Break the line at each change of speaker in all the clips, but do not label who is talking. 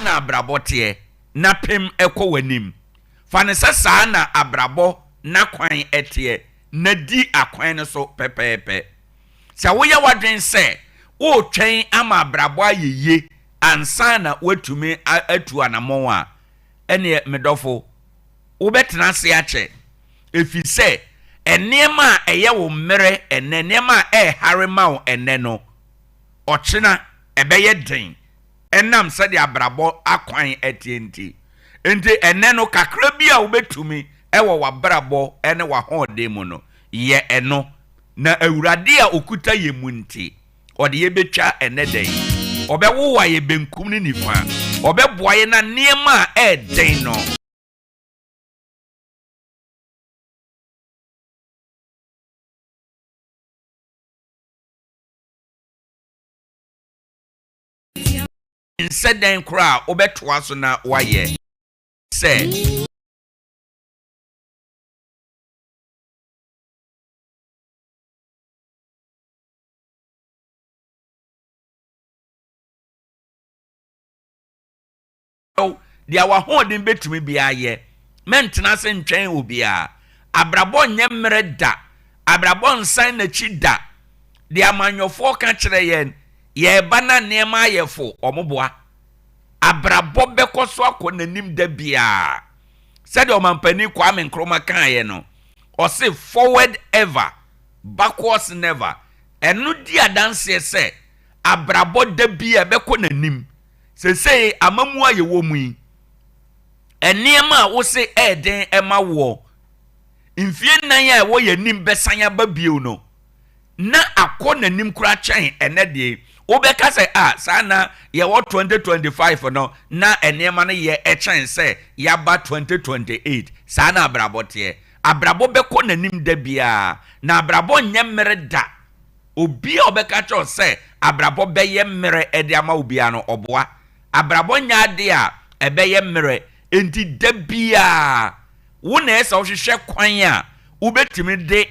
na abrabote na pem ekɔ wanim fa ne sɛ na abrabo na kwan etie na di akwan no so pepepe sɛ woyɛ wadwen sɛ wo twɛn ama abrabo ayeye ansa na watumi atu anamon a ene medofo wo betena se akyɛ efi sɛ enema ɛyɛ wo mmere enema hare ma wo ene no ɔkyena ɛbɛyɛ den enam sɛ de abrabo akwan etienti enti ene no kakra bi a wo betumi ɛwɔ wabrabo ene wa hode mu no ye eno na awurade a okuta ye mu nti ɔde ye betwa ene den ɔbɛwo wa ye benkum ni nifa ɔbɛboa ye na niema a den no nsɛdan kora ɔbɛtoa so na wayɛ sɛ dia wa hoden betumi bia ye mentena se ntwen obia abrabo nye mmere da abrabo nsan na chi da dia manyofo ka kire yen ye bana nema yefo omoboa abrabo bekoso akonanim da bia said o mampani Kwame Nkrumah kan ye no o say forward ever backwards never enu di adanse se abrabo da bia bekonanim se amamu aye wo mu yi enema wo se eden ema wo mfie nan ya wo yanim besanya babio no na akonanim kura chen ene de wo beka se sana ye wo 2025 no na enema no ye chen se ya ba 2028 sana abrabo bekonanim da bia na abrabo nyemmere da obi obeka cho se abrabo beye mmere ede ama obi ano oboa abrabo nya de a ebeye mmere enti dabia wo na esa wo hwehwe kwan a wo betimi de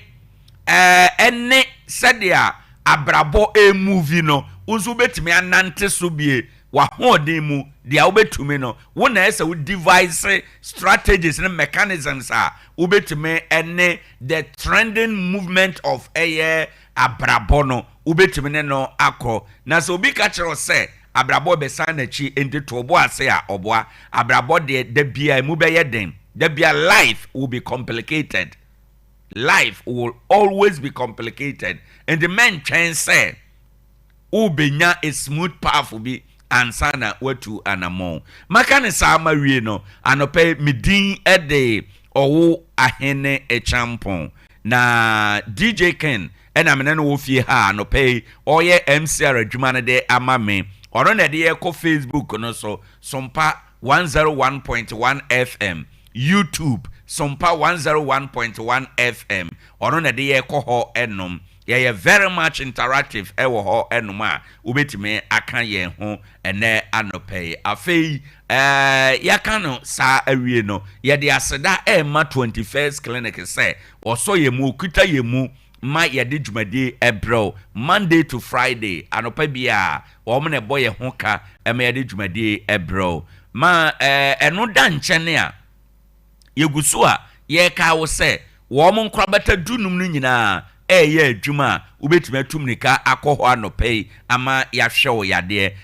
ene sadia abrabo movie no wo betimi anante so bie wa hoden mu de a wo betumi no wo na esa wo device strategies and mechanisms a wo betimi ene the trending movement of abrabo no wo betimi ne no akọ na so obi ka kire se abrabo be sana chi enti tobo ase a oboa abrabo de bia mu be yeden the bia life will be complicated. Life will always be complicated and the men can say ubenya a smooth path will be ansana watu anamon makane sa mawie no anope midin ede Owoahene Acheampong na DJ Ken ena menene wo fie ha anope oye MCR adwuma ne de amame ono na de ye ko Facebook no so Sompa 101.1 FM YouTube Sompa 101.1 FM ono na de ye ko ho enom ye very much interactive ewo ho enom a ubetime aka ye ho ene anope afei yaka no sa awie no ye de aseda ma 21st clinic say oso ye mu okuta ye mu ma yede dwumade ebro Monday to Friday anopa bia wo mo ne boye ho ka ma yede dwumade ebro ma eno da nkyene a yegusu a ye ka wo se wo mo nkrabata dunum no nyina ye adwuma ubetime atumnika akọhọ anopa ama ya hwe wo yade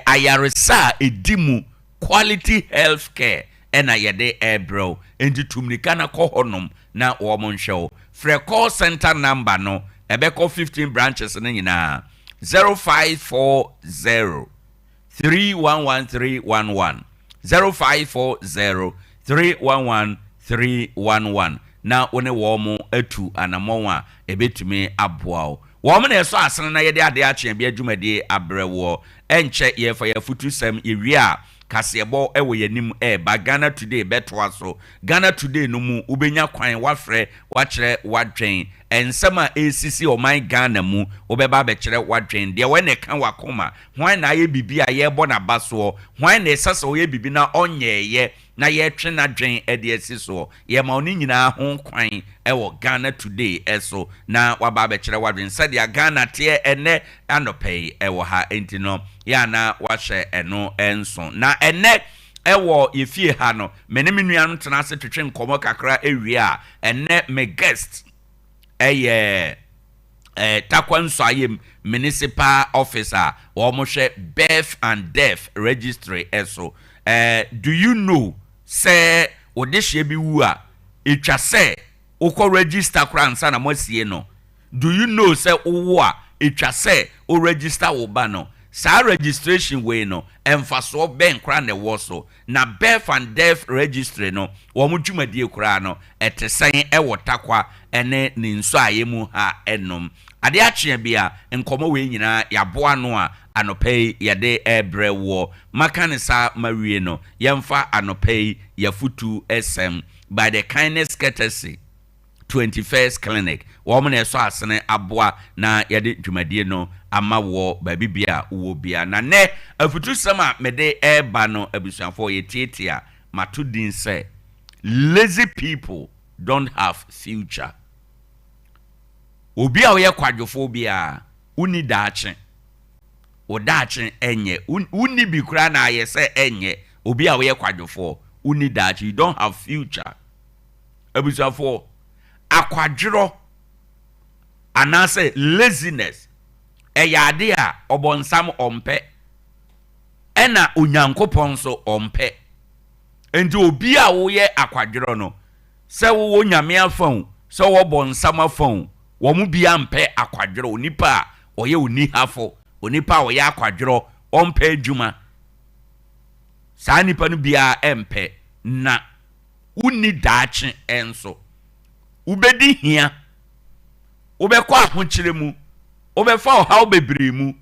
ayaresa edimu quality health care ena yede ebro endi tumnika na kọhọnom na wo mo nhwe free call center number no ebeko 15 branches na nyina 0540 311 0540 311 na one wo mo atu anamon a ebetumi aboa wo mo na eso asene na yede Ade Akye Abia dwumade abrewo enche ye fa ya futu sem ewie a kasebo ewo yanim ba Ghana Today betoa so Ghana Today no mu ubenya kwan wafre wa kire wadwen ensema esisi oman Ghana mu obeba be kire wadwen de we ne kan wakoma hwan na ye bibi a ye bɔ na baso hwan na esasa ye bibi na onyeye na ye twe na dwen de asiso ye ma oni nyina ho kwan ewo Ghana today eso na waba be kire wadwen sadia Ghana te ene anopei ewo ha enti no ya na wahye eno enso na ene ewo yefie ha no mene menua no tena se twetwe nkomo kakra ewie a ene me guest Tarkwa Nsayem municipal officer wo mo hwe birth and death registry eso do you know say odehye bi wu a etwa say ukọ register kra nsa na mosie no do you know say wo a etwa say o register wo ba no sa registration we no emfaso ben kra na wo so na birth and death registry no wo mo dwumadie kra no etesen ewo Tarkwa ene ni nso ayemu ha enom Ade Akye Abia nkomo we nyina yaboa no a anopei yade ebre wo makanisa mawie no yemfa anopei yafutu SM by the kindness courtesy 21st clinic wo mo na so asene aboa na yade dwumadie no ama wo baby bia wo bia na ne afutu sama mede eba no abusuafo yetietia matudin say lazy people don't have future. Obi a oye kwadwofo bia uni daache o daache enye uni bikura na ayese enye obi a oye kwadwofo uni daache you don't have future. Abusuafo akwadworo anase laziness eyade a obonsam ompe ena onyankopon so ompe enti obi a wo ye akwadworo no se wo nyame afon se wo bonsam afon wo mu bia mpe akwadworo onipa oye oni hafo onipa oye akwadworo ompe adwuma saa nipa no bia empe na uni daache enso ubedi hia ubekọ ahokyere mu ubefa ohaw bebre mu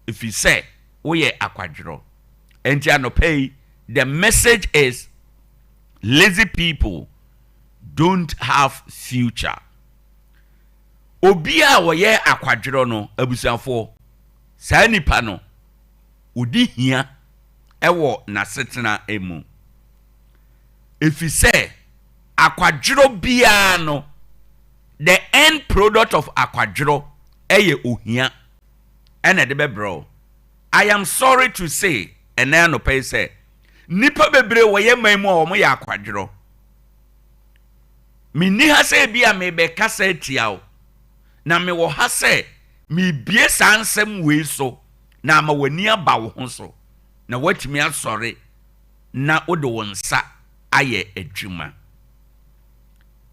if you say oye akwadworo enti anopei the message is lazy people don't have future. Obi a woye akwadworo no abusuafo saa nipa no odi hia ewo na setena emu efise akwadworo bia no the end product of akwadworo eye ohia ene de bebro. I am sorry to say ena no pay say nipa bebre woye mamu a wo ya akwadworo minni ha say bia me be kasa etiawo na me wo ha se me bie sansem we so na ma wani aba wo ho so na watimi asore na ode wonsa aye adwuma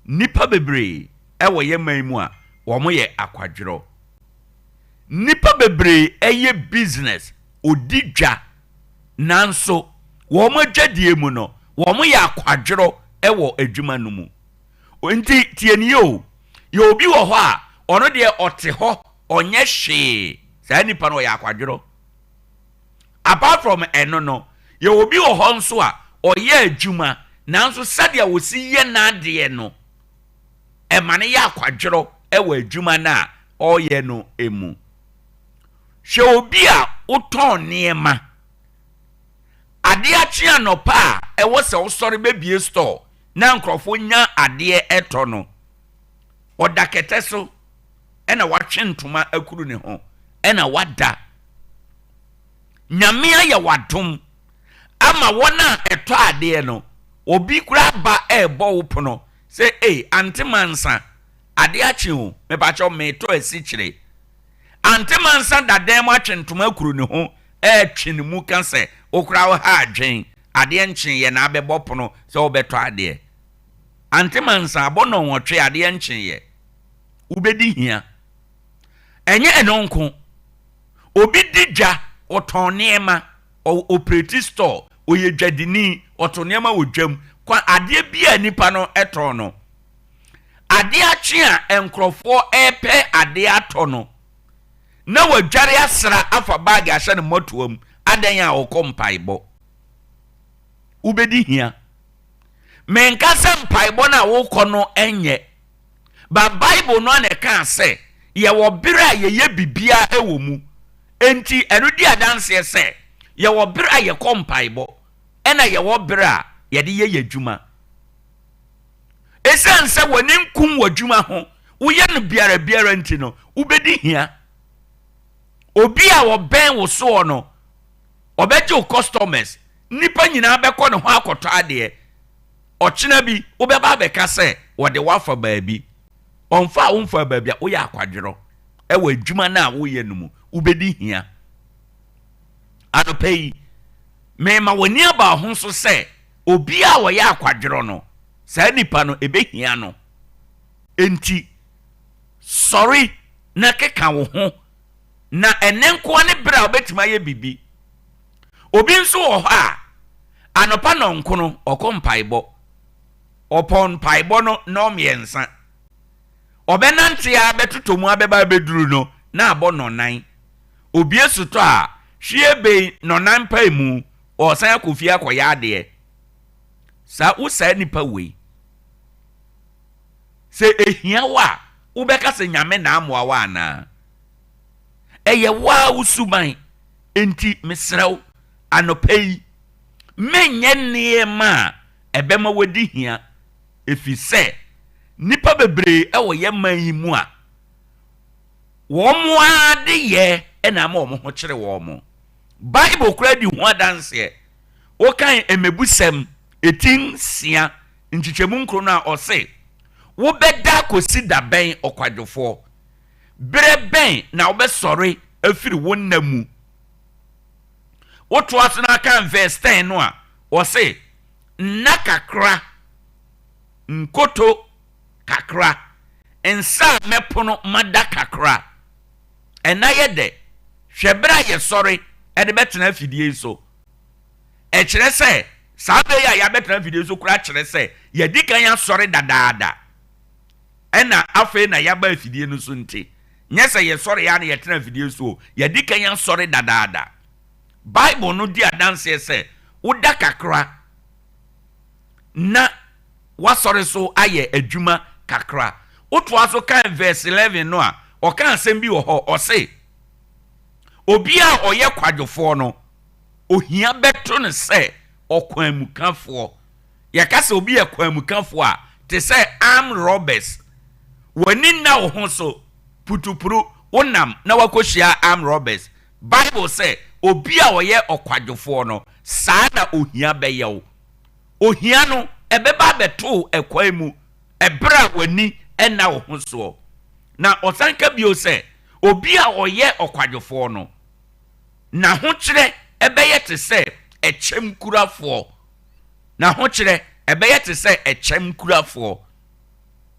nipa bebre wo ye mamu a wo mo ye akwadworo nipa bebre eye business odidwa nanso wo mo dwadie mu no wo mo ye akwadworo wo adwuma no mu enti tieni yo obi wo ho a ono de ote ho onye hwe saa nipa no ya akwadworo apart from eno no ye obi wo ho nso a oye adwuma nanso sadia wosi ye na de no emane ya akwadworo ewo adwuma na oye no emu hwe obi a uton niema ade akye anopa a ewo se osori bebie store na nkrofo nya ade eto no odakete so ena watwe ntoma akuru ne ho ena wada nyame ya wadom ama wona eto ade no obi kura ba ebo wopono say antimansa ade akye ho me ba cho me to asikyire antimansa dadan mu atwe ntoma akuru ne ho twe ne mu kan se okura wo ha adwen ade nkyen ye na abebo pono se obeto ade antimansa abono wotwe ade nkyen ye ubedi hia enye enonko obi didja otonema operate store oye dwadini otonema wodwam kwa ade bia nipa no eto no ade akye a enkrofo epe ade ato no na wadware asra afa bag ahye ne motoam adan a okompaibo ubedi hia menkasa mpaibo na wokọ no enye But Bible no na kan say ye wo bere a ye bibia ewo mu. Enti enu di adanse say ye wo bere a ye kompaibo. Ena ye wo bere a ye de ye adwuma. Esan se woni nkum wadwuma ho. Wo ye no biara nti no, wo bedi hia. Obi a wo ben wo so no, obeje wo customers. Nipa nyina abekọ ne ho akoto ade. Ochina bi wo beba beka se wo de wafa baabi. Onfa wonfa baabi a wo ya akwadwero. Ewa adwuma na wo ye no mu, wo bedi hia. Anopai me ma woni aba ho so se obi a wo ya akwadwero no, sa nipa no ebehia no. Enti sorry na keka wo ho na enenko ne bra obetima ye bibi. Obi nso wo ha anopa no nko no okompaibo. Opon paibo no no miensa. Obenante ya betotomu abeba beduru no na abo no nan. Obi esuto a hwiebe no nan pai mu osan akofia koya ade. Sa usa nipa we. Se ehia wa ubeka se nyame na amoa wa na. Eye wa usuban enti mesrew anopai menye niema ebema wadi hia efi se nipa bebre ewo ye man yi mu a wo mo ade ye ena ma wo ho kire wo mo. Bible kura di ho adanse o kan emebusem etin sia nchichemu nkro na o se wo beda kosi da ben okwadwofo bere ben na wo be sori afiri wonnamu. Woto asena kan verse 10 no a o se nakakra nkoto kakra ensa mepono mada kakra enaye de hwebra ye sori ede betena afidie so e kire se sabe ya betena afidie so kura kire se ye dikan ya sori dadaada ena afi na ya ba afidie no so nti nyese ye sori ya na ye tena afidie so ye dikan ya sori dadaada. Bible no di adanse se uda kakra na wasori so aye adwuma kakra. Oto aso kan verse 11 no a o kan asem bi wo ho o se obi a oye kwadwofo no ohia beto ne se okwanmukafo. Ye ka se obi ye kwanmukafo a te se armed robbers. Wani na wo ho so putupuru wonam na wakohia armed robbers. Bible say obi a oye okwadwofo no saa na ohia beyew. Ohia no ebeba beto ekwan mu ebra wani ena wo ho so. Na osanka bio say obi a oye okwadwofo no na ho kire ebeye te se echem kurafo. Na ho kire ebeye te se echem kurafo.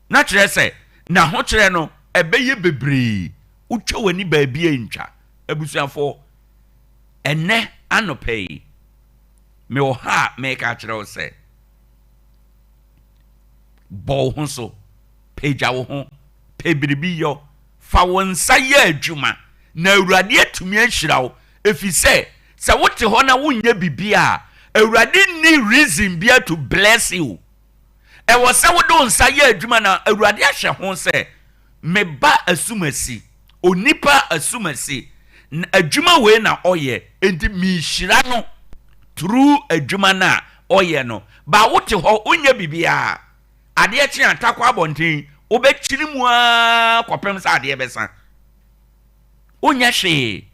Na kire se na ho kire no ebeye bebre utwa wani baabi entwa. Ebusuafo ene anopai me o ha me ka kire o se bo ho so peja wo ho pebiribi yo fa wonsa ye adwuma na awurade atumi ahira wo efise se wote ho na wonye bibia awurade ni reason bia to bless you. E wo se wo do nsa ye adwuma na awurade ahye ho se me ba asumasi onipa asumasi adwuma we na oye enti mi hira no through adwuma na oye no ba wote ho onye bibia ade akye Tarkwa abonten obekiri mu a kwapem sa ade besa onya hwe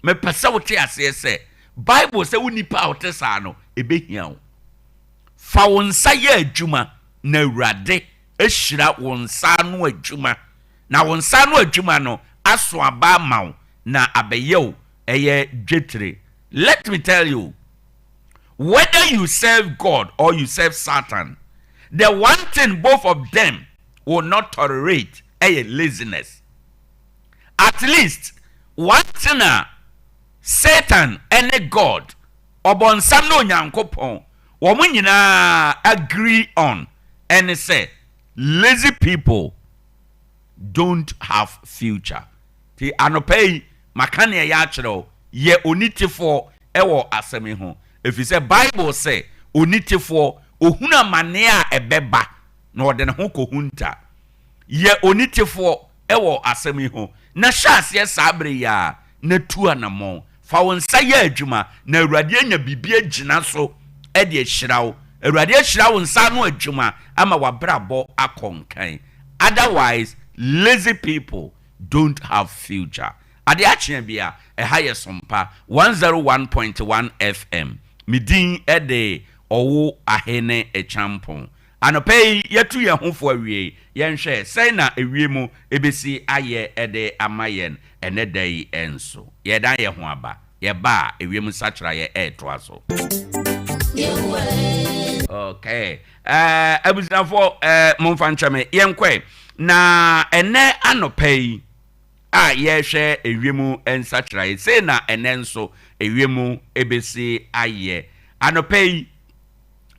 me pesa wote ase se Bible se wonipa wote sa no ebehia wo fa wonsa ye adwuma na awurade ehira wonsa no adwuma na wonsa no adwuma no aso aba mawo na abeyew eye dwetre. Let me tell you, whether you serve God or you serve Satan, the one thing both of them will not tolerate is laziness. At least one thing Satan and God obonsam no nyankopon womu nyina agree on and say lazy people don't have future. Ti anopai makane ya kyerɛw ye onitifo ewo asɛm ho. Efi sɛ Bible say onitifo ohuna mane a ebeba na ɔde ne ho kohunta. ye onitifo ewo asɛm yi ho na hyɛaseɛ saa bere ya na tu anamɔ fa wo nsa yɛ adwuma na awurade anya bibia gyina so de ahyira wo awurade ahyira wo nsa no adwuma ama wabrabɔ akɔnkan otherwise lazy people don't have future. Ade Akye Abia ɛha yɛ Sompa 101.1 FM midin ɛde Owoahene Acheampong anɔpɛ yɛtu yɛn ho fo awie yɛnhwɛ sɛn na ewie mu ebesi ayɛ ɛde amayen ɛnɛ da yi ɛnso yɛdan yɛ ho aba yɛba ewie mu sachra yɛ ɛtoa so. Okay abusafo momfa nkyɛme yɛnkɔ na ɛnɛ anɔpɛ yi a yɛhwɛ ewie mu nsachra yɛ sɛn na ɛnɛ nso ewie mu ebesi ayɛ anɔpɛ yi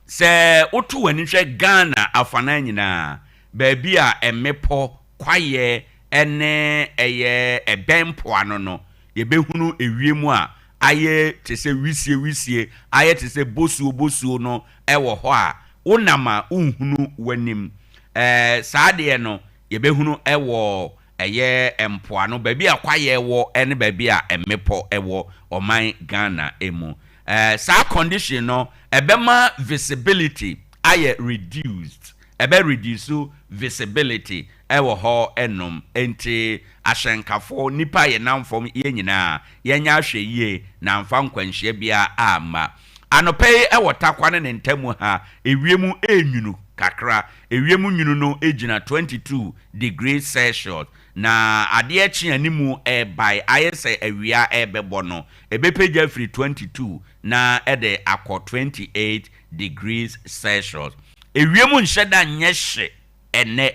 sɛ wotu w'ani hwɛ Ghana afana nyinaa baabi a emepɔ kwaye ene ɛyɛ ɛbɛmpoano no yɛbɛhunu ewiemu a ayɛ te sɛ wisie ayɛ te sɛ bosuo no ɛwɔ hɔ a wonama unhunu w'anim saa deɛ no yɛbɛhunu ɛwɔ ɛyɛ empoano baabi a kwaye wɔ ɛne baabi a emepɔ ɛwɔ ɔman Ghana emu saa condition no ebema visibility aye reduced reduce visibility ewo ho enom enti ahyenkafo nipa ye namfom ye nyina yenya ahwe yie na mfa nkwanhye bia ama anopɛ ewo takwa ne ntamu ha ewiemu enwunu kakra ewiemu nwunu no egina 22 degrees Celsius na ade akyi animu by ayese awia ebebo no ebepeja free 22 na ede akọ 28 degrees Celsius ewiemu nhyeda nyehye ene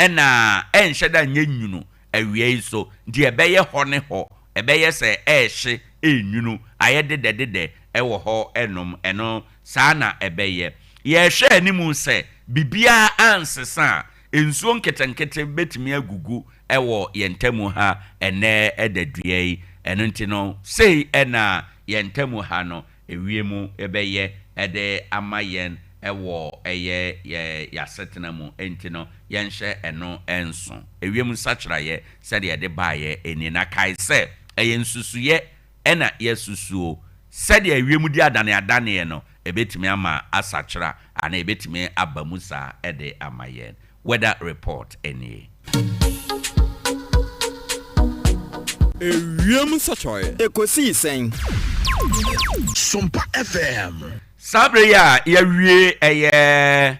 na enhyeda nyanyunu awia iso ndi ebeye ho ne ho ebeye se ehye enwunu ayededede ewo ho enom eno saa na ebeye yehwe animu se bibia ansesa ensuo nketenkete betimi agugu ewo yentamu ha ene edadua yi eno ntino sei ena yentamu ha no ewiemu ebeye ede amayen ewo eye yasetena mu entino yenhye eno enso ewiemu sachra ye sede ede baaye eni na kai se eye nsusuye ena yesusuo sede ewiemu di adane no ebetimi ama asachra ana ebetimi abamusa ede amayen weather report any
Ewiem sachoy ekosi sen
Sompa FM
sabre ya yawie eye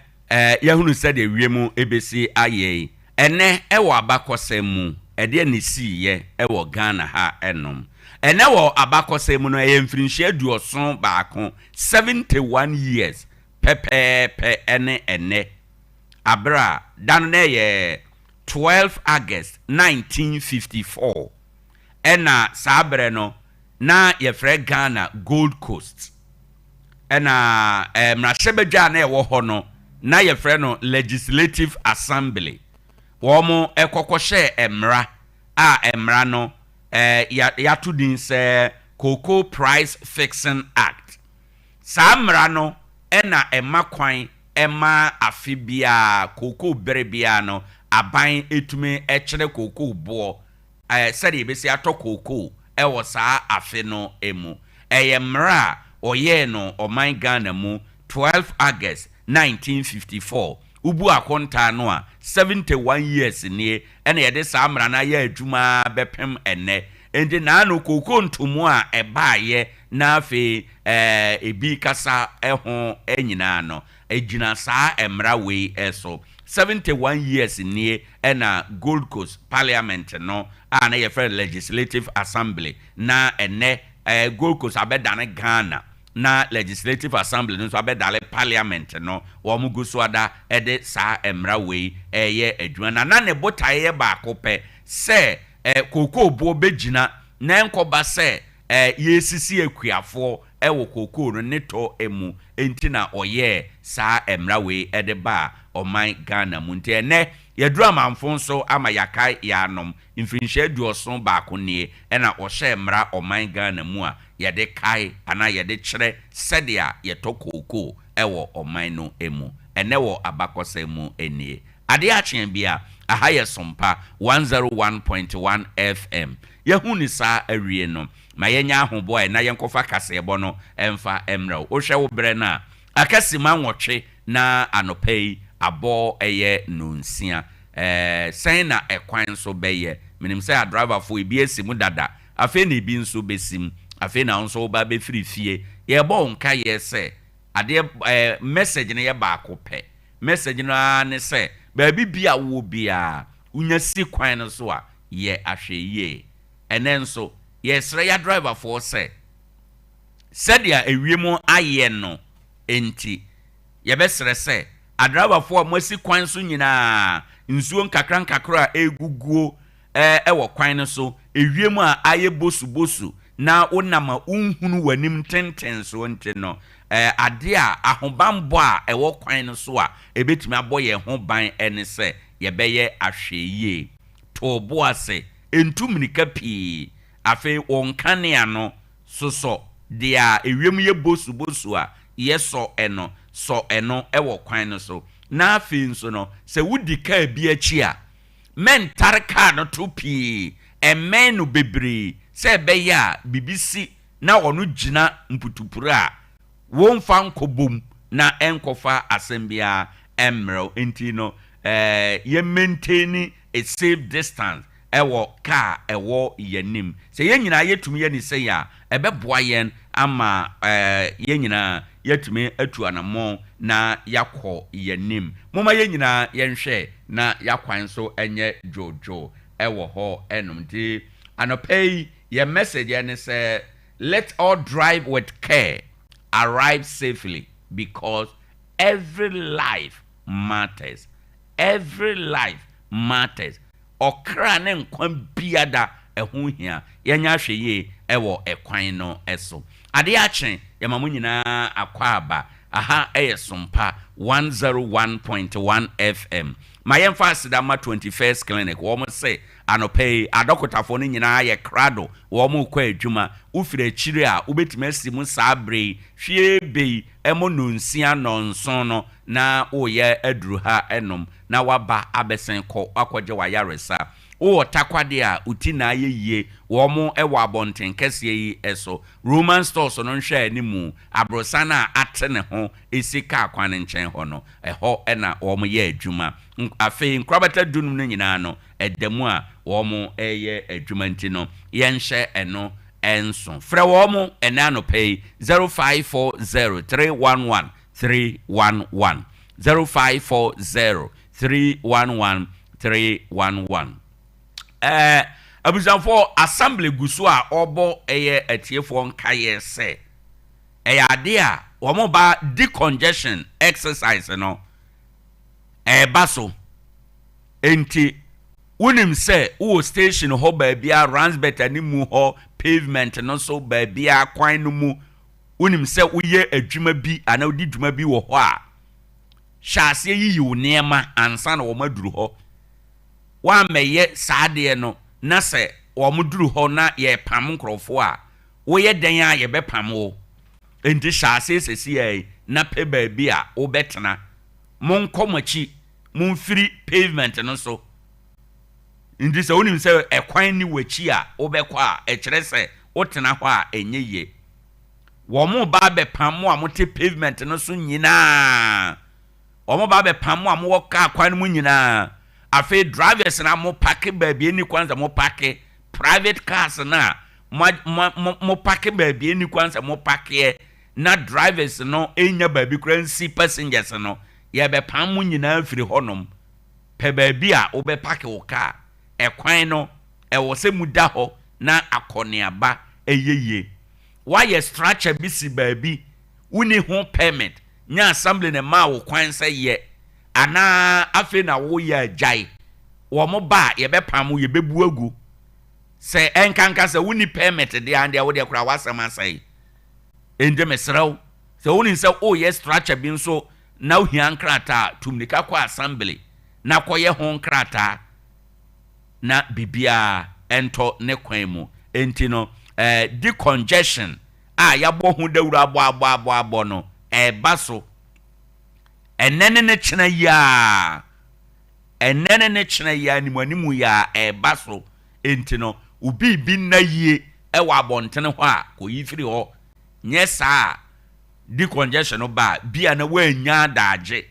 yahunu sede ewiem ebesi aye ene ewo abakosem ede anisi ye ewo Ghana ha enom ene wo abakosem no eye mfirinhye aduoson baako 71 years pepepe ene abra dan na ye 12 August 1954 ena sabre no na ye fre Ghana Gold Coast ena mrashebedwa na ewo ho no na ye fre no Legislative Assembly wo mo ekokoshe emra a emra no yatu din se Cocoa Price Fixing Act samra no ena emakwan ema afibia cocoa berebia no aban etume echire cocoa bo sɛde ebesi atɔ cocoa ɛwɔ saa afe no emu mra oye no oman Ghana mu 12 August 1954 ubu akonta no a 71 years nie ɛna yɛde saa mra na yɛ adwuma bɛpem ene endi na no cocoa ntomu a ɛbaaye na afe ebi kasa ɛho enyina no ejina saa emra wei eso 71 years nie ena Gold Coast Parliament no na ye fere Legislative Assembly na ene Gold Coast abedane Ghana na Legislative Assembly no so abedale Parliament no wo mu gusuada ede saa emra wei eye adwuma na ne botaye ba akopɛ se kokoo bo begina na enkoba se yesisi akuafo ewo kokoo no neto emu enti na oye saa emra wei ede ba oman Ghana munte ene yedura manfo so ama yakai yanom mfirinhye duoson baako nie ena ohye emra oman Ghana mu a yede kai ana yede kyere sede a yeto kokoo ewo oman no emu ene wo abakosemu enie Ade Akye Abia aha ye Sompa 101.1 FM yehu ni saa awie no ma yenya ahoboy na yenkofa kasebo no emfa emrew wo hwe wo bre na akasima nwotwe na anopei abo eye nonsia sen na ekwan so beye minim say a driver for ebi esimu dada afi na ebi nso besim afi na nso ba be free fie ye bo nka ye se ade message ne ye ba akopɛ message no ne se ba bibia wo bia unya si kwan no so a ye ahwe ye enen so ye sere ya driver for se sadia ewiemu aye no enti ye be sere se a driver for mosi kwan so nyina nsuo nkakra eguguo ewo kwan no so ewiemu a aye bosu na onama unhunu wanim tenten so nte no ade a ahobambo a ewo kwan no so a ebetumi aboye ho ban ene se ye beye ahweye to boase entumnika pii afi wonkane ano so dia ewiem ye bosu a yeso eno so eno ewo kwan no so na afi nso no se wudi ka bi achi a men Tarkwa no to pii emenu bebre se beya bibisi na onu gina mputupuru a wonfa nkobom na enkofa asembia emro enti no ye maintain a safe distance ewo ka ewo yanim se ye nyina yetumi ye ni se ya ebeboa yen ama ye nyina yetumi atu anamo na yakọ yanim moma ye nyina yenhwe na yakwan so enye jojo ewo ho enum di anopei your message and say let all drive with care arrive safely because every life matters okra ne nkwan biada ehu hia yenya hweye ewo ekwan no eso Ade Akye yamamu nyina akwa aba aha Sompa 101.1 FM mayemfa asidama 21st clinic wo mo say anopei adokotafo no nyina ye krado wo mo kwa adwuma ufire chire a ubetime asimu sabre hwie bei emo nonsia nonson no na oye aduru ha enom na waba abesen kọ akọje wa yaresa wo takwade a uti na ayeye wo mo ewo abonten kese yi eso Roman stores no nhwe animu abrosana atene ho esika akwan nchen ho no eho na wo mo ye adwuma afi nkrabata dunum no nyina no edemu a wo mo eye adwuma ntino yenhye eno enso frɛ wo mo ena no pay 0540 311 0540 abusanfo assembly guso a obo eye atiefo nkaye se ade a wo mo ba decongestion exercise no baso enti wonim se wo station ho ba bia Ransbet ani mu ho pavement no so ba bia kwan no mu wonim se uye adwuma bi ana odi dwuma bi wo ho a hyase yi wo niema ansa na wo maduru ho wa meye saade no na se wo muduru ho na ye pam nkrofo a wo ye den a ye be pam wo enti hyase sesi ye na pe ba bi a wo betena mon komachi mon firi pavement no so indi se wonim se ekwan ni wachi a wo bekọ a ekere se wo tena ho a enye ye wo mo ba be pam mo a mo te pavement no so nyina wo mo ba be pam mo a mo ka kwan mu nyina afi drivers na mo park ba bi eni kwanza mo park private cars na mo park ba bi eni kwanza mo park na drivers no enya ba bi kransi passengers no ye be pam mo nyina afiri honom pe ba bi a wo be park wo car ekwan no ewo se muda ho na akoniaba eyeye why structure bi si baabi wuni ho permit nya assembly ne ma wo kwan se ye ana afi na wo ye ajai wo mo ba ye be pam ye bebu agu se enkanka se wuni permit de ande wo de kura wasama sai ende mesraw se wuni se o ye structure bi nso na ohia nkrata tumnika kwa assembly na koye ho nkrata na bibia ento ne kwan mu enti no decongestion yabo hu dawura abo no baso enene ne chena ya enene ne chena ya animanimu ya baso enti no ubi bi na yie ewa abontene ho a ko yifiri ho nye saa di congestion no ba bia na wanya daage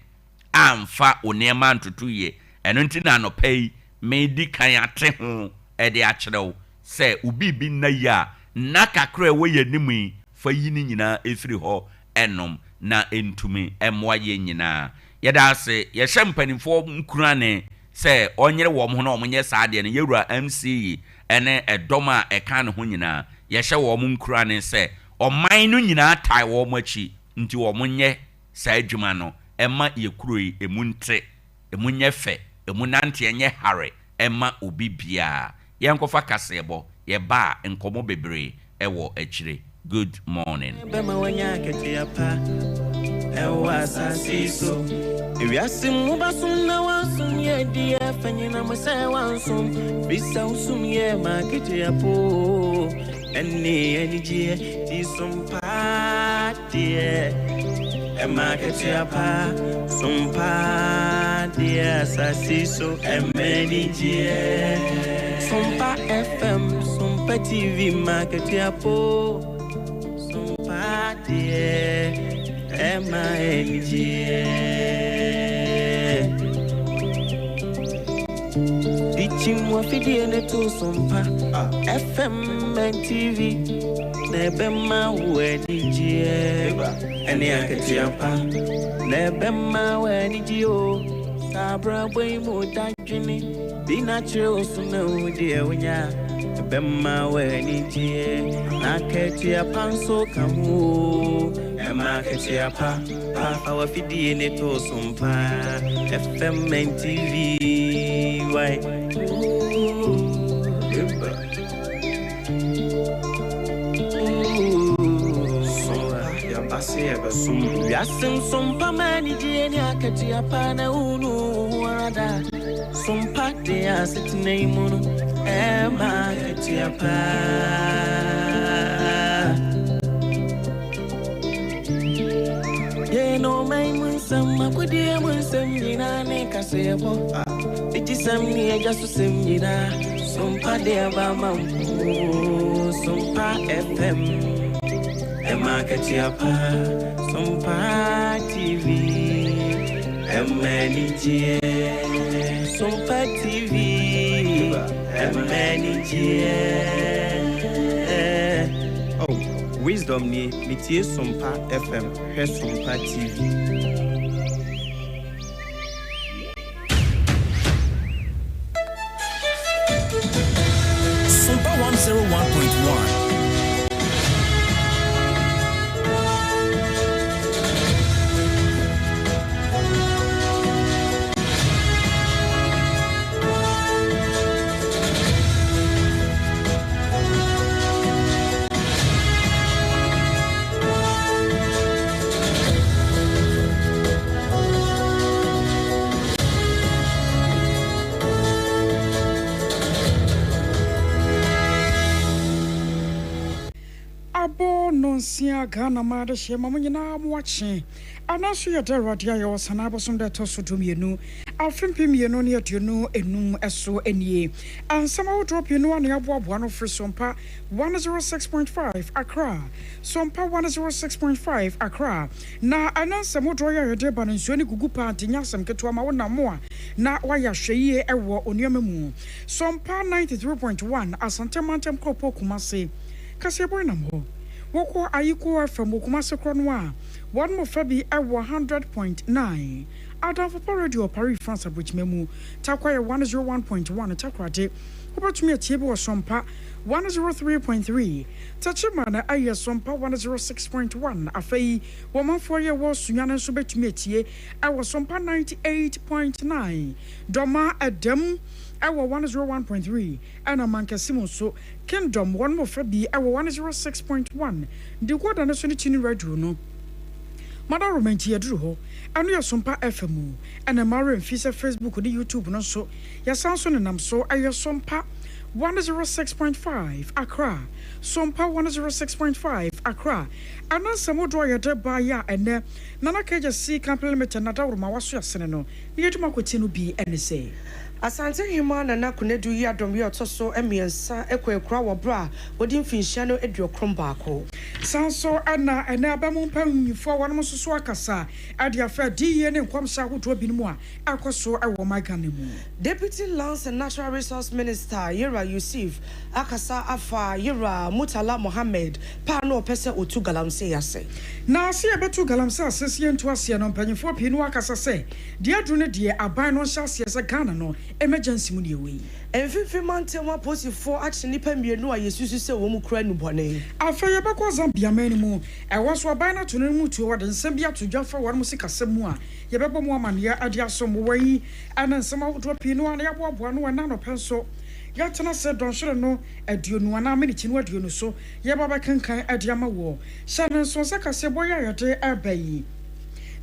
amfa onema ntutu ye eno nti na no pay me di kan ate ho e de akyerew se ubi bi na ya na kakra we yanimi fa yini nyina efiri ho enom na entumi emwa ye nyina yeda ase ye hempanifo nkurane se onyere wo mo na omonye saade ne yewura MC ene edom a eka ne ho nyina ye hye wo mo nkurane se oman no nyina tai wo mo achi nti wo monye sa adwuma no emma ye kuroi emunte emunye fe emunante enye hare emma obi bia ye nkofa kasebo ye ba nkomo bebre ewo achire. Good morning.
Ewa sasiso Ewiasi mubasum na wansum ye diye fanyina mwese wansum Bisa usum ye makete ya po Eni jie di Sompa diye Emakete ya pa Sompa diye sasiso emeni jie Sompa FM Sompa TV makete ya po Sompa diye M-I-N-G Dichimwa fidiene to Sompa FM and TV Nebema wenijie Ade Akye Abia Nebema wenijio Sabra bwe mudajini Binachiro suna udie wanya Nebema wenijie Akye Abia so kamu Akye Abia our fidiene to Sompa FM and TV why Yasim Sompa mani dieni Akye Abia na unu warada Sompa de asit neimunu Akye Abia no my munsam makudi munsam yina ne kasebo ejisam ni just sem yina Sompa de abama Sompa FM Akye Abia Sompa TV MNG Sompa TV MNG Wisdom ni mitie Sompa FM he Sompa TV
Sompa 101.1
Nonsia Ghana Mada Shema Munina watching. Anasu ya Radia yo Sanabosum de Tosutumienu. Alfin Pimienu near to you enum eso enye. And somehow drop you no near one for Sompa 106.5 Accra. Sompa 106.5 Accra. Na anansa modroya your deban and Sony Gugu Party Yasam Ketuama na more. Na waya sheye ewo onyamemu. Sompa 93.1 Asante Mantem Kopo Kumase. Kasebo namo. Woko ayiko from Kumase Kronwa. One more fabi ewo 100.9. Adam for Radio Paris France which memu. Tarkwa 101.1 Tarkwa de. About me a table or Sompa 103.3. Tachimana Aya Sompa 106.1. Afei, woman 4 year was Sunyana Subetmetie. I was Sompa 98.9. Doma Adam. Our 101.3 and a manka Simon so Kingdom one more Fabi our 106.1. The word and a sonitin radio no. Mother Romantia Drew, and your Sompa FM and a Marian Fisa Facebook or the YouTube no so. Ya Samson and I'm so I your Sompa 106.5 Accra, Sompa 106.5 Accra. Anasamo draw your debaya and then Nana Kaja see complement and Nadaurma was your seneno. Yetuma Kotinu be and say.
Asante human and Nakunedu Yadom Yotoso Emiansa Equa Crow Bra, Wodim Finchano Edio Crombaco.
Sanso Anna and Abamon Pam for one Mosuswakasa, Adia Fair D and Quamsa who drove in more. Aquaso I will my ganimu.
Deputy Lands and Natural Resource Minister Yera Yusuf Akasa Afa Yera Mutala Mohammed Pano Pesa Utu Galam say yase.
Now see a betu Galamsa says yen to us on penny for Pinuakasa say, Dear Drone dear, a buy no chassis as a Ghana emergency money away.
And 50 months and 1.4 action Nipam no Yesu say woman crying bone.
After your back was Zambia many more. I was a banner to remove to what and Zambia to jump for one music as Semua. Yababa woman ya adia some way and then some out drop no and Yabwa one nano pencil. Yatana said don't should know a duana minute in what you know so Yababa can adiama war. Shannon Sonsaka Seboya yate abbey.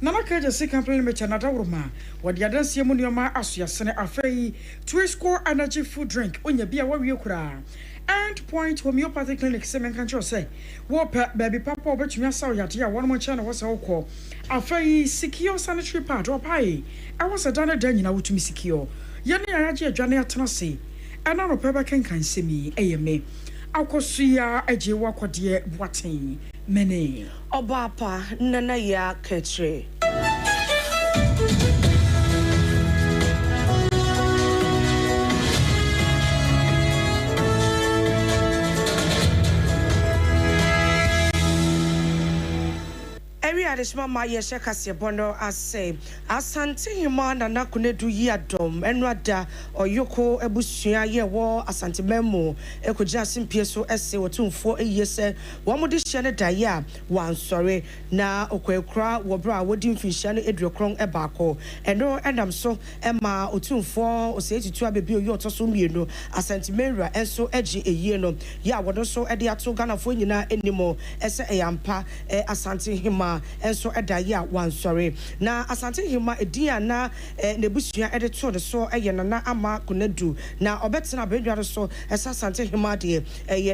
Nana Kaja see compliment another woman. What the other Simunioma Asia Sene Afei, 2 score energy food drink when you be a warrior cry. And point homeopathic clinic semen control say, Whoop baby papa, but you saw Yatia, one more channel was all call. Afei, secure sanitary pad or pie. I was a dana den out to me secure. Yanni Aji Jania Tennessee. And no pepper can see me, AMA. Akosia, Aji Wako dear, Watting, many.
Obapa Nana ya Ketre. Adishma ma yeshe kase bono ase asante hima na nakunedu yi adom enwada oyoko ebusua ye wo asante memo ekogya simpie so ese wotumfo eyese wo mode hye ne daye a wansore na okwekura wo bra wodi mfinhia ne edurokron ebaako eno enam so ema otumfo osetutu abebi oyi otoso mienu asante menra enso eji eyie no ya wodo so ede ato ganafo nyina enimo ese eyampa asante hima enso edaya wansore na asante hima edia na nebusua edeto de so nana ama kunedu na obetena bedware so esa asante hima de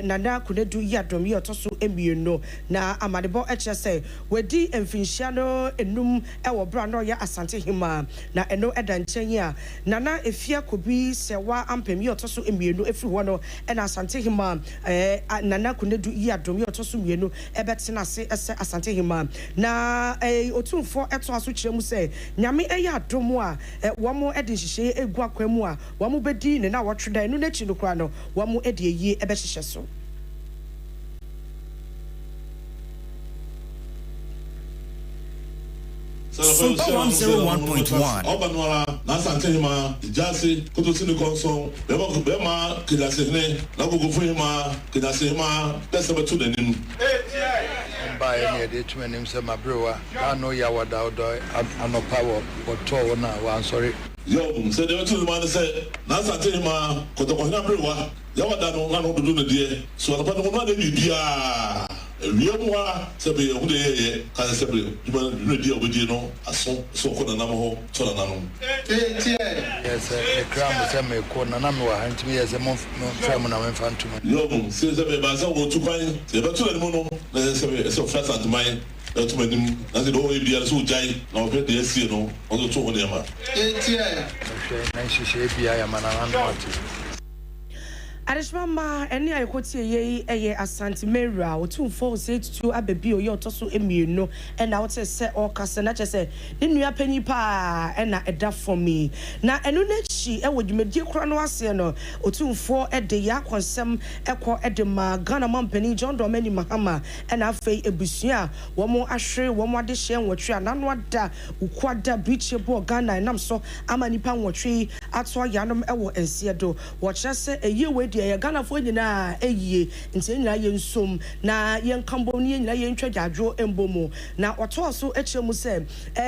nana kunedu yadom ye otoso emieno na amadebo se wedi emfinhia no enum ewo bra no ya asante hima na eno edanchen ya nana efia kobi sewa ampem ye otoso emieno efiri ho no na asante hima nana kunedu yadom ye otoso mienu ebetena se ese asante hima na otumfo eto aso kiremu se nyame eya adomo a womo ede hihye egu akwam a womo bedi ne na wotweda enu na chi no kra no womo ede eyi ebe hihye so
Sompa 101.1
Obanwala na santehima jasi kutosini konson bema kidasehne na gugufuyima kidasehima desebe tudenim
ba ene de tumenim se mabrewa da no ya wada odo anopa wo to na wa sorry
yo se de tu man se na santehima kotokohina brewa ya wada no na no dudu ne de so anopa no na de bibia Liamwa sebe hude ye kan sebe duba no dia obedi no aso so ko na namo to na nano
yes e kram se me ko na me wa hantimi yes mo try mo na me fantuma
yo se sebe ba so go tu kwan se be tu le mo no na sebe so fast and mine to medim na se do e bia so jai na o pe de sie no o to ho de ma
na shishe bia ya manana no ati
Adishmama eni ayekotie ye eye asante mera otumfo osetutu abebi oye otoso emienu na wote se okase na chese ne nua panyi pa na eda for me na enu na chi wodwumedie kura no ase no otumfo ede ya konsem ekọ ede ma Ghana mampani John Domani Mahama na afei ebusua womo ahwe womo ade hye nwotwe anano ada ukwada breachable Ghana nam so amanipa nwotwe ato yanom ewo ensiedo wo chese eye we ye Ghana fo nyina eyie nti nyina ye nsom na ye nkambo ni nyina ye ntwa dwadwo embomo na oto so echemu se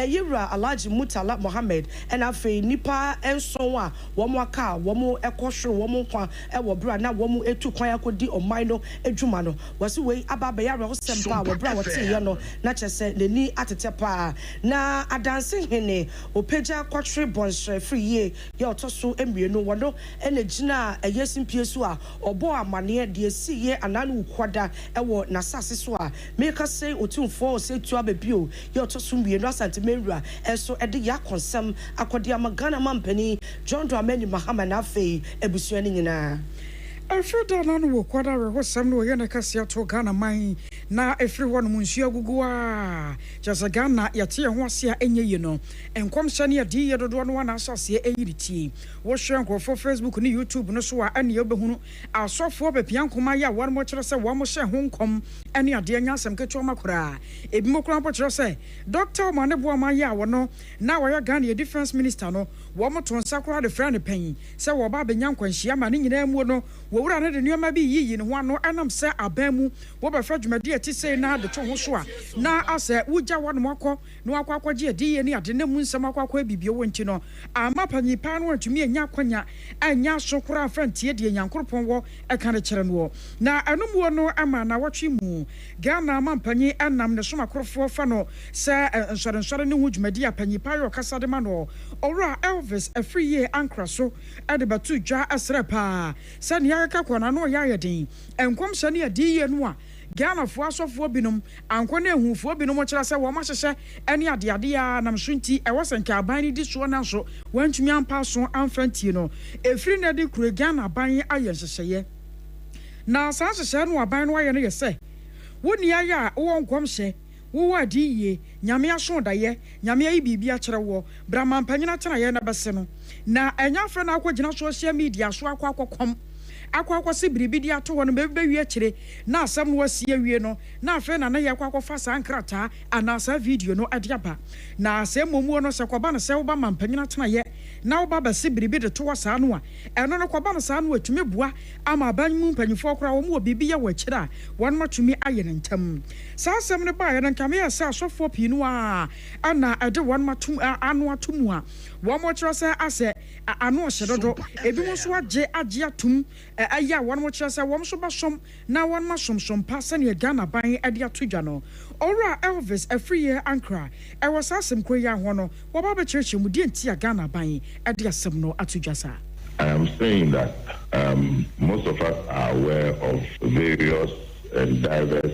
yewra Alhaji Mutala Mohammed na afei nipa enson a womo aka womo ekohwe womo kwa ewo bra na womo etu kwan akodi oman no edwuma no wase wei ababa ya reho sempa wo bra wote ye no na chese neni atete pa na adanse hene opeja kwatwe bonsre free ye otoso emienu wono ene gina ayesimpie so a obo amane de siye ananu kwada ewo nasase so a make say otumfo say tua bebio ye otoso mienu asante menwura eso ede ya konsem akode amagana mampani John Dramani Mahama na afei ebusuani nyina
Efrida na no kwada we hosam no ye na kase to Ghana man na efri ho no munsu agugu a jasa Ghana yate ho ase a enye yi no enkom hyane adi ye dodo no na asase eyiriti wo hwe nkofo Facebook ni YouTube no so a ane obehunu asofo bepia nkoma ya won mo kire se wo mo hye ho nkom ane ade anya asem kecho makora ebi mo kura po kire se Dr. Manebo ma ya wo no na wo ya Ghana ye defense minister no wo mo to nsakora de friend pen se wo ba benya nkwanhia ma ne nyina mu no wura ne de nneoma bi yiyi ne ho ano anam se abamu wo be fa dwumade ati sei na de to ho so a na ase wugya wono akọ no akọ adi ye ne ade na mu nsem akọ bibio wonti no ama panyi pa no antumi anya kwanya anya sokora frantie de nyankoropon wo eka ne kire no na anumu no ama na wotwe mu Ghana mampanyi anam ne somakorofo fa no se nsore ne hu dwumade apanyi pa yo kasa de ma no owura Elvis Afriye Ankra so ade batu dwa asrepa sani ya ka kwana no ya yedin enkom sani ya di ye no a Ghana fo asofo binom anko na ehufo binom kira se wo mahyehyɛ ene ade ya nam sunti e wosenka aban ni di so na so wantumi ampa so amfantie no efiri na de kure Ghana aban aye hyehyɛ na sa hyehyɛ no aban no aye no yese woni aya wo nkom hye wo adi ye nyame aso daye nyame ayi bibia kyerɛ wo brama mpanyina kyerɛ ye na bese no na enya fra na akogina social media so akwakom akwa se biribidi ato ho no bebe wie kire na asam no asie wie no na afa na ye akwa fa sa nkrata ana sa video no ade aba na se momuo no se kwaba na se wo ba mampanyina tena ye na wo ba se biribidi to wa sa no a eno no kwaba na sa no atumi bua ama aban mu mpanyifo kora wo mu bibi ye wa kire a won matumi aye ne ntam sa asam ne ba ye nka me ya sa asofo pinu a ana ade won matum anu atumu a wo mo kire se ase anu hyedodo ebi mo so age atum aya won mo kire se won so ba som na won ma som pa ne Ghana ban ade atodwa no owura Elvis Afriye Ankra e was asem koya ho no wo ba be church mu di enti Ghana ban ade asem no atodwa sa.
I am saying that most of us are aware of various and diverse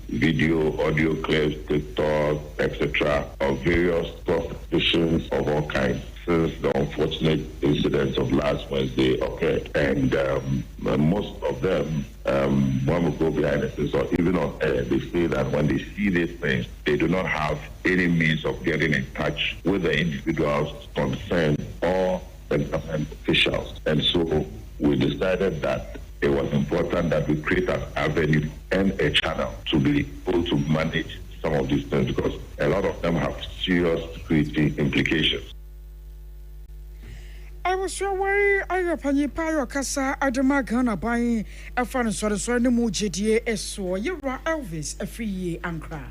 video, audio clips, TikTok, etc., of various prostitutions of all kinds since the unfortunate incidents of last Wednesday occurred. And most of them, when we go behind the scenes or even on air, they say that when they see these things, they do not have any means of getting in touch with the individuals concerned or the government officials. And so we decided that it was important that we create an avenue and a channel to be able to manage some of these things because a lot of them have serious security implications.
I was your way, I have a payo casa, Adama Ghana buying a fan so no more GDA so you are Elvis Afriye Ankra.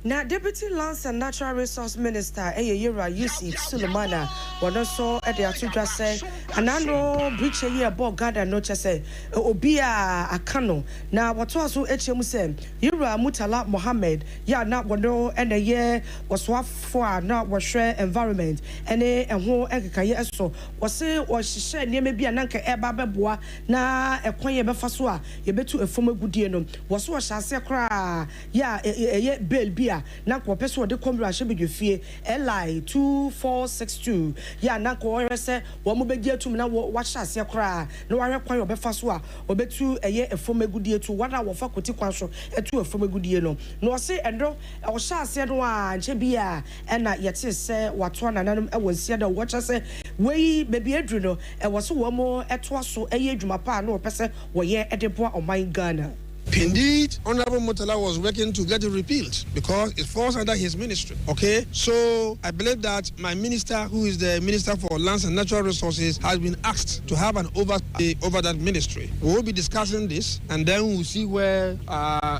Na Deputy Lands and Natural Resource Minister Yera Yusuf Sulemana wono so e de atodwa se anano breach ye abo gada no chese obia akano na woto so echemu se Yera Mutala Mohammed ya na wono ene ye waswafo a na wohwe environment ene eho ekekaye eso wose wohyehyɛ nieme bia na nka eba beboa na ekwan ye befa so a ye betu efom agudie no wose wo hyase kra ya ye bail bia na ko peso de komra hye bedwefie li 2462 ya na ko orese wo mo begye atum na wo hyase kra na wahwe kwan yo befa so a obetu eye efom agudie tu wada wo fa koti kwan so etu efom agudie no no se endo wo hyase no a nche bia na yete se wato ananam ewo nsia da wo kyese wei bebi adru no wo so wo mo eto so eye adwuma pa na wo pese wo ye edeboa oman Ghana.
Indeed, Honorable Murtala was working to get it repealed because it falls under his ministry. Okay, so I believe that my minister, who is the Minister for Lands and Natural Resources, has been asked to have an oversight over that ministry. We will be discussing this, and then we'll see where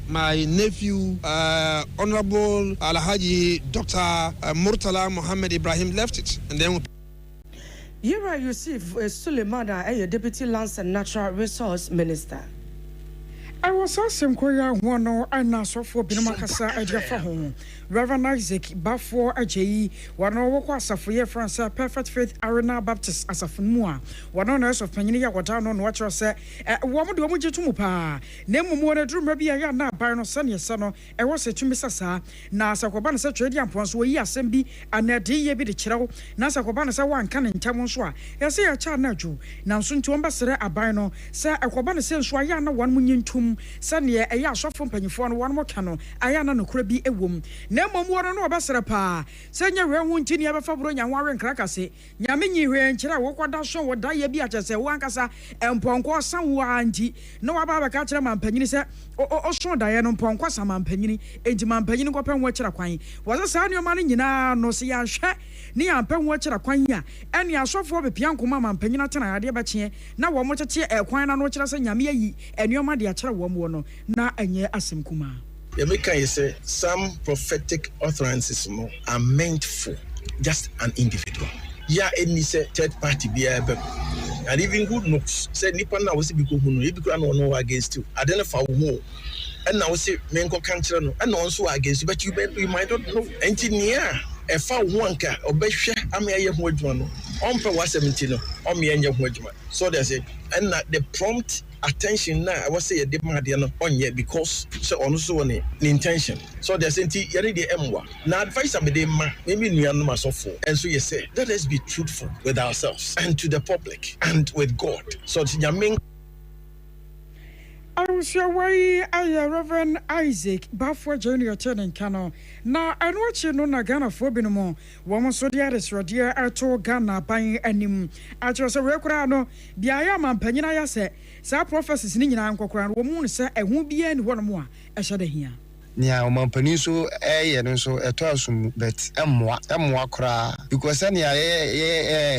my nephew, Honorable Alhaji Dr. Murtala Mohammed Ibrahim left it, and then we'll
Yera Yusuf Sulemana, Deputy Lands and Natural Resource Minister.
I was asking Koya Wano and Naso for Binamakasa Idea for home. Reverend Isaac Bafo Ajayi wano woko asafo ye France Perfect Faith Arena Baptist asafo mu a wano nurse of panyini ya wada no wa kyerɛ sɛ wo mo de wo gye tumu pa na mumu na drum bia ya na ban no sane se no ɛwɔ sɛ tumi sasa na sakoba no sɛ twedi ampon so yi asɛm bi anade ye bi de kyerɛw na sakoba no sɛ wanka ne ntam nso a yɛsɛ ya cha na dwu na nso nti wɔn bɛsrɛ aban no sɛ ɛkɔba no sɛ nso aya na wɔn mu nyintum sɛ ne ɛyɛ asɔfo mpanyifo no wɔn mo ka no aya na nokora bi ewom na mmom wɔn no wɔbɛsrɛ pa sɛ nya hwɛ ho nti ne yɛbɛfa bro nya ho awe nkra kase nyame nyi hwɛ nkyerɛ wɔkɔda so wɔ da ye bi akyɛ sɛ wɔn ankasa mpɔnkɔ san wo anti na wɔaba bɛka kyerɛ mampanyini sɛ ɔso da ye no mpɔnkɔ sa mampanyini enti mampanyini kɔpɛ ho kyerɛ kwan wɔsɛ saa nneɛma no nyinaa no se yɛhwɛ ne yɛmpɛ ho kyerɛ kwan a ɛne asɔfoɔ bepia nkoma mampanyini atena ade bɛkye na wɔn mo tete kwan na no kyerɛ sɛ nyame ayi nneɛma de akyerɛ wɔn wɔ no na ɛnyɛ asɛm kuma.
Yamika is say some prophetic utterances are meant for just an individual. Yeah, any say third party be and even good looks say nipa na we say because who no against you. Identify who and now say menko kanchira no and also against you, but you might not know engineer e fa wanka obehwe amaye ho adwuma no ompe wa 17 no omye ho adwuma. So they say and the prompt attention now I was say the made no onye because so on so ne intention. So they say yare the emwa na advice am dey ma maybe nuanom asofo and so you say let us be truthful with ourselves and to the public and with God. So nyame
I was your way, Reverend Isaac Bafo Junior Turning Cano. Now, I watch you no Nagana for Binamo. Woman so dear is your dear Arto Ghana buying anim. I was a recrano. The I am Penina say, Sir Professors Nina and Cocran, woman say, and won't be any one more. I shall hear.
Nya omampani so no so eto asum bet emwa kra because any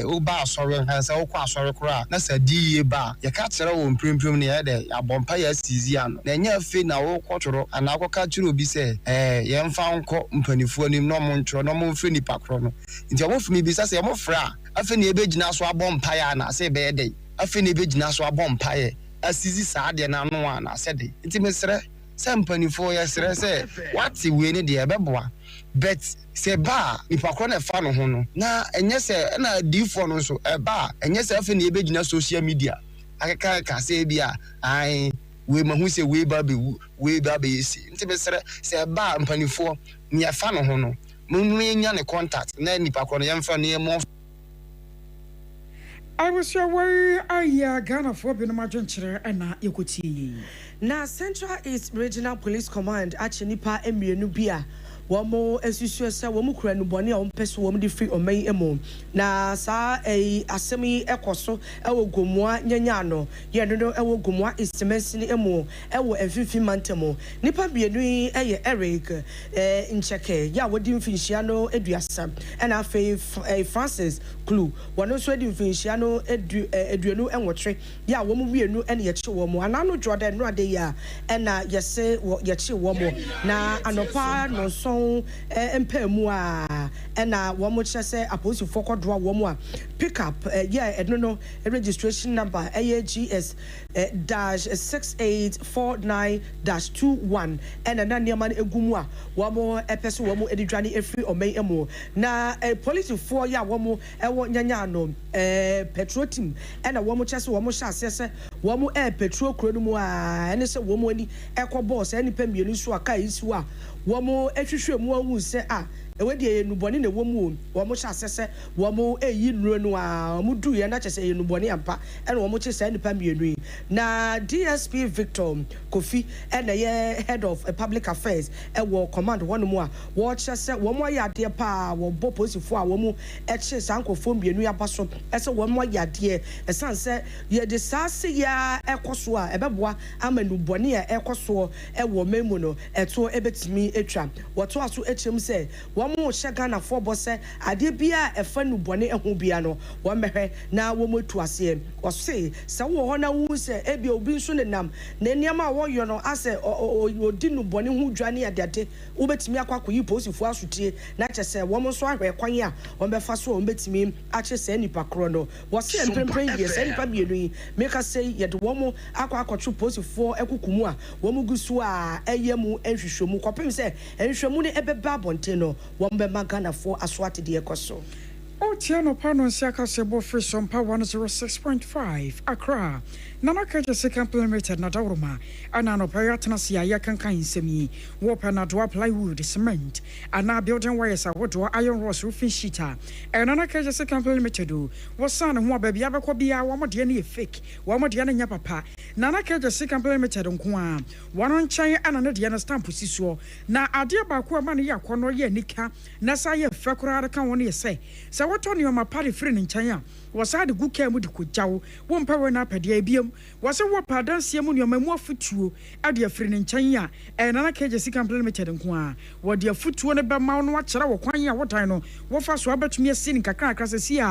oba asore hansa wo kwa asore kra na sadi ba ye ka kire wo mprempem ne ye de abompa ya sizi ano na nya afi na wo kwotoro ana akoka kire obi se ye mfa nko mpanifo anim no mo ntro no mo mfri nipa kro no nti omofumi bi sase ye mo fra afi ne ebegina so abompa ya na se be de afi ne ebegina so abompa ye asizi saa de na no ana se de nti mesre Sampani for yesterday say what's we need the beboa but say ba ipakro na fa no ho no na enye se na di for no so ba enye se afi na ebegina social media akeka ka say bia ai we mahu say we ba be esi nti be say ba mpanifo ni afa no ho no mu nya ne contact na nipakro no yemfa no mo.
I was your way, Ghana for Binamajan and Yokoti.
Na Central East Regional Police Command Achenipa Emienubia. Wamo esusuesa wamu kura nuboni ompeso wamu di free omei emo na sa asemi ekoso ewo gomwa nyanyano yenono ewo gomwa istemesini emo ewo emfifi mantemo nipa bienu eye Eric ncheke ya wodi mfinhia no eduasa na afi Francis Clue wono so edi mfinhia no eduenu enwotre ya wamu bienu ene ye che womo anano Jordan no ade ya na yese ye che womo na anopa no so empemu a na wo mo chese aposi fokodoa wo mo a pick up no registration number AGS -6849-21 na niam na egumu a wo mo epese wo mo edidwane efri omei emo na police for ya wo mo ewo nyanya no petrol team na wo mo chese wo mo sha asese wo mo petrol kuro no mu a ene se wo mo ani ekoboss eni pamienu so aka isi a womo ehwehwe mu ahu se ewedi enuboni na womu womo sha asese womo eyi nuro no a womo du ye na chese enuboni ampa ene womo chese nipa mienu na DSP Victor Kofi ene ye head of public affairs ewo command one mu a wo chese womo yade pa wo bo posifo a womo eche sankofo mienu ya baso ese womo yade esanse ye de sase ya ekoso a ebeboa amanuboni a ekoso ewo memu no eto ebetimi etwa woto aso echem se wɔn hyɛ Ghanafoɔ bɔ sɛ adeɛ bia ɛfa nu bɔne ɛho bia no wɔn mɛhwɛ na wɔn atu aseɛ ɔse sɛ wɔ hɔ na wo sɛ ebi obi nso ne nam na nneɛma a wɔyɔ no asɛ odi nu bɔne ho dwa ne adeade wobɛtumi akɔ akɔyi polisifoɔ asotie na kyɛ sɛ wɔn nso ahwɛ kwan a wɔn bɛfa so wɔn bɛtumi akyɛ sɛ nipa korɔ no wɔse mprempren yɛ sɛ nipa mienu yi meka sɛ yɛde wɔn akɔ akɔtwe polisifoɔ ɛkukumu a wɔn gu so a ɛyɛ mu nhwehwɛmu kɔpem sɛ nhwehwɛmu ne ɛbɛba abɔnten no wɔn bɛma Ghanafoɔ aso atedeɛ kɔ so.
Otiano Pano Siaka Sebo Free Sompa 106.5 Accra. Nana Kaja second perimeter Nadaruma. Anano Payatana Sia Yakan Semi. Wapa Nadwa plywood, cement. Ana building wires are what iron rods roofing sheeter. And Nana Kaja second perimeter do. Was son and what baby Abakobia, Wamadiani fake. Wamadiana Yapapa. Nana Kaja second perimeter on Kuan. One on China and another Diana Stampusiso. Na Adia Bakua Mania Kono Nika. Nasaya Fakura can only say. So what on your party friend in China was I the good care with the Kuchao, one power up at the ABM, was a war pardon Siamun your memoir foot you at your friend in China, and another cage is complimented in Kwa. What your foot to about Mount Watcher or Kwanya, what I know, what fast Robert me a cynic across the sea,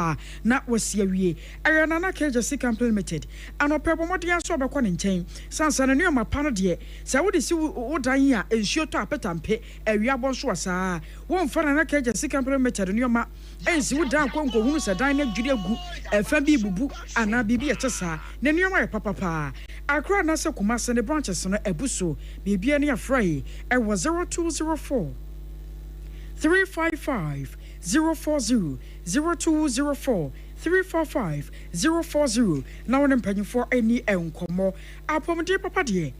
not was Sierra, and another cage is complimented, and a pebble what you saw about in chain, sans and near my panadier, so what is you what I hear and sure to pet and pay a riabon swasa, one for another cage is complimented in your map, and see what down Congo who's a diner Julia Goo. FMB bubu ana bibi etesa na nneoma papa Accra na se Kumasi ne branches no ebuso bibi ani afrai e was 0204 355 040 0204 345 040 na won mpanyfo ani enkomo apomde papa de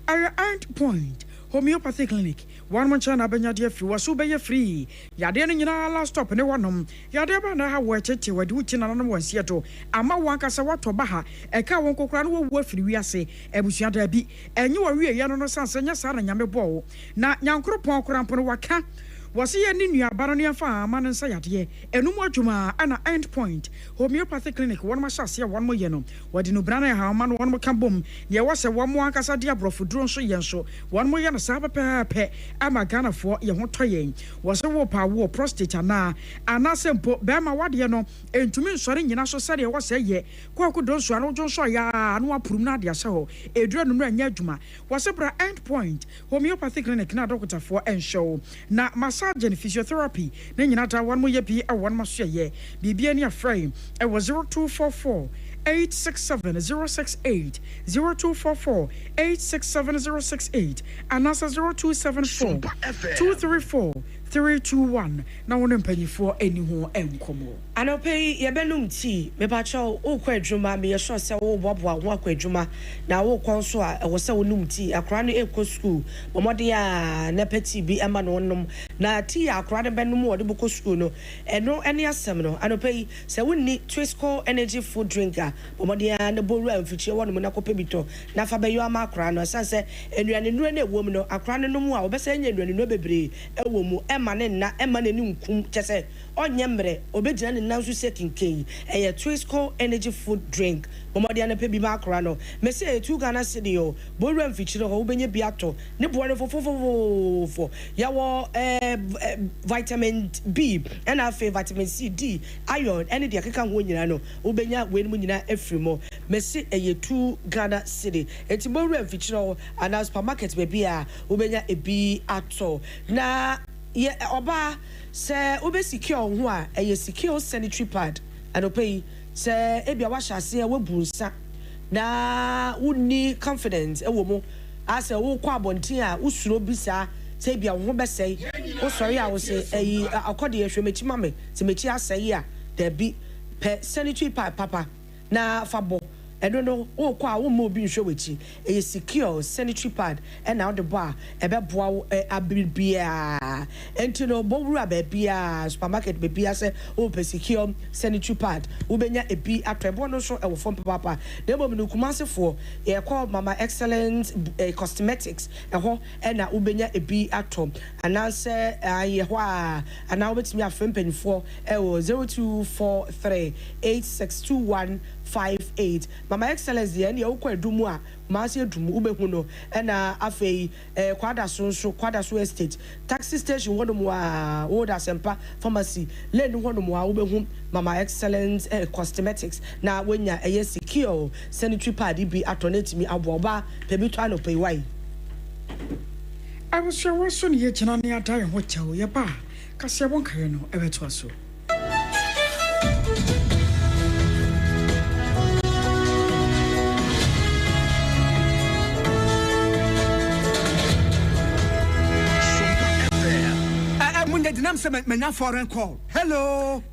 end point homeopathy clinic one man chana benya de free waso be free yade no nyina last stop ne wonom yade ba na ha wo cheche wade uchi na no wansie to ama wankasa wato ba ha e ka won kokora no wo afiri wiase ebusua da bi enye wo wie ye no sanse nya sa na nyame bo na nyankoro pon korampo no waka wasi ye ni nuabaro ne afa ama no nsa yade enum adwuma ana end point homeopathy clinic one ma shase one mo ye no wade no brana ha ama no one mo ka bom ne wo se wo mo ankasa de abrofo duro nso ye nso one mo ye no sa pepe ama Ghanafoɔ ye ho toyen wose wo pa wo prostate ana sempo be ma wade no entumi nsore nyina so sɛ de wo se ye kwaku don so ano jo so ya no apurum na de ahyɛ ho edura no anya adwuma wose bra end point homeopathy clinic na doctorfoɔ enshow na massage and physiotherapy na nyina ta one mo ye bi a one ma so ye bibia ni aframe e was 0244 867-068 0244 867-068 and answer 0274 234 321 na won mpanyifo eni ho enkomo
anope ye benum ti me ba cho wo kwa adwuma me ye sure se wo boboa wo kwa adwuma na wo kon so a wo se wo num ti akra no ekɔ school bomode a na peti bi ama no nom na ti akra de benum wo de bokɔ school no eno ene asem no anope se wo ni Twisco energy food drinker bomode a na boru amfichie wo no na kɔpɛ bito na fa beyo ama akra no sanse enuane nure na ewo mu no akra no mu a wo bɛsɛ nya enuane no bebre ewo mu emane na emane ni nkum kyese onye mre obegyina ne nanso sekinken eye Twisco energy food drink momode na pe bi ma akra no me say etu Ghana city o boru amfichire ho obenye bi ato ne bo no fofofofo ya wo vitamin B and afa vitamin C D iron ene de akeka ho nyina no obenya we no nyina afrimo me say eye tu Ghana city enti boru amfichire ho ana supermarket be bia obenya ebi ato na ye oba se obesiki ho a eye secure sanitary pad anopai se ebia wa hyase e wabunsa na wonni confidence e wo mo ase wo kwa abonten a usuro bisa se ebia wo besei wo sori a wo se eyi akode ye hwemechi mame se mechi asei a da bi pe sanitary pad papa na fabo eno no wo kwa wo mo bi nhwe wechi e secure sanitary pad e na wo de bo a e be boa wo abibia enti no bo wura ba bia supermarket be bia se wo pe secure sanitary pad wo benya ebi atwebo no so e wo fom papa na bo no kumasefo e call mama excellent cosmetics e ho e na wo benya ebi atom ananse ye ho a ana wo betimi afempanifo e wo 0243 8621 0024458. Mama Excellence the any okwa edumu a maasi edumu ubehu no na afei kwada so estate taxi station hono a Oda Sempa pharmacy lane hono a ubehu Mama Excellence cosmetics na wenya secure sanitary pad bi atonetimi aboba pebito anope wai.
I was sure was soon yet and I die and what tell you ba Cassia won't carry no ever to us.
Foreign call. Hello,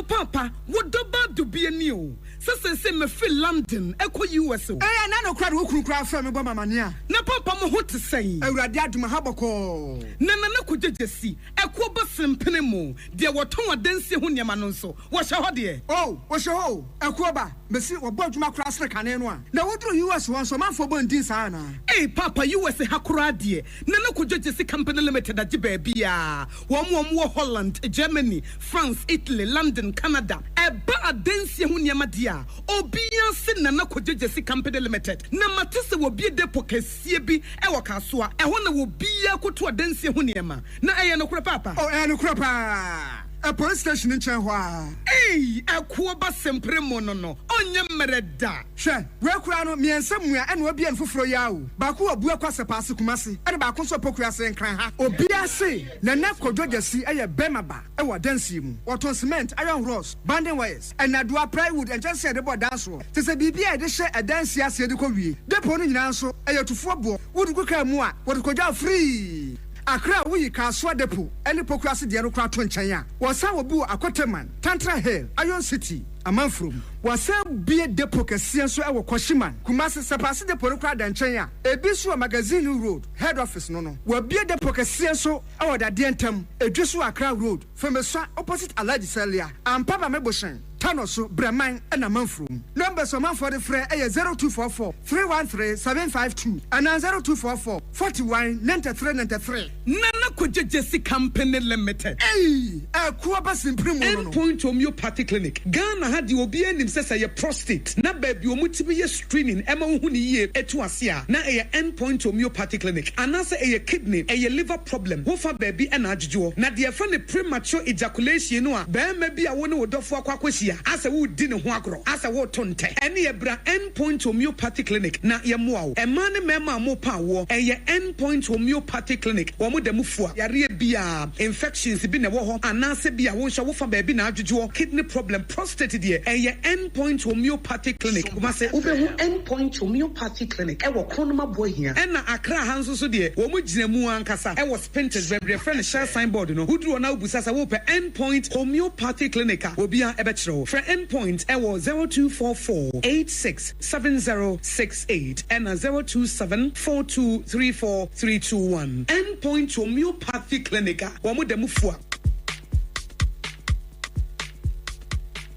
Papa. What about to be a new? Say me feel London, echo US. Eh, no crowd who cry from Obama mania. Na Papa mo what to say. I radiate my habako. Nana could just see. Echo Basim Penemo. There were Tonga dancing Hunyamanonso. What's your dear? Oh, what's your hoe? Equoba. Messi or Bodma Cross like an one. Now what do US want some man for Bondis Anna? Eh, Papa, US a Hakuradi. Nana could just see company limited at Jibebia. One more Holland, Germany, France, Italy, London, Canada. Eba dancing Hunyamadia. Obia sin na Jesse Company Limited. Na matese will be a depo kesiebi ewa kasua. Ehona will be a kutu adensi huniema. Na no papa. Oh, no crapa. A police station in Chanhua. Hey, a kuaba sempre monono. Onye mereda. She, where crano me and somewhere and will be in for yao. Baku a buakwasa pasu kumasi. And bakunso pokrasa and cranha. Obia say, Nanako Jesse a bemaba. Ewa densium. What on cement, iron rods, banding wires. And Nadua plywood and just said about dance. Tis a BB, they share a dance ya said the Korea. The pony in answer, a to football. Would go come more. What could you free? Akra we kaswa depo any pokrasi de anokra to nchanya wasa obu akoteman Tantra Hill Iron City amanfrom wasa bie depo kese so e wo Koshiman Kumasi sepase depo nokra da nchanya ebisu magazine road head office no wa bie depo kese so e wo da de ntam edwisu Akra road femesa opposite Alhaji Selia ampaba meboshen Tanoso Breman and Amanfrum. Numbers of man for the fray 0244 313 752 and 0244 41 93 93. Nana could Jesse Company Limited. Hey, a Kuabas in Endpoint Homeopathic Clinic. Ghana had the Obian himself a prostate. Na baby, you must be a screening. Emma Huni etuasia. Na a Endpoint Homeopathic Clinic. Anasa a kidney, a liver problem. Wofa baby and ajjo. Na the funny premature ejaculation. No, bear maybe I want to do for Quaquasia. As a wood dinner huagro, as a watonte, any ebra Endpoint Homeopathic Clinic, na yamuao, a man mema mo power, a ye Endpoint Homeopathic Clinic, or muda mufua, yaria bia, infections been a woho, and nasebia, wosha wofa baby na juju, kidney problem, prostate dear, a ye Endpoint Homeopathic Clinic, must Ubehu Endpoint Homeopathic Clinic, ewa Konoma boy here, and na Akra Hanso so dear, Womujinemu Ankasa, I was painted very friend share signboard, no, who drew now Busasa Wope Endpoint Homeopathic Clinic, will be a betro. Endpoint ewo 0244 867068 and 0274234321. Endpoint Homeopathy Clinica. Wamu demufua.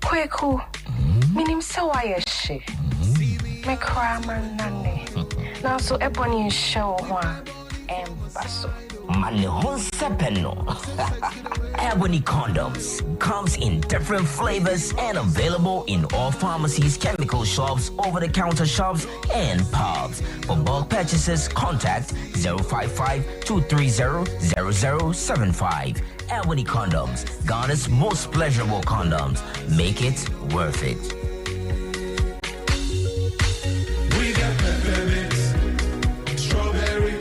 Kweku, minim sawa yeshe. Me krama nane. Na so ebony show wa embaso.
Manihon Sepeno. Ebony Condoms comes in different flavors and available in all pharmacies, chemical shops, over-the-counter shops, and pubs. For bulk purchases, contact 055-230-0075. Ebony Condoms, Ghana's most pleasurable condoms. Make it worth it.
We got peppermint, strawberry,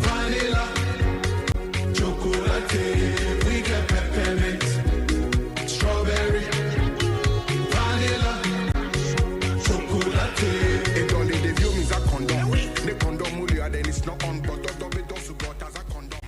vanilla, chocolate. We got peppermint, strawberry, vanilla, chocolate.
It only the view is a condom. The condom mulia then it's not on, but it does got as a condom.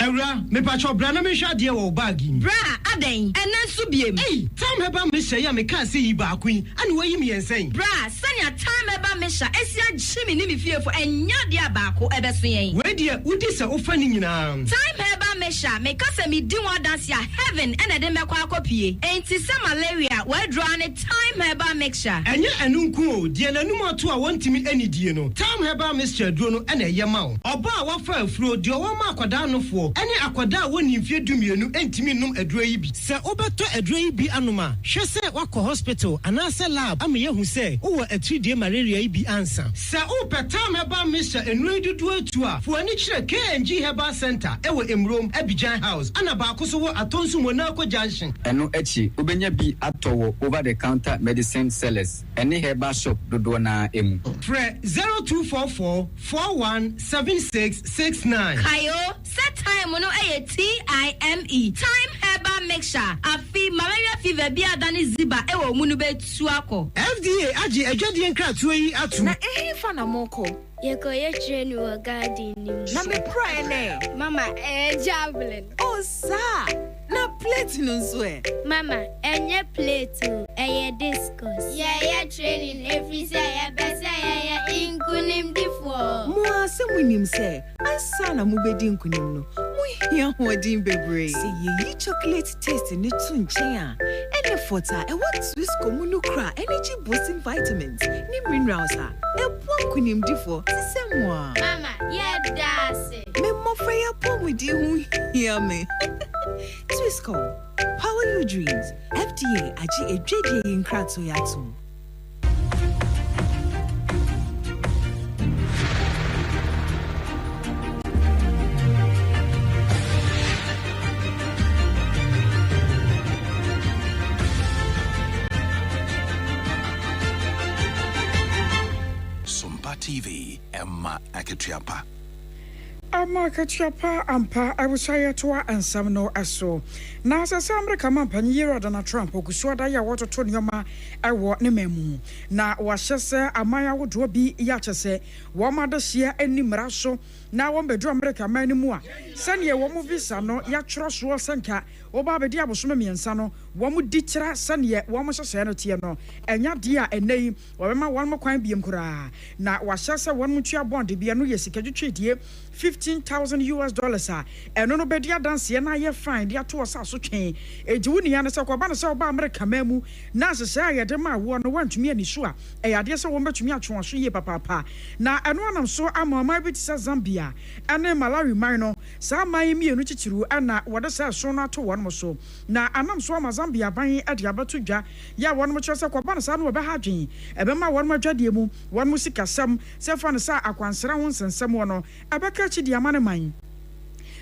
Era, me pacho brana me shade wo bagi.
Bra, aden, enen so biem.
Hey, time heba me share ya me kan say yi ba kwin. Ani wo yi me ensen.
Bra, sanya time heba me sha esia jimi ni me fiefo enya dia ba ko ebeso yen.
We dia udi se ofa ni nyina.
Time heba me sha me kasa me di one dance ya heaven ena de me kwa akopie. Enti se malaria mixture. Where draw on a time herbal mixture.
Enya enunku die nanum ato a wontimi anidie no. Time herbal mixture duro no ena yema wo. Oba a wafa afuro de wo ma akwada nofo. Ene akwada a woni mfie dumienu entimi num aduro yi bi. Se obeto aduro yi bi anoma. Hwe se wakọ hospital anase lab am yehu se wo atridie malaria yi bi ansa. Se wo time herbal mixture enu dudu atu a fo ani kire KNG Herbal Center ewo Emrom Abidjan House ana ba ko so wo atonsu mona ko junction.
Eno echi ubenya bi atowo over the counter medicine sellers any herbal shop dodo na emu.
Fre 0244 417669.
Kayo set time no TIME time herbal mixture afi malaria fever bi adani ziba ewo munu betu akọ.
FDA agi ejwadi nkratuo yi atu.
Na fa na moko. Ye train wo garden ni.
Na me pray ne.
Mama, javelin.
Oh, sa. Na plate no so e.
Mama, enye plate o, discus. Ye training every say ye best ye inkunim difo.
Mo ase munim se, ansa na mo bedi inkunim no. Mo hia hodin bebre. Se ye chocolate taste ni tu nchen a. Ene fota e what Swiss comunu kra energy boosting vitamins ni minerals a. E pon kunim difo.
Mama, yeah, that's it.
Me mo freya pon with you hear me. Swisscom, power your dreams. FDA agi ejeje in kratso yatu.
Sompa TV, Emma Akyeampa.
Ama Akyeampa ampa awusaya toa ansam no aso. Na asase America man panyiro Donald Trump ogusuada ya wototo nyoma ewo ne memu. Na wahyese amaya wodo bi ya kyese wo madahye animra so na wo bedu America man ni mu a sane wo mu visa no ya tworo so sanka wo ba bedi abosome miensa no wo mu di kira sane wo mu hyese no tie no enya de a enei wo bema wo mu kwan biem kura na wahyese wo mu tua bond bia no yesikadwetwedie $15,000 a eno no bedi adanse na ye fine dia to osa so twen ejiwu ni ya ne se ko ba no se oba America mamu na asese ayede ma wo no wantumi ani so a eyade se wo betumi atwe so ye papa na eno anam so amama bi tse Zambia ene Malawi man no sa man mi enu chichiru ana wode se so no ato won mo so na anam so ama Zambia ban ade abato dwa ya won mo kye se ko ba no sa no be ha dwen ebe ma won mo dwade mu won mo sikasam se fa no sa akwansera ho nsensem wo no abeka chi di amane man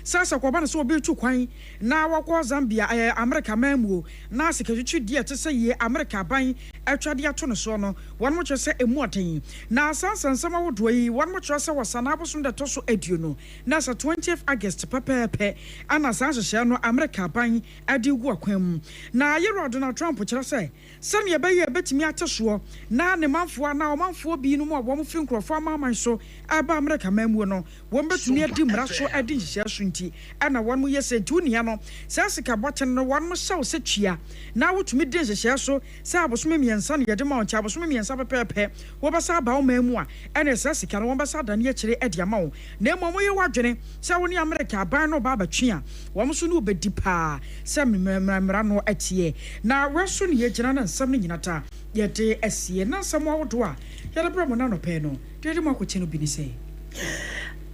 sasa kwa bana so obi tu kwan na wakọ Zambia America mamu na seketwi die te se ye America ban atwade ato no so no won mo kyese emuoten na sansansama wodo yi won mo kyese wasana abosom de to so aduo no na sa 20th August pepepe ana sanhye no America ban ade gu akwan na yero Donald Trump kyerɛ sɛ ne be ye betimi ateso na ne manfo na o manfo bi no mo abo mo finkrofo amaman so aba America mamu no won betumi adi mra so adi nhye so nti ana won mo yese tunia no sa sika boten no won mo hyew se twia na wotumi de nhye so sa abosom miensa ne yede ma on cha abosom miensa pepepe wo basa ba o mamu a ana sa sika no won basa da ne akire ade ama wo na mo ye wadwene sa woni America ban no ba batwe a won so no obedi pa sa mmra no atie na weso ne ye gina na nsam ne nyinata yete asie na nsam awodo a yede bra mo na no pe no de mo akoche no bi ni sei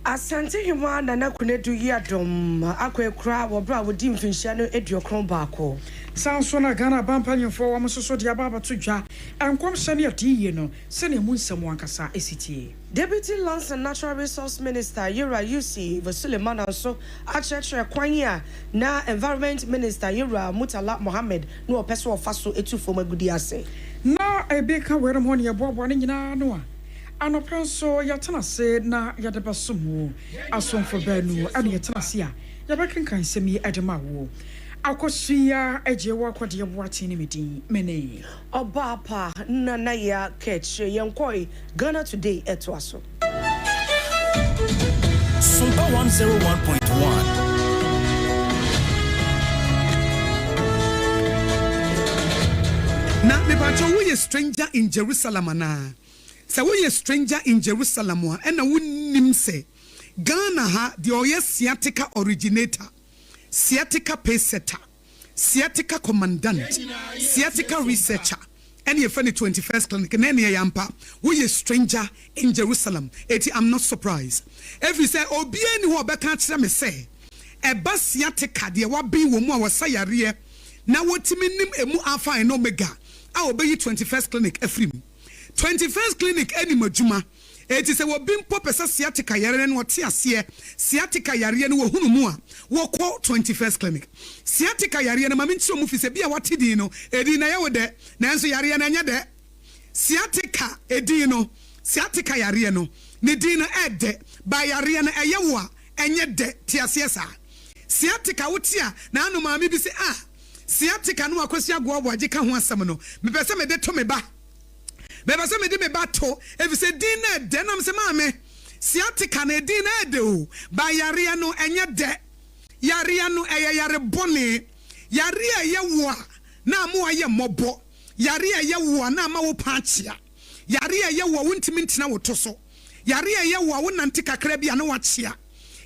Asante hima nana kunedu yadom akwekura wobra wodi mfinhia no eduokron baako
sanso na Ghana bampanyefo wo msoso de ababa to dwa enkom sene atiye no sene mu nsam ankasa esitie
Deputy Lands and Natural Resource Minister Yura UC Suleiman also achechre kwanya na Environment Minister Yura Mutala Mohammed no opeso ofaso etufo magudi ase
na ebeka were mo ne bobo ne nyina no a anoprenso yatena se na yadeba sumu asomfo banu ane yatena se a yabekenkan semi edema wo akosia ejewa kwade boate ne medin mene
obapa nana ya ketche yenkoi Ghana Today etwaso
Sompa 101.1
na me bacho we stranger in Jerusalem na se we stranger in Jerusalem and wunnim se Ghana ha the oye sciatica originator sciatica pacesetter
sciatica commandant, sciatica researcher. And your friend 21st clinic, and any yampa, we a stranger in Jerusalem. I'm not surprised. Every say, oh, be any who can't me say, a bus sciatica, the wabi woman was sayare. Now what nim emu alpha and omega. I obey 21st clinic, Ephraim. 21st clinic, any majuma. It is a wabim popesa sciatica yaren what tia sciatica yarian wo hunumua. Wo call 21st clinic. Sciatica yarian mamincho mufise bia watidino, edina yawode, nanso yarian anyade. Sciatica edino, sciatica yariano, nidina ede, by yarian ayawa, enyede tiasiesa. Sciatica utia, nanu mami bisi sciatica no akosia go abwagika ho asem no. Me pese me de to me ba. Beba se me di me bato if say din na de nam se maame sciatica na din na de o ba yare no enye de yare no yare bone yare ye wo na mo aye mobo yare ye wo na ma wo paachia yare ye wo wontimi ntina wo to so yare ye wo wo nante kakra bia na wo chia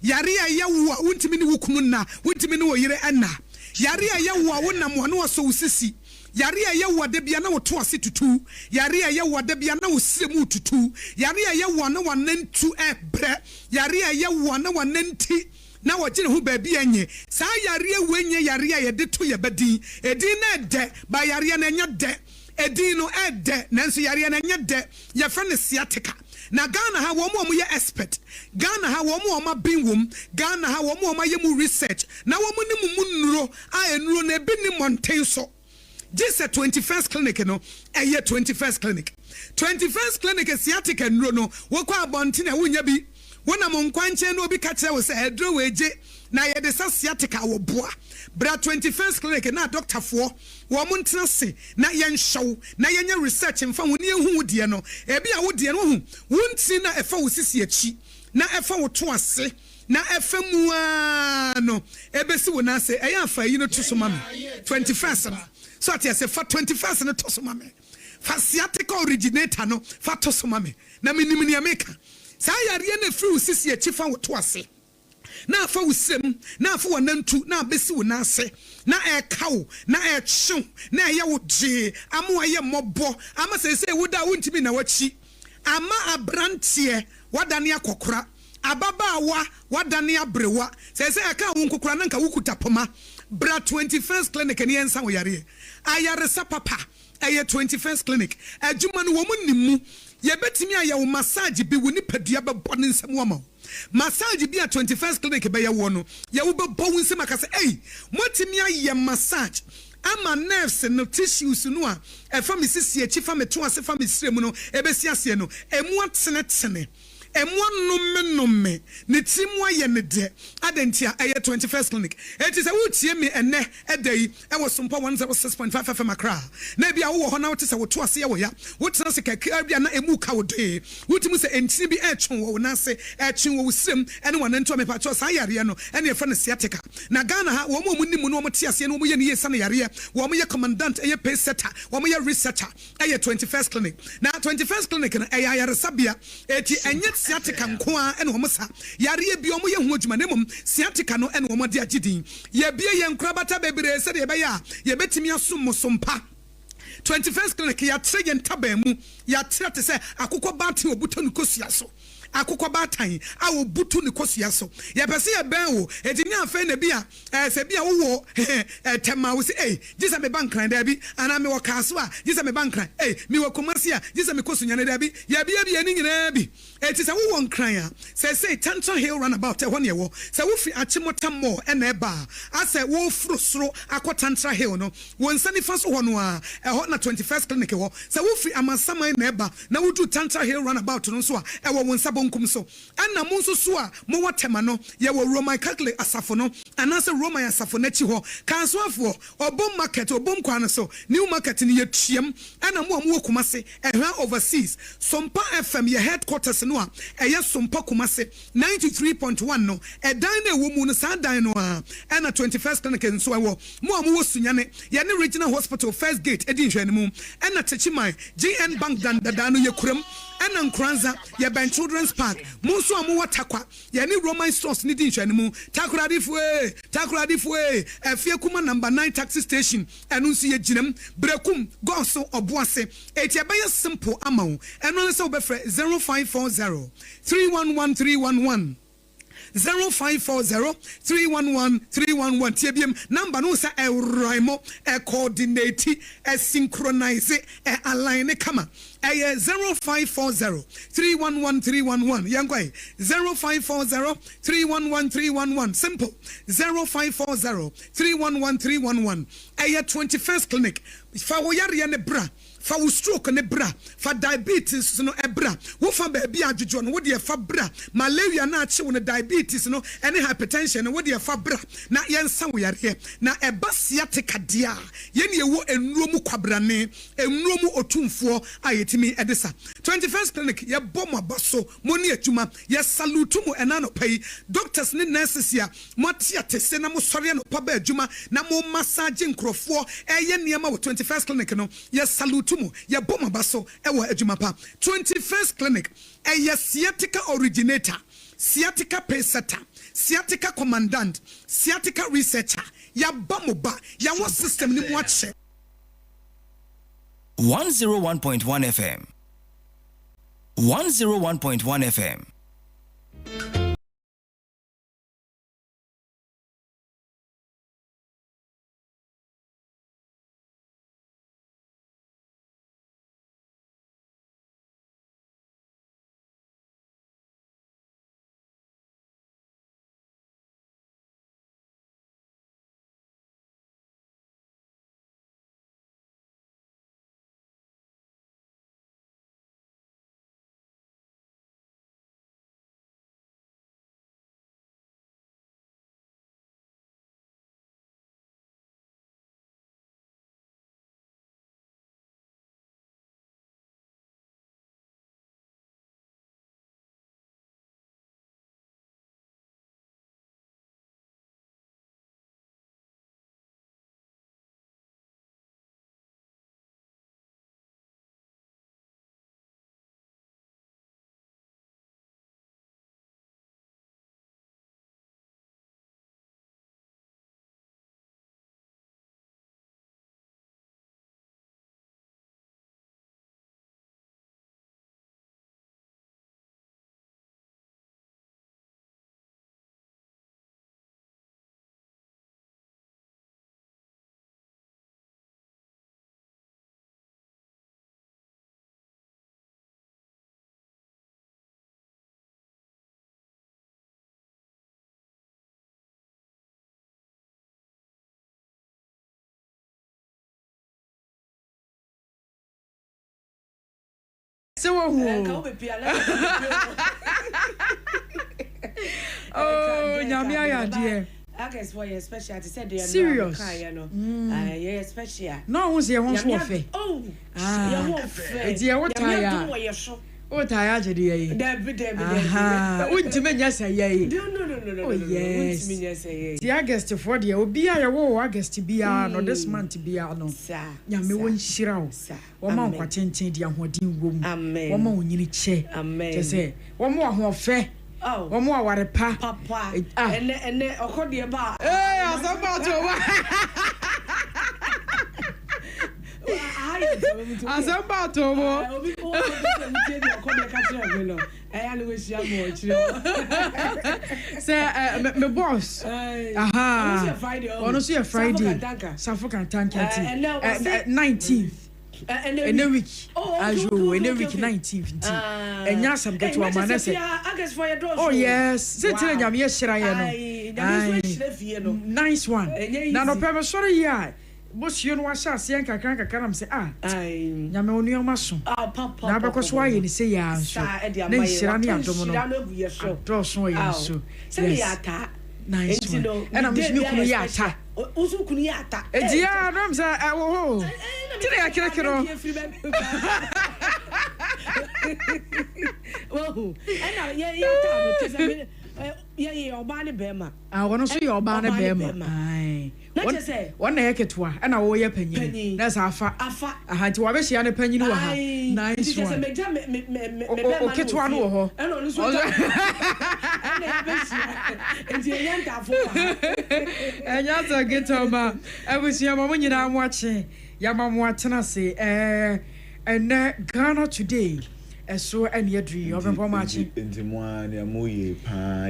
yare ye wo wontimi ni wukum na wontimi ni wo yire enna yare ye wo wo nam wo no so usisi yare ye wo de bia na wo to ase tutu yare ye wo de bia na wo sremu tutu yare ye wo na wanantu ebre yare ye wo na wananti na wagine ho ba bia nye sa yare wenye yare ye de to ye badin edin na de ba yare na nya de edin no ede nanso yare na nya de ye fa ne sciatica na Ghana ha wo mo ye expert Ghana ha wo mo bin wom Ghana ha wo mo ye mu research na wo mo ni mu nuro a enuro na bi ni mountain so. This is 21st clinic, no. A year 21st clinic. 21st clinic is sciatica and no. Woko abontina wunya bi. Wona mo nkwanche no bi kache wo se edro weje na ye de sciatica wo boa. Bra 21st clinic na doctor fo wo mo ntena se na yen show na yenye research mfa woni ehu de no. Ebi a wo de no hu. Wonti na efa wo sisi achi na efa wo to ase. Na efa mu no. Ebesi wo na se eya afa yi no to so mama. 21st no. So I say for 21st and to mame. For sciatica originator no for to mame. Na minimum America. Say yare na free sisi chief an to ase. Na fa usem, na fa wanantu, na besi wo na ase. Na e kawo, na e chon, na ye wo je, amo ye mobo. Ama say woda wontimi na wachi. Ama abrantie wadane akokora. Ababa wadane abrewa. Say aka wonkokora na nka wukuta poma. Bra 21st clinic and yensa wo yare ayare papa aye 21st clinic adwuma no wo munnimu ye betimi aye wo massage bi woni padua be bone nsem wo ma massage bi a 21st clinic be ye wo no ye wo be bo nsem aka se motimi aye massage ama nerves no tissues no a e fa me sisi achi fa me to ase fa me srem no e be si ase no emu atene Emuanum ne timwa ye ne de adentia eye 21st clinic it is a wutie me ene edai e was Sompa 106.5 FM Accra na bia wo ho na wote se wo to ase ye wo ya wotena se kakra bia na emu ka wo de wotimu se entini bi etwon wo na se etwin wo srem ene wonanto me pa cho sa yare no ene e fa ne sciatica na Ghana ha wo mo munnimu no mo te ase no mo ye ne ye sa ne yare wo mo ye commandant eye pay setter wo mo ye researcher eye 21st clinic na 21st clinic na eye yare sabia eti enye sciatica nkoa ene omosa yare bi omo ye hu adwuma nemom sciatica no ene omo de agidin ye bie ye nkrabata bebre se de be ya ye betimi asom Sompa 21st clinic ya trege ntabamu ya trete se akokọ bati obuto nukosia so akokọ batan a obuto nukosia so ye pese ye ben wo edini afa na bia se bia wo tema wo se jisa me bankran da bi ana me wo kaso a jisa me bankran me wo komasi a jisa me kosunyane da bi ya bia ni nyina bi eti se wo nkran a se Tanton Hill runabout e ho ne wo se wo fi Achimota mo na eba ase wo frusro akotantra hill no wo nsani fa so ho no a e ho na 21st clinic wo se wo fi Amasaman na eba na wo du Tanton Hill runabout no so a e wo nsa bonkum so ana mo nso so a mo watema no ye wo Roman Catholic asafo no anase Roman asafo na chi ho kansoafo obom market obom kwan so new market ni ye tuam ana mo kumase e hwa overseas Sompa FM ye headquarters no a eye Sompa kumase 93.1 no e dan na wo mu no sa dan no a ana 21st clinic nso wo mo wo sunyane ye ne regional hospital first gate edi nhwani mu ana techiman GN bank dan no ye kuram ɛna nkranza yɛ ben children's park mo nso amu wa Tarkwa yɛ ni Roman stores ni di nhwɛ mu takoradifoe afie kuma number 9 taxi station ɛno nso yɛ ginam brekum goso oboase eti ɛbɛyɛ simple amount ɛno nso obɛfrɛ 0540 311311 0540 311311 tiebiem number no sa Raimo coordinate synchronize align kama 0540 311311 yankwa 0540 311311 simple 0540 311311 21st clinic fa wo yare ne bra fa wo stroke ne bra fa diabetes no ebra wo fa ba bia adwodwo no wo de fa bra malaria na ache wo ne diabetes no ene hypertension no wo de fa bra na yensa wo yare na eba sciatica dia ye ne wo enuomu kwabrane enuomu otumfo ayetimi edesa 21st clinic ye bom abaso mo ne atuma ye salute mu enano pai doctors ne nurses ya mo tiatese na mo sori no pa ba adwuma na mo massage nkrofo eye niam wo 21st clinic no ye salute mu ye bom abaso ewo adwuma pa 21st clinic eye sciatica originator sciatica pacesetter sciatica commandant sciatica researcher ya bamoba ya wo system ni mu ache
101.1 FM 101.1 FM
So oh nyame ayade
I guess for your special to say they are
serious
yeah special
no who say won so fe
oh yeah won fe
e what tire o tire je dey
Debbie
wonti nya say ye
no
oh yes
wonti nya say ye
the August for the obi a wo August bia no this month bia no nyame won hira wo wo ma nkwa tenten di ahodin wom wo ma onyini che je say wo ma ahofe
oh
wo ma aware pa
papa ene okode ba
asamba to wa asamba to mo
obi o de okode ka tire me no I know we see more
me boss on see Friday Safo can thank you 19th in a week ajo in a week 19th enya some get to amana say oh yes say tell nyame ye hira ye no nice one na no pebe sorry here boss you no washa se kakran am say nyame onu yoma so
papa
na be ko so aye ni say ya so na hira ni adom no do so ye so
say ya ta
nice one and I'm just kunu ya ta
usu kunu ya ta
dia no say wo tire ya kire
oh and ya ta no Yeah, Obani Bema.
I want to see your Obani Bema. Aye. One eketwa and I owe your penny. That's Afa. I had to have a share penny. Nice one. Ketwa. And that's a get over. I was your mama, you know, watching. Yamam watching say, and Ghana today. So any dream of a match into one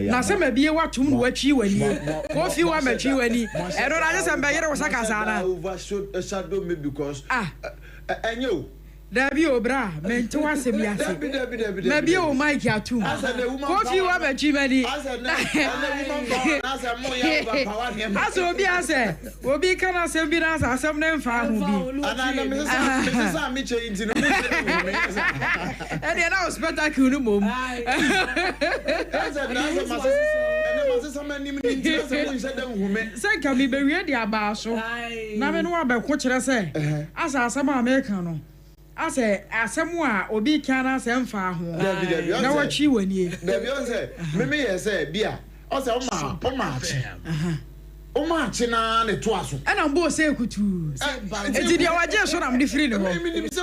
now some may be a what to watch you when you coffee one met you any I don't understand by your Sakazana
overshot a shadow me because and you
there be obra meant to answer me maybe oh my cat too coffee one met you many as will be answer will be can I send me as some name found and I'm and then I was spectacular mum. Say can be buried the abaso. Now know about what I say. As I some American. I say as someone obi can send far home. Now what she when ye.
Maybe say beer. Also China ne twaso.
And I'm both say kutu. Did you just I'm different.
Me say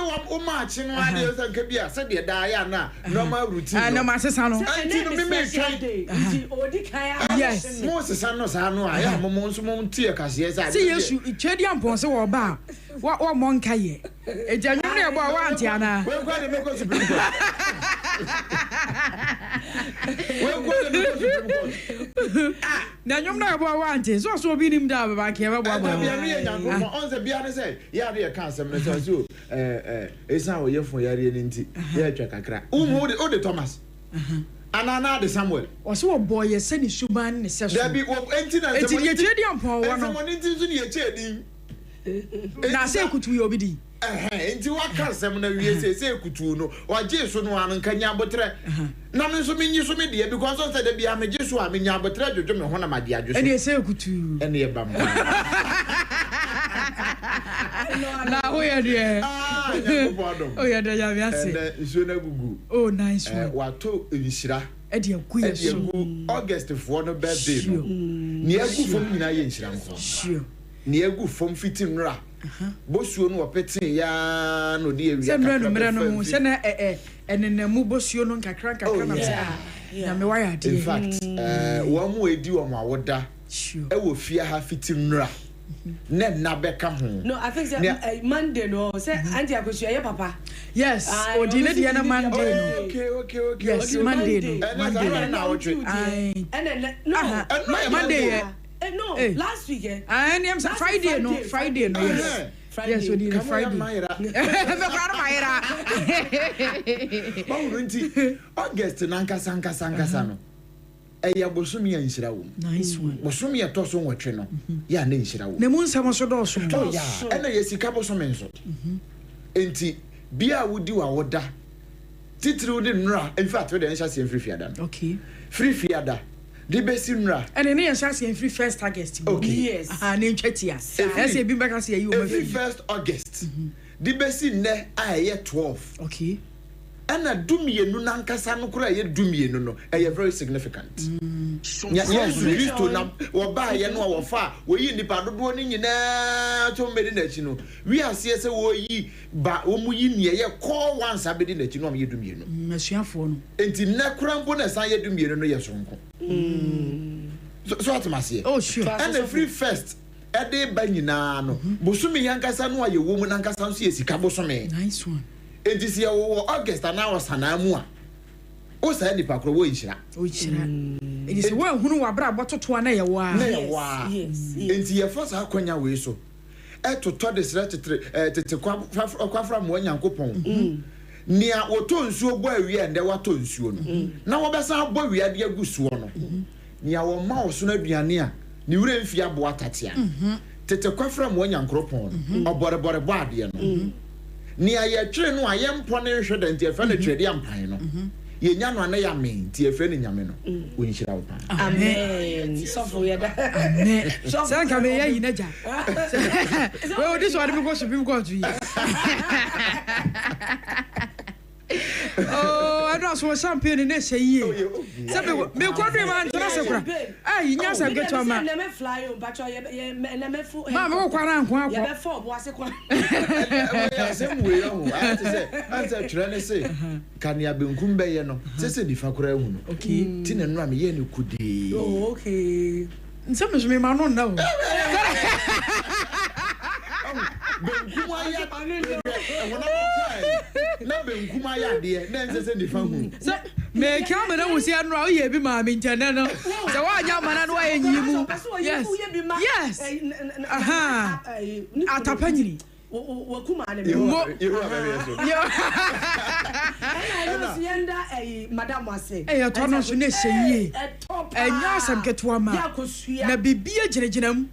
China ade say kabia say de da na normal routine.
And no masesa no.
Yes.
Moses no sa no aya mo nso mo tie kase say.
See Yesu Ade Akye say wo ba. What monka ye? Ejanyu na ebo wa anti ana.
We kwa de me ko Supreme Court. We kwa de me ko Supreme Court.
Na nyom na ebo wa anti. So be nim da ba ke ba ba.
Bia me nyanko on say bia ne say ya de ka asem ne say so esa wo ye fon yare ni nti ya atwa kakra. O de Thomas. Anana de Samuel.
O so boy ye se ni suban ne se so.
There be enti na
se mo. Enti ye Ade Akye wo no.
Se mo nti so ni ye che din.
Na se kutu ye obidi.
Enti wa ka asem na wie se kutu no. Wa je so no an kanya botre. Na me so me nyi so me de because on say de bia me je so a me nya botre dwodwo me ho na ma de adwo so.
Eni se kutu.
Eni e bam.
Na ho ye de.
Oh
yeah, de ya bia se.
And so na gugu.
Oh nice one.
Wa to enhira.
Ade Akye ye so.
August for no birthday no. Ni agu fom nyina ye enhira nko.
Sure.
Ni agu fom fitim nra. Bosuo no opetin ya no de awia.
Se mre no se na enenemu bosuo no nkakra na se. Na me why ade.
In fact, wo mu edi wo ma woda.
Sure.
E wo fia ha fitim nra. Ne na beka ho.
No, I think Monday no. Say Ade Akye ye papa.
Yes. Odile de na Monday no.
Okay.
Yes, Monday no.
Monday na ojo.
And no.
Monday.
No, last week.
And I'm Friday no. Yes. Yes, we did Friday.
August nankasa no. Eya bosumi ya nshira wo.
Nice one.
Bosumi ya toso nwotwe no. Ya na nshira wo.
Ne mu nsam so do so.
Ya, ena yesika bosumi nso. Enti bia wudi wa woda. Titiri wudi nra. In fact, we dey ensha se free fiada.
Okay.
Free fiada. Di besi nra.
And ne ensha se free first August.
Okay.
Yes.
Ne ntwatia. Ese bi mbeka se yi o ma
free first August. Di besi ne aye 12.
Okay.
Ana dumienu nankasa no kura ye dumienu no very significant. Yesu Kristo na wo ba ye no wo fa wo yi nipa dodo ni nyina to medi na chi no wi ase se wo yi ba wo mu yi ne ye call once abedi na chi no ye dumienu
masuafo no
enti na kura mpo na san ye dumienu no ye sonko so atmase
oh sure
and the free first ede ba nyina no bosumi yankasa no aye wo mu nankasa so ye sika bosumi
nice one.
Edisi ya wo August na wasanamu a o sa ni pakro wo inhira
edisi wo hunu wa bra bototo na ye wa
yes enti ye force akonya we so etoto de sire tete kwafra mo Nyankopon nia woto nsuo bo awie ende wato nsuo no na wo besa bo awie de agusuo no nia wo ma wo so na aduane a ni wure mfia bo atatia tete kwafra mo Nyankopon oborebore bo ade no ni ayetwe no ayempo ne hwede nti efe ne twede ampan no ye nya no na ya men nti efe ne nyame no wonhyira wo pa
amen sofo ye da
amen san ka me yayi na ja we odi so ade bi ko Supreme Court yi oh I don't glass was champagne in this year. Sabe me kwodwe man tena sekura. Ah, nya sam get to ma.
Na me fly on but na me fu.
Ma me kwara nko akọ.
Ya be for bo ase kwa.
Asem we yo. I say answer try say kan ya benkum be ye no. Say nifa kora hu no.
Okay.
Ti na no am ye ne kude.
Oh, okay.
Nsem me ma no na.
Benkuma ya na benkuma ya de na nse nifa hu.
Me kama na wusi anu a ye bi ma me ntana no. Se wa nya mana no ayi mu. Yes. Yes. Aha. Atapanyini.
Wakuma ne me. Madam wase.
To no so na hye. Enya asam ketewa ma. Na bibia gineginam.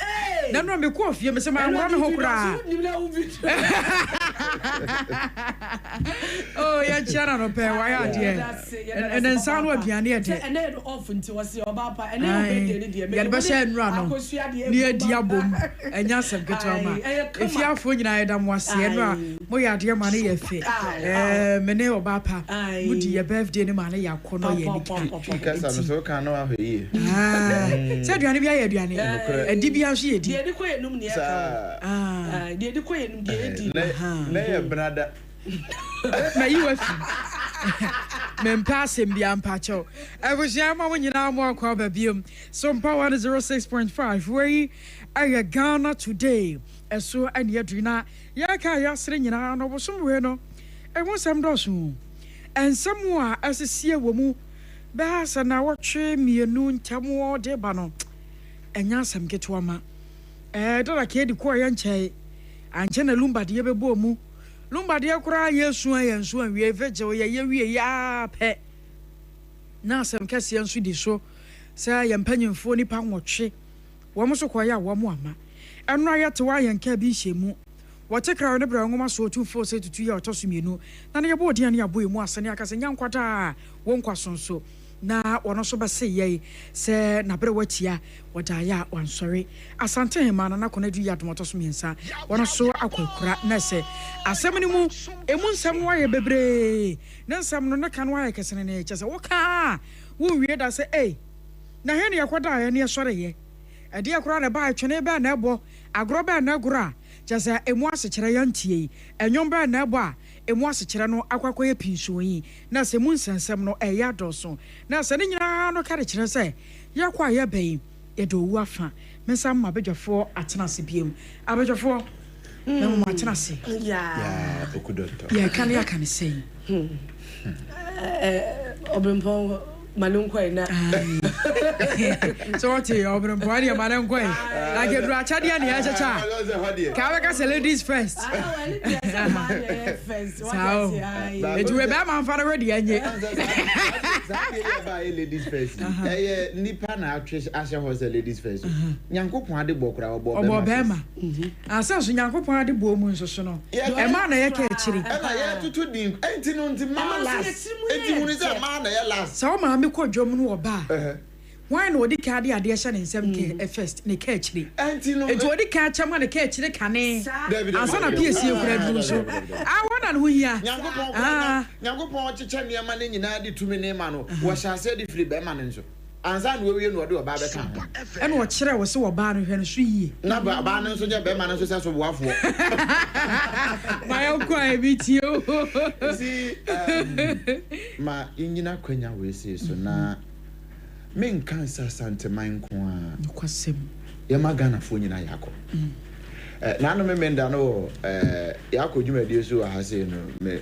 Na no me ko afie me se ma ngoro me ho kura. Oh, ya chara no pe wa ya de. And then sound aduane e de.
And then off nti wase obapa and then be de me.
Ya be she nra no. Ni adi abom. Enya asam ketewa ma. If ya fo nyina edam wase no mo ya de ma na ye fe. Me ne obapa. Mudi ye birthday ni ma na ya kono ye ni ka.
Kasa no so kan no ahwe.
Se aduane bia ye aduane. Adi bia so ye di.
De de ko enum ne ka. De de ko enum de di.
Na ye brada.
Na you afi. Men passing bia mpacho. I was yama when you now more kwa babium. Sompa 106.5 where I Ghana today. So and yadrina yaka yasre nyina no bosom we no. E won sam doso. And somewhere as a see womu bahasa na watwe mienu ntamo de ba no. Enya sam keto ama. Dora ke di ko ya nche. Anche na lumba de bebo mu. Lumba de kura yesu ayensu anwie veje ye wie ya pe. Na sam kase ansu di so. Sa ye mpanyimfo nipa nwotwe. Wo mo so ko ya wo mo ama. Eno ayete wa yenka bi hyemu. Wote kra ne bra ngoma so 2472 ya otoso mienu. Na ne yebo odian ne abo emu asane akase nyankwata wo nkwasonso. Na wono so ba se ye se na bre watia wada ya wansori asante hema na kona du ya domoto so miensa wono so akokura na se asem ni mu emu nsam wa ye bebre na nsam no na kan wa ye kesene ne chese wo ka wo wie da se na he ne yakoda ya ne sore ye ade akura na ba atwene ba na ebo agro ba na agura chese emu asechire ya ntie enwom ba na ebo a emu asechire no akwakoye pinsoyi na se mu nsensem no eya doso na se ne nyina no kare kire se yakwa ya bai edo wu afa mensam abedwafo atenase biem abedwafo na mo atenase
ya okudotto
ya kan sei
Obrempong Malunkwe na.
So what you Obrempong ani Malunkwe? Like you achadi ani achacha. Ka we say ladies first.
First.
So it we be man for ready anye.
Ladies first. Nipa na atwe ahye ho say ladies first. Nyankopon ade bokura obo
bema. Asa so Nyankopon ade bo mu nsoso no. E ma na ye ka akiri.
E na ye tutu din. Enti no nti mama last. Enti mu ni say ma na ye last.
So ma me ko dwom no oba. Why no di ka de ade hye ne nsem ke first ne ka akiri.
Enti no.
Enti odi ka chama ne ka akiri kane. Asa na PSC ekura du so. Wona no hia.
Nyankopon chiche ne ma ne nyina de tumi ne ma no. Wo hyase de free be ma ne nso. Anza no we no de oba be ka.
E no kire wo se wo ba no hwe no so yie.
Na ba ne nso je be ma ne nso se so boafo.
Ma yo kwa e bitio.
See ma inyina kwanya we se so na men cancer sante man ko a
kwasem
ye magana fo nyina yakọ na no me menda no yakọ dwumadi so ha se no me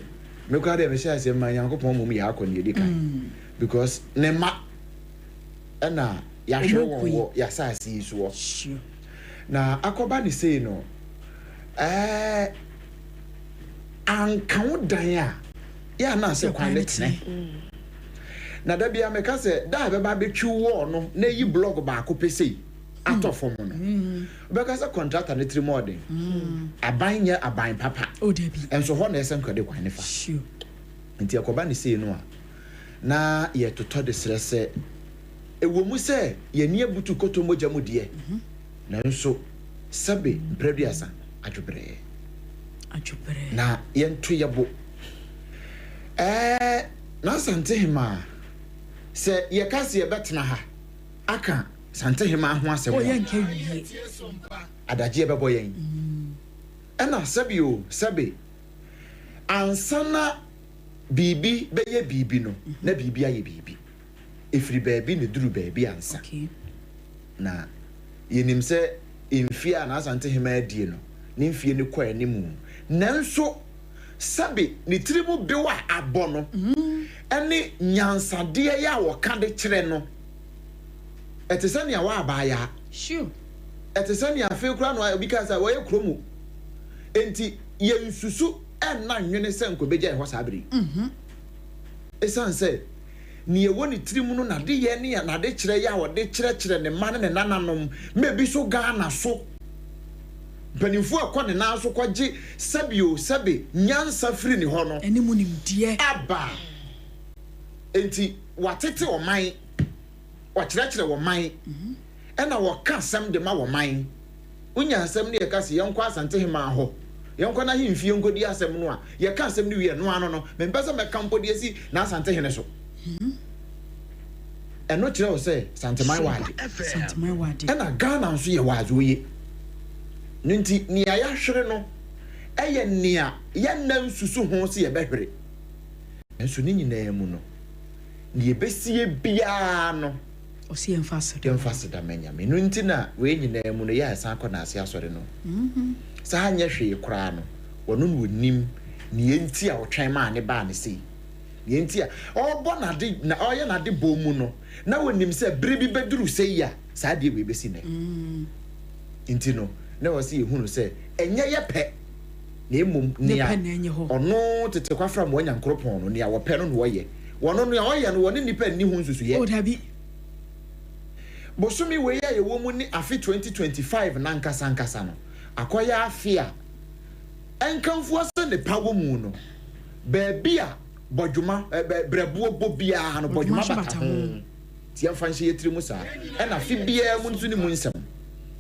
kwa de me sha se man yankopon mum yakọ ne edikan because ne ma na ya hwe wo ya sa si so na akoba ni sei no anka wo dan a ya na se kwan letne na da bia meka se da be ba betwi wo no na yi blog ba ko pese atofo mo no beka se contractor ne trimodin aban nya aban papa
o da bi
enso ho na ese nkade kwan ne fa nti akoba ne sei no a na ye toto de srese ewo mu se ye nie butu koto moja mu de na nso sabe mpreduasa adwobre na ye nto ye bo na Asante Hema se ye ka se ye betena ha aka Asante Hema ho asem
o ye nka wie
adaje e bebo yen ena sabi ansana bibi beye bibi no na bibi aye bibi efiri baabi ne duru baabi ansa na yenim se emfia na Asante Hema adie no ne mfie ne kwa animu nanso sabi ne trimu bewa abono ene nyansade ya woka de kire no etese ne wa abaya
sure
etese ne afi kura no because wa ye kromu enti ye nsusu enna nwene se nkobeja e ho sabiri esan se ne ye woni trimu no na de ye ne na de kire ya wo de kire ne man ne nananom mebi so Ghana so Benifo akwane na so kwaje sabi nyansa firi ni ho no
enimu nimdie
aba enti watete o man wakire wo man ena wo ka asem de ma wo man unya asem ne ye ka se yenko Asante Hema ho yenko na himfie nkodi asem no a ye ka asem ne wie no ano no me mpesa me kampo de asi na Asante Hene so eno kire o se Santemai wade ena Ghana nso ye wazo ye nti ni aya hwere no eye nia ye nam susu ho se ye behwere enso ni nyina mu no ni ebesie bia no
o se emfase
da menyame no nti na we nyina mu no ye asan kɔ na ase asɔre no sa hanye hwe kura no wono no nim ni enti a wotwen ma ne ba ne sei ni enti a ɔbɔ na de na ɔye na de bɔ mu no na wonim sɛ bere bi beduru sei ya sa de we besi ne nti no na wasi ehunu se enye ye pe na emum nia ono tete kwafra mo anya nkropon no nia wo pe no wo ye wono no ye no woni nipa ni hu nsusu ye
o dabi
bosumi we ye wo mu ni afi 2025 na nkasa no akoya afi a enkanfo ase ne pawo mu no baabi a bodwuma brebuo bobia no bodwuma bata ho ti amfanhye yetiri mu sa e na afi bia mu nsu ni mu nsem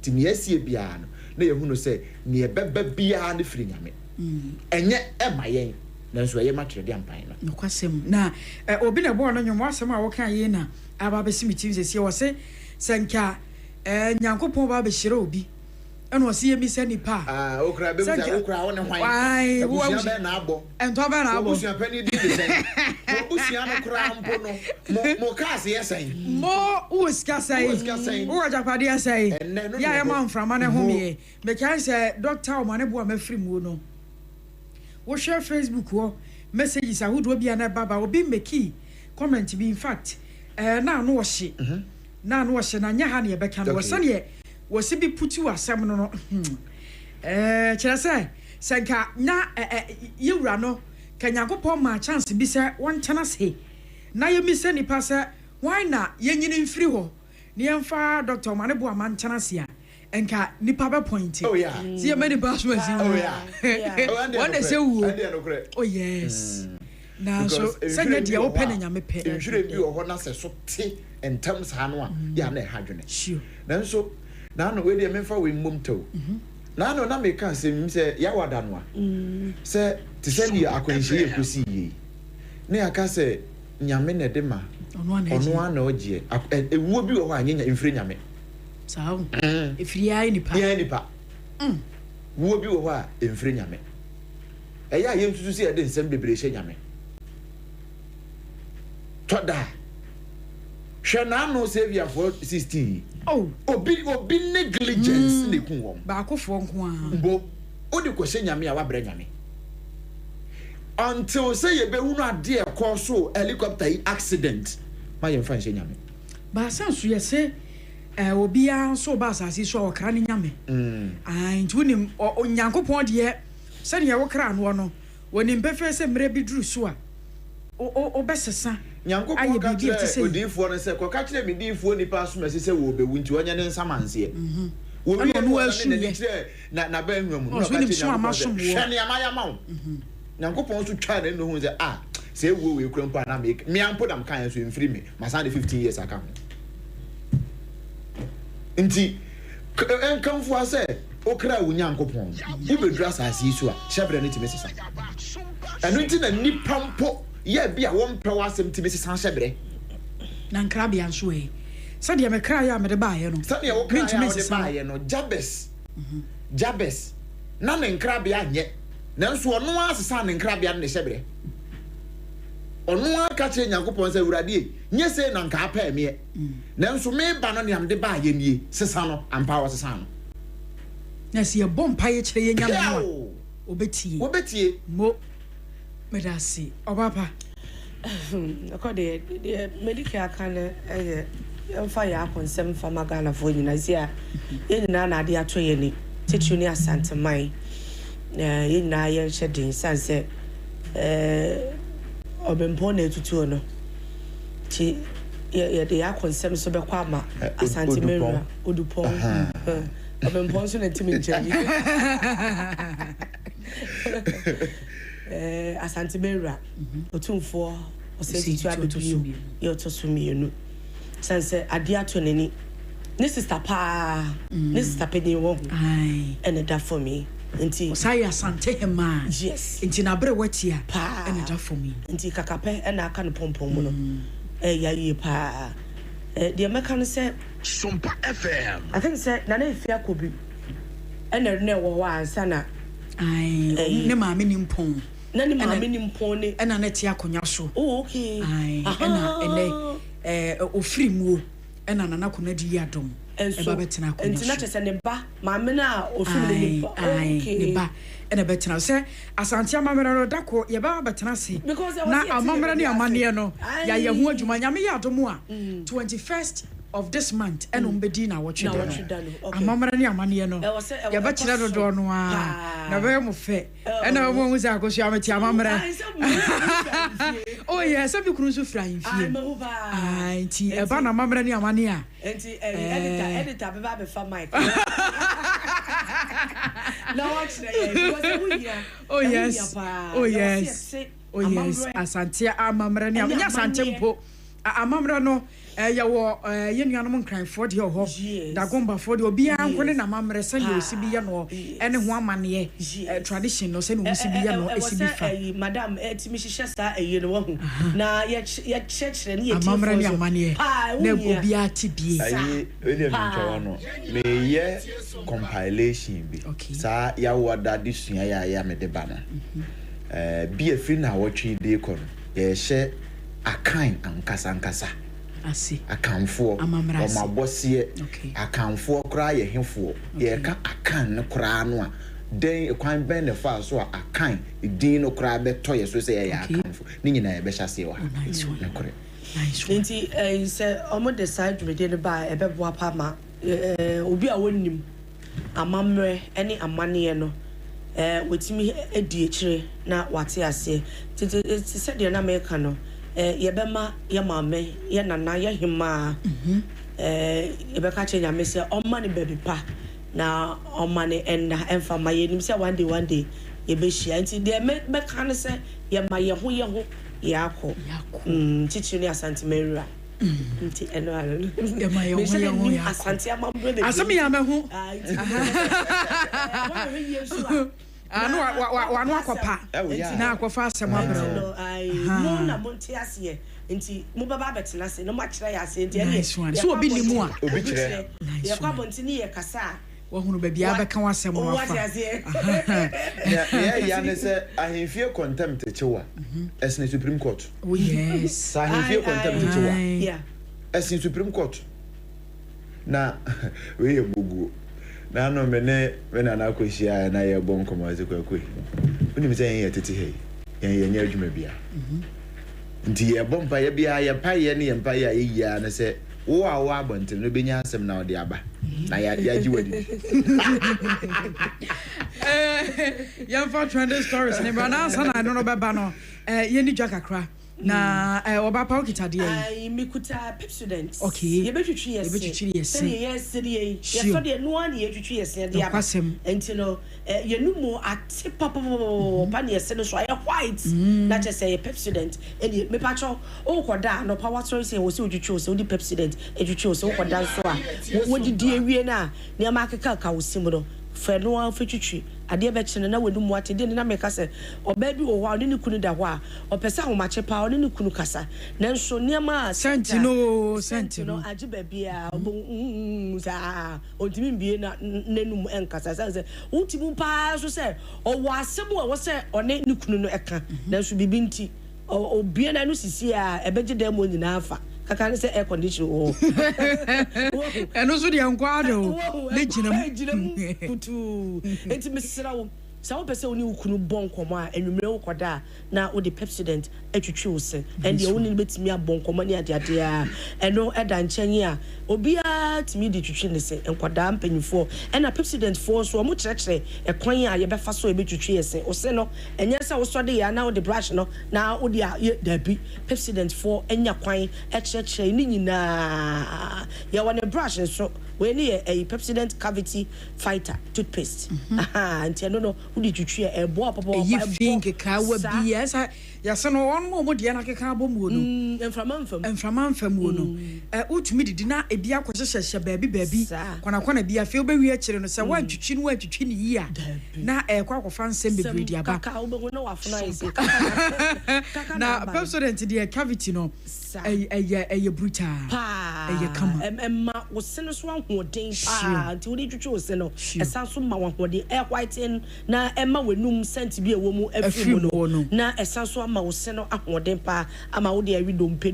ti ne asie bia no na yehuno se ne ebeba bia ne firi nyame enye emayen nanso eye matrede ampan no
nokwasem na obi na bo no nyomo asem a wo kan ye na aba besimiti se wo se senka nyankopon ba be hire obi eno se ye mi se nipa
okra be mi okra won hwan abusia be na abo
ento ba na abo
abusia pani di de sen abusia no kra mpo no mo ka se yesen
mo uska sai o japade sai ya ya man frama ne ho me me kan se doctor o mane bo amafiri mu no wo share Facebook wo messages ahodo bia na baba obi meki comment bi in fact na no wo hye na nya ha ne ye beka no so ne wo se bi putu asem no kire se senka na yewura no kanyankopon ma chance bi se won chana se na ye mi se ni pa se why na ye nyini mfiri ho ne yemfa Dr. Manebo aman chana se a enka nipa be point
oh yeah
see ye many bashman
oh yeah
one dey say wo oh yes na so senya dia wo pe na nyame pe
nhwere bi wo ho na se so te entam sa no a ya na ha dwene
sure
nanso na no we dey memfa we mmomto na no na me kan se mi se ya wada no a se te se ni akwanhye ekosi yi na ya ka se nyame na de ma ono ana ogie ewuo bi wo ho anyenya mfire nyame
saw efiri ai nipa
wuo bi wo ho a mfire nyame eya ye ntutu se ya de nsem bebre hye nyame toda hwena no savior for 16 obi negligence ne kun won
ba akofo nko a
bo odi ko hye nyame a wabrɛ nyame until say ye be hunu ade e ko so helicopter accident ma ye mfa hye nyame
ba sanso ye se obi a so ba asase so okra ne nyame nti wonim onyankopɔn de se ne ye wokra no no wonim befe se mre bi duru so a obesesa
nyankopɔn ka kire odiifo no se ko ka kire me diifo nipa so mese se wo bewu nti onye ne nsamanse wo bi no asu ne kire na ba nwam no ka kire hwene amaya mawo nyankopɔn so twa na no hu se se wo we kura mpa na me ampo dam kan so mfiri me masa de 15 years aka ho nti enkamfo ase okra wo nyankopɔn wo bedura asase so a shebre ne time sesa enu nti na nipa mpo ye bia won pɛ wasɛm timi sesan hyɛbrɛ
na nkrabea nso e sɛdeɛ mekra yɛ a mede baayɛ no
sɛdeɛ wo kra yɛ a wode baayɛ no Jabes na ne nkrabea nyɛ nanso ɔno asesa ne nkrabea ne hyɛbrɛ ɔno aka kyerɛ Nyankopɔn sɛ Awurade nye sɛ na nka apɛ meɛ nanso me ba no ne amde baayɛ nie sesa no ampa wɔ sesa no
na si ye bompa ye kyerɛ ye nyama no obetie mo medasi obapa
akode de medical kan eh emfa ya konsem fa magana fo nyina sia ye nyina na ade ato ye ni tetu ni asanteman ye nyina ye hye den sanse obempo na etutu no ti ye de ya konsem so be kwa ama asanteman odupon obempo so na timi nchani asanteman otumfo osetitu abetusu ye otosumi enu sense ade ato nani ne sister pa ne sister pedi wo ai ene da for me nti
osai asante hema
yes
nti na bere watia ene da for me
nti kakape ena aka no pompom mu no ya yi pa de meka no se
Sompa FM
I think say na na efia kobi ene ne wo wa ansa na
ai ne maame ni mpon
na ne maame ni mpon ne
ena na tia konya so
oh okay
ai ena ene ofiri muo ena nana kona di yadom eba betena konya
nti na chese ne ba maame na ofiri ne ba
okay ne ba ena betena se asante amamera no dako ye ba betena se na amamera ne amane no ya ye ho adwuma nyame yadom a 21st of this month and umbedi na watch amamara ni amane no ya ba kire dodo no a na be mo fe and na mo musa akosu ameti amamara oh yes abi kunu so fra infie ai nti e ba na amamara ni amane a
nti editor be ba be fa mic na watch na ye
oh yes oh yes oh yes asante amamara ni amane asante mpo amamara no ya wo ye nuanom nkranfo de ho dagomba fo de obi anko ne na mamre se ye osibi ye no ene ho amane tradition no se no osibi ye no esibi fa
madam etimi hihye sa ayi no wo na ye chechre ne ye ti
amamre ne amane na obi atibie
ayi ele ntwa no me ye compilation bi sa ya woda de sua ya me de ba no bi afiri na wotwe de ko no ye hye akan ankasa
asi
akanfo omabose akanfo kra ye hefo ye ka akan ne kra no a den kwan ben ne fa so akan din no kra beto ye so se ye akanfo ni nyina ye be hyase wa ne kore
nti se omo de side dwede ne ba e be boa pa ma obi a wonnim amamre ene amane no wetimi edi ekire na wate ase ti se de na me ka no ye bema ye mame ye nana ye hima ye be ka che nyame se o ma ne baby pa na o ma ne enda emfa ma ye nim se one day ye be hia nti de me ka ne se ye ma ye ho ye akọ chichi ne asante merura nti eno ala
ye ma ye ho ye
asante amambre de
asami ya me ho anu wa akopa nti na akofa asem abro
mo na monte ase nti mo baba betena se no ma kire ya ase nti ene
so obi limu a
obi kire
ye kwa bonti ni ye kasa
wa hunu ba bia be kan wasem wa fa
ya ne se ahemfie contempt chewa esne Supreme Court
oh yes
ahemfie contempt chewa
yeah
esne Supreme Court na we ye bugu na no mene na akohia na ye bon komaze kwakwe unim se ye tete he ye nya adwuma bia nti ye bompa ye bia ye pa ye ne ye mpa ye ayia na se wo a wo abonte no benya asem na ode aba na ya ji wadi
ya fa trend stories ne ba na sa na no beba no ye ni dwa kakra na oba pa okita de
ai mikuta pepsodent
okay
ye betwitwi yes ye so de no an ye twitwi yes de aba enti no ye numu ate papa pa ne yes no so ye white na je say pepsodent eni me pacho o koda no pa wato say wo se odwitwi so di pepsodent edwitwi so koda so a wo di ewie na ne ma akeka ka wo sim no fe no an fetwitwi ade be chene na wenu mu ate de na me ka se oba bi wo ho ne kunu da ho a opese ahomache pa ne kunu kasa nanso niam
Sentinel
age ba bia sa ontimi bie na nenum enkasa say utimu pa so say owo asemu a wo say one ne kunu no eka nanso bibi nti obie na no sisi a ebeje dem nyina afa kaka ne say air condition
eno so de ankwado le ginam
putu enti mesira wo sa wo pese oni ukunu bonkomo a enwumere wo koda na wo de Pepsodent atwitwi wo se and ye woni betimi abonkomo ne ade a eno eda nchenye a obi a timi de twitwi ne se enkoda mpanyifo ena Pepsodent fo so mo kyerɛkyerɛ ekwan a ye befa so e betwitwi ese o se no enye sa wo so de ya na wo de brush no na wo de da bi Pepsodent fo enya kwan e kyerɛkyerɛ ni nyina ye wone brush so we ni a Pepsodent cavity fighter toothpaste anti no udi twitwi e bo papa
you think ka wa bi yes no on mo de na keka bomu no enframa mu no utumi didi na ebi akohyehyehye baabi kwana bia fe obewi akire no se wa twitwi no atwitwi ni yi a na kwa akofa nsem bebre di aba
kaka obewu no wafuna ise
na Pepsodent de cavity no eye brutal eye kama
emma wo se no so ahoden pa anti wo de twitwi wo se no esan so ma ahoden whiten na emma wenum scent bi ewo mu afiri no na esan so ama wo se no ahoden pa ama wo de awi dompe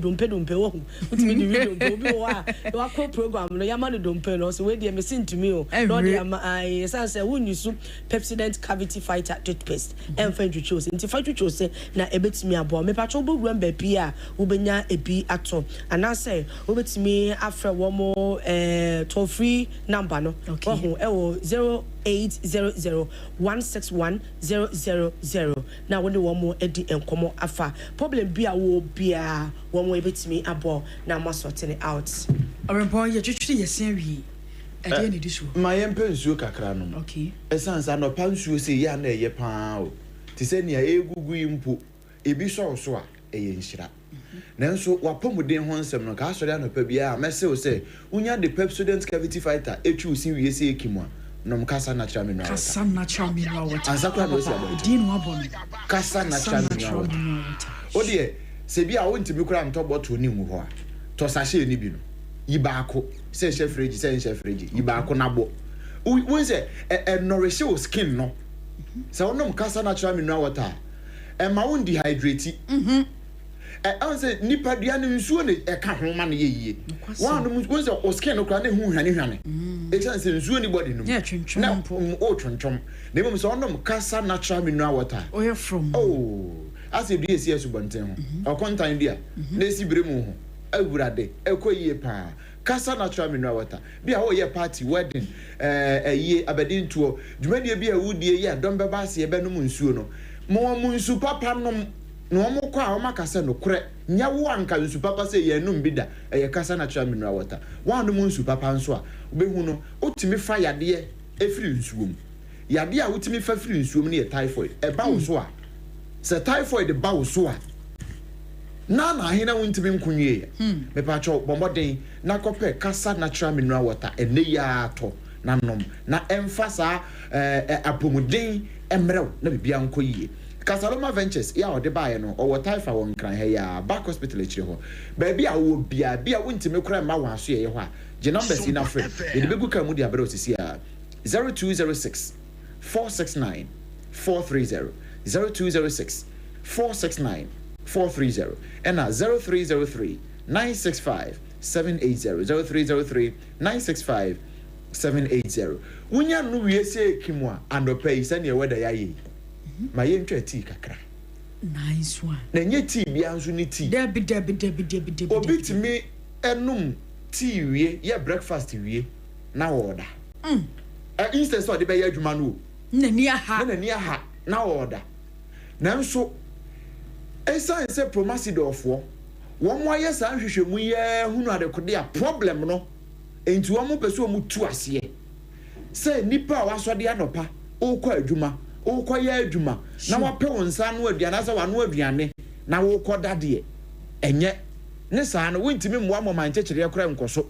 wo utimi de wi dompe obi wo a wa ko program no yama no dompe no so we de me sin to me o no de ama esan say wo nyusu Pepsodent cavity fighter toothpaste emfa twitwi wo se nti fa twitwi wo se na ebetimi abo me pa cho bogura mba pi a wo benya ebi ato ana say wo betimi afre wo mo toll free number no wo ewo 0800161000 na woni wo mo edi enkomo afa problem bia wo bia wo mo ebetimi abo na mo sort it out
orenpon ye twitwi ye sen wi ade ne diso
ma ye mpensuo kakra no
okay
esansa no pansuo se ya na eye paa o ti se ne egugu impo ebi so a eye nhira nanso wapomuden ho nsem no ka asori anopa bia mese o se unya de Pepsodent cavity fighter etwi usin wie se ekimu a nom kasa natural mineral
water
ansakwa no se abo
din wabon
kasa natural mineral water o de se bia wo ntimi kura mto bottle ni mu ho a to sachet ni bi no yibaako se chef fridge yibaako nabo won se nourish your skin no se wonom kasa natural mineral water ma won dehydrate I say nipa dua ne nsuo ne eka ho ma ne yeye one won say o skin no kra ne hu hwane e chance nsuo ni body no na o twontom na mom say onom kasa natural mineral water
oh from
as e dua si asubonten ho o kontan dia na esi bire mu ho awurade ekoyie pa kasa natural mineral water bia ho ye party wedding ye abedin tuo dwumanie bia wudie ye don beba se ye benum nsuo no mo nsu papa nom no mo kwa o makasa no kure nya wo anka nsu papa se ye num bida ye kasa natural mineral water wanu mo nsu papa nso a obehu no otimi fa yade efiri nsuom yade a otimi fa firi nsuom ne ye typhoid e ba wo so a se typhoid ba wo so a na hina wontimi nkunwie me pa cho bomboden na kope kasa natural mineral water ene ya to na nom na emfasa apomuden emrew na bibia nkoyie Kasaloma Ventures ya ode bae no o taifa won kran he ya back hospital chire ho ba bia wo bia wontime kra ma wa so ye ho a je number si na free ye de begu ka mu dia bere osisi a 0206 469 430 0206 469 430 and 0303 965 780 0303 965 780 Wunya nu wiese kimwa andopa isane ye weda yayi ma yentwa tea kakra
nice one
na nye tea bia nso ni tea
debi
obitimi enum tea wie ye breakfast wie na order instead so de be ye adwuma no
na ni aha
na order na nso esa se promasidorfo wo mo aye sa hwehwemu ye hunu adekode a problem no enti wo mo pese wo mu tu ase se nipa wasode anopa o kwa adwuma o kwa ya adwuma na wape wonsa no aduane sa wano aduane na wo koda de enye ne saa no wontimi mmoa mo manchekere yakora nkoso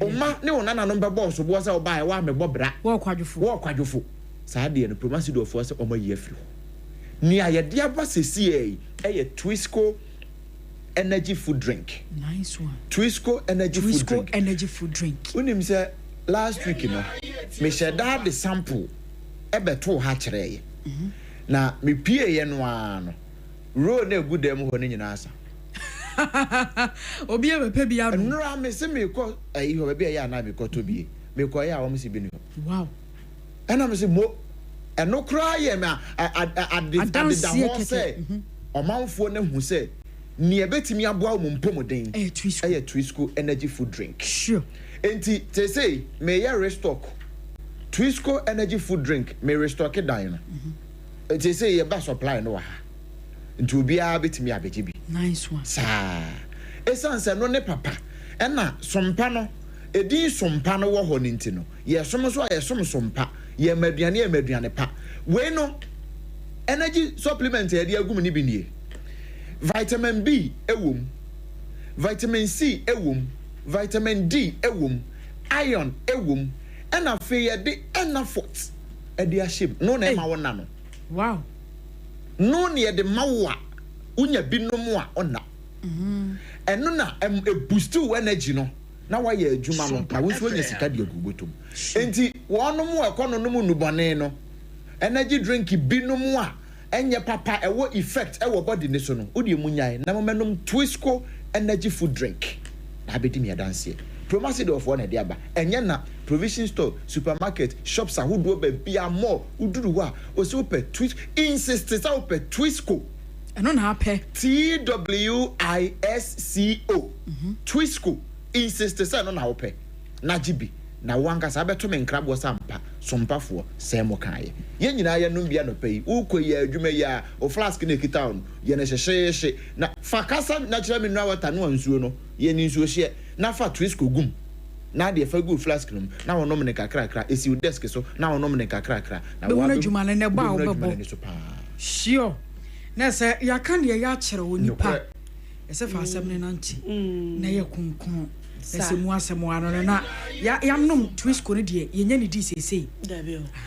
o ma ne wona nanom be boss bo sa obae wa me bobra
wo kwadwofo
Saadi and Promasid of Force or my yeflu. Near your dear Bassy, a Twisco energy food drink.
Nice one.
Twisco energy food drink.
Energy food drink.
When him say last week, you know, me said that the sample ebe to hatchery. Na me pie yenwano. Ro na good dem ho ni nyina
Obi e pe bia no.
No me se me ko ayi ho be ya na me ko to bi. Me ko ya wo me si bi ni.
Wow.
And I'm saying, mo, and no cry, I did the say, or Mountford who said, near Betty me a bow mumpomodine, a Twisco energy food drink.
Sure.
And they say, may I restock Twisco energy food drink, may restock a diner. They say a bus supply no. And to be a bit me a baby.
Nice one.
Sir, a son said, no, ne papa, and now some panel, a dear some panel war honintino. Yes, some so I some pa. Ye mediane pa. We no energy supplement e dia gum ni bi nie. Vitamin B ewom. Vitamin C ewom. Vitamin D ewom. Iron ewom. And afi ye de enafort. E dia shape. No na ma wona no.
Wow.
No ne de mawa. Unya binom a ona. Eno na e boost energy no. Na wa ye adwuma no na wo so nya sika de agugotom enti wono mu ekono no mu nubone no energy drink binom a enye papa ewo effect ewo body ne so no odi mu nyae na momenum Twisco energy food drink na abedi me adanse Promasid of one de aba enye na provision store supermarket shops ahodo ba bia more uduru wa o se ope Twisco insist sa ope Twisco
eno na ape
TWISCO Twisco insist say no na ope na jibi na wanka sa beto me nkrabo sompa fo say mo kan ye nyina ye no bia no pay ukoyi adwuma ya o flask na kita on ye na hyehyehye na fakasa na kira me nwa water no ansuo no ye ni nsuo hye na fa Twisco gum na de fa good flask no na wono me kakra esi desk so na wono me kakra na
wa adwuma na ne ba obebo sure na say ya kan de ya kire woni pa ese fa asem ne nanti na ye kunkun ese mu asem ano na ya nom Twisco ne de ye nya ne di sesei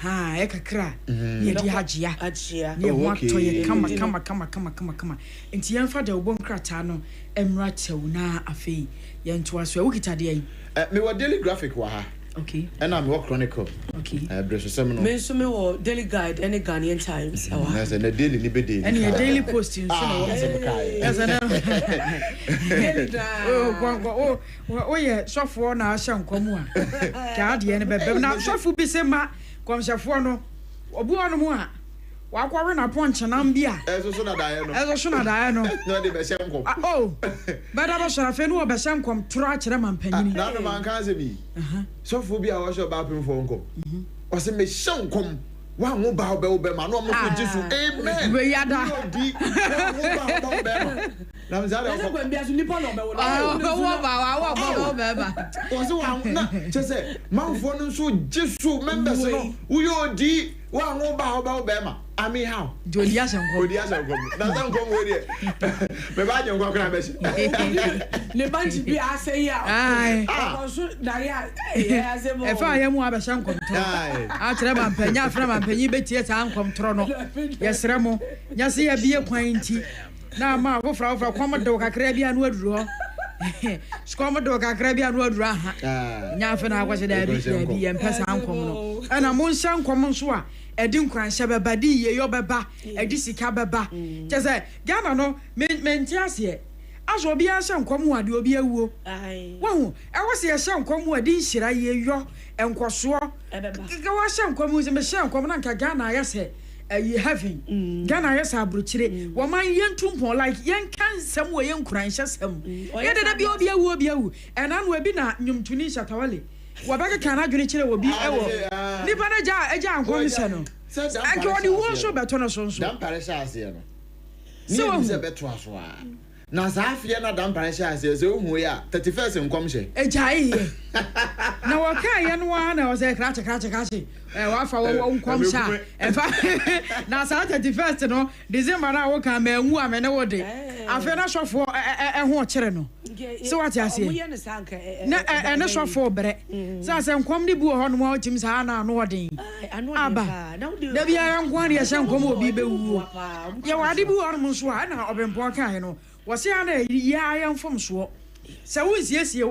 ha e kakra ye di hagea ye ho ato ye kama enti ye mfa da obon krata no emra chew na afei ye nto aso wo kita de yi
me wa daily graphic wa ha.
Okay.
And I'm work chronicle.
Okay.
Me so me wo daily guide any Ghanaian Times.
Yes, and a daily libe daily.
And a daily post you so. Yes, oh yeah, so for na ahya nkomu a. Ka de ne bebe na so fu bi se ma komshafo no. Obu onu mu a. Wa kwawe na ponche na mbia.
Eso na dae no.
Eso na dae no.
No de be shem kom.
Oh. Bada ba so afa no be shem kom tro a kire man panyini.
Na no man kan se bi. So fu bi a wo so ba pem fo nko. O se me shem kom. Wa ho ba obe ma no mo ko Jesu. Amen.
We yada.
Di. Wa ho ba obe ma. Na mza da ko.
Bia so nipa no be wo.
Wo ba obe ba.
O se wa na che se man fo no so Jesu members no. Wo yo di. Wa ho ba obe ma. I mean how?
Jodi Ashankom.
Na san kom we dey. Me ba nyo kwa be shi.
Le banji bi ase ya.
Ai.
So na ya ase mo.
E fa ya mu abashankom to. A kire ba mpanya afra ba mpanyi betie ta ankom tro no. Yesre mo. Nya se ya bie kwan nti. Na ma wo fra kwam de kakra bia no aduru ho. Skom de kakra bia no aduru aha. Nya afa na akwase da bi ya mpesa ankom no. Ana mo nshankom nso a edi nkranhye beba di ye yo beba edi sika beba chese Ghana no menti ase aso bia hye nkomu ade obi awuo wahu e wo se hye nkomu ade nhira ye yo enkoso ga wa hye nkomu se me hye nkomu na nka Ghana ayese ye heaven Ghana ayese abruchire wo man yentumpon like yen kan sam wo yen nkranhye sam ye de bi obi awu ena no ebi na nyumtuni shatawale wabaka kana dwene kire wo bi ewo nipa na ja anko nse no anke woni wo so beto no so
dan pare sha ase no ni se beto aso a na saa afie na da mpansha ase se ohu ya 31st nkom hye
ejai na waka ye no na o se krache wa fa wo nkom sha efa na saa 31st no December na wo ka ma enwu amene wo de afi na sofo ho kire no so what you say na ene sofo bre so ase nkom de bu ho no ma ochim saa na no odin aba da bia nkwari ya sha nkom obi be wu ye wade bu ho no so na obempo ka he no wose ana ya yamfom so se wo siesie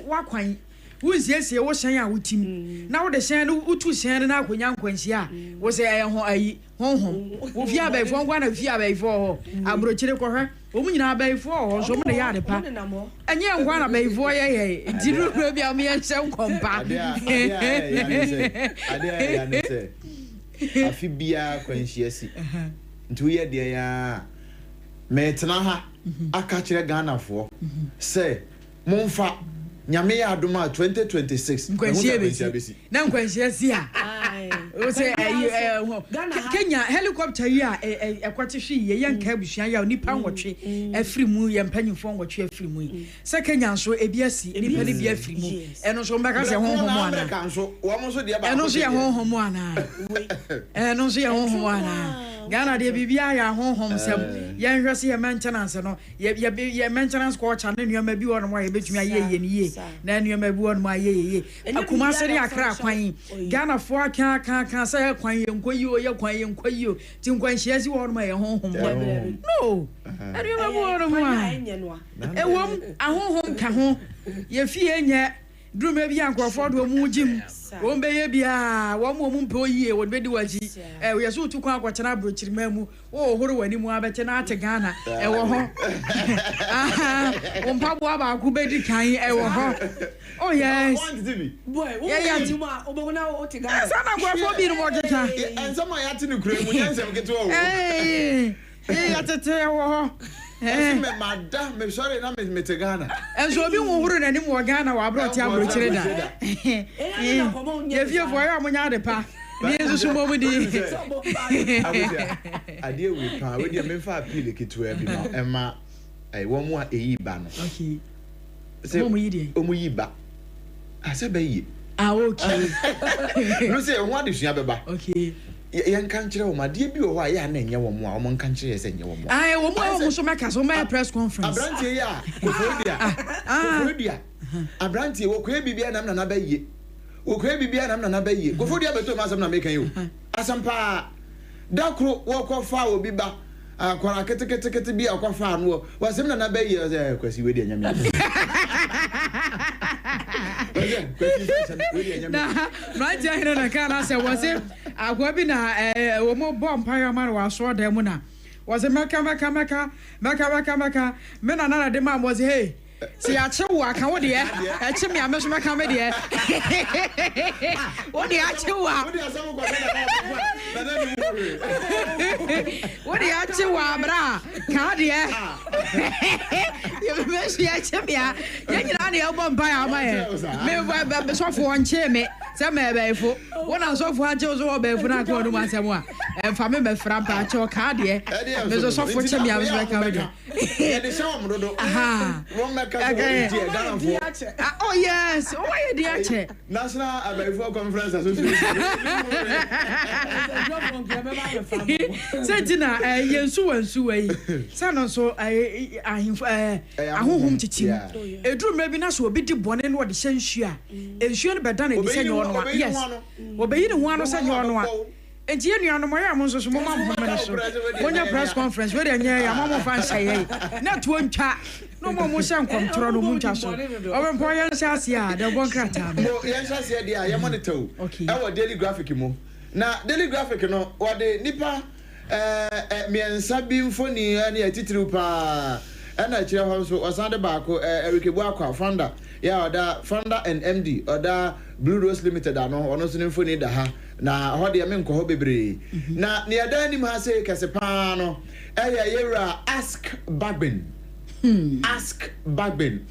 wakwan wo siesie wo hyan a wotim na wo de hyan no utu hyan na akonya nkwansi a wo se ho ayi honhom wo fi abaifo ngwa na fi abaifo ho abrochire kohwe o mu nyina abaifo ho so mu de ya de pa enye ngwa na abaifo ye diru no bia me hyan nkompa
ade ya ne se afi bia kwansi asi ntu ye de ya metena ha aka kire Ghana fo say monfa nyame ya adoma 2026
na nkwansia si a o say Kenya helicopter yi a ekwate hwe ye yanka abusuan ya nipa nwotwe afiri mu ye mpanyimfo nwotwe afiri mu say Kenya nso ebiasi nipa ne bia afiri mu eno so mbeka se honhom ana eno so ye honhom ana eno so ye honhom ana Ghana de bibia ya honhom sem ye nhwese ye maintenance no ye maintenance ko cha ne nuama bi wono ma ye betumi aye ye ni ye na nuama bi wono ma aye ye akuma sere akra kwan Ghana fo aka say kwan ye nkoyi o ye kwan ye nkoyi o ti nkwan hia si wono ma ye honhom no nuama bi wono ma ewom ahonhom ka ho ye fie nye drume bi ankrofo do mu jim wo be ye bia wo mo mu mpo yie wo be di waji we so tu kwa akwachana brochirima mu wo horo wani mu abete na ate Ghana wo ho wo mpabo aba ku be di kan wo ho oh yes
boy wo ni mu a obeguna o te Ghana
sana kwafo bi no mo keta
ensama ya te no kure mu nyansem keto wo
ya tete wo ho
me madam me sorry na me te Ghana
enso obi wo horo na ni mu Ghana wa abro ti abrochire da ye fie fo ya mo nya de pa ni enso mo mu di
ade we pa we dia me fa appeal keto e bi ma e ma ai wo mu a eyi ba no
okay mo mu yi de
o mu yi ba ase ba yi
okay
no say ho ade sua beba
okay
yan kan kire wo ma de bi wo ha ya na enye wo mu a wo kan kire se enye wo mu
wo mu so meka so my press conference
abrantie ya kofodia abrantie wo ko bibia nam na ba yi wo ko bibia nam na ba yi kofodia beto ma asem na mekan yo asampa dakro wo ko fa obi ba akwara kete bi akwa fa no wo asem na ba yi kwasi we de nyame
na right here na kana say was it agwa bi na wo mo bomb pa ma wa so da mu na was it meka me na de ma was hey si a che wo aka wo de e che me ameso meka me de wo de a che wo wo de a che wo abra ka de e ye me si a che me ya nyina na e bomb pa ma ye me so fo nche me se me be fo wona so fo ache so be fo na ko no ma se mo a fa me be fra pa che ka de me so fo che me ameso meka me de
e de se o mrodo aha
oh yes, oh why the Akye
National Abaifo Conference Association.
Sentina yensu wansu wei. Sanon so ahunhum titim. Edru mebi na so obi di bone no de hyanhua. Enhua no beda na de hyanhua no. Yes. Obeyi ne ho ano hyanhua no a. Enti enuano mo ya mo so so mo ma mo me so. Wonya press conference we de nya ya mo mo fa nhye. Na to ntwa no mo sha nkomtro no mu ntwa so. Obempo ya nsa ase a de bon krata mo.
Mo ya nsa ase de a ya monitor o. E wo daily graphic mo. Na daily graphic no wo de nipa miensa bi mfoni na ya titiri pa. Na kire ho so osande baako Erikebu Akwa founder ya oda founder and MD oda Blue Rose Limited ano ono so mfoni da ha na ho de me nko ho bebre na ne ada ni ma se kese pa no yewra ask Bagben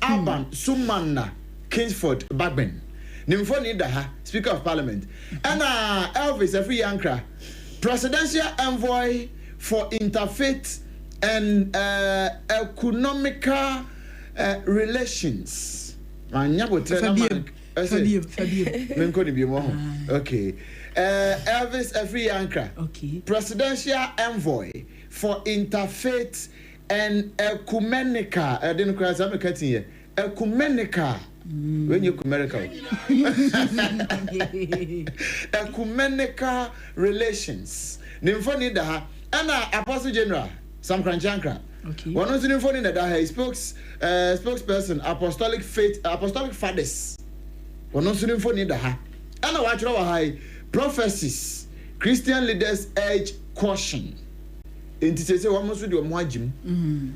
Alban Sumanna Kingsford Bagben ne mfoni da ha Speaker of Parliament and Elvis Afri Yankra Presidential Envoy for Interfaith and economical relations.
Fabio.
Okay. Elvis Afriyanka.
Okay.
Presidential envoy for interfaith and ecumenical. I didn't cross. I'm cutting here. Ecumenical. When you ecumenical relations. Nimfoni da ana Apostle General Sam Kranchankra.
Okay.
One of the nimfoni da he spokesperson apostolic fathers. One of the nimfoni da ana wachro wa high prophecies Christian leaders urge caution. Enti say one must do omo agim.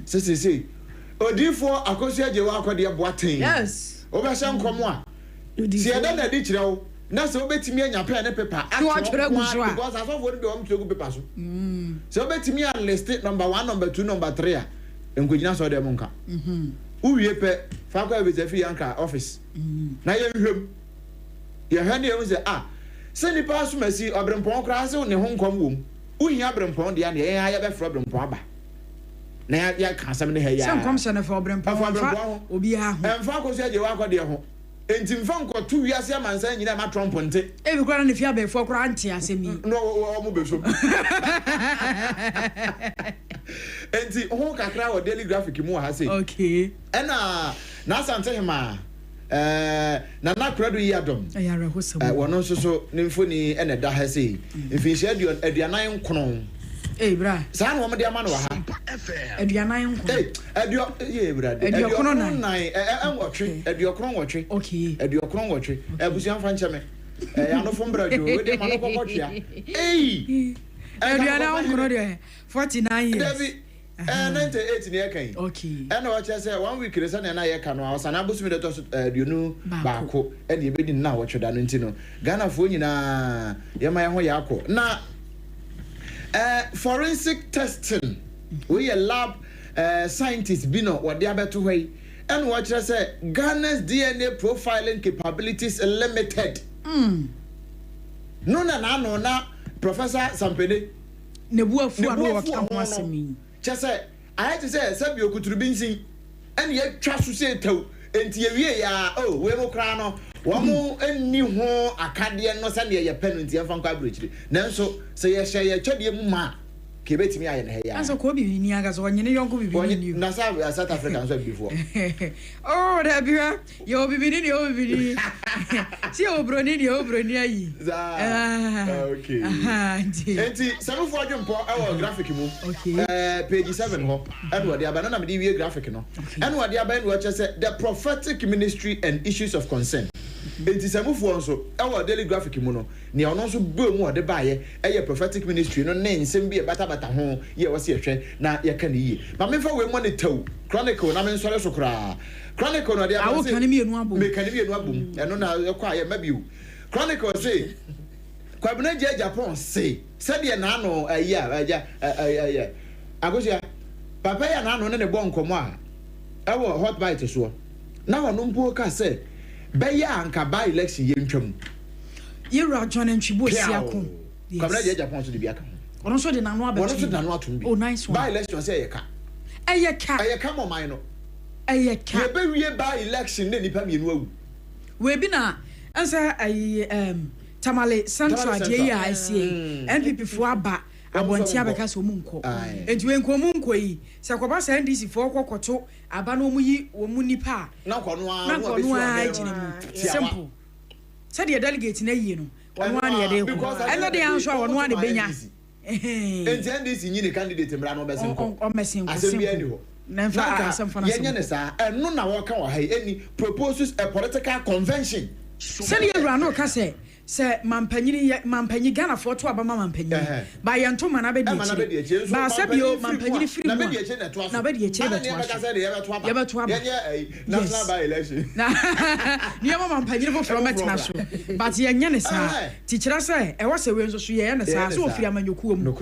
Say odifo akosia jewa akode boaten.
Yes.
Obasha nkomo a. Si eda na di kirewo. Na so obetimi anya pen ne paper. Because as of what be on to paper so. So obetimi a list number 1, number 2, number 3 a. Enkojina so dem nka. Uwie pe fa kwa be Zefi Yanka office. Na ye hwem. Ye hwane ye say se nipa asumasi obrempon kra se ne ho nkom wom. Uhia obrempon de a ne ye ya be fro obrempon aba. Na ya ka asem ne ha ya.
Some come send for obrempon. Obi ha ho.
Emfa ko se je wa akode ho. Enti mfa nko tu wiase amansan nyina ma trompo nte.
E bi kora ne fia be fo kora ante asemi.
No o mo be so. Enti ho kakra o daily graphic mu ha say.
Okay.
Ena na sante hema na nakrado yi adom.
Ayara hosam.
Wono so ne mfoni ena da ha say. Mfinhye aduanan nkron.
Bra.
Sa na wo de ama no ha.
Aduanan nkron.
Bra.
Aduokron nan.
Enwotwe. Aduokron wotwe.
Okay.
Aduokron wotwe. Abusuan fa ncheme. Ya no fom brajo. We de ma no kokotwa.
Aduanan nkron de 49 years.
David 98 ne yakan.
Okay.
And what I say 1 week resa na ya kan wa sana busumi de to aduonu baako e de ebedi na wo tweda no ntino. Ghana fo nyina yema ye ho ya akọ. Na forensic testing we a lab scientist bino what they abeto hwai and what I say Ghana's DNA profiling capabilities are limited. No na Professor Sampede
nebuafu anu waka ho asemi
chese I had to say sabi okuturubinsin and ye twa so say taw enti ye wie ya we mo kra no wo mo enni ho akade no se ne ye penalty en fanko abrochire nanso se ye hye ye twede mu ma ke betimi aye ne ya
anso ko bibi ni aga so nyene yonko bibi ni
na South Africa so before
oh da biwa yo bibi ni si obroni ni ayi
okay enti some for adwempo our graphic mu page 7 ho and dia ba na me di graphic no and what dia ba no say the prophetic ministry and issues of concern enti samufo nso our daily graphic mu no ne ono nso be mu ode ba ye prophetic ministry no ne nsem bi e bata ho ye wo se hwe na ye ka ne yi ma me fa we mo ne taw chronicle na me nsore so kra chronicle no dia
ba say me
kan mi enu abom eno na ekwa ye mabiu chronicle say kwabena je Japan say said ye na no ayi agosia papa ya na no ne bo nkomo a ewo hot bite so na wono mpo ka say be ya anka by election ye ntwam
ye ra John ntwibo siako
kwabena je Japan so de bia ka
ono so de nanu abetu
ono so de nanu atum bi
oh nice one
by election say ye ka mo man no ye be wie by election ne nipa mienu awu
we bi na ansa Tamale Central dey ya see NPP fo aba abonti abeka so mu nko enti we nko mu nko yi se ko ba sa NDC fo kokoto aba no mu yi wo mu nipa
na kono
a jine mu simple said the delegate na yi no wono an ye dey ko eno dey anso a wono an benya
enti NDC nyi ne candidate mra no besin ko
o mesin ko
asem bi ani ho
na fa asem fa na
yenye ne sa eno na wo ka wa hai any proposes a political convention
said the rano ka say mampanyi Ghana for to aba mampanyi ba yanto mana be die ba sabio mampanyi free
na
mu
be die
na be die che beto
ye beto aba national by election
na niya mampanyi fo from metina so but yenye ne sa tichira say e wose we nso so ye ne sa so ofiri amanyokuo mu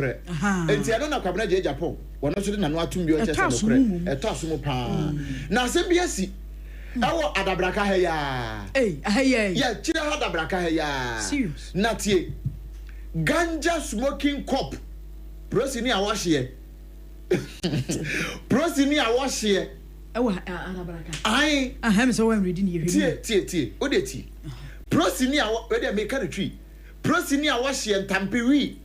enti eno na kwabena je Japan wono so de nanu atum bi o che se nokre eto aso pa na se bi asi awo adabraka he ya ya chira adabraka he ya
serious
natie ganja smoking cup prosini awahye Prosini a wash here. I
am so I'm reading you.
Tie. Odeti. Prosini a where they make a tree. Prosini a wash here and tampiri.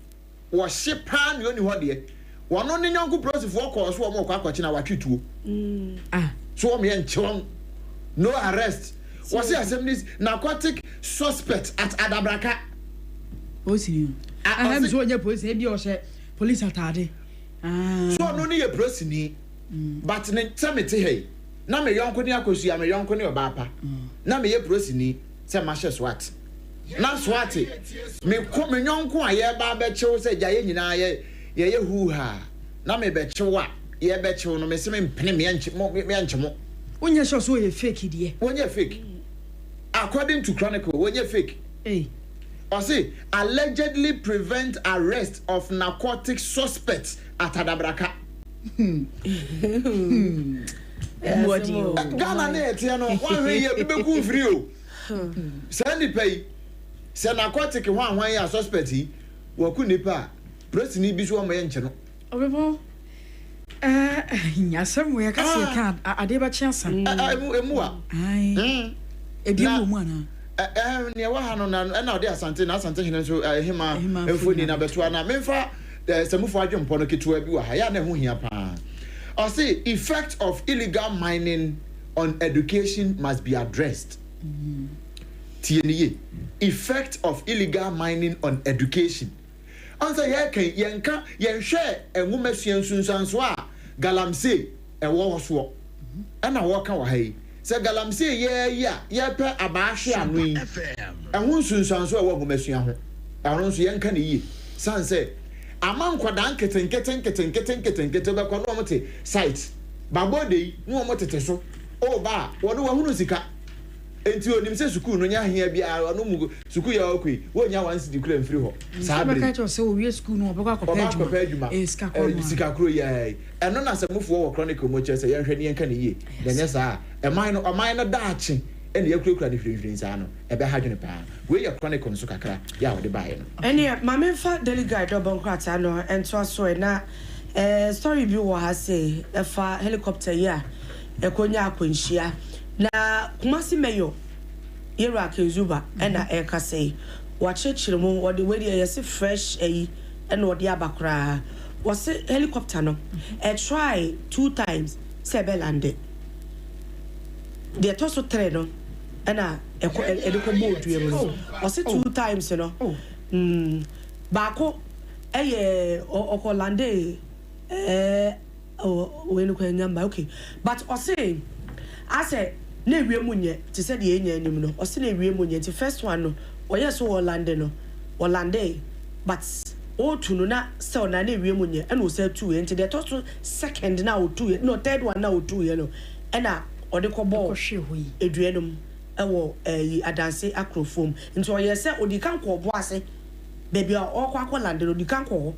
Was pan you only one day. One only young prosi for cause one more quachina what you two. So me and chong. No arrest. Was the assemblies narcotic suspect at Adabraka?
What's you? I am so your police police atade.
So no need a prosini. But tell me hey. Na me yonko ni akosu ya me yonko ni obapa. Na me ye prosini se mashe swat. Na swati me ko me yonko a ye ba be chew se gya ye nyina ye hu ha. Na me be chew a ye be chew no me se me mpene me anchemo.
Onye so ye fake die.
Onye fake. According to Chronicle, onye fake.
Hey.
Or say allegedly prevent arrest of narcotic suspects at Adabraka. Ghana net no one way you be go free o. Send the pay. Say narcotic one ya suspect yi wo ku nipa press ni bi so o ma ye nche no.
Obebo nyasem we ka se kan ade ba chiasa.
Emu a.
Ai. Ebi wo mu ana.
Ne wa ha no na ode asante na asante hene so hema efoni na beto na memfa semufo adwempo no ketua bi wa ha ya na ho hia pa. I say effect of illegal mining on education must be addressed. TNE effect of illegal mining on education. Answer here can yenka yenhwe enwomasuan sunsanso a galamsey ewo so. Ana wo ka wa hai. Se galamsey ye pe abaahwe anu yi. Ehun sunsanso ewo enwomasuan ho. Aron so yenka ne yi. San say aman kwadan keten be kono omote site babode nu omote so o ba wono wahunu sika enti onim se sukuu no nya hia bia ono mu sukuu ya okui wonya wan sidi kura mfiri ho sabre
ka cho se o wie sukuu no obekwa akọpa adwuma
sika kuro ya eno na semufo wo Chronicle mo che se yenhwe ne yenka ne yie denya sa eman no daache ene yakura ne hwehwehwe sa no ebe ha dwene pa we ya Chronicle nso kakra ya wo de bae no
ene mamemfa daily guide obonkrata no ento aso na story bi wo ha say efa helicopter ya ekonya akwanhia na kumasi meyo yera kezuba ena eka say wachechire mu wode wedi yesi fresh ena wode abakra was helicopter no try 2 times sebe lande de toso tre no ena edeko bodu yero was 2 times no baako okolande we no kwanyamba okay but I say na ewie munye ti se de enya anim no o se na ewie munye ti first one no o yes o Orlando but o tu no na se o na ewie munye e no se 2 enti de to second na o 2 no third one na o 2 no e na o de ko ball eduenum e wo adanse akrofom enti o yes o di kan ko bo ase baby o kwa Orlando di kan ko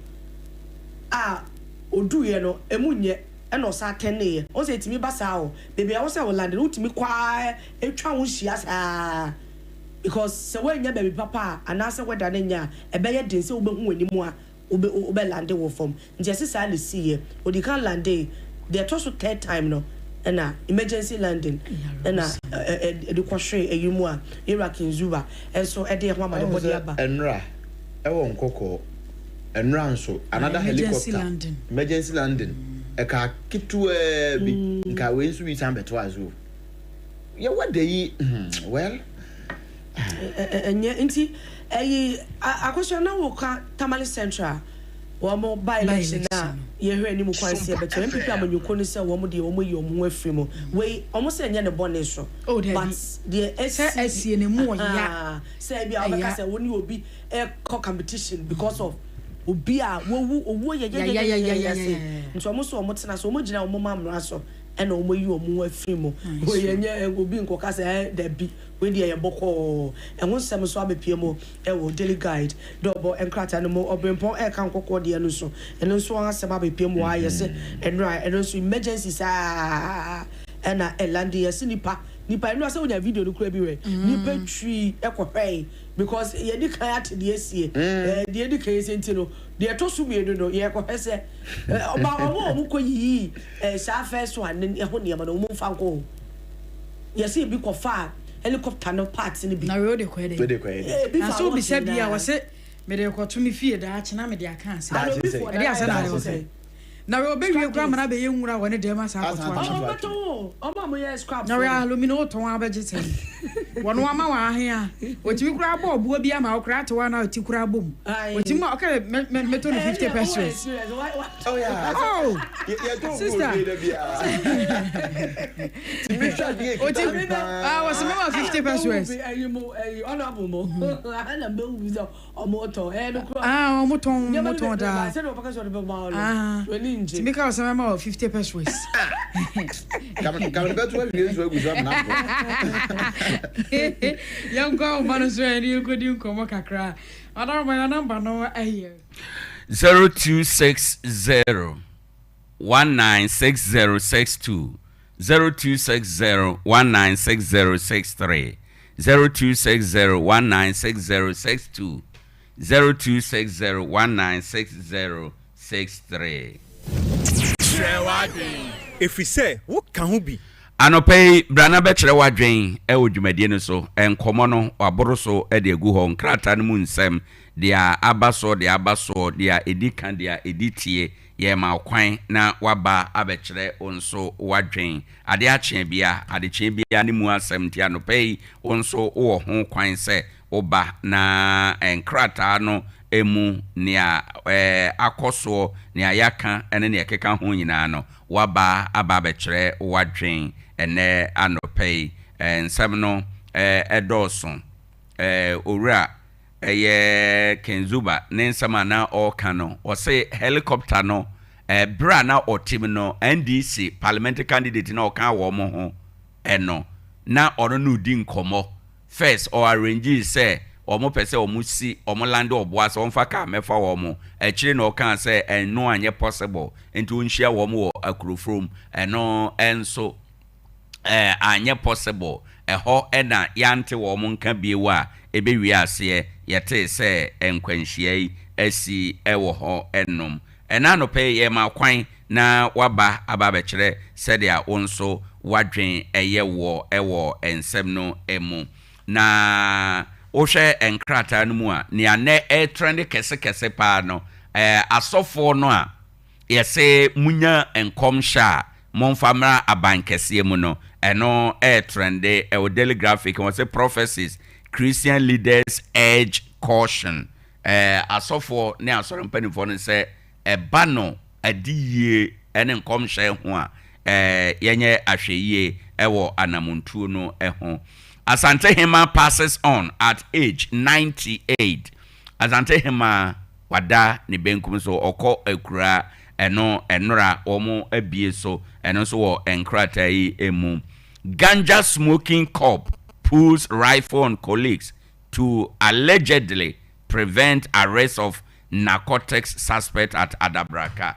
o du ye no emunye eno sa tenne o se timi basa o baby I was Orlando utimi kwa etwa wo hia sa because se we nya baby papa anase weda ne nya ebe ye den se wo behu animu a obe lande wo fom nje se sa le sie o di kan lande they to so third time no na emergency landing na de kwhwe eyimu a Iraq Nzuba enso de ho amade body aba
enra ewo nkoko enra nso another helicopter emergency landing eka kitu bi nka we nso wi sambeto azu ye wade yi well
enye nti akosho na wo ka Tamale Central wo mo by election na ye hwe ni mu kwanse beto MPP amanyuko ni se wo mo de wo mo yi omo afiri mo we omo se enye ne bone so but the SC
ne mu ya
say bia obeka say woni obi competition because of obi a wo ye nti omo so omo tena so omo gina omo mamra so ena omo yi omo afiri mo we ye nye obi nkoka say da bi we dey boko ehun sem so abepie mo wo daily guide double enkrata no mo obempon kan kokko de no so eno so ha sem abepie mo aye se enra eno so emergency sa ena elandi yesi nipa nipa no say onya video no kura bi we nipa twi ekopɛ because ye di kan ate de asie de di kan senti no de to so bi no ye kɔhɛ se oba omo koyi sha first one ne ho ne ma no mo fa nko ye say bi kɔfa helicopter no parts ni bi
na we de kɔ de na so bi se bia wo se me de kɔ to me fie da ache na me de aka ase e de ase na wo se na we obewie kura mana be yenwura woni de ma sa akɔto
omo mo ye scrap
na we alumino to wa ba gite wono ama wa ahe a otimi kura abo obuo bi ama okura to wa na oti kura bom otimi okay me to 50 pesos
oh yeah
oh sister otimi was me 50 pesos
honorable mo ana be wu zo omo to no kura
omo ton da
se no paka so de be ma lo
Timika was a 50 pesos.
Come better when you go
Young girl, Manus, you could do come a cra. I don't my number no a year.
0260 196062 0260 196063 0260 196062 0260 196063
If we say, what can we be?
Anopei brana bɛkyerɛ wadwen ɛwɔ dwumadie no so nkɔmɔ no waboro so ɛde egu hɔ nkrata no mu nsɛm deɛ aba so deɛ edi kan deɛ edi tie yɛ ma kwan na waba abɛkyerɛ onso wadwen ade akyea bia ade kyea bia ne mu asɛm tie anopei onso wɔ ho kwan sɛ oba na nkrata no emu nea akɔsoɔ nea yaka ene nea keka ho nyinaa no waba aba bɛkyerɛ wadwen ene anopei nsɛm no ɛdɔɔso owura Kenzuba ne nsɛm ana ɔka no ɔse helicopter no bra na ɔtim no NDC parliamentary candidate na ɔka wɔ mo ho ɛno na ɔno no di nkɔmɔ first or arrange say omo pese omo si omo land oboa so onfa ka mefa wo mo akire na oka say eno anye possible enti onhia wo mo akurofrom eno enso anye possible eho ena yante wo mo nka biewa ebewi ase yete say enkwanhia yi asi ewo ho enom ena no pe ye ma kwan na waba aba bekire said onso wadwen eyewo ewo ensem no emu na ohwe enkrata no mu a ne ane trend kese pa no asofo no a yese munya enkom sha monfamra abankese mu no eno trend o daily graphic won say prophecies Christian leaders urge caution asofo ne asoro mpanifo no say eba no adiyie ene enkom sha ho a yenye ahweyie ewo anamuntu no ho Asante Hema passes on at age 98. Asante Hema wada ni benkum so oko ekura eno enora omo abie so eno so wo enkrata yi emu. Ganja smoking cop pulls rifle on colleagues to allegedly prevent arrest of narcotics suspect at Adabraka.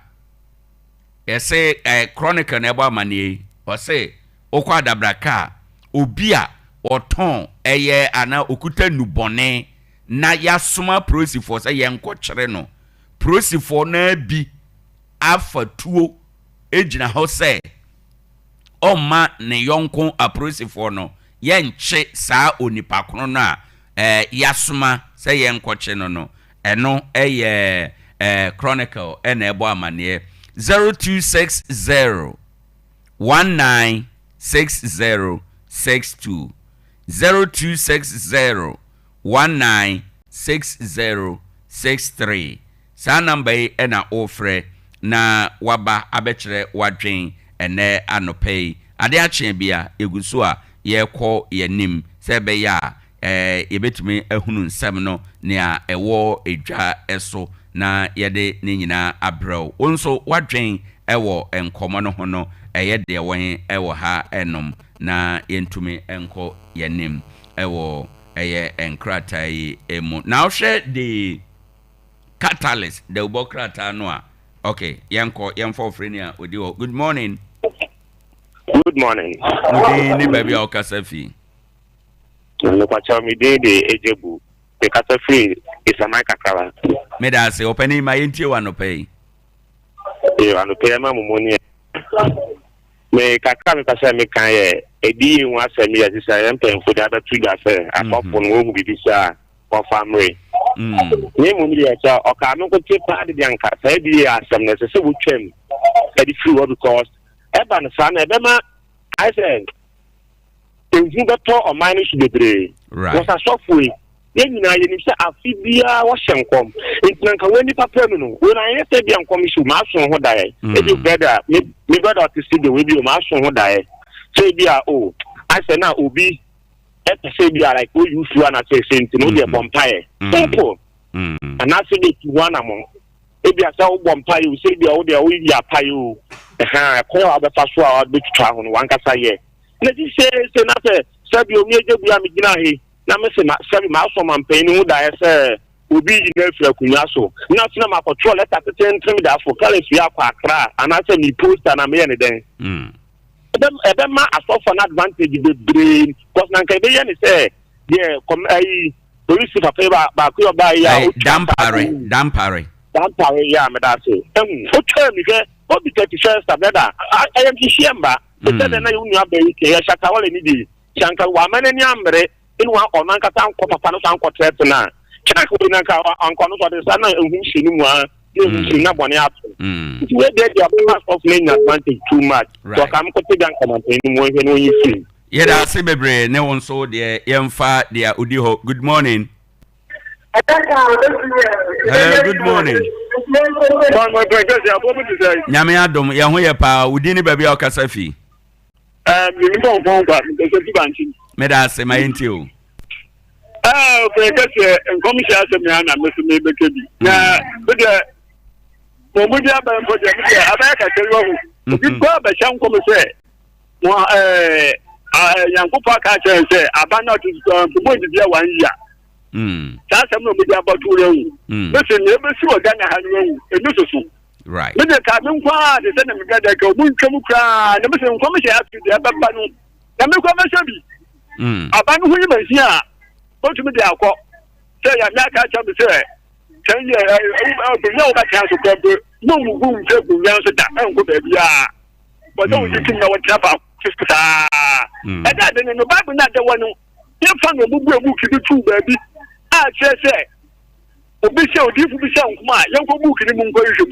Say chronicle nebo manie or say okwa Adabraka obia oton eye ana okuta nubone na yasoma prosifo se yenko kyere no prosifo na bi afatuo ejina ho se omma ne yonko aprosifo no yenche saa onipa kono na yasoma se yenko kye no eno eye chronicle ena ebo amane 0260 196062 0260 196063 sa number ena ofre na waba abekere wadwen ene anopei ade akye bia eguso a yekɔ yanim sebe ya yebetumi ehunu nsɛm no nea ɛwɔ edwa ɛso na yɛde ne nyina abrɛw onso wadwen ɛwɔ nkɔmɔ no ho no ɛyɛ de wɔn ɛwɔ ha ɛnom na yentumi enko yanim ewo eye enkratai emu na ohwe the catalyst the ubokrata no a okay yenko yemfo frenia odi good morning
good morning.
Ni baby o kasafi.
No kwacha mi de ejebu. The kasafi is a mic akala.
Me da say openi ma yenti wa no pay.
Ano pay ma mumoni. Me kakra me pasa me kan ye edi wan asemi asisa yem pen fo da tuga fe akopon wo mu bibisa for family. Ni mu mi ya cha o ka no ko ti pa de anka sa di asem na se wo twem. Edi free because eba no sa na ebe ma I said you got to or minus the
right.
Was a software. Then you know, you say Afibia was Shankom. It's like when you permanent. When I say the commission, Marshall, what I it better. Me better to see the video, Marshall, what I say, oh, I said now, Obi, at the same like, oh, you feel and I say, to know the vampire. Simple. And I said it one among. Maybe I saw vampire, you say the old, the payo. I call the first hour, big travel, one cassa ye. Let me say, nothing. Sabio, major, we are beginning. Na me se ma sabi ma so man pay no da say obi yi na afira kunya so na so na ma control let at ten trim da for kale fi akwa akra and I say me poster na me ne den ebe ma aso for an advantage the brain because na kai be ne say yeah come ai police papa ba ku ba ya
dampare
ya me da say o tell me ke o bi 31st abeda I am December so say na you nua be ke ya shaka wale ni di shanka wa mane ni ambre inu wa on nka tan ko papa no san ko trep na kina ko na ka anko no so de san na ehun shinu mu a ehun na bone ato we dey of playing advantage too much so kam ko te dan campaign mu he no yin fi
ye da se bebre ne won so de yemfa de odi ho good morning good morning nyame adom ye ho ye pa odi ni baby okasafi me da se ma yenti o
because commission as me na me me be kebi na be mo mo dia ba mpo dia me aba ka tell you bi ko ba shan ko me say mo yankupa ka tell say aba na to mo dia 1 year ta se mo dia ba tu rewu me se ne be si o Ghana ha rewu enu so
right
me de ka me kwa de se na me ga de ka mo ntwam kra na me se commission as de ba ba no na me ko me sabi abanu hu yi mansi a otu me de akọ say ya na ka cha me say can you o ka cha so ko no mu gu nse gu yan so da enko ba bia but o ji kin na what trap fiska e da de no bible na de wonu ye fa no bubu ebu ki tu ba bi a say obi se odi fu bi se nkuma yan ko bu ki ni mu nko yushu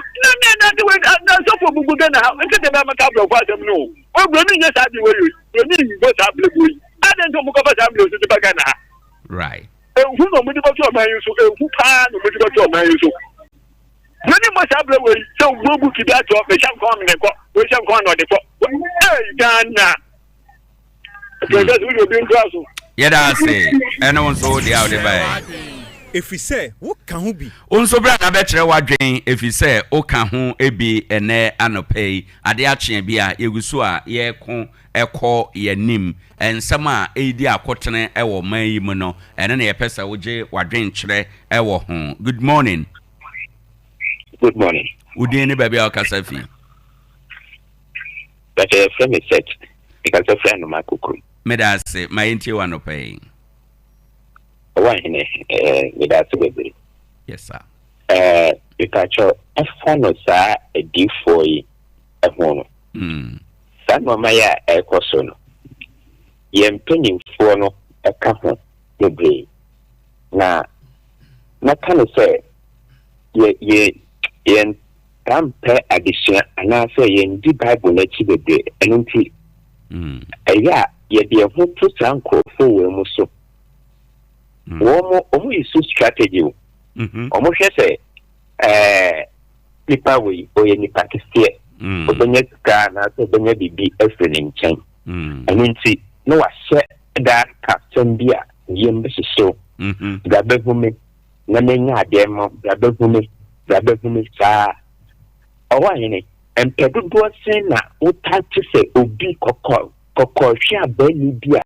na de we na so for bubu ga na nke de ba maka bro kwa dem no o bro ni nya sa bi we yo ni go sa ble boy adan to mu ko ba sa ble so de ba ga na
right
who no me go to man so who pa no me go to man so when you must have way so go ki that to me sham come ne ko we sham come no de ko hey Ghana because we go be in class
yeah da say ene won so de out de by
Efi say wo ka ho bi
onso bra na be kire wadwen efi say o ka ho ebi ene anopei ade akye bia yegusu a ye ko ekọ yanim ensama edi akotene ewo man yi mu no ene na ye pesa woje wadwen kire ewo ho good morning udin ni baby akasafi
but from it set because of friend of my kukuru
medase my enti wanopei
Owoahene medase baby
yes sir
ikacho afano sa edifo yi ehunu sa mama ya ekoso no yempanyimfo no eka ho bebre na kan say ye tampe addition ana say ye ndi bible na chi bebre enunti eya ye de ho to sanko fo we mu so omo isu strategy omo hwe say nipa we oye nipa kese obenya ka na so obenya bibi efre nchen enunti no wa hye da ka sambia yembe so da behume na menya adem da behume sa Owoahene empedodo sen na utati se obi kokko hwe abani bia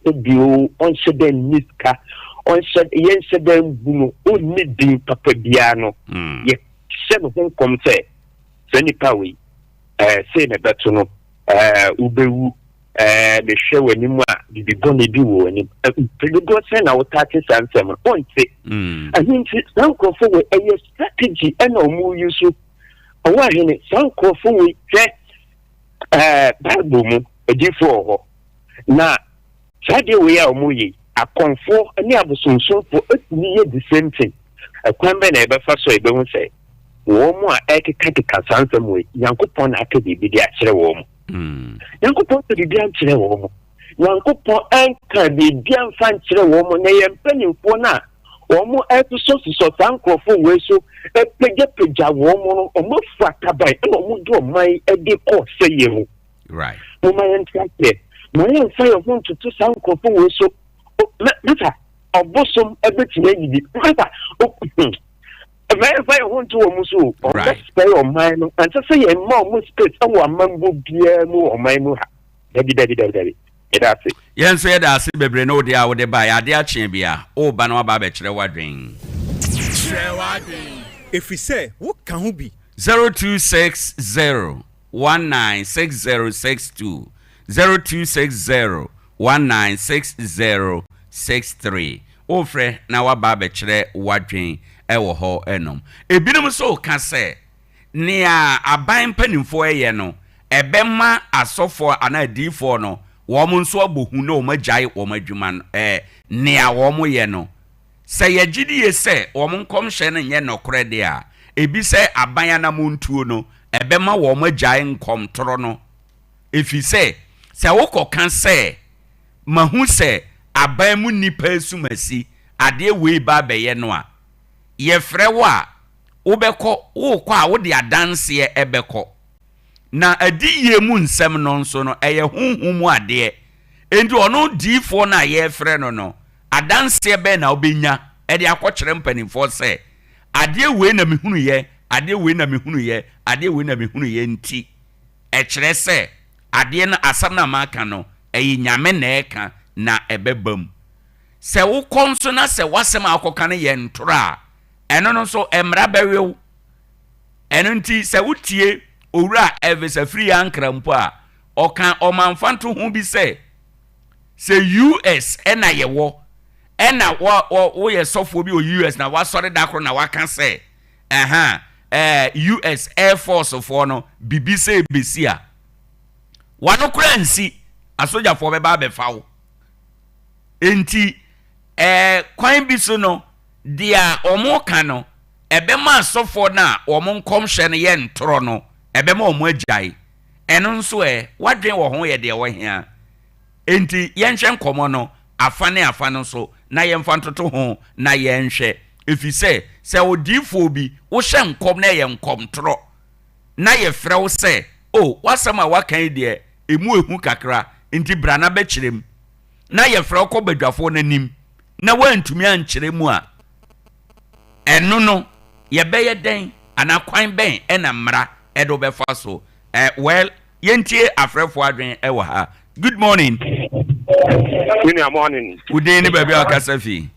se bio on sheden niska on sheden bunu onni din papa bia no ye se no kom se nipa we se na beto no ubewu the show anymore, the Bonnie do any pretty good saying I will touch his answer. Point it. I think it's some for a strategy and no more use. Owoahene some for we get Bible a D4. Now, Sadia we are moving. A comfort and near the so for the same thing. A quamben ever first way, don't say. Woman, I can take a sansom way. Yankupon Academy be the actual woman. Yankupon to the actual woman. Yankupon anchor the damn fancy woman, they am penny for now. Or more episodes of uncle for way so a peja woman or more fat by and do my edit say you.
Right.
Oh, my entire. My fire want to sound for so. Matter of bosom everything maybe matter. If I want to almost or spare on mine and to say a more space or mambo beer more my moha. Daddy. That's it.
Yes, that's it, baby. No, they are by Ade Akye Abia. Oh, Bano Babe Chrewadring.
If we say, what can we be?
0260 196062 0260 196063 ofre na wa ba be kire wadwen ewo ho enom ebinom so ka se nia aban panimfo eye no ebema asofo anadifo no wo mo nso abohu na o magyae wo madwuma no nia wo mo ye no se yegidie se wo mo nkom hye no nye nokore de a ebi se aban anamontuo no ebema wo magyae nkom toro no efi se wo kan se mahu se aban mu nipa esumasi ade we ba beye no a ye frɛ wo a wobɛkɔ wo kɔ a wo de adanse ebɛkɔ na adi ye mu nsɛm no nso no ɛyɛ honhom ade enti ɔno difo na ye frɛ no adanse bɛ na obenya ɛde akɔkyerɛ mpanimfo sɛ ade we na mehunu ye ade we na mehunu ye ade we na mehunu ye nti ɛkyerɛ sɛ ade na asam na maka no ɛyɛ nyame na ɛka na ebebam se wo konso na se wasem akoka ne ye ntora eno no so emra bewew eno nti se wotie owura evisa free ankra mpo a oka omanfanto hu bi se US ena ye wo ena wo ye sofo bi o US na wasore dakro na waka se US Air Force for no bibi se besia wano kura nsi asoja fo beba befawo enti kwan bi so no dia omo ka no ebema asofo na omo nkom hye ne ye ntoro no ebema omo agyai eno nso wadwen wo ho ye de wo hia enti yenhwe nkomo no afa no so na yemfa ntoto ho na yenhwe efise se odifo bi wo hye nkom na ye nkom toro na ye frɛ wo se wasama wakan de emu ehu kakra enti brana be kyerem na ye frɛ ko badwafo nanim na wantumi ankyerɛ mu a eno no ye bɛyɛ den anakwan bɛn ɛna mmara ɛdo bɛfa so well yentie afrɛfo adwen ɛwɔ ha. Good morning.
Good morning.
Udeni baby akasafi.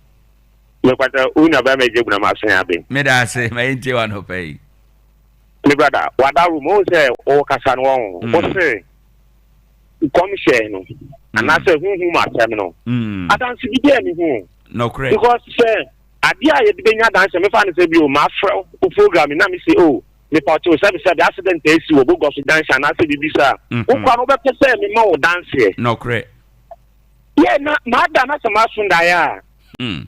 Me kwata una ba me jeguna ma sen abe.
Me da se ma yentie wan hopai.
Me brother, wada room o se o kasa no won. O se commission no. Ana se hu ma tem no. Adansi bi dey ni hu.
No correct.
Because say ade a ye de benya dance me fa ne se bi o ma frɛ o program na me say me part o sabi the accident esi wo go so dance na se bi sa. O kwa no be pese me ma o dance here.
No correct.
Yeah, na da na se ma sunda ya. Then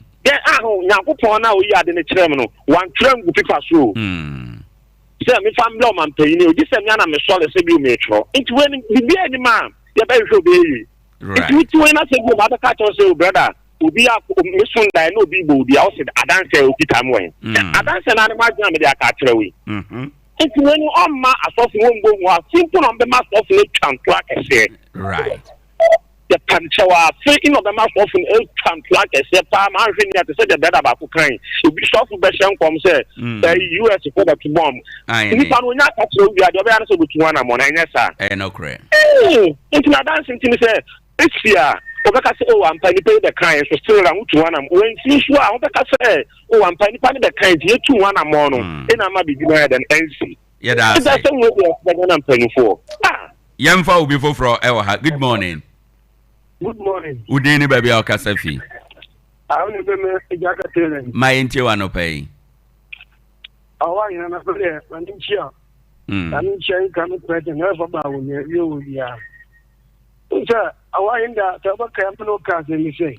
Nyankopon na o yi ade ne kyerɛ me no wan kyerɛ ngu pipa so. Say me family o man pay ni o di se me na me so le se bi o me tro. Nti when bi ani ma ye be hwe be yi. Nti when na se bi o ma be catch us say brother obi a me sunda na obi bo bi a o se adanse o kita mo en. Adanse na ne ma gina me de aka kyerɛ we. Nti when o ma asofo wo ngo ho a simple no be ma asofo le twanto akese.
Right.
The panchawa say in of the mass often like a sepa man to say the better about Ukraine. If we shop for Beshan come say the US for the bomb. If I will not catch you, we are the answer with one among sir.
No correct.
It's not dancing to me say it's here. Obeka say I'm pay the kind so still around to one when see sure Obeka say I'm pay the kind you to one among and I'm be than NC.
Yeah, that's
the same way they're paying for.
Yamfa will be for good morning.
Good morning.
Udini baby or Kasafi.
I only been a jacket.
My intiwano pay.
Oh, I am a player. I'm in here. I'm in here. Come present. Never about you. Yeah. Sir, I want in that. I want to no cars. You say.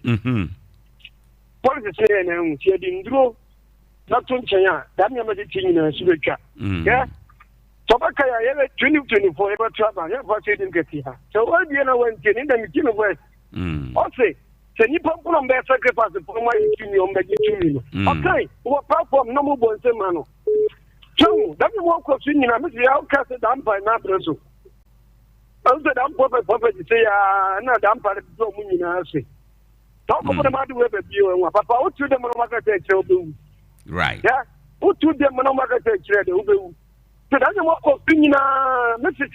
What is the saying? I'm saying, "Draw." Not to China. That never did in a switcher. Yeah. Tobacco, I ever 2024 ever travel. I never didn't get here. So why do you know when in the beginning of West? Okay. So you put on their sacrifice for my union, okay. What platform no more than Semano? So that you walk of singing, I miss the outcast down by Nabraso. I said, I'm perfect to say, not damn part of the Dominica. Talk about the matter with you and Papa, what to them on market do?
Right.
Yeah. What to them on market do? So that's what of singing, Mrs.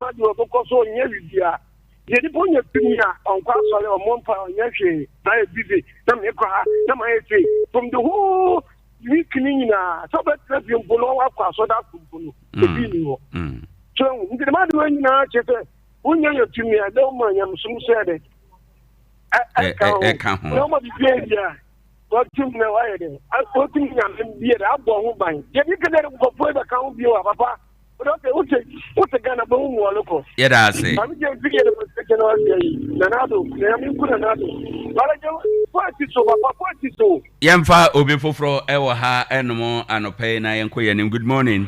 Madio, because so nearly dear. You didn't your finger on Castle or Mompa or Yashi, very busy, some say from the whole week, so that you below up, so that so the matter when you know, when you're to me, I don't mind, I'm soon said it. I can't. Nobody said, yeah. What you know, I thought I'm beer, I'm going by. You can go for the count view of Papa. But okay, what's a gun of boom or local?
Yeah, that's it.
I'm just figuring the second or Nanado, I'm good another. But I don't what is so, what is so?
Yamfa Obifofro Ewaha Enomo Anope na Yanko Yanim. Good morning.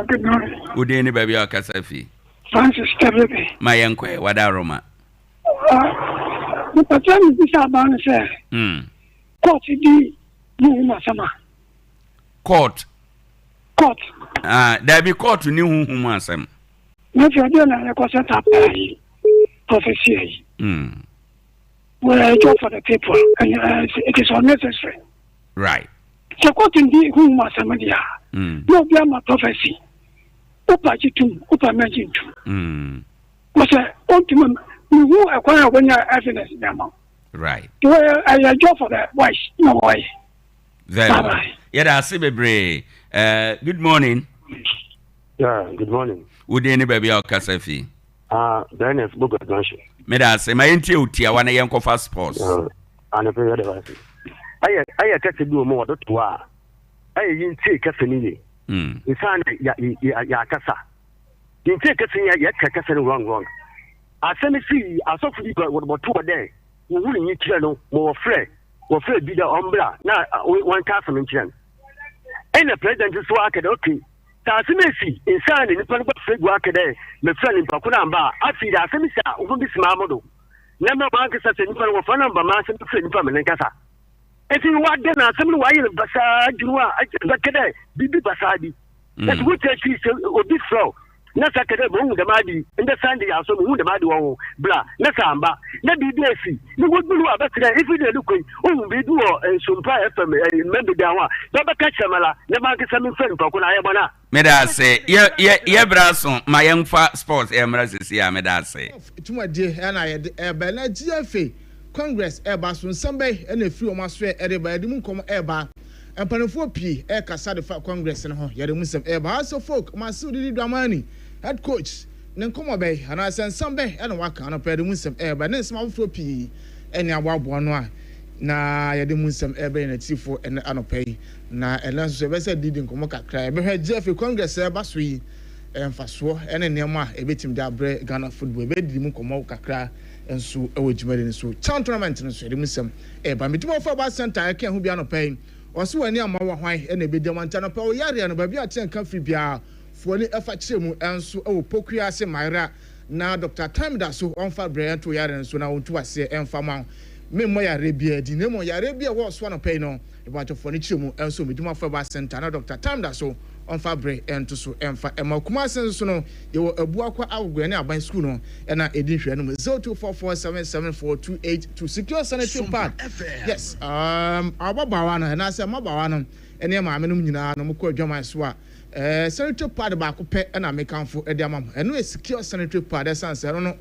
Good morning.
Udini baby or Kasafi.
Francis Tabby.
My Yanko, Wadaroma.
The patron is about say. Court di Masama.
Court.
Court.
There be court to new Humasam.
Not your dinner, because I prophecy. Well, I job for the people, and it is unnecessary.
Right.
So, court in the Humasamadia. No, be my prophecy. Upachitum, Upamagin. Was a ultimate who acquire when you are evidence them.
Right.
Well, I job for the wife, no way.
Very. Yeah, that's it, good morning.
Yeah, good morning.
Would any baby or Kasafi?
Then it's book of Johnson.
Medase, my intuition, one a young of fast sports.
And a period of I catch a do more to I didn't take a finny. It's on Yakasa. Didn't take a thing yet, Kakasa wrong. I send me see, I saw for you what about 2 a day. You wouldn't need to more afraid. Or afraid be the umbrella. Now, one castle in Chen. And the president is working okay. Tassimesi, inside in the public free work there, my friend in Pakunamba, I see that Semisa, who be small. Number markets at the Nipan of Fanamba, Master to Flint from Nankasa. If you want then, some while Bassa, Jua, I just Bibi Basadi. That's what she said, or this flow. Nasakade bungu the madi in the Sunday also who the madi won blah Nasamba na BBC you would do about if we look oh we do Sompa FM remember that one Baba Kachamala never get some friend for Kunayabana
Medase ye braso my young sports emirates here Medase
to my dear and I Bella GFA Congress Airbasun Sunday and a few months where everybody didn't come airbar and Panafo P Air Casada for Congress and home Yadamusam Airbar so folk Masudi Dramani head coach Nankoma Bay and I send some bay and walk on a pair of Muslim air but then small for P any award one na Yadamusam air bay and a T4 and Anopay na and that's the didn't come cry but her Jeffrey Congress Airbus and Faswa and a Nema a bit him that bread Ghana football bed the Mukomo Kakra and so away to so town tournament and so the Muslim air by me tomorrow for about center I can't be on a pain or so any amount why and a bit the Montana Power Yari and a baby at 10 country bia for any FHM and so Pokria se Myra now Dr. Time that so on for Brian to Yari and so now to say and Fama Memoya Arabia, the name of Arabia was one of pay no about a furniture and so we do my for center now Dr. Time that so on Fabre and to so and for Emma Kumasan so no you were a Buakwa Algren by school no and I edition 0244774282 to secure sanitary part. Yes, Abawana and I said Mabawana and Yama Menumina no Muko Jama Swa. Sanitary part back and I make for Ediamam and we secure sanitary part as I don't know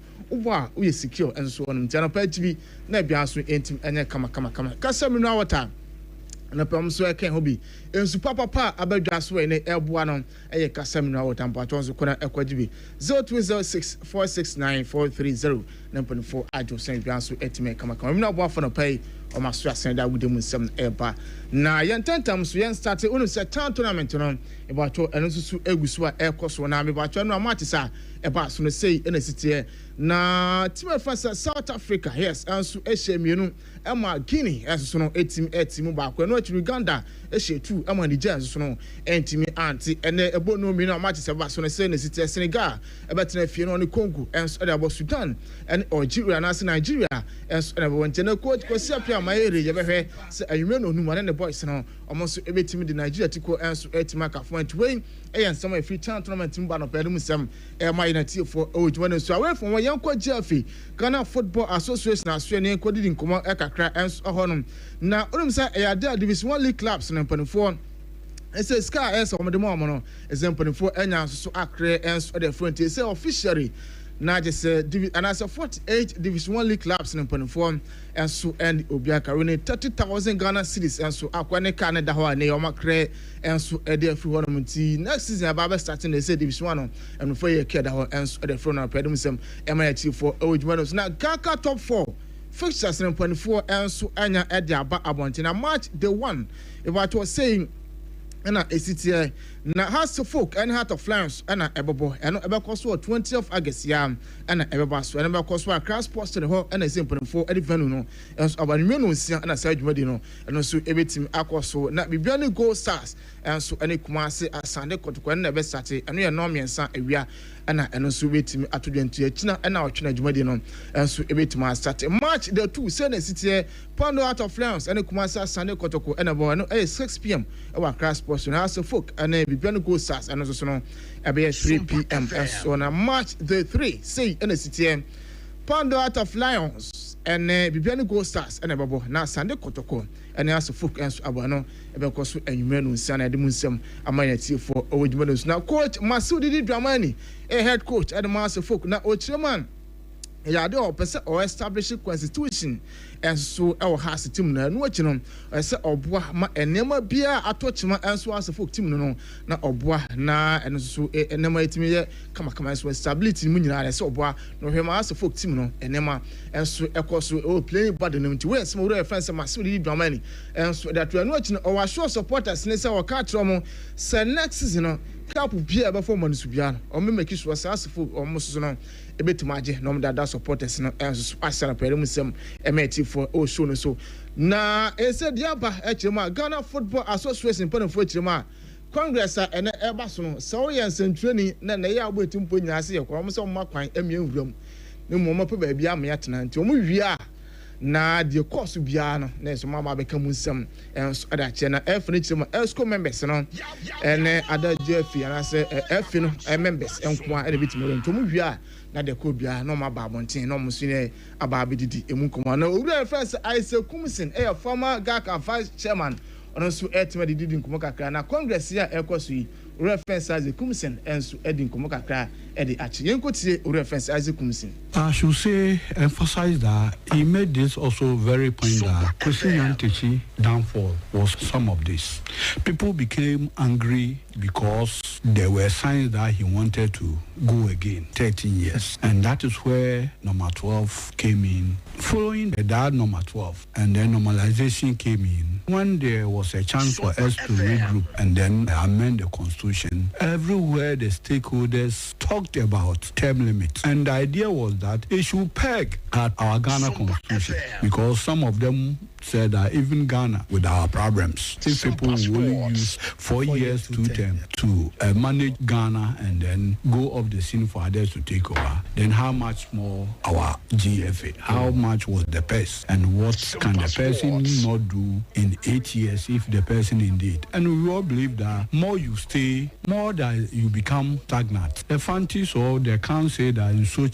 we secure and so on. Jana TV, Nebiasu, and kama. Casamina time. na pam so eken hobi ensu papa abadwa so ne eboa no eye kasam na wotampato so kona ekwajibi 0206469430 na mpanfo ajo sen dwan so etime kama na abo afo no pai o maso asen da wudem nsem eba na yentantam so yen start unu se town tournament no ebato eno susu egusu a ekoso na mebato no amati sa eba so no sei ena sitie na team fasa South Africa yes anso ehye ema Guinea so no etim ba kwa no Uganda ehye 2 ema Niger so no entimi anti ene ebo no mienu amati se ba so no sei na sitie Senegal ebetena fie no Congo enso de abo Sudan and Algeria na Nigeria enso na bo ntene coach ko si apia mayere ye behwe se ayume no numa ne boys no omonso ebetimi de Nigeria tiko enso etima ka point wey eyan sama e free tournament mba no pedum sem e ma unity for ojwane so away from yanko Jeff Ghana Football Association aswe ne ko didi nkomo e kakra enso honom na onum sa e Ade Division 1 League clubs no mpanifo ese sky enso omodemo no ezempanifo enya so akre enso de front ese officially na just and as a 48 Division 1 League clubs in Paniform and so and Obiaka winning 30,000 Ghana cedis and so Aquane Canada ho na yoma kre and so e dey free tournament next season about starting the Division 1 and for year keda ho and so the front of pedum sem MIT for Ojmanos na Kaka top 4 fixtures in Paniform and so anya e dey aba abonti na match the one if I was saying na esitie na House of Folk and Heart of Florence na ebebo eno ebekọ so 20th August ya na ebeba so eno ebekọ so Accra Sports to the hall na simplemfo edi venue no enso abanimie no nsia na sa adwumadi no eno so ebetim akọso na bibia ne Gold Stars enso ene Kumase Asande Kotoko na ebe start eno ye no miensa awia na eno so betim atodwantu akina na otwena adwumadi no enso ebetim start match the two say na esitie Pondo Heart of Florence ene Kumase Asande Kotoko na bo eno 6 p.m. e wa Accra Sports na House of Folk and Bibiano Go Stars and also no about 3 p.m. so on a March the 3 say in the city Pondo Out of Lions and Bibiano Go Stars and Babo na Sunday Kotoko and also folk and abano about so and you men sana demunsem amayati for Ojmanos now coach Masudi Dramani a head coach at the Master Folk na Ocheman ya de opese o establish constitution enso e wo has team na no akino ese oboa ma enema bia atochima enso as folk team no na oboa na enso enema etimi ye kama enso stability mu nyina ese oboa no hwema as folk team no enema enso ekoso o play bad no nti we sem we friends ma so di dramani enso that we no akino o wa show supporters ne se wo ka tro se next season no cap bia be for manusu bia no o me make sure as folk o mo so no ebetimaje no dada supporters no enso asana pedum sem emeti for o show no so na ese diaba echirema Ghana Football Association panfo echirema Congress ene eba so no so ye nsentrani na ye abotimpo nyina se ye kwa mo so mo kwan emia nwuram ne mo mo pe ba bia me yatena nti o mo wi na de course bia no na so mama beka mu nsem enso adache na efne chirema esco members no ene Ade Akye Abia na se efi no members enko a ene bitimo nti o mo wi na de ko bia no ma ba abonten no mo sune aba abedidi emu komo na owura first Isaac Kumsin former GAC vice chairman ono so etima didi nkomo kakra na congress ya ekoso yi reference Isaac Kumsin enso edi nkomo kakra Ade Akye yenkotie reference Isaac Kumsin.
I should say emphasize that he made this also very point that Kwesi Nyantakyi downfall was some of this. People became angry because there were signs that he wanted to go again 13 years. And that is where number 12 came in. Following that number 12 and then normalization came in, when there was a chance for us to regroup and then amend the constitution, everywhere the stakeholders talked about term limits. And the idea was that it should peg at our Ghana constitution because some of them said that even Ghana, with our problems, if people will use 4 years, 2 terms to manage Ghana and then go off the scene for others to take over, then how much more our GFA? How much was the person? And what can the person not do in 8 years if the person indeed? And we all believe that more you stay, more that you become stagnant. The fancies or they can't say that in so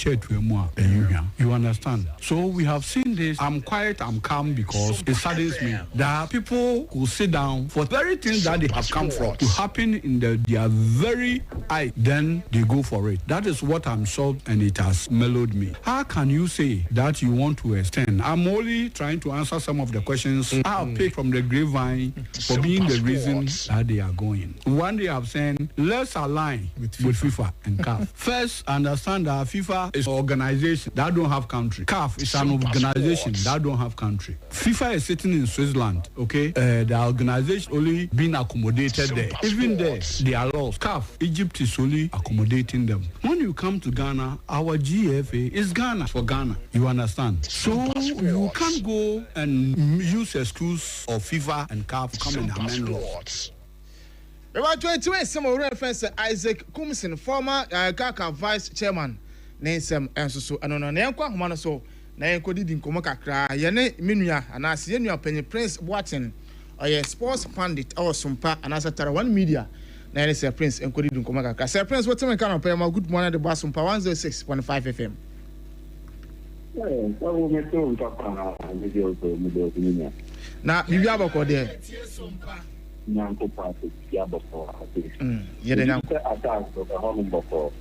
you understand? So we have seen this. I'm quiet, I'm calm because because it saddens me that people who sit down for very things that they have come from to happen in their very eye, then they go for it. That is what I'm shocked, and it has mellowed me. How can you say that you want to extend? I'm only trying to answer some of the questions I've picked from the grapevine for being the reason that they are going. One day I've said, let's align with FIFA and CAF. First, understand that FIFA is an organization that don't have country. CAF is an organization that don't have country. FIFA is sitting in Switzerland, okay? The organization only been accommodated there. Even there, they are lost. CAF, Egypt is only accommodating them. When you come to Ghana, our GFA is Ghana for Ghana. You understand? So you can't go and use excuse of FIFA and CAF to come and amend laws.
About 22 some reference Isaac Kumsin, former Kaka vice chairman. Name and so and on an uncle so na enkodi di nkomo kakra ye ne menua anase ye nua penny Prince watching or ye sports pundit or Sompa anase tara one media na ye say Prince enkodi di nkomo kakra. Sir Prince, what time can I pay my good morning the Sompa 106.5 FM. Na bibi abako there.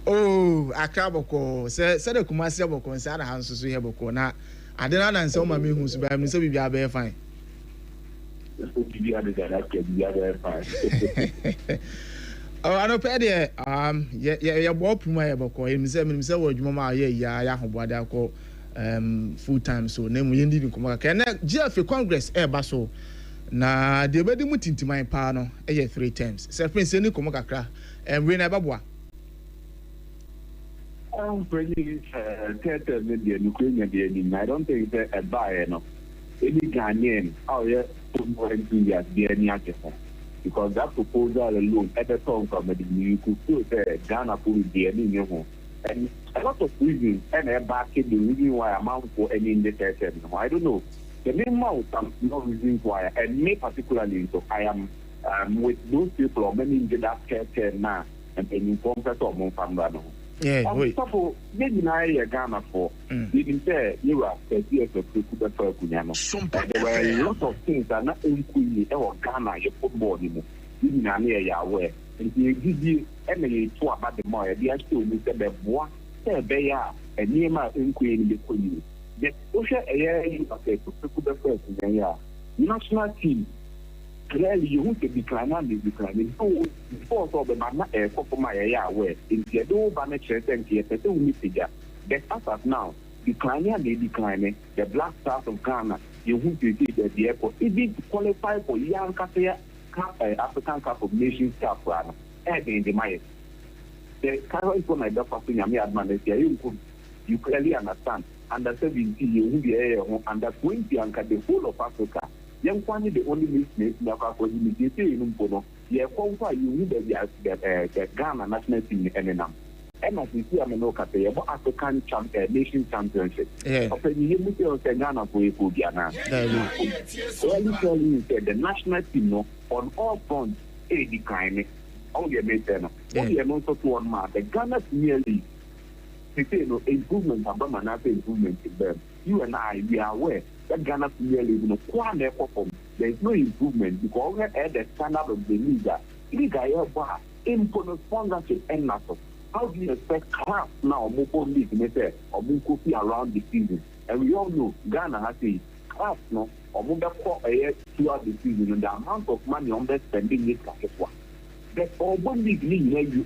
Oh, akaboko. Say the Kumasi aboko say na hanso so heboko na adena na nse o ma me hu so ba me say bibi abe fine. Oh, I know pay there ya bo puma heboko me say wo adwuma ma ye ya hoboade akọ full time so na mu yendi nkomo ka na GFA Congress ba so na de bedi mu tintiman pa no 3 times. Sir Prince ni komo kakra we na baboa
pretty media Ukraine the I don't think a buyer no any Ghanaian because that proposal alone at the time comedy you could feel Ghana could be any and a lot of reasons and a back the reason why I'm out for any independent. I don't know. The main amount of no reasons why, and me particularly, so I am with those people or many in that care now and inform that of my family. Yeah, so maybe I Ghana for even say you are 30 years of football for Kunyama. There were a lot of things that not in Queen or Ghana, your football, you know, Yahweh. And you give you Emily to about the more, the actual Mr. Bebois, they are a near my inquiry in the Queen. The social area of the football person, national team. Clearly, you want to decline and decline. Before all the man for my Yahweh, in the door banner church and theatre, but as of now, declining and they declining, the Black Stars of Ghana, you want to see at the airport, even to qualify for young African Cup of Nations Cup run, in the Maya. The current one I got for you clearly understand. Under 17, you will be under 20 and the whole of Africa. Young Kwani, the only mistake that for him is in Umpono. You qualify you need the Ghana national team in NNM. And as you see, I'm an African nation championship. Often you hear me say Ghana for Ghana. Well, tell you that the national team on all fronts is declining. Only a maintainer. Only a month to 1 month. The Ghana Premier League. They say no improvement, improvement in them. You and I, we are aware that Ghana Premier League, there is no improvement because we at the standard of the league. Liga import sponsorship and nothing. How do you expect class now, mobile league, or Mukofi around the season? And we all know Ghana has a class no, or mobile throughout the season, and the amount of money on that spending is like one. But all one league, you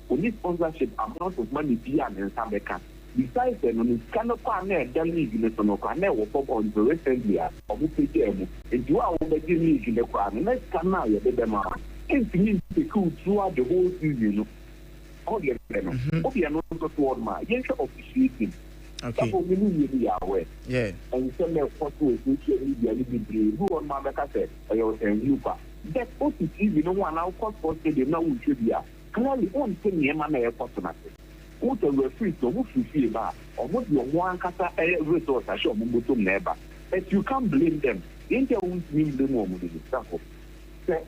only sponsorship amount of money beyond and some can. Besides, on cannot partner the league in the Sonoka, or football recently, or Mupiti, and you are the league in the crowd, and let's come now, you better man. It's means to cool throughout the whole season. All the other, are not to one man, yes, officiating. Okay. Yeah. And some of the social media, who on my back said, I was saying, you pass. That also is even one out for the now should be. Clearly, on thing, man, a personal. What a referee to who you feel about, or what your one cata resource, I show Mumbo never. But you can't blame them. India won't mean the moment in the example. Say,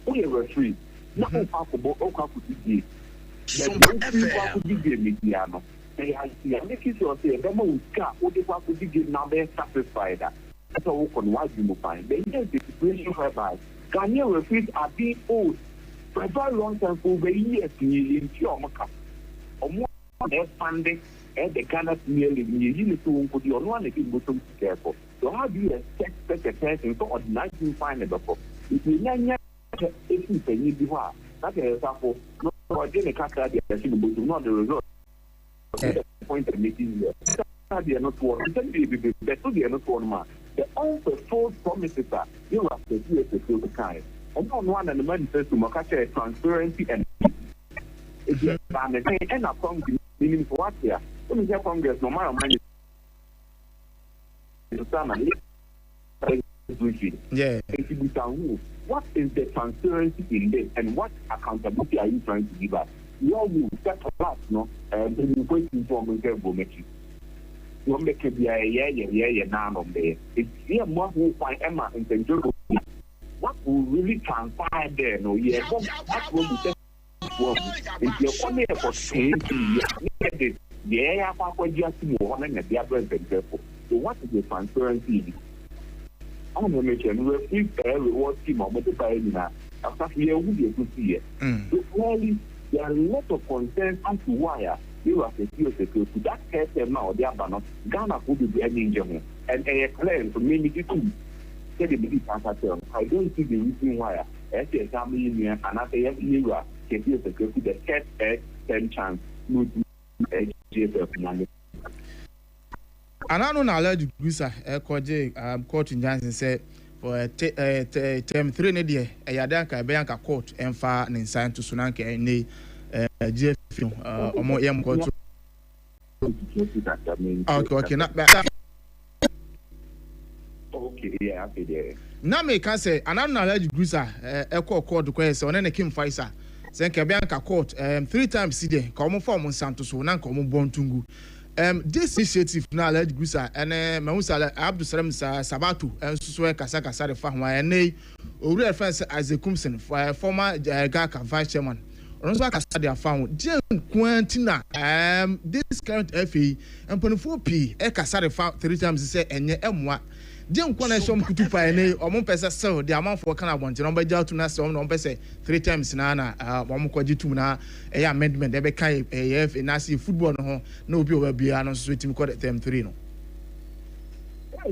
only a referee, not possible, or could be. Sompa could be Mediano. They are making sure say, the most car, what they want to be now, they're satisfied. so why you find the situation whereby Ghanaian referees are being old for a very long time, for over years. In Tiomaka, or more funding at the Ghana Premier League, you to put your one again, go to careful. So, how do you expect such a person for 19 final before? If you learn if you say you do that is example, no, I didn't catch that, not the result. The point of making here. They are not one. They are not one man. The unfulfilled promises are you have to do it to feel the kind. And on one and the manifesto, Makacha transparency and if you are and a song meaning for what here. When you hear Congress, no matter money.
Yeah.
What is the transparency in this and what accountability are you trying to give us? Your move, that class, no, and then you going to inform and go make you. You make it be a none of there. It's here more who find Emma and then what will really transpire there? No, yeah, that will be if you're only for 20 years, yeah, Papa just more and the other than careful. So, what is the transparency? I'm going to mention we reward team or multiply after here will be able to see it. So, clearly, there are a lot of concerns as to why you are secure to that case now, they are not Ghana would be any injury and a claim to many people. I don't see the reason why as a family and after you are secure to the test 10 chance would be money.
And I don't allow the Gusa court in Johnson said for term 3 nedia a Yadanka Bianca court and far and sign to Sunanke and Jeff or more young court. Okay, not bad.
Okay, yeah, I'll be there.
Now, me can say, and I'm not allowed to Gusa a court question, and then a Kim Faisa. Then Bianca court 3 times CD, common form on Santos, one common born tungu. This initiative now led Gusa and Mamusa Abdul Salam Sabatu and Suswe Kasaka Sade Fahma and nay, Uri friends as a Kumsen for former Gaka vice chairman. Roswa Kasadi found Jen Quentina this current FE and Ponifopi Ekasade found 3 times he said and M1. Jen Quanashom Kutupa and or Mompesa so the amount for Canabon, number to Nasa on Pese 3 times Nana, Momokojituna, a amendment, Ebekai, AF, and Nasi football, no bill will be announced to him called them 3. No,
I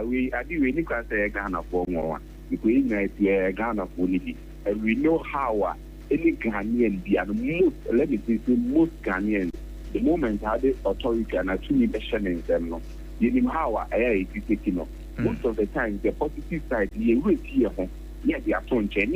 we are doing any Ghana for more. If we ignite Ghana for unity, and we know how any Ghanaian be most, let me say, most Ghanaians, the moment how the authority and actually mentioning them. You know how I is taking most of the time the positive side you will see yeah they are turned shed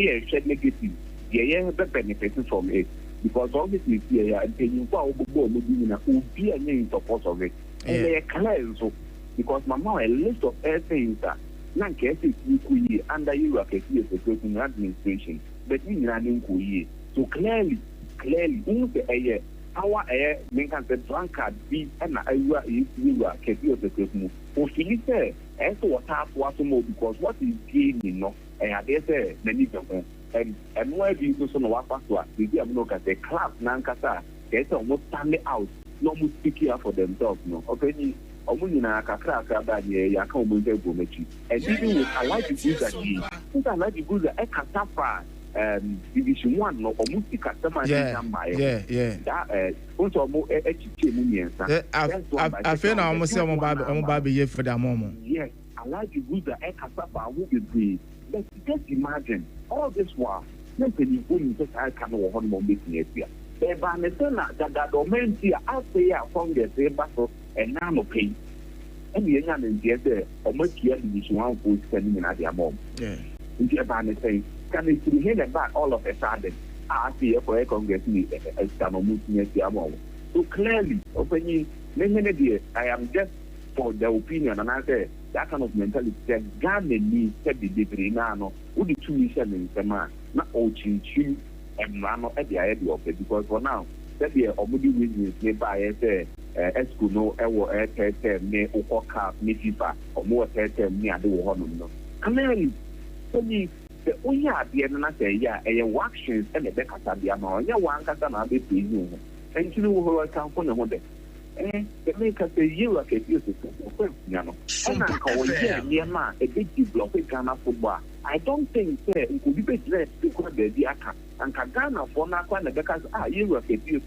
negative yeah benefiting from it because obviously here and you go will be in support of it and they are clear so because mama a list of things that none cases you under you are a administration but we running so clearly the our air make us the drunkard be and I is you are careful of the Christmas. For Philip, as to what half was more because what is gaining, no, and they say, many of them, and where do you so know what password? We have look at the class, Nankasa, get almost standing out, no more speaking up for themselves, no. Okay, Omunina Kakaka, Yakom, and even with I like to do that, since I like to do the Ekatafa. Division 1 no almost customer that also more
I feel almost baby for that moment.
Yes, I like to do the Ekasapa will be but just imagine all this while simply going to I can hold more business here. But that domain here after you found the battle and now no pay. And the young and the other almost here Division 1 was sending at their mom. Yeah. In the saying can it be hidden back all of a sudden? I see for a Congress as so clearly, opening many I am just for the opinion, and I say that kind of mentality that Ghana needs to be different. Would the 2 missions in the man not all chin and run at the idea of it because for now, that the Omudi business nearby as Escuno, Ewo, Air, me, or Cap, Mifipa, or more near the Wohon. Clearly, for me. The only idea na say yeah a actions and the back at the amount yeah one can be you and you will come for the the make us a year like a few and I call near man a big block with Ghana football. I don't think it could be better to call the Diaka and Ghana for Nakwana because year like a few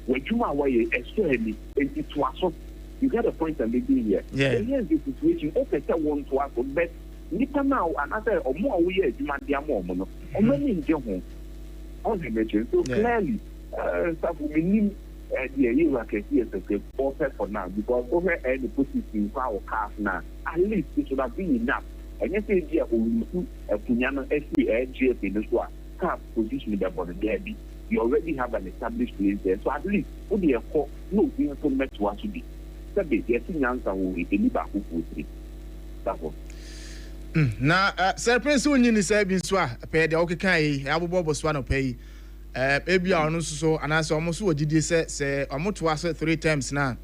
when you are away extremely and it was you got a point and maybe here. Yeah. Here's the situation. Okay, one to us, but Nipa now another or more we demand their moment. Or many in John. On the mention so clearly, we the Iraq is a for now because over any position our calf now. At least it should have been enough. And yes, here we a Punyana SPGF in this one. Calf position the body there. You already have an established place there. So at least would be a call no information to us to be. Yes, answer will be any back who that was.
Na serpent so nyini say bi so a pe de okeka yi abobo so na pay ebia ono so anase omo so ogidi say omoto ase 3 times na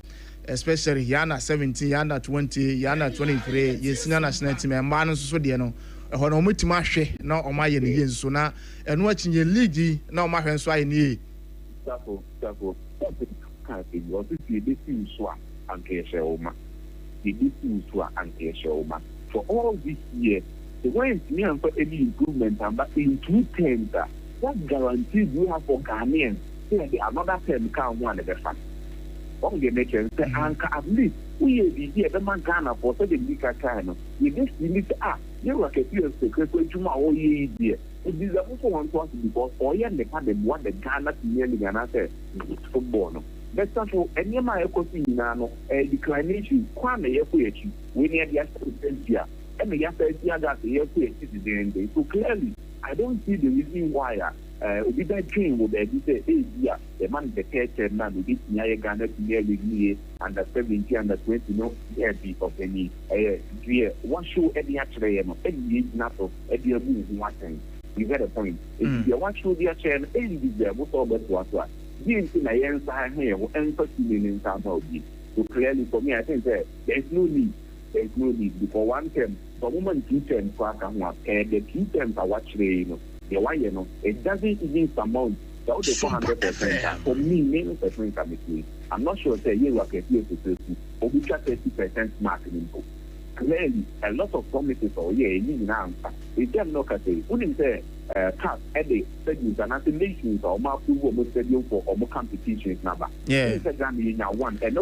especially yana 17 yana 20 yana 23 yesina national team e ma no so de no ho na omotima hwe na omaye ne ye nso na eno achinye league na omahwe nso aye ne
safo ka be wo so ti de ti so a anke she oma the issue to anke she oma. For all this year, the way me and for any improvement, but in 2 terms, what guarantees you have for Ghanaians? The another term can one of the fact. On the nature, at least we be here, the man Ghana for such a big kind. You just need you are a few secretary to my own year. It is also one to us because all the kind of what the Ghana nearly Ghana said football. That's not for any of my economy, a declination, Kwame Yakuchi, we near the Asia, and the Asia got the Yakuchi. So clearly, I don't see the reason why we that dream would be say, yeah, the man the care man with this near Ghana to near me under 17, under 20, no, be of any one show any actually, any NATO, any move one thing. You get a point. If you want to be a chair, any deserve what all but what. In a year's time here, and 30 million pounds. So clearly for me, I think that there's no need. There's no need because 1 term, for woman 2 terms, the 2 terms are watching, the one, it doesn't even amount to 400%. For me, many percent committee. I'm not sure that you are a few to 30, or we got 30% marketing. Clearly, a lot of promises or need an answer. We can look at it. Wouldn't say cut at the segments and at the nations or more stadium for more competitions number. Yeah, one and no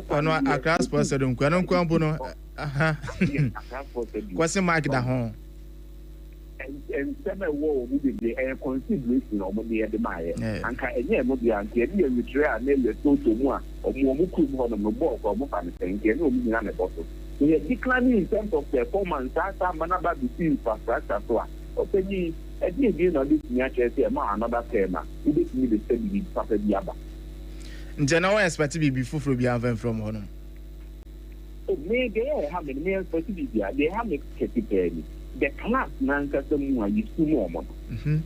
across person, Quanon, question mark the home.
And summer war will be a consideration of the admire. And can be a withdraw nearly so to more or more on the ball or more and get no meaning on the bottle. We are declining in terms of performance. That's a man about the field for us as well. Okay, I didn't know this nature, another tema. We didn't need the same with Papa Diaba.
General expect to be before we have from home.
Maybe I have a mere possibility. They have a category. The class Nanka Samoa is 2 more.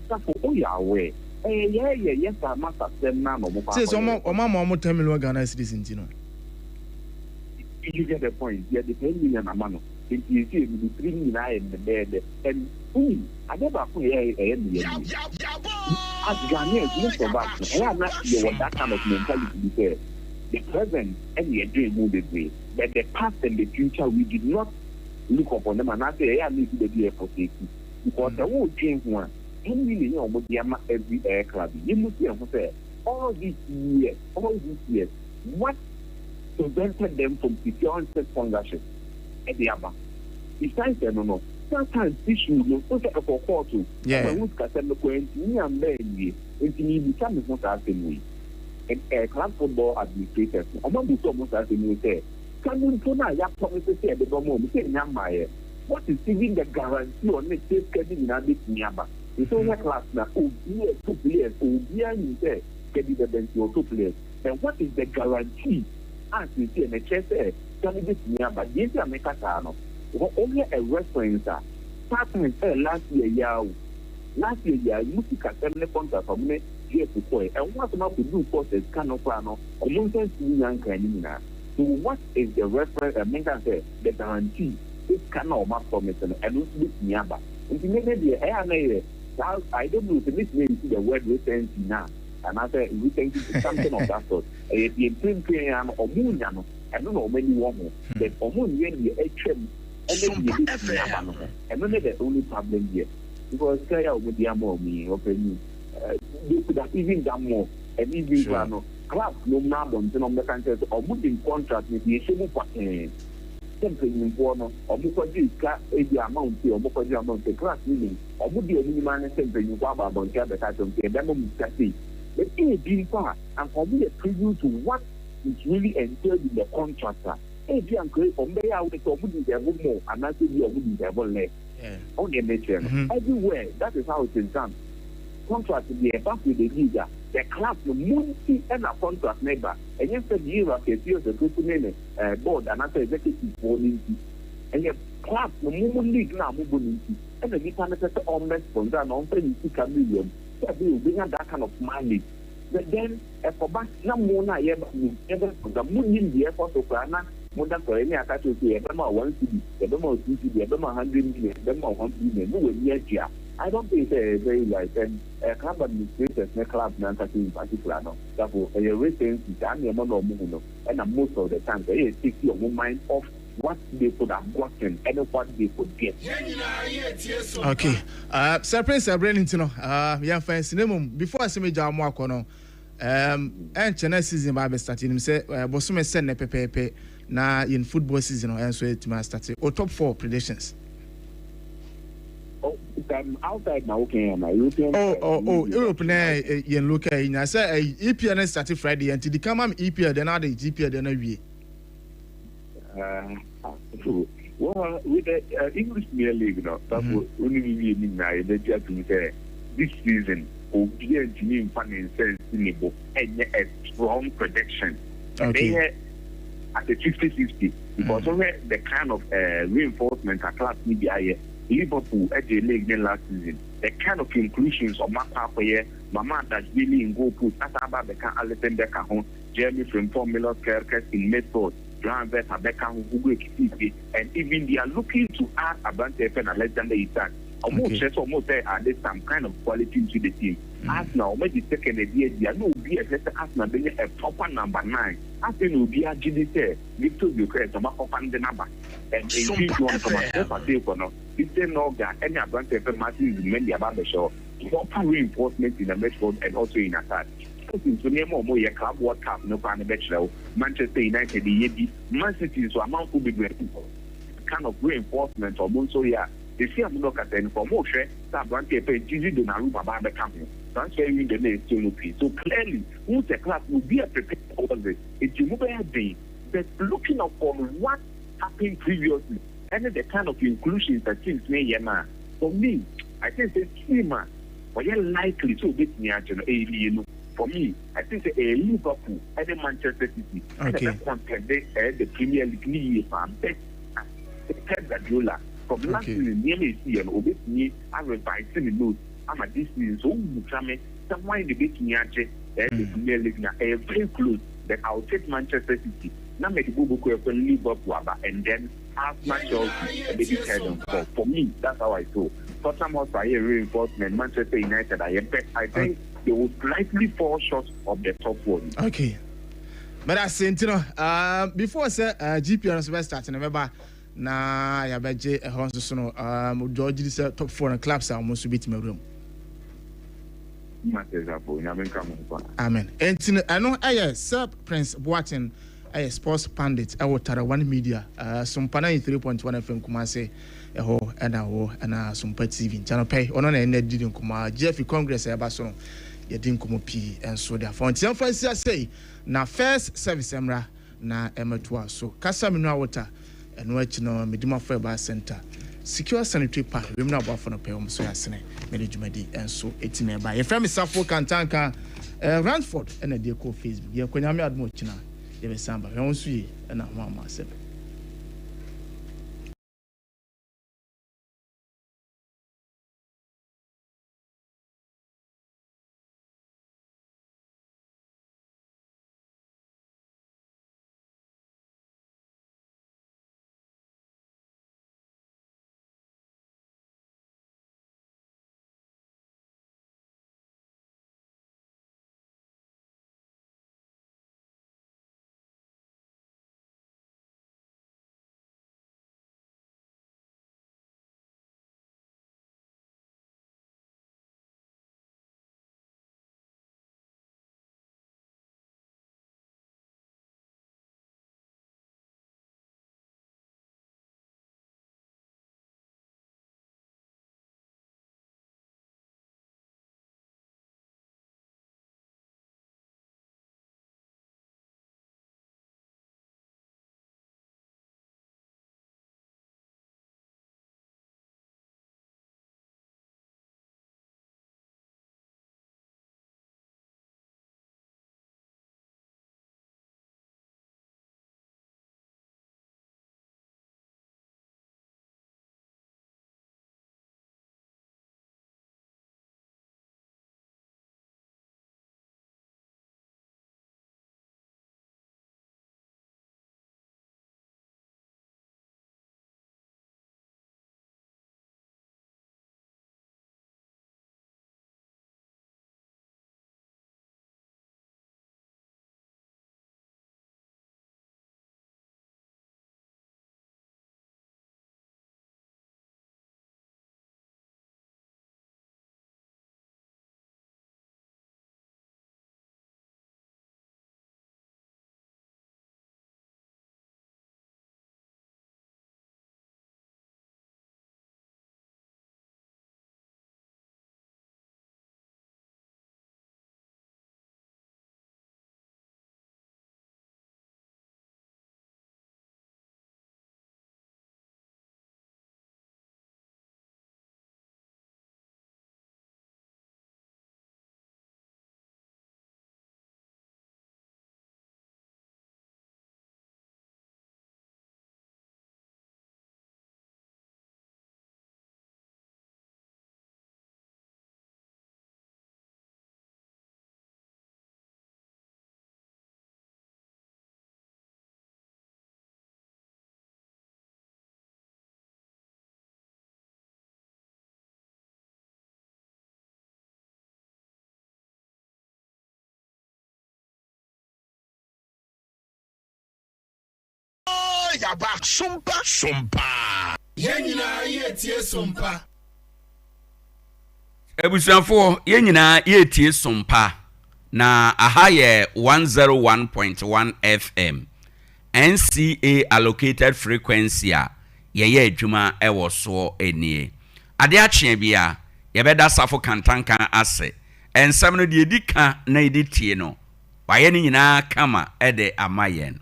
So, oh, yeah, way. Yes, I must have them now.
Says, or Mamma tell me what Ghana citizens, you know.
You get the point. You are depending on a man. If you see the 3 million in the bed, and I never put as Ghanaians, most of us, I am not that kind of mentality to be fair. The present and the dream will be but the past and the future, we did not look upon them and I say, I need to be for safety. Because the whole change one, and really know what the every aircraft. You must say, all these years, what prevented them from securing sponsorship at the Abba? Besides, no. Sometimes issues no for court to. Yeah. When we can send the point, me and me, and me become not asking me. And club football administrators, among the almost as you say, can we now ya promises here the moment say Nyamaye? What is giving the guarantee on the safe getting in a bit Nyaba? It's only class now, oh, 2 players, oh, you say, getting the bench or 2 players. And what is the guarantee? As we see in the chess, can it be Nyaba? This is Americano. Only a reference, starting last year, music at 7 contract from me. And what about the new forces cannot plan or mountain young canina? So, what is the reference? I mean, the guarantee this cannot mark for me and also Nyaba. And maybe I don't know if this name is the word reference now. and I said we think it's something of that sort. The improving and Omunyano, I don't know many women, but Omunyan the HM and then the only problem here. Because Kaya with the ammo me open they could have even done more and even club no problem to the country or moving contract with the issue something important or Mukaji a amount or Mukaji amount the class meaning or would be a minimum something you want about the other type of the demo mistake. But in a being far and for me a preview to what is really entailed in the contractor. If you are great from there, I would have more and not to be a good level less. On the nature everywhere, that is how it is done. Contract to be a back with the leader, the class, the multi and a contract neighbor, and yes, the year of the years of the board and after executive board, and your class, the moment league now moving and the Nicanese almost from that on 26 million, so we will bring that kind of mileage. But then, for back, no more, ever the moon in the airport of Ghana. More than for any attack to say, a 1 city, a 2 city, a 100 million, a 1 million, no way. I don't think it's very like a club administrators, no club, in particular. No, therefore, a reference is done, a money and most of the time, they take your mind off what they could have gotten and what they could get.
Okay. Sir Prince Brennington, young fans, before I say, Jamoakono, and China season by starting him say, Bosume send a pepe. Now in football season and so it must start or top 4 predictions.
Outside now okay my European
Europe na yen look in say EPL start Friday and the come EPL then the GPL then we
well with the English Premier League now that will only be in the just to say this season will be a team fan sense and a strong prediction. Okay. At the 50-50, because of the kind of reinforcement at class media Liverpool at the league last season, the kind of conclusions of Mapa Mama that's really in goal put as about the can Alison Becker home, Jeremy from Formula Kerkes in Medford, Grand Veta Becker who and even they are looking to add a bunch of Alexander Isak. Almost add some kind of quality to the team. Arsenal, maybe second idea, there will be a better Arsenal being a proper number 9. Arsenal will be a GDC, Victor Bucret, some up on the number. And if you want to myself, if they know that any advantage of matches is many about the show, proper reinforcement in the midfield and also in attack. To name more your club World Cup, no pan the bachelor, Manchester United, the Man City, so amount to be great. Kind of reinforcement or so yeah. They see I'm not at the promotion, that one paper, Gigi Donnarumma about the company. Transferring the name to Lupi. So clearly, who's the class will be a prepared for this. It's a mobile day, but looking upon what happened previously and the kind of inclusions that things may yama. For me, I think the team, but you're likely to get me at an for me, I think a Liverpool and a Manchester City. Okay. And the Premier League, best Guardiola. From last season, nearly see and obey me, I revised in the notes. I'm at this season, so somewhere in the big Niache, the Premier League, very close that I'll take Manchester City. Now make the Bubu Liverpool, and then Arsenal Chelsea, a big head for me, that's how I saw. Tottenham Hotspur reinforcement, Manchester United, I think they will slightly fall short of the top one.
Okay. But I said, before I say GPR was starting, remember. Na ya beje ehonso so no George this top 4 and clubs are almost beat my room. Amen. And I know Sir Prince Boateng sports pundit Tara One Media Sompa 93.1 FM Kumase eho and Sompa TV channel pay ono na ene didi nkuma Jeff Congress eba so no ye din komo pi enso there for ntia fancy say na first service emra na emetua so kasa menu awota eno achi no medima for eba center secure sanitary pad we na abo for no pay so yasene medjumadi enso etina eba ye frame safo kantanka Ranford ena de ko Facebook ye kwanya me admo china ye be samba ye onsu yi na ho amasebe
yaba Sompa
Yenina yetie Sompa
Ebusuafo yenyina yetie Sompa na aha ye 101.1 FM NCA allocated frequency a ye adwuma ewo so enie Ade Akye Abia yebeda safo kantankan ase ensam no de edika na editie no waye ni nyina kama ede amayen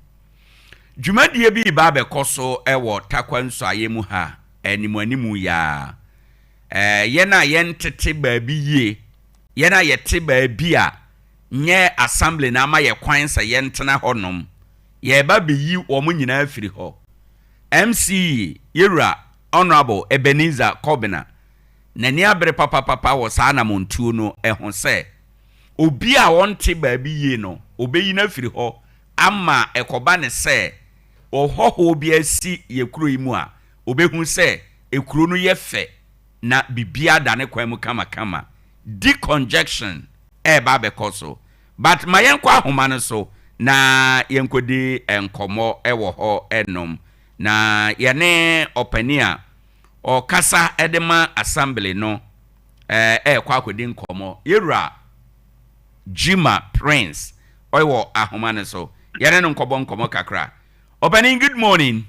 dwumadie bi ba bekoso ewo Tarkwa nsuaye mu ha animu ya yena yentete baabi ye yena yete baabi a nye assembly na ama ye kwan sa yentena honom ye ba beyi wo mu nyina afiri ho MC Yera Honorable Ebenezer Kobina nani abere papa wo saa na montuo no ehon se obi a wonte baabi ye no obeyi na afiri ho ama ekoba ne se ohoho bi asi ye kuro imu a obehu se ekuro no ye fe na bibia da ne kwan mu kama decongestion ba bekoso but mayenko ahoma no so na yenkodi enkomo ewo ho enom na yene opania o kasa edema assembly no kwa akodi nkomo Yera Jima Prince oiwo ahoma no so yene no nkomo kakra opening. Good morning.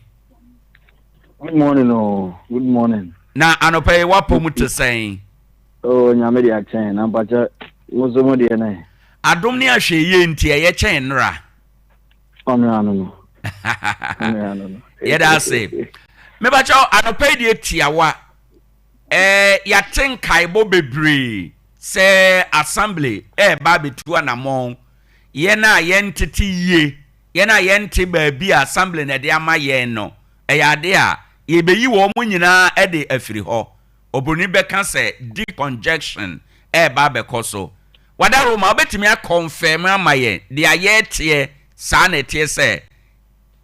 Good morning. Oh, good morning.
Na anope wapo mutu saying.
Oh, nyame dia chen na mpacha wozomo dia na.
Adom ni ahwe ye nti ye chen nra.
Ono anu no.
Yeda say. Me ba cho anope dia tiawa. Ya ten kaibo bebre se assembly ba betu anamon. Ye na ye ntiti ye. Ye na ye nti baabi assembly na de ama ye no. Ya de a yebeyi wo mu nyina de afiri ho obroni beka se decongestion ba bekoso wadaro ma obetimi a confirm amaye de aye tie sa na tie se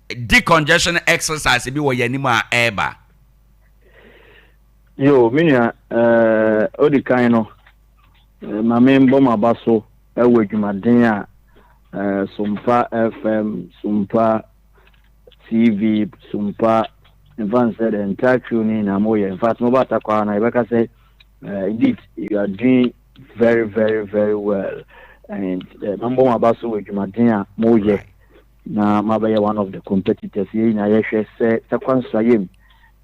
decongestion exercise bi wo yanima a eba
yo minia odi kan no ma me mbo ma baso ewo dwumaden a Sompa FM Sompa TV Sompa advanced the entire tuning na moye. In fact, nobody Tarkwa na Ibeka say, indeed, you are doing very, very, very well. And number one abaso with Jumadina moye na mabaye one of the competitors here na yeshe say Tarkwa nsayem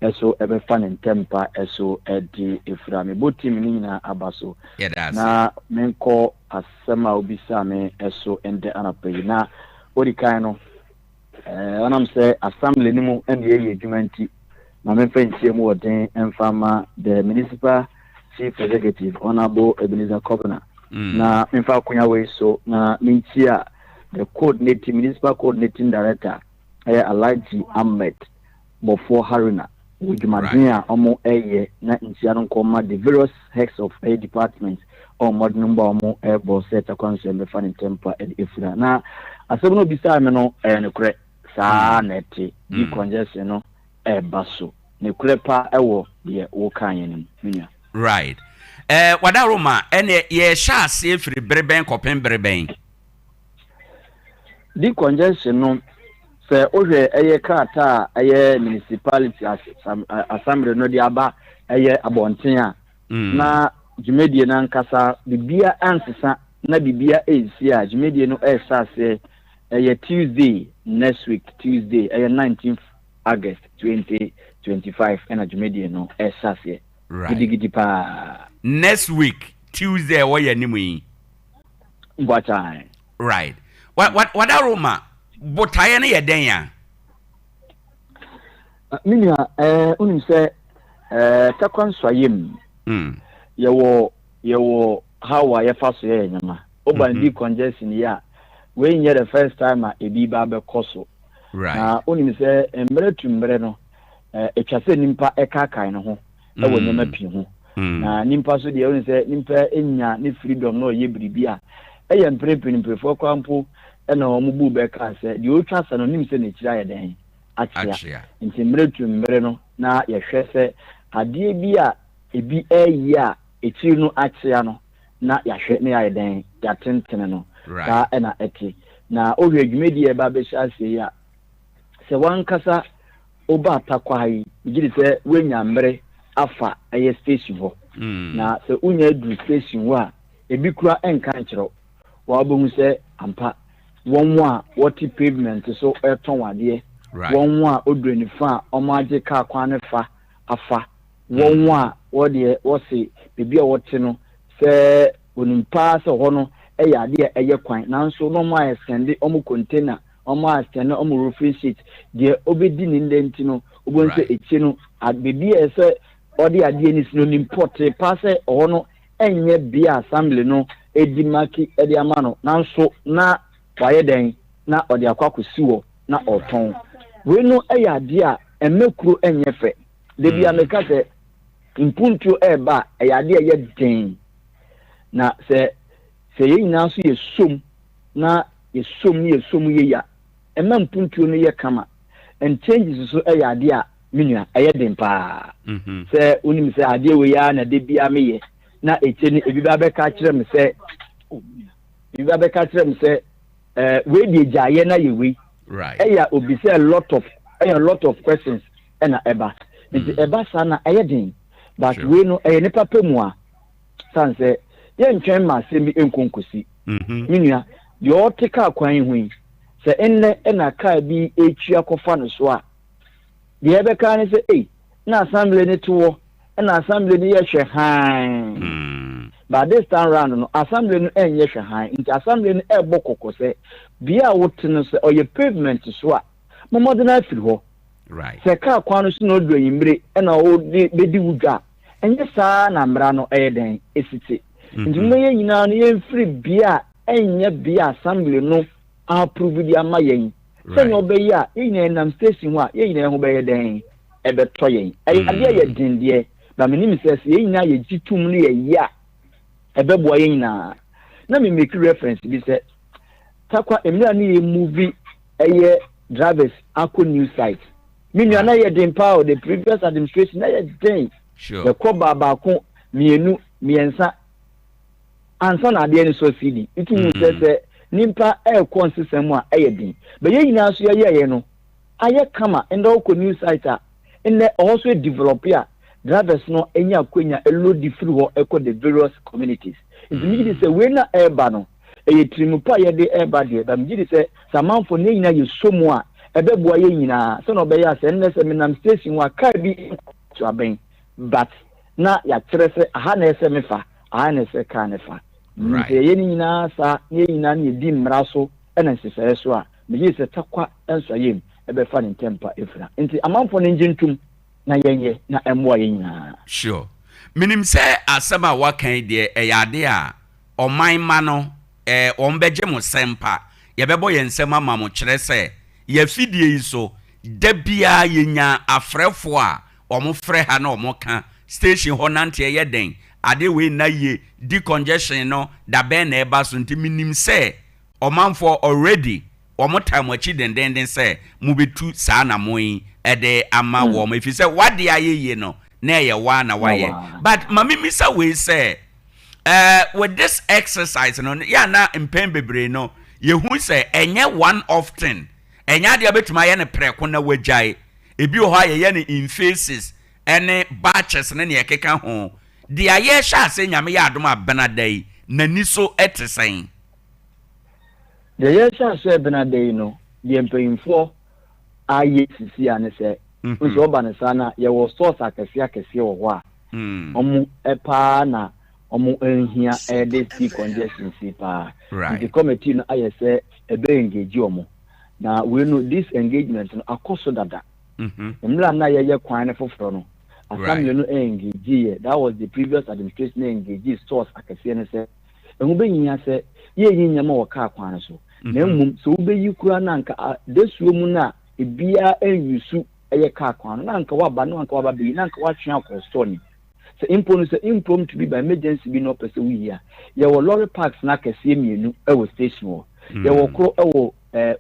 eso ebe fan and temper eso edi iframi both team ni na abaso na menko asema obisa me eso ende anape na odi kan no I'm say assembly ni mu and ye jumanti na me fancy mu odin enfama the municipal chief executive Honorable Ebenezer Kobina na me fa kunya we so na mintia the coordinating municipal coordinating director Alhaji Ahmed Bofo Haruna ujumadina omo eye na ntia no koma the various heads of a department or modern number omo ebo set akwanso me fa temper and ifra na asem no bisa me no nekure saa neti decongestion no baso ne kurepa ewo de wo kanye nim minya
right wadaroma ene ye sha ase firi breben kopem breben
decongestion no se ohwe eye krata eye municipality assembly no de aba eye abonten a na jumedie na nkasa bibia ansesa na bibia esi a jumedie no esase Tuesday next week Tuesday 19th August 2025 and Jumedi no esase gidi pa
next week Tuesday wo yanimu yi
ngwacha
right what aroma botaye na yeden ya
minia unim se Tarkwa nswayem yewo hawa ye faso ye nyama obandi congestion ya when you the first time a biba be koso
right
onim say embre tumbre no etwase nimpa ekakai no ho e wo nyama pi ho na nimpa so de onim say nimpa enya ne freedom no ye bribia e ye mprepin prefo kwampo e na omubu be ka say de otwasa no nim say ne kira ye den achia nti embre tumbre no na ye hwese ade bi a ebi eyi a etiri no achia no na ya hwe ne ya den ya tentene no ka ena eti na owe adwumedi e ba be hya se ya se wan kasa oba Tarkwa yi gidi se wenya mbre afa eye station ho na se unya du station wa ebi kura enka nkyerɛ wa bohu se ampa wonwo a woti pavement so eton wade wonwo a odreni fa omaje ka kwan ne fa afa wonwo a wode wose bibia wote no se onimpa se ho no eya ade eye kwan nanso no mo ayesende omo container omo asene omo roofing sheet de obedi ni ndenti no obonse echi no abebi ese ode ade ni sino import passe ho no enye bia assembly no edimaki ede amano nanso na waye den na ode akwakosi na oton we no eya ade a emekuro enye fe de bia meka se impuntu eba eya ade ye den na se yina so ye som na ye som ye ya emma mpuntu no ye kama and changes so eya ade a menua eye den pa se unim se ade we ya na de bia meye na eche ni ebi ba be ka kire me se we di jaye na ye we
right
eya obi say a lot of questions na eba eba sana eye den but we no eye ne papa mu a san se ye ntwen ma se mi enkonkosi menua de otika kwan hu se enne na ka bi etua kofa no so a de ebe ka ne se na assembly ne to na assembly ne ye hwe han but this time round no assembly no enye hwe han nti assembly no ebo kokose bia wote no se oye pavement so a momodo na afiri ho
right
se ka kwan no so no do yimbre na o bedi wudwa enye saa na mra no den esiti nti mo ye nyina no ye free bia enye bia assembly no approve di ama yen se no be ya yin nam station ho a yin ho be ye den ebe to yen ade ye dindie ba menim se yin na ye gitum no ye ya ebe bo yen na me make reference bi se Tarkwa emira ni movie eye drivers akọ new site minua na ye den power the previous administration na ye den
sure
the ko baba ko mienu miensa ansa na ade ni so fidi itu mu se nimpa e system a eye din be ye nyina so ye no aye kama endo ko new site a enne also develop ya drivers no enya akwenya elodi free ho eco the various communities it means say we na eba no eye trimupa ye de eba de ba mji se samanfo ne nyina ye somu a ebeboa ye nyina se no be ya se nne se menam station wa ka bi to aben but na ya kire se aha na ese mefa aha na ese ka na fa right ye nyina sa ye nyina ne di mmra so na nsese so a mji se Tarkwa enso yem ebe fa ne tempa efra nti amanfo ne njintum na yenye na emwa ye nyina
sure minim se asema wakan de eyade a oman ma no ombeje mo sempa yebebo ye nsema ma mo kire se ye fidie yi so dabia yenya afrefo a omofre ha na omoka station ho nante ye den ade we na ye decongestion no da ben na eba so nti minim se omanfo already omotam achi dendenden se mubetu saa na moyi ede ama wo ma fi se wade ayeye no na ye wa na waye but mami misa we say with this exercise no ya na mpem bebre no yehu say enye one often enya de abetuma ye ne preko na wajai ebi ho aye ne in phases ene batches ne ne keka ho de aye sha se nyame ya adom abenadai nani so etesen
de ye sha se benadai no de mpemfo aye sisi ane se nso oba ne sana ye wo source akese wo ho a omu epa na omu enhia edc congestion sipa the committee no aye se ebe engage omu na we know this engagement no akoso dada emla na ye kwan ne foforo no assembly no engage that was the previous administration engage source akese ne se ehu be nyinya se ye nyinya ma wo ka kwan so na mmom so ube yikura na nka desuo mu na ebia enyusu eye ka kwan na nka waba no nka waba bi na nka watwe akọ ni se impromptu bi by emergency bi no pese wi ya ye wo lorry parks na kese mienu e wo station wo ye wo kro e wo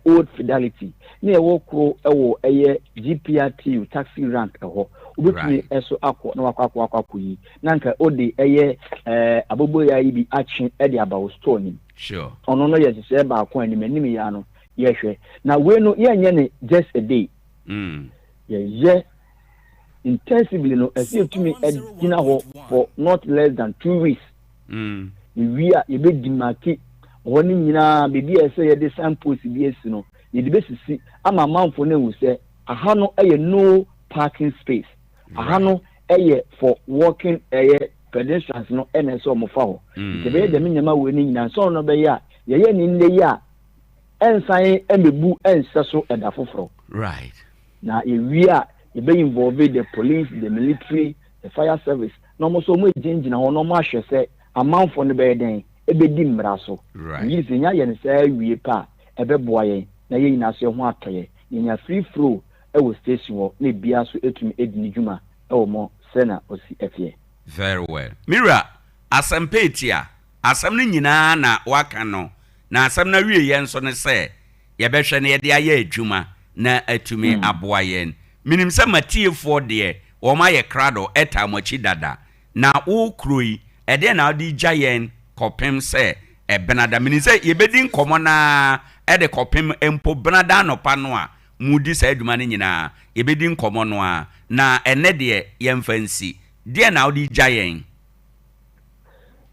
old fidelity na ye wo kro e wo eye GPRT taxi rank e ho obetumi eso akọ na wakọ yi na nka ode eye abobo ya yi bi achi e de aba wo store ni
sure
ono no ye se ba akọ ani manim ya no ye hwe na we no ye nye ne just a day yeah intensively no as you to me edina ho for not less than 2 weeks we are e be dimaki woni nyina bebi e say the samples bi esi no ye de besisi ama manfo na wu say aha no no parking space aha no for walking pedestrians no ene so mo fa ho de be de nyama we ni nyina so no be ya ye ni nne ya ensan emebu ense so eda foforo
right
na we are you be involved the police, the military, the fire service. No more so much change na no more say amount for the bed then e be di mraso.
Right.
Yi se nya ye say wie pa e be boa ye na ye ina se ho atoye. Nya free flow e wo station wo na bia so etumi edini dwuma e wo mo se na osi efie.
Very well. Mira, asampetia, asam ni nyina na waka no. Na asam na wie ye nso ne se ye be hwe na ye de aye adwuma na atumi aboa ye. Minim se matiefo de o ma ye krado eta mochi dada na wo kroi e de na odi giant kopem se e benada minim se ye bedin komo na e de kopem empo benada no pa no a mudi sa adwuma ne nyina ye bedin komo no a na ene de ye mfansi de na odi giant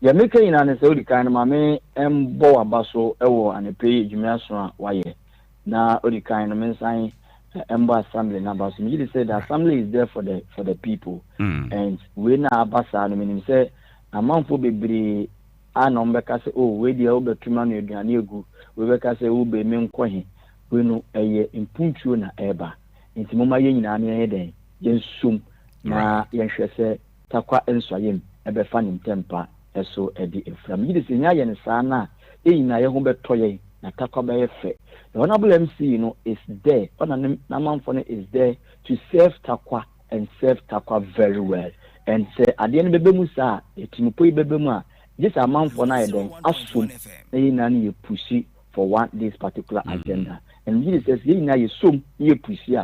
ya meke ina ne se odi kan ma me embo abaso ewo anepe dwuma so a waye na odi kan no mensan Ember Assembly numbers. You say the assembly is there for the people, and we na abasa no meaning say amount for be a number ka say oh we dey obe tuma no aduane egu we be ka say wo be me nkwohe we no eye impuntuo na eba nti moma ye nyina na ye den ye sum na ye hwe say takwa ensoyem ebe fa nim tempa eso edi efram yi say nya ye ne sa na e nyina ye ho betoye na takwa be fe. The Honorable MC, is there. Namanfone is there to serve Takwa and serve Takwa very well. And say at the end of the Musa, Timupui Bebema, this amount for night then assume you pussy for this particular agenda. And he says, ye na you sum ye pussy.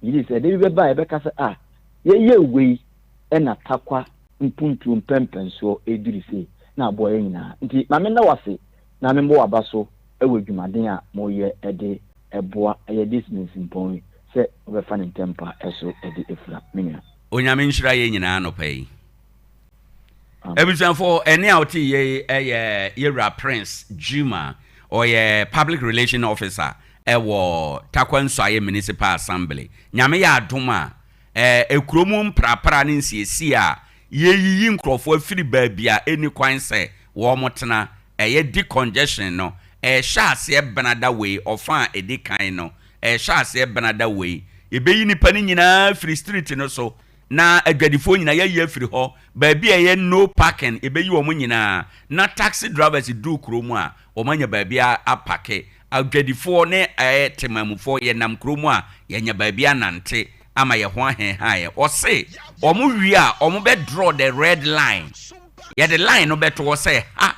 He said, they will buy Becca ye way and a Takwa impuntu pempen so edrisi na boy na. Mamenda was it. Namembo abaso. Ewe jumadenya moye ede eboa eye business mpon se obefa ne temper eso ede efra minya
onyame nhyira ye nyina no pai ebisanfo ene outi ye ra Prince Juma or ye public relation officer ewo Tarkwa Nsuaye Municipal Assembly nyame ya adoma ekromum prapra ne nsiesi a ye yiyi nkrofo afiri baabia eni kwan se wo motena eye decongestion no shase benada way ofan edi kan no shase benada way ebeyi nipa ni nyina free street no so na adwadifo nyina ye free ho ba bia ye no parking ebeyi wo nyina na taxi drivers do kromu a o manya ba bia apake adwadifo ne temamufo ye nam kromu a ye nya ba bia nante ama ye ho ahen o se o mu wi a o mu be draw the red line ye the line no beto wo se ha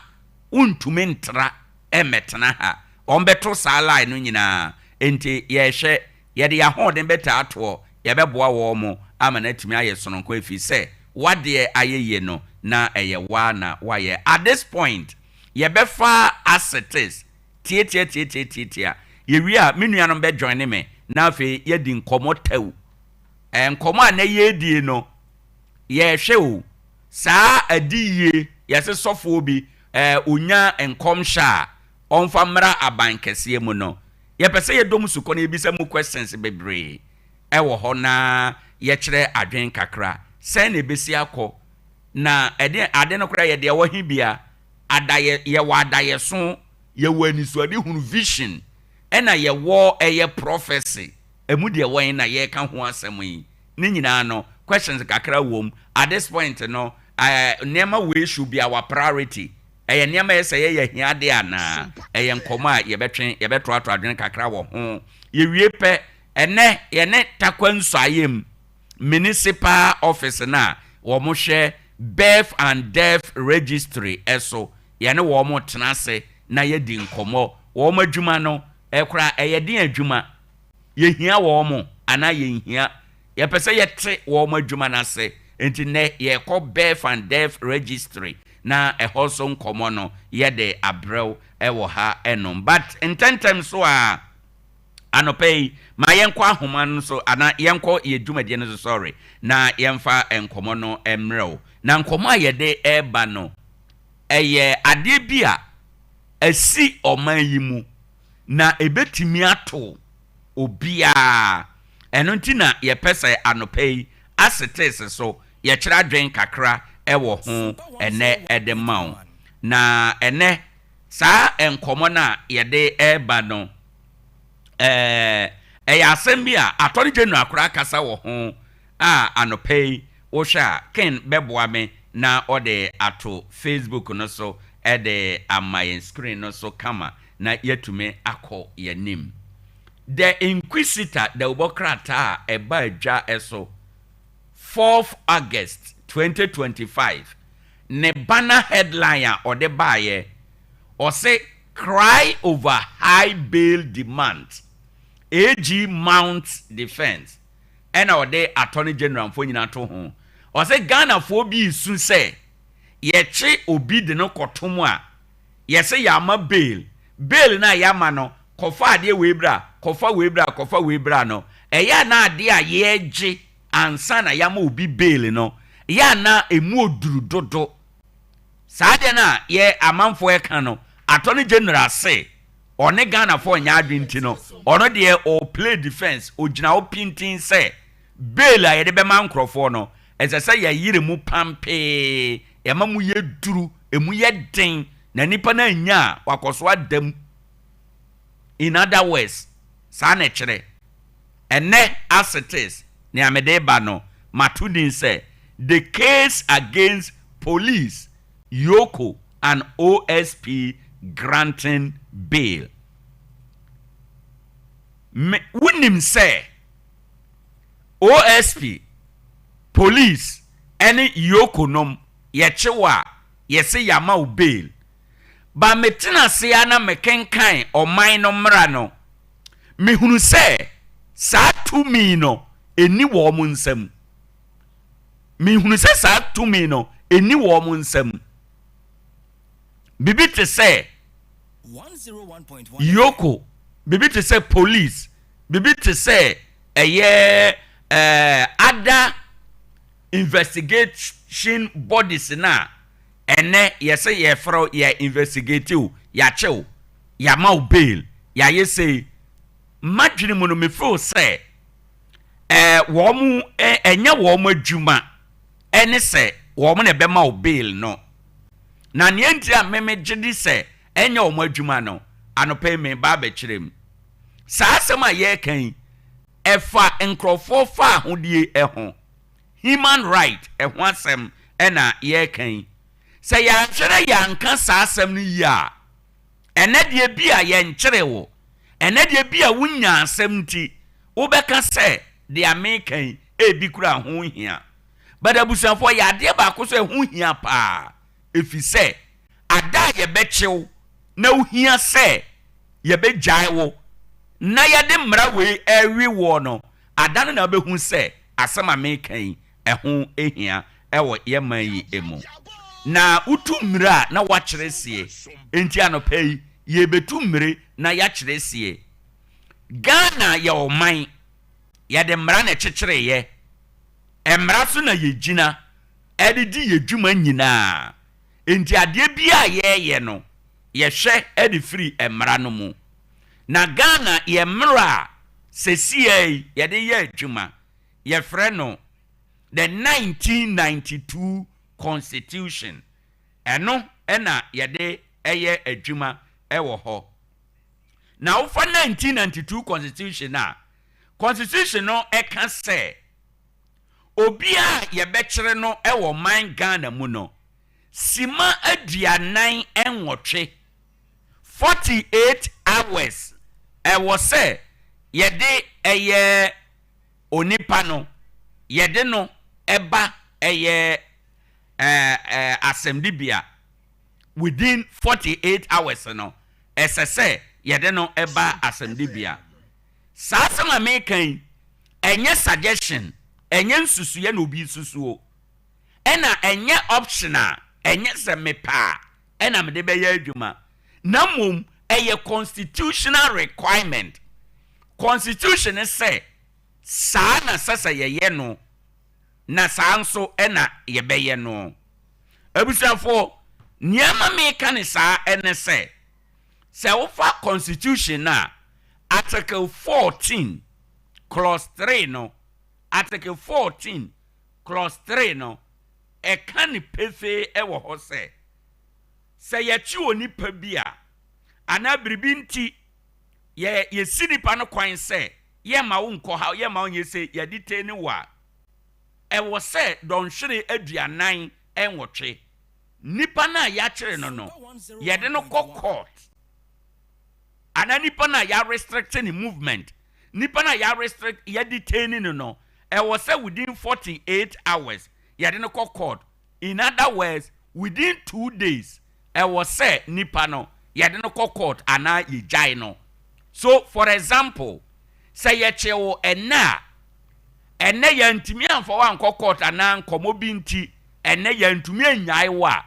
untumi ntra emetna ha ombeto sala no nyina enti ye hwe ye de ahoden beta ato ye beboa wo mo ama na timi aye sononko efi se wade ayeye no na eye wa na waye at this point ye befa assets tie ye wi a menua no be join me na afi ye di nkomo taw nkomo na ye di no ye hwe o saa adiye ye se sofo bi onya enkomsha onfa mra abankese mu no ye pese ye dom suko na ebisa mu questions bebre wo ho na ye kire adwen kakra se na ebesi akọ na ade no kra ye de wo hibia adaye ye wadaye so ye wani so ade hunu vision ena ye wo eye prophecy emu de wo na ye ka ho asem yi ni nyina no questions kakra wom at this point no nema we should be our priority eye niam ye say ye hia de ana eye nkoma ye betwen ye beto ato adwen kakra wo ho ye wie pe ene ye ne Tarkwa Nsuaye municipal office na wo mo hwe birth and death registry eso ye ne wo mo tenase na ye di nkomo wo mo adwuma no ekra eye din adwuma ye hia wo mo ana ye hia ye pese ye te wo mo adwuma na se enti ne ye ko birth and death registry na ehoso nkomo no ye de abrew ewo ha enom but intentem so a anɔpɛ ma yɛnkɔ ahoma no so ana yɛnkɔ yɛ dwumadie no so sorry na yɛmfa nkɔmmɔ no mmerɛw na nkɔmmɔ a yɛde ɛba no ɛyɛ adeɛ bi a asi ɔman yi mu na ebetimi ato obia ɛno nti na yɛpɛ sɛ anɔpɛ yi asetes so yɛkyerɛ adwen kakra ɛwɔ ho ɛnɛ ɛde ma wo na ɛnɛ saa nkɔmmɔ no a yɛde ɛba no ɛyɛ asɛm bi a atɔre general akora akasa wɔ ho a anɔpɛ yi wohwɛ a ken bɛboa me na ɔde ato Facebook no so ɛde ama yɛn screen no so kama na yɛtumi akɔ yɛnim the inquisitor the ubokrata eba adwa eso 4th August 2025 ne banner headline a ode baaye or say cry over high bail demand AG mount defense and ode attorney general fo nyina to ho or say Ghana fo bi su say yeche obi de no kotomo a yese yama bail na yama no kofa ade webra kofa webra no eya na ade a yeje ansa na yama obi bail no ya na emu oduru dodo saade na ye amanfo e kan no attorney general say one Ghana for nya adwinti no ono de o play defense ogina o pintin say bail a ye de be man krofo no esese ya yire mu pampe ya mamu ye duru emu ye den na nipa na nya wakoso adam. In other words, sana chere ene as it is ne amede ba no matudin say the case against police Yoko and OSP granting bail. Wunim say OSP police any Yoko nom yechewa yese yama bail. Ba metina se ana mekenkan oman no mra no mehunu se saa tumi no eni wo mu nsam mehunu se saa tumi no eni wo mu nsam bibi te se 101.1 Yoko bibi te se police bibi te se other investigation bodies na ene yese ye fro ye investigative ya chew ya ma bail ya yese madwene mu no me feel say wo mu enya wo mu adwuma ene se wo mu ne be ma bail no na ne enti a meme gidi se enya wo mu adwuma no anope me ba be kirem saa asema ye kan efa nkrofo fa ahodie eho human right eho asem ena ye kan say ya chere ya nka saa asem no yi a ene de bia ye nkyere wo ene de bia wunya asem ti wo beka se de american bi kura ho hia badabusanfo ya de ba ko so ho hia pa efi se ada ye bechew na wo hia se ye be jai wo na ye de mra we ewi wo no ada no na be hu se asem american ho ehia ewo ye man yi emu na utumra na wakyerɛsie enti anɔpɛ ye betumre na yakyerɛsie Ghana ya oman ya de mra na kyekyere ye emra so na yegina edidi yedwuma nyina enti ade bia ye no ye hwɛ edi free emra no mu na Ghana ye mra sesie ye de ye adwuma ye frɛ no the 1992 Constitution eno ena yede eye adwuma ewo ho na ufa 1992 Constitution no eka se obia ye bekere no ewo man Ghana mu no sima aduanan enwotwe 48 hours ewo se yede eye onipa no yede no eba eye assemblea within 48 hours no SSA yede no eba assemblea sasa ma mekan enye suggestion enye nsusuye na obi nsusuo ena enye optional enye se mepa ena mede be ya adwuma na mom eye constitutional requirement constitution say saa na sasa ye no na saa nso na ye beye no abusuafo niama me ka ne saa ene say wofa constitution na article 14 clause 3 no article 14 clause 3 no e kan pefe e wo ho say ye chi onipa bia ana biribi nti ye sinipa no kwan say ye ma wo nko ha ye ma onye say ye detain wa e wo say don hwere aduanan enwotwe nipa na ya kire no ye de no court ana nipa na ya restricting the movement nipa na ya restrict ya detaining no e wo say within 48 hours ye de no court. In other words, within 2 days e wo say nipa no ye de no court ana ye jai no. So for example, say ye chewo ena ye ntimi amfa wa nko court ana nkomo bi nti ena ye ntumi anyai wa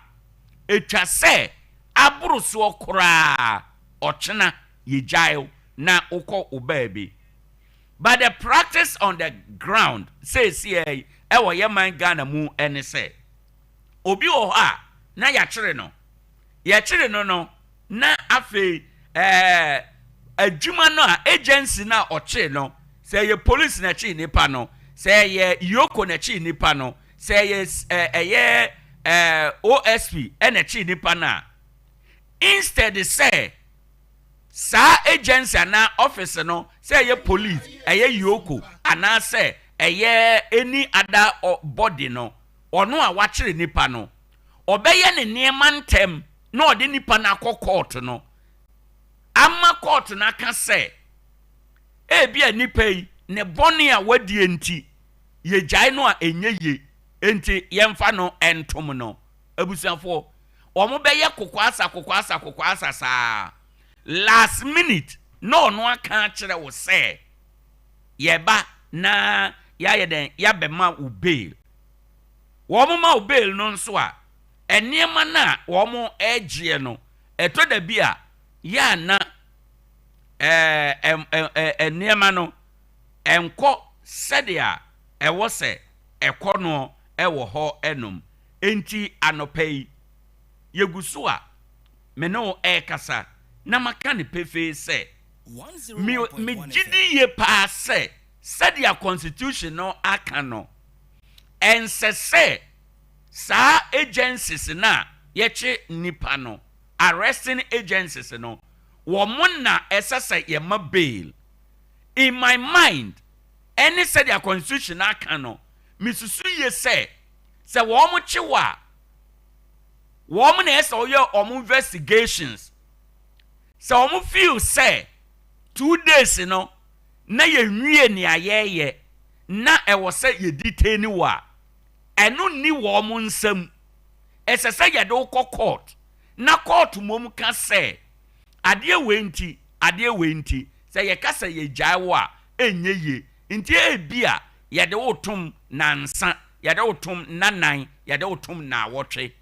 etwa say aburu so kura ochena ye jai na uko ubabi. But the practice on the ground says here ewo ye man Ghana mu ene say obi o ha na ya kire no na afi adwuma no a agency na oche no say ye police na chi nipa no say ye yoko na chi nipa no say ye OSP na chi nipa na instead say sa agency na office no say ye police yoko ana say any other body no ono a wachire nipa no obeye ne niema ntem na ode nipa na court no ama court na ka say bia nipa yi ne boni a wadie enti ye jai no a enye ye enti yemfa no entom no abusuafo omo beye kokwasa saa last minute no aka kire wo say yeba na ya den ya be ma ubail wo mo ma ubail no nso a eniema na wo mo egie no eto da bia ya na eniema no enko sedia ewo se ekọ no ewo ho enum enti anopai yeguso a me no kasa na maka ne pefe se me gidi ye pa se sedia constitution no aka no ensese sa agencies na yeche nipa no arresting agencies no woman na esese ye ma bail. In my mind any sedia constitution aka no misusu ye se woman chiwa woman na esa oyo investigations so woman feel say 2 days no na ye nwie ni ayeye na e wo say ye detain wa eno ni wo mo nsam esese ye de ko court na court mom ka say ade we nti say ye ka say ye jai wa enye ye nti ebia ye de wotum na nsa ye de wotum na nan ye de wotum na wotwe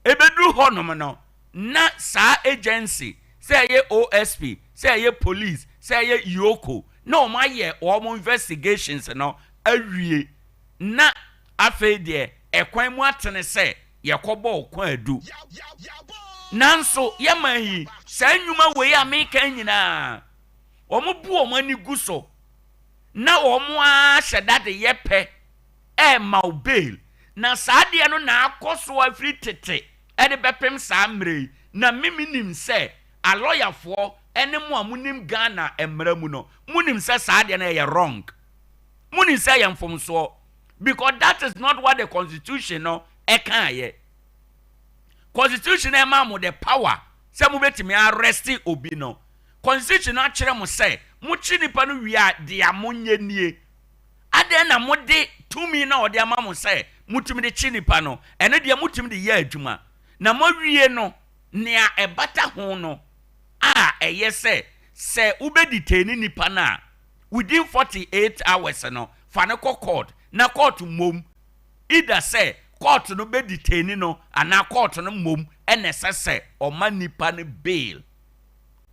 ebedu honom no na sa agency say ye OSP say ye police say ye yoko no ma ye o investigations no awie na afi de ekwan mu atene say ye kobo okwan adu nanso ye mahi sa nnwuma we ameka nyina o mu bu o mani guso na o mu a hyedade ye pe ma bail na saade no na akoso afri tete e de bepem sa mre na miminim say a lawyer for ene mu amunim Ghana emra mu no munim say saade na ye wrong munim say ye mfomso because that is not what the constitution no can ye constitution e ma mu the power say mu betimi arrest obi no constitution na kire mu say mu chi nipa no wi a de amonye nie ade na mu de tumi na ode ama mu say mutumi de chi nipa no ene de mutumi de ye adwuma na mo wie no nea ebata ho no say ube detain nipa na within 48 hours no fa ne court na court mom either say court no be detain no ana court no mom ene say o ma nipa ne bail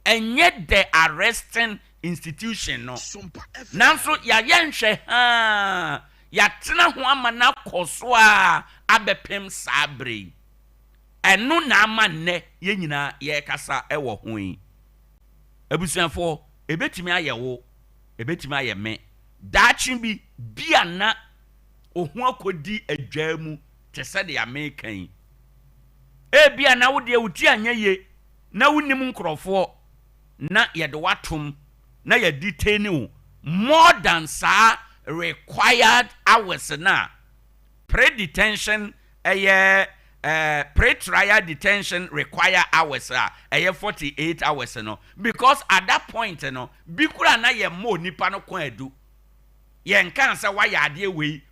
and yet the arresting institution no nanso yɛayɛ nhwɛ ha yɛatena ho ama na kɔ so a abɛpem saa bere ɛno na ama nnɛ yɛn nyinaa yɛrekasa ɛwɔ ho yi abusuafoɔ ebetumi ayɛ wo ebetumi ayɛ me daakye bi na ohun akɔdi adwa mu te sɛ de America yi ebia na wo de wuti anya ye na wonim nkrɔfoɔ na yɛde watom na yɛdi teni more than saa required hours na pre-detention pre-trial detention require hours 48 hours no because at that point no bi kura na ye mo nipa no ko adu ye nkan se wa ya ade we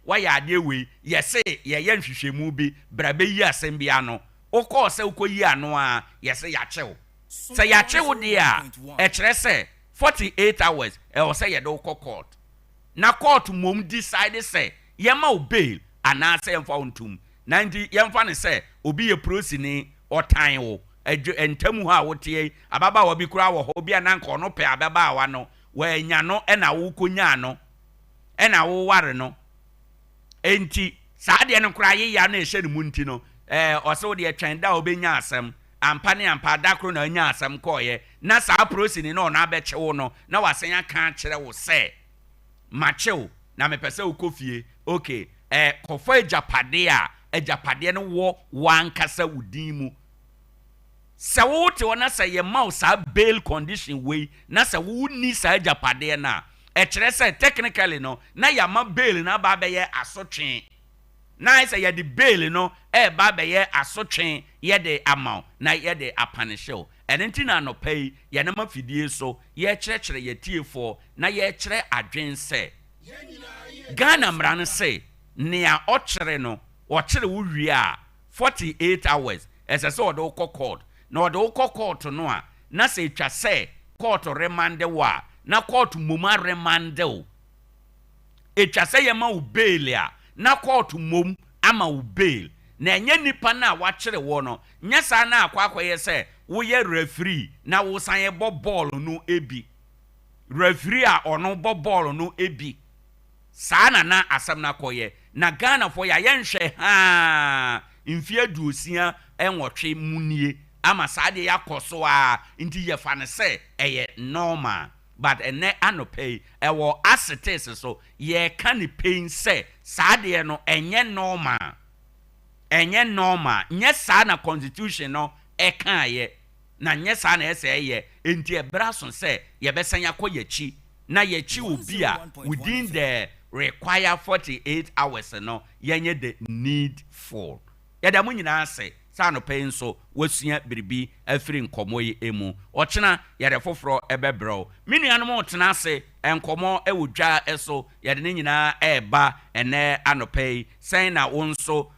ye se ye nhwehwemu bi bra be yi asem bia no ukọ se ukoyi ano a ye se ya chew se ya chew de a e kire se 48 hours e o se ye do ukọ court na court mom decide say ye ma bail ana se mfa ontum 90 yemfa ne se obi ye prosini otan wo entamu ha wotie ababa wo bi kura wo ho bia na nka ono pe ababa wa no wa nya no e na wo konya no e na wo ware no enti saa de no kura ye ya na ehye ne munti no ose de twɛn da obenya asɛm ampa ne ampa da kro na anya asɛm kɔye na saa prosini no na abɛkye wo no na wasen aka kyerɛ wo sɛ machew na mepɛsɛ wo kofie okay kɔfɔ ejapade no wo wankasa wudin mu sɛ wo te wona sɛ ye ma saa bail condition we na sɛ wo ni saa ejapade na kyerɛ sɛ technically no na ya ma bail na ba bɛyɛ asotwe na sɛ ye de bail no ba bɛyɛ asotwe ye de amount na ye de apanishew ɛnenti na no pay ye na ma fidie so ye kyerɛkyerɛ ye tiefo na ye kyerɛ adwen sɛ Ghana mran sɛ nea ɔkyerɛ no ɔkyerɛ wo wie a 48 hours ɛsɛ sɛ ɔde wokɔ court na ɔde wokɔ court no a na sɛ etwa sɛ court remand wo a na court moma remand wo etwa sɛ yɛ ma wo bail a na court mom ama wo bail na ɛnyɛ nipa na wakyerɛ wo no nyɛ saa na akɔyɛ sɛ wo yɛ referee na wo san yɛ bɔ ball no ebi referee a ɔno bɔ ball no ebi saa na asɛm na kɔyɛ na Ghana for ya yenhwe ha mfie duosia enwotwe munie ama saa de yakoso a nti ye fa ne se eye normal but ene anopay ewo assetes so ye ka ne pain se saa de no enye normal nye saa na constitution no e kan ye na nye saa na ese ye enti e bra so se ye besan yakoye chi na ye chi obi a within the require 48 hours no yenye the need for yada mu nyina ase sa no pay nso wasua biribi afiri nkomo yi emu ochena yade foforo ebebro minuanom otena ase enkomo ewodwa eso yade ne nyina eba ene anopay sen na wonso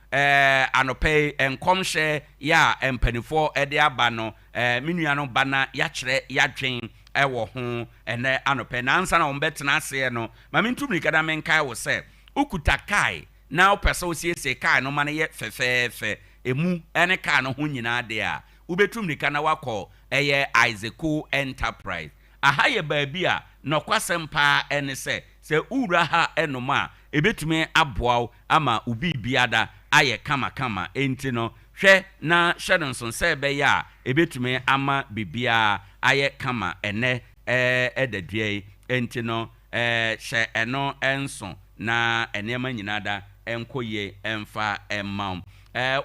anopay enkomhye ya empanifo ede aba no minuanom bana ya kyerɛ yadwen ewo ho ene anope na ansa na ombetena ase no ma mentum nikada menkai wo se ukuta kai na opese osiesie kai no ma ne ye fefefe emu ene kai no ho nyina de a ubetum nikana wakɔ eye Isaac Enterprise aha ye baabi a nokwasem pa ene se ura ha enoma ebetumi aboaw ama ubi biada aye kama enti no hwɛ na hyɛdonson sɛ bɛyɛ a ebetumi ama bibia aye kama ene edadue enti no hyɛ eno enso na enema nyinada enkoye emfa emmam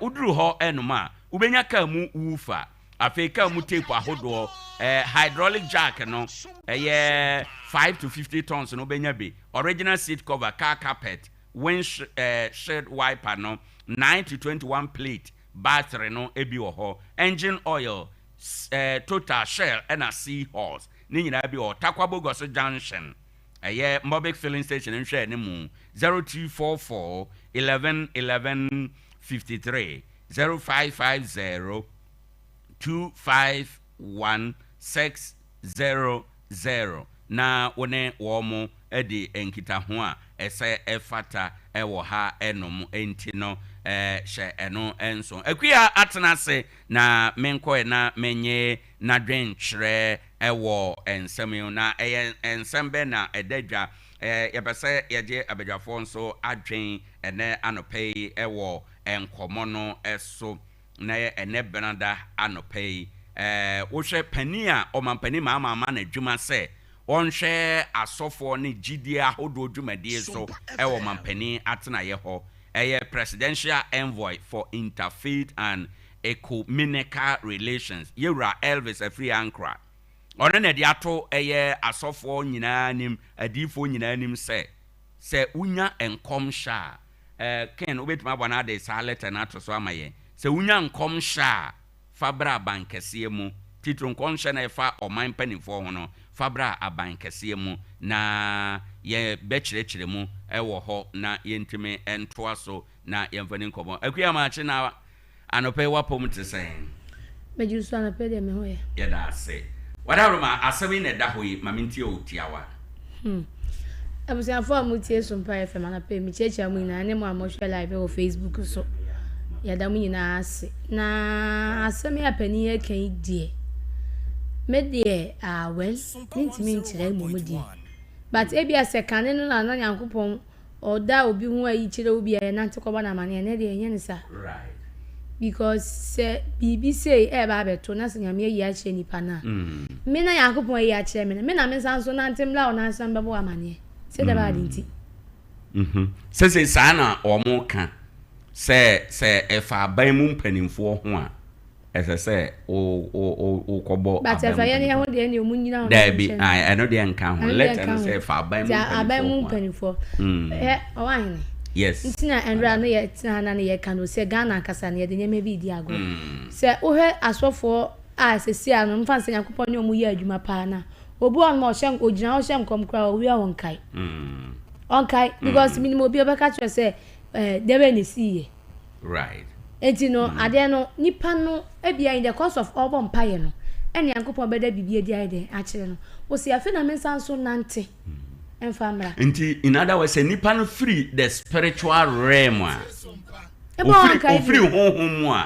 uduru ho enoma ubenya ka mu ufa afeka mu tape ahodo hydraulic jack no 5 to 50 tons no benya be original seat cover car carpet windshield wiper no 9 to 21 plate battery no ebi wo ho engine oil total shell and a seahorse ni nyina bi o Tarkwa Bogos junction Mobic filling station nhwe ne mu 0244 11 11 53 0550 251 600 na wone wo mo edi enkita ho a ese efata ewo ha enom enti no hye eno enso akua atena se na menko na menye na dwenkyerɛ ɛwɔ ensɛm yi na ɛyɛ ensɛm bɛ na ɛdadwa yɛpɛsɛ yɛgye abadwafoɔ nso adwen ɛnɛ anɔpɛ yi ɛwɔ nkɔmmɔ no ɛso na ɛnɛ benada anɔpɛ yi wohwɛ pani a ɔmampani maama na adwuma sɛ ɔnhwɛ asɔfoɔ ne gyidie ahodoɔ dwumadie so ɛwɔ mampani atenayɛ hɔ ɛyɛ presidential envoy for interfaith and ecumenical relations yɛwura Elvis Afri Ankra ɔno na de ato ɛyɛ asɔfoɔ nyinaa nim adiifoɔ nyinaa nim sɛ wonya nkɔmhyɛ a ken wobɛtumi abɔ no ade saa letter no ato so ama yɛn sɛ wonya nkɔmhyɛ a fa bra abankɛseɛ mu titiri nkɔmhyɛ na ɛfa ɔman mpanimfoɔ ho no fa bra abankɛseɛ mu na yɛbɛkyerɛkyerɛ mu ɛwɔ hɔ na yɛntumi ntoa so na yɛmfa ne nkɔmmɔ akuya maakye na anɔpɛ wapɔm te sɛ
mɛgye so anɔpɛ deɛ me ho yɛ
yɛda ase wadaroma asɛm yi na ɛda hɔ yi ma mentie ɔtiawa
abusuafoɔ a motie Sompa FM anɔpɛ mekyerɛkyerɛ mu nyinaa ne mo a mohwɛ live wɔ Facebook so yɛda mu nyinaa ase na asɛm yɛ apani yɛ kan yi deɛ me deɛ well mentimi nkyerɛ mmom deɛ but ebia sɛ kane no na Nyankopɔn ɔda obi ho ayi kyerɛ obi a yɛnante kɔbɔ na amane ne deɛ ɛnyɛ ne sa
right
because sɛ biribi sei ɛba abɛto na sɛ Nyame ayi akyerɛ nipa no a me na Nyankopɔn ayi akyerɛ me na me nsa nso nante mmla ɔnansam bɛbɔ amane sɛ da ba ade nti
sɛ saa na ɔmo ka sɛ ɛfa aban mu mpanimfoɔ ho a ɛsɛ sɛ o kɔbɔ
but ɛfa yɛ ne ho deɛ ne ɔmu nyina ho
dabi ɛno deɛ nka ho let no sɛ ɛfa aban mu
mpanimfoɔ Owoahene
yes
ntina ɛnra no yɛ tena na ne yɛ ka no sɛ Ghana kasa ne yɛde nyɛma bi di agro sɛ wohwɛ asɔfoɔ a sɛsi a no mfa sɛ Nyankopɔn ne ɔmu yɛ adwuma paa na obu on ma ɔhyɛ ogyina ɔhyɛ nkɔm kra owi a wɔnkae ɔnkae because minimum obi ɔbɛka kyerɛ sɛ debe ne siye
right
enti no ade no nipa no ebia in the course of all mpaye no ene Nyankopɔn bɛda bibie di ade akyere no wo se afi na mensan so nante emfamra
enti in other words nipa no free the spiritual realm a
free
honhom mu a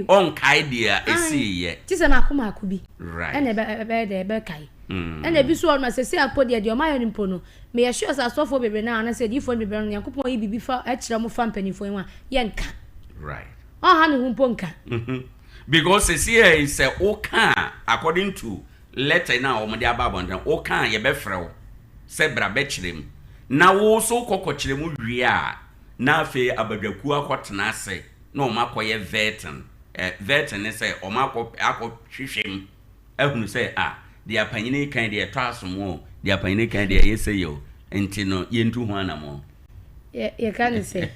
onkai dia esiye
ti se makoma akubi
right
ene be kai ene bi so no sese akpodi de o mayo ni mpo no me ye sure sa sofo bebe na na se di fo bebe no Nyankopɔn yi bibi fa akyira mo fa mpanifo yi a ye nka
right
ha ne hu mpo nka
because sese is oka according to letter na o mo de ababondan oka ye be frɛw se bra be kyerem na wo so kokɔkyerem wie a na afe abadwaku akɔtena ase na o makoye vetin ne se o akɔhwehwem ehunu se the apanyine kan de ɛtɔ asomo the apanyine kan de yɛsɛ yo enti no yɛntu ho anamo
ye kan sɛ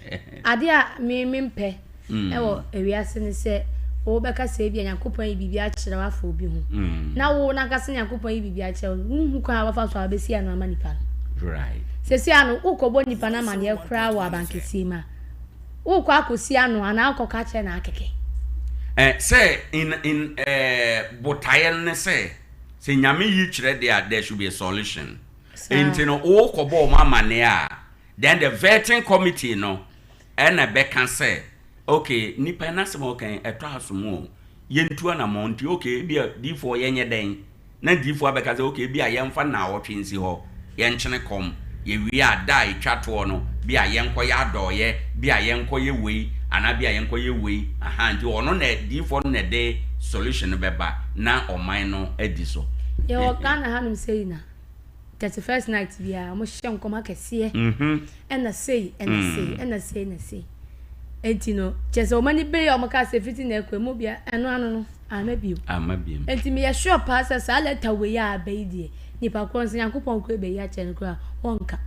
ade a me mpɛ ɛwɔ ewiase ne sɛ wo bɛka sɛ bia Nyankopɔn yi bibia akyerɛ wafo obi ho na wo na ka sɛ Nyankopɔn yi bibia akyerɛ wo kwa wafa so abesi ano ama nipa no
right
sɛsi ano wo kɔbɔ nipa na ma ne kra wɔ abankɛsi ma wo kɔ akosi ano ana akɔka kyerɛ na akeke
sɛ in botayen ne sɛ se Nyame yi kyerɛ there there should be a solution enti no o kɔbɔ ma amane a then the vetting committee no na bɛka sɛ okay nipa na sɛ mo kan ɛtɔ asomo yentu na monti okay bia difo yenye den na difo abɛka sɛ okay bia yɛmfa na wɔtwe nsi hɔ yɛnkyene kom yewi ada etwa to no bia yɛnkɔ yɛ adɔyɛ bia yɛnkɔ yɛ wei ana bia yɛnkɔ yɛ wei nti ɔno na difo no na de solution bɛba na ɔman no adi so
ye Ghana hanum sei na 31st night bia mo hye nkɔma kɛseɛ ɛna sei enti no kyese o mani be o maka se fiti na ekwe mu bia ɛno ano no amabiem enti me ye sure pass sa letter we ya abaidie nipa kron se Nyankopɔn kɔ be ya kyɛn kra onka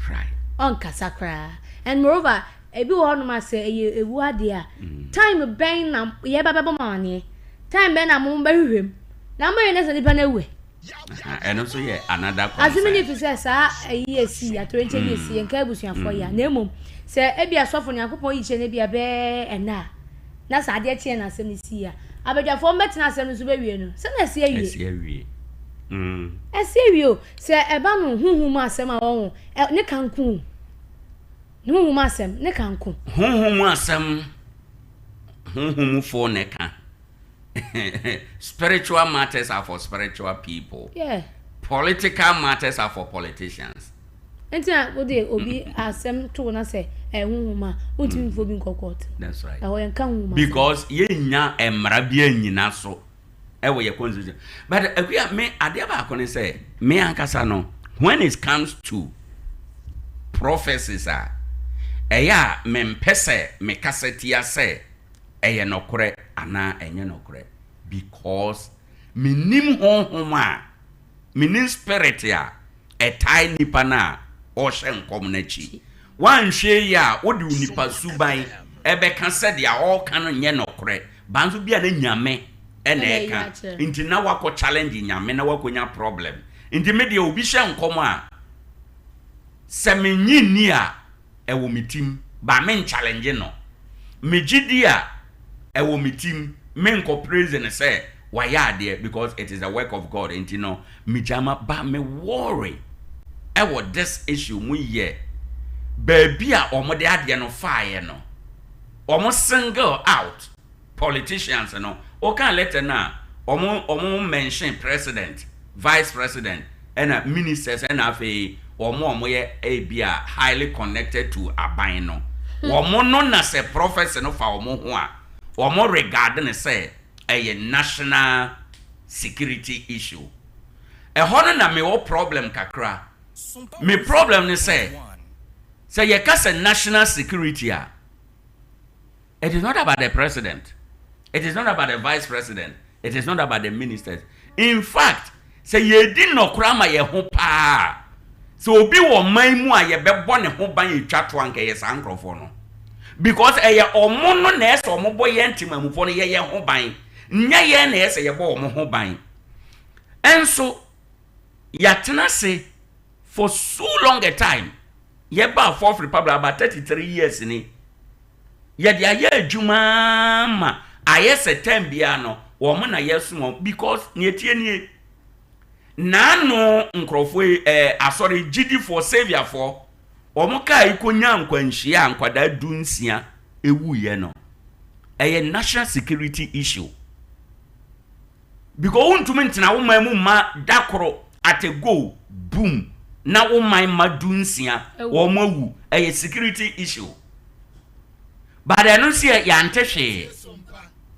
right
onka sakra and moreover ebi wo no ma se ewu ade a time ben na ye baba ma wane time ben na mo behwehwem na mo ye ne se nipa na ewe
ɛno so yɛ another concern
azumi ni fi se sa ayi esi ya to enche bi esi enka ebusuafo ya na emom se ebi asofo Nyankopɔn yi kyerɛ ne bia be ɛna na sa ade kyerɛ na asɛm ne si ya abadwafo mbɛtena asɛm no so bewie no se na esi awie esi awie o se ɛba no huhum asɛm a wɔn ne kanku huhum asɛm ne kanku
huhum asɛm huhum fo ne ka spiritual matters are for spiritual people.
Yeah.
Political matters are for politicians.
Entina ode obi asem to na say ehunhuma untimi fo bi nkokot.
That's right.
Because
ye nya emra bia nyina so ewo ye constitution. But akua me ade ba akone say me ankasa no when it comes to prophecies eya me mpese me kasetia say eye nokore ana enye nokore because minim honhoma minim spirit ya etai nipa na o hye nkom na chi wan hwe ya wodi unipa suban ebe ka said ya all kan nye nokore banzo bia na nyame ene ka inti na wako challenge nyame na wako nya problem inti me de obi hye nkom a se menyi ni a ewo mitim ba men challenge no megidi a ewo mitim men ko praise and say why are there because it is the work of God inti no mijama ba me worry ewo this issue mu ye baby a omode ade no fire no omo single out politicians no o kan letter na omo mention president vice president and ministers and afi omo ye abia highly connected to aban no omo no na say prophet no fa omo ho a omo regard ne say a national security issue e hono na me wo problem kakra me problem ne say ye kase national security a it is not about the president, it is not about the vice president, it is not about the ministers. In fact say ye di nokra ma ye ho pa so obi wo man mu a ye bebo ne ho ban ye twa to anka ye sankrofo no because ye omo no na ese omo boy ntimamufo no ye ho ban nya ye na ese ye bo omo ho ban enso yatena se for so long a time ye ba fourth republic about 33 years ni ye dia ye adwuma ma aye September no wo mo na yeso because ne tie nie nano nkrofo asori gidi for savior for omo kai konya nkwanhia ankwada dunsia ewu ye no a national security issue because untumi ntina wo man mu ma dakoro at a go boom na wo man ma dunsia wo mo wu a security issue but eno se ya ntehwe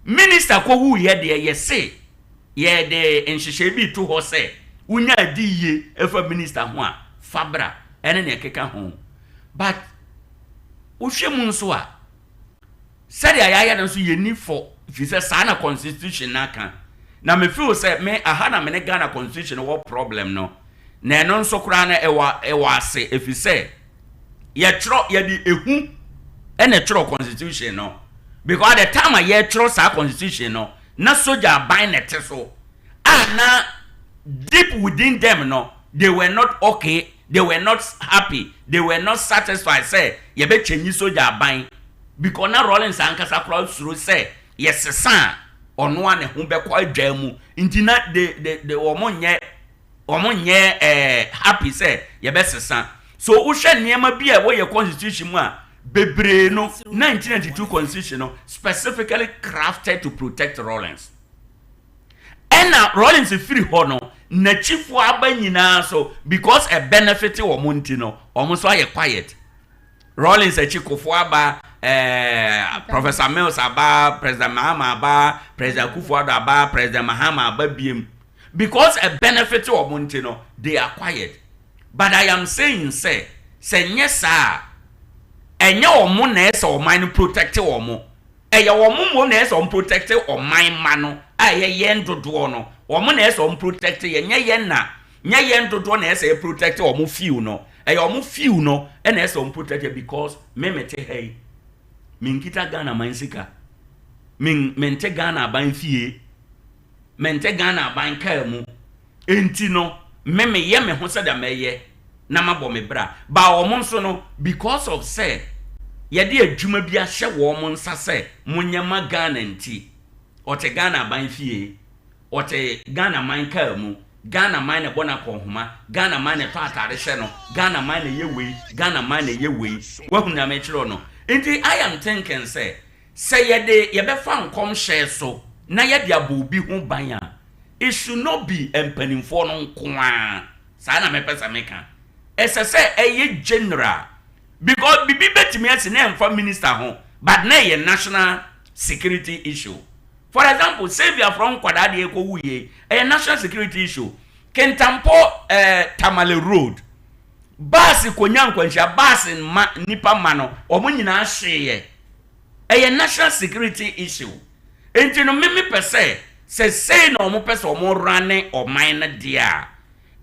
minister ko wu ye de ye se ye de enhihye bi to ho se unya di ye efa minister ho a fabra ene ne keka ho but uhwemu nso a said ya no so ye ni for if say sana constitution na kan na me feel say me aha na me ne Ghana constitution what problem no na eno nso kura na ewa ase if you say ye tro ye di ehu ene tro constitution no because at the time ye tro sa constitution no na soldier ban net so na deep within them no they were not okay, they were not happy, they were not satisfied say ye be change soldier ban because na Rollins ankasa cross through say yes san ono ane ho be kwa adwamu intina de omonye happy say ye be sesan so wo hwe niema bi a wo ye constitution mu a bebre no 1992 constitution no specifically crafted to protect Rollins and Rollins free ho no na chifu aba nyina so because a benefit wo monti no omo so aye quiet Rollins chikofo aba Professor Mills aba President Mahama aba President Kufuor aba President Mahama aba biem because a benefit wo monti no they are quiet but I am saying say nyesa enye omo na ese oman protect omo eye omo na ese protect oman ma no aye yen dodo no omo na ese protect ye nye yen dodo na ese protect omo few no eye omo few no e na ese protect because memete hey minkita Ghana mansika mente Ghana ban fie mente Ghana ban ka mu enti no meme ye me ho se da meye na mabo me bra ba omo nso no because of say ye de adwuma bi ahye wo omo nsa se munyama Ghana enti ote Ghana ban fie ote Ghana man ka mu Ghana man ne bona kohoma Ghana man ne to atare hye no Ghana man ne yewe Ghana man ne yewe wahuna me kiro no enti I am thinking say ye be fa nkom hye so na ye dia bo bi ho ban a it should not be empanimfo no nkoa saa na me pesa meka esese eye general because bibi betimi ase na emfa minister ho but na ye national security issue. For example, say we are from Kwadade Ekowuye, a national security issue. Kentampo Tamale Road. Basi konyankwansha basi nipa mano omo nyina hye. A national security issue. Enti no meme pese say no omo pese omo rane o mine dia.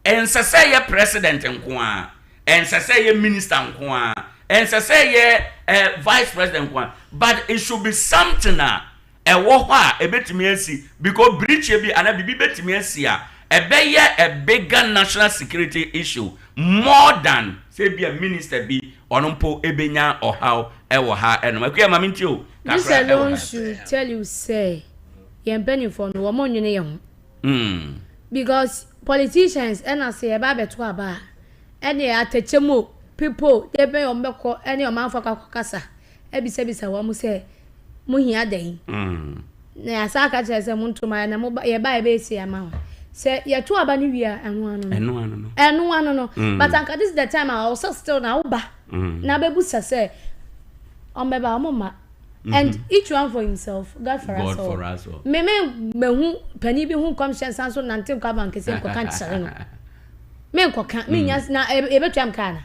En say ye president nko a, en say ye minister nko a, en say ye vice president nko a. But it should be something ewo ho a ebetimi asi because breach bi ana bibi betimi asi a ebeye a bigger national security issue more than say be a minister bi onompo ebenya ohaw ewo ha eno akua ma minti o
this alone should tell you say ye penny for no wo nwene ye ho because politicians and say eba beto aba ene atachemo people they be ombeko ene o manfo kakasa ebisa wo mu say muhia den na asaka chese muntu ma na mo ye ba ebe esi ama se ye to aba ni wia enu ano no but anka this is the time I also still na uba na bebu se ombeba omoma and each one for himself God for us all me hu pani bi hu conscience so na ntem ka ban kese ko kan tsare no me nkoka me nya na ebetuam kana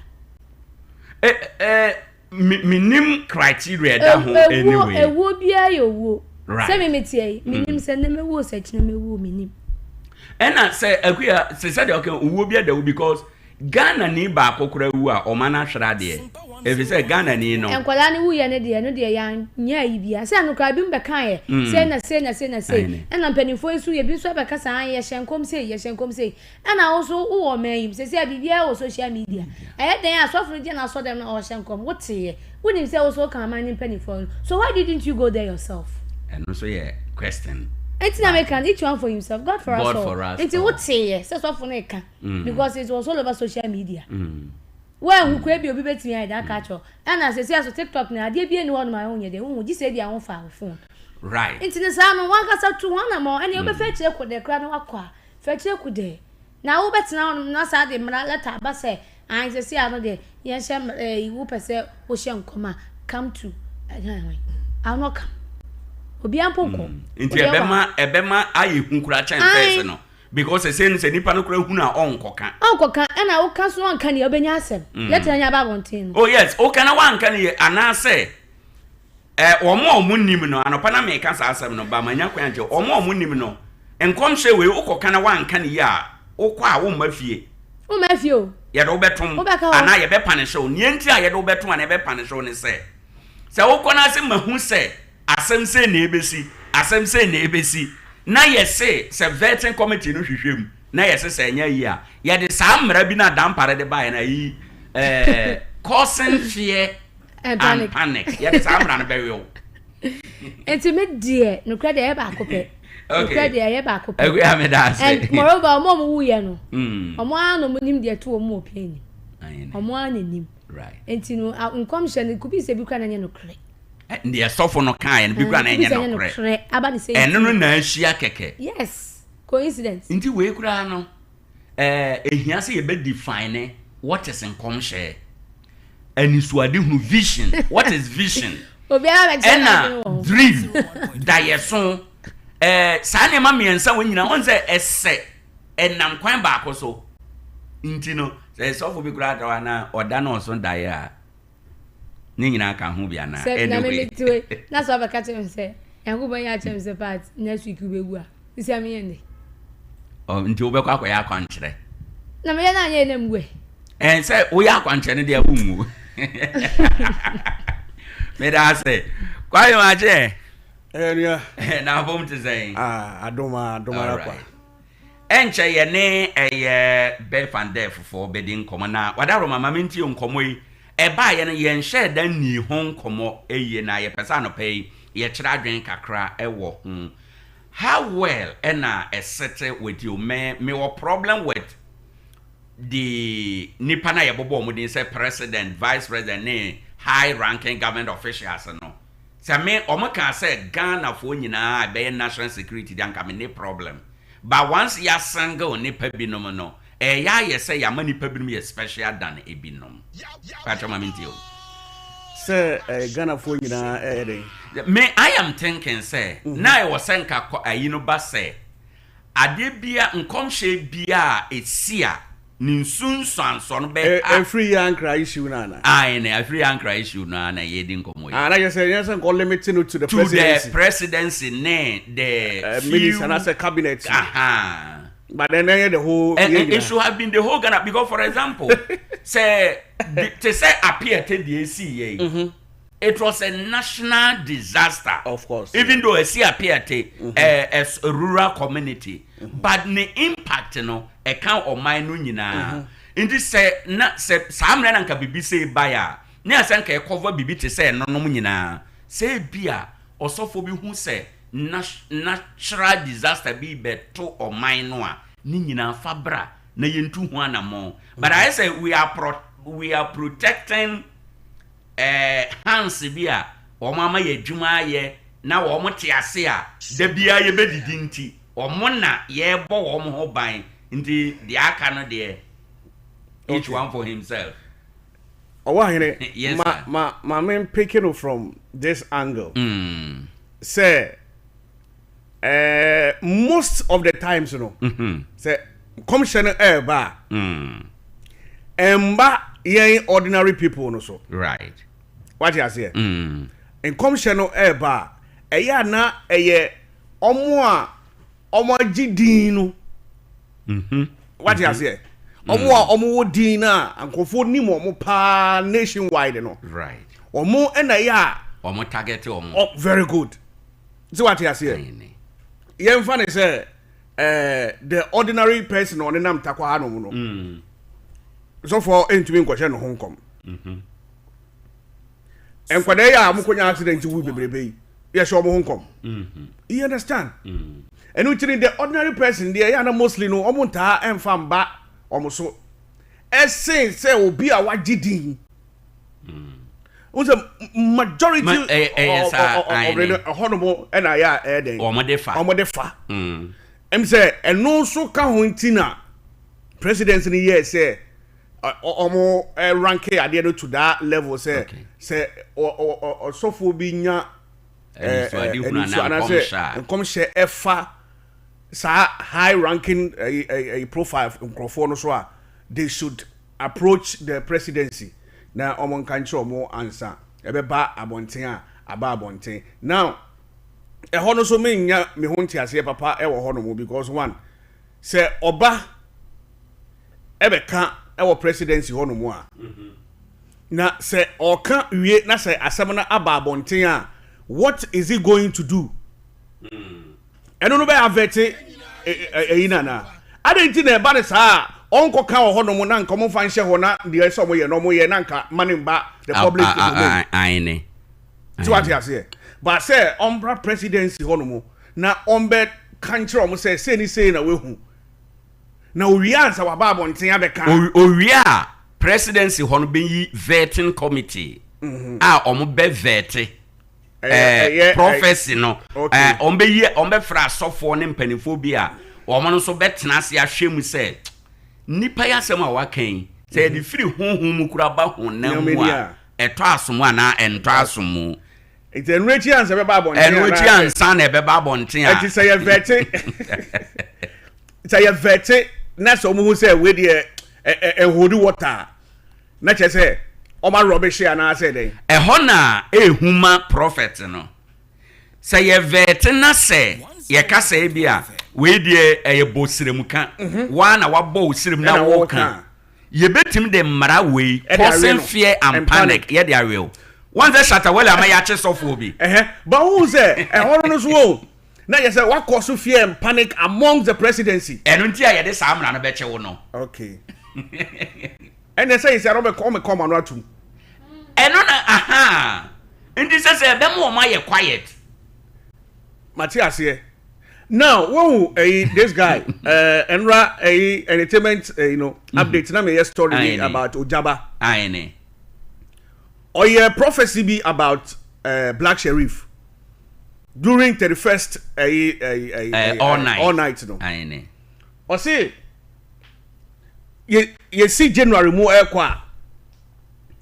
minim criteria da ho anyway
ewo bia yowo se me metie minim se na mewo se kina mewo minim
ena se akua se de okay uwo bia da because Ghana ni ba akokora wu a o mana hwera de efi se Ghana ni no
enkwala ni wu ye ne de ya nya yi bia se anu ka bi mbeka ye se na ena mpanifo esu ye bi so be kasa an ye hyenkom se ena wo so wo man se bibia wo social media aye den asofo je na so dem na o hyenkom wote ye wonim se wo so kan man ni mpanifo so why didn't you go there yourself
and so yeah question
it's not making each one for himself God for us all it's what say say so for neka because it was all over social media where who could be obi betimi I that catch and as say so TikTok na ade bi eni one my own ye de hu gi say bia won fa phone
right
it's the same one kasa to one am and you be fe kire ko de kra na wakwa fe kire ko de na wo betina on na sa de mra letter ba say an say ano de ye hye wo pese wo hye nkoma come to I not come obi ampoko
nti ebema aye hunkura chan face no because say nipa no kura hu na onkoka
na wo ka so anka ne obenya asem let anya ba bontin
oh yes o kana wa anka ne ana say omo nim no anopa na me ka sa asem no ba manya kwa anje omo nim no enkom hye we ukoka na wa anka ne ya ukwa a wo mafie
o
ye do betom ana ye be punish o nie nti a ye do betom ana ye be punish o ne say wo kona asem mahu say asem say na ebesi na yese se vetting committee no hwehwem na yese se nya yi a ye de samra bi na dampare de bae na yi causing fear and panic ye de samra na bewe o
intimate dear no credit e ba akopɛ credit e ba akopɛ
e go me da say
and moreover omo mu ye no omo ano mo nim de to omo opini omo ananim
right
entino nkom hye ne kubi se bi kwa na nye no kre
ndi esofo no kan na bigura na enye no kre eno no na ahia keke
yes coincidence
ndi we kura no ehia se ye be define what is nkomhye anisuade hu vision what is vision
obi ara
be dream dayeso sa ne ma miensa wonyina on se ese enam kwan ba akoso nti no se esofo bi kura da na oda na oso daye a ni nyina ka ho bia na
anyway na so ba ka tell me say yankubo ya chem say part next week we begu a isi am yende
nti obekọ akoya akwankyere
na me na anya nem gwe
say wo ya akwankyere ne de abungu me da say kwayo aje
area
na bom te say
adoma rakwa
enche ye ne eye be fande fofo be din komo na wadaro mama menti nkomo yi eba ye ne ye nhye dan ni hon komo eye na ye pesa no pay ye kira adwen kakra ewo how well ena settle with you me what problem with the nipa na ye bobo mo din say president vice president ne high ranking government officials no Say me omo can say Ghana for nyina be national security dan ka me no problem. But once ya single nipa binom no, ya ye say ya ma nipa binom ye special than e binom. Patcho ma mentio.
Say Ghana for nyina
me I am thinking say na I was saying ka ayino ba say ade bia nkomhye bia esia ni nsunsan so no be
free yankra issue na
ai na free yankra issue na ye di nkomo yi
na just say yes go limit to the
presidency ne the
minister and as a cabinet but then the whole
it should have been the whole Ghana because for example say to say appear to the ACA it was a national disaster,
of course,
even though it appeared as a rural community, but the impact, account of my nuna. In this say, not say, some land can be say buyer. Near Sanka cover bibi to say no munina. Say beer or so for who say natural disaster be better or minor. Nina fabra, na yentu one more. But I say we are protecting. Hands bia o mama ye dwuma ye na wo mo te ase a da bia ye bedidi nti o mo na ye bo wo mo ho ban nti the aka no de each one for himself.
Owoahene,
yes,
my man picking from this angle. Say most of the times say commissioner eba emba ye ordinary people no so
right
what you say in commissioner eba eya na eye omo gidin no what you say omo din na ankofo nim omo pa nationwide no
right
omo na ya
omo target omo
very good see what you say ye mfa say the ordinary person on nam takwa ha no no so for entumi nkwahye no honkom enkwade ya amukonya accident wu bebrebe ya show mo honkom you understand and we treat the ordinary person there ya na mostly no omunta emfa mba omuso say obi a wagidin majority of the honorable and ya eden omode fa em say eno so ka ho ntina president ni yes say omo rank ade no to that level say so for bi nya come share efa sa high ranking a profile microphone no so they should approach the presidency na omo kan che omo answer ebeba abonten aba abonten now e hono so me nya me ho ntiase papa e wo hono mo because one say oba ebeka our presidency hono mo a na say oka wie na say asem na aba abonten a what is he going to do eno no be avete eyina na adenti na eba de saa onko ka hono mo na nkomo fa nhye ho na de so mo ye no mo ye na nka manimba the public
aine
so what you say but say ombra presidency hono mo na ombe kanchiro mo say ni na we hu na owiansa wa babo nten abeka
owia presidency hono be yi vetting committee omo be vete prophecy no ombe fra sofo ne mpanifo bi a omo no so betena se ahwemu say nipa yasem a wakan say the free honhom mu kura ba honam mu a eto asomo na ento asomo
it's a rich answer be babo nten
rich answer na be babo nten a
it say you vete it's a vete na so mu say we dey hold water na che say o ma rubbish na say den
hona ehuma prophet no say ye vet na say ye ka say bia we dey bosremuka wa na wabo osrem na wo kan ye betim de mara we person fear and panic ye dey real one that shatter well am ya che sofo bi
but who say hono no so na you say what cause fear and panic among the presidency
eno ntia ye de samra no be che wo no
okay and they say say Robert come on atum
eno na ndi say be mo ma ye quiet
Matthias here now who this guy enra entertainment update na me story about Ojaba
aine
or your prophecy be about Black Sheriff during 31st all night no
ayene
o say ye see January mu ekwa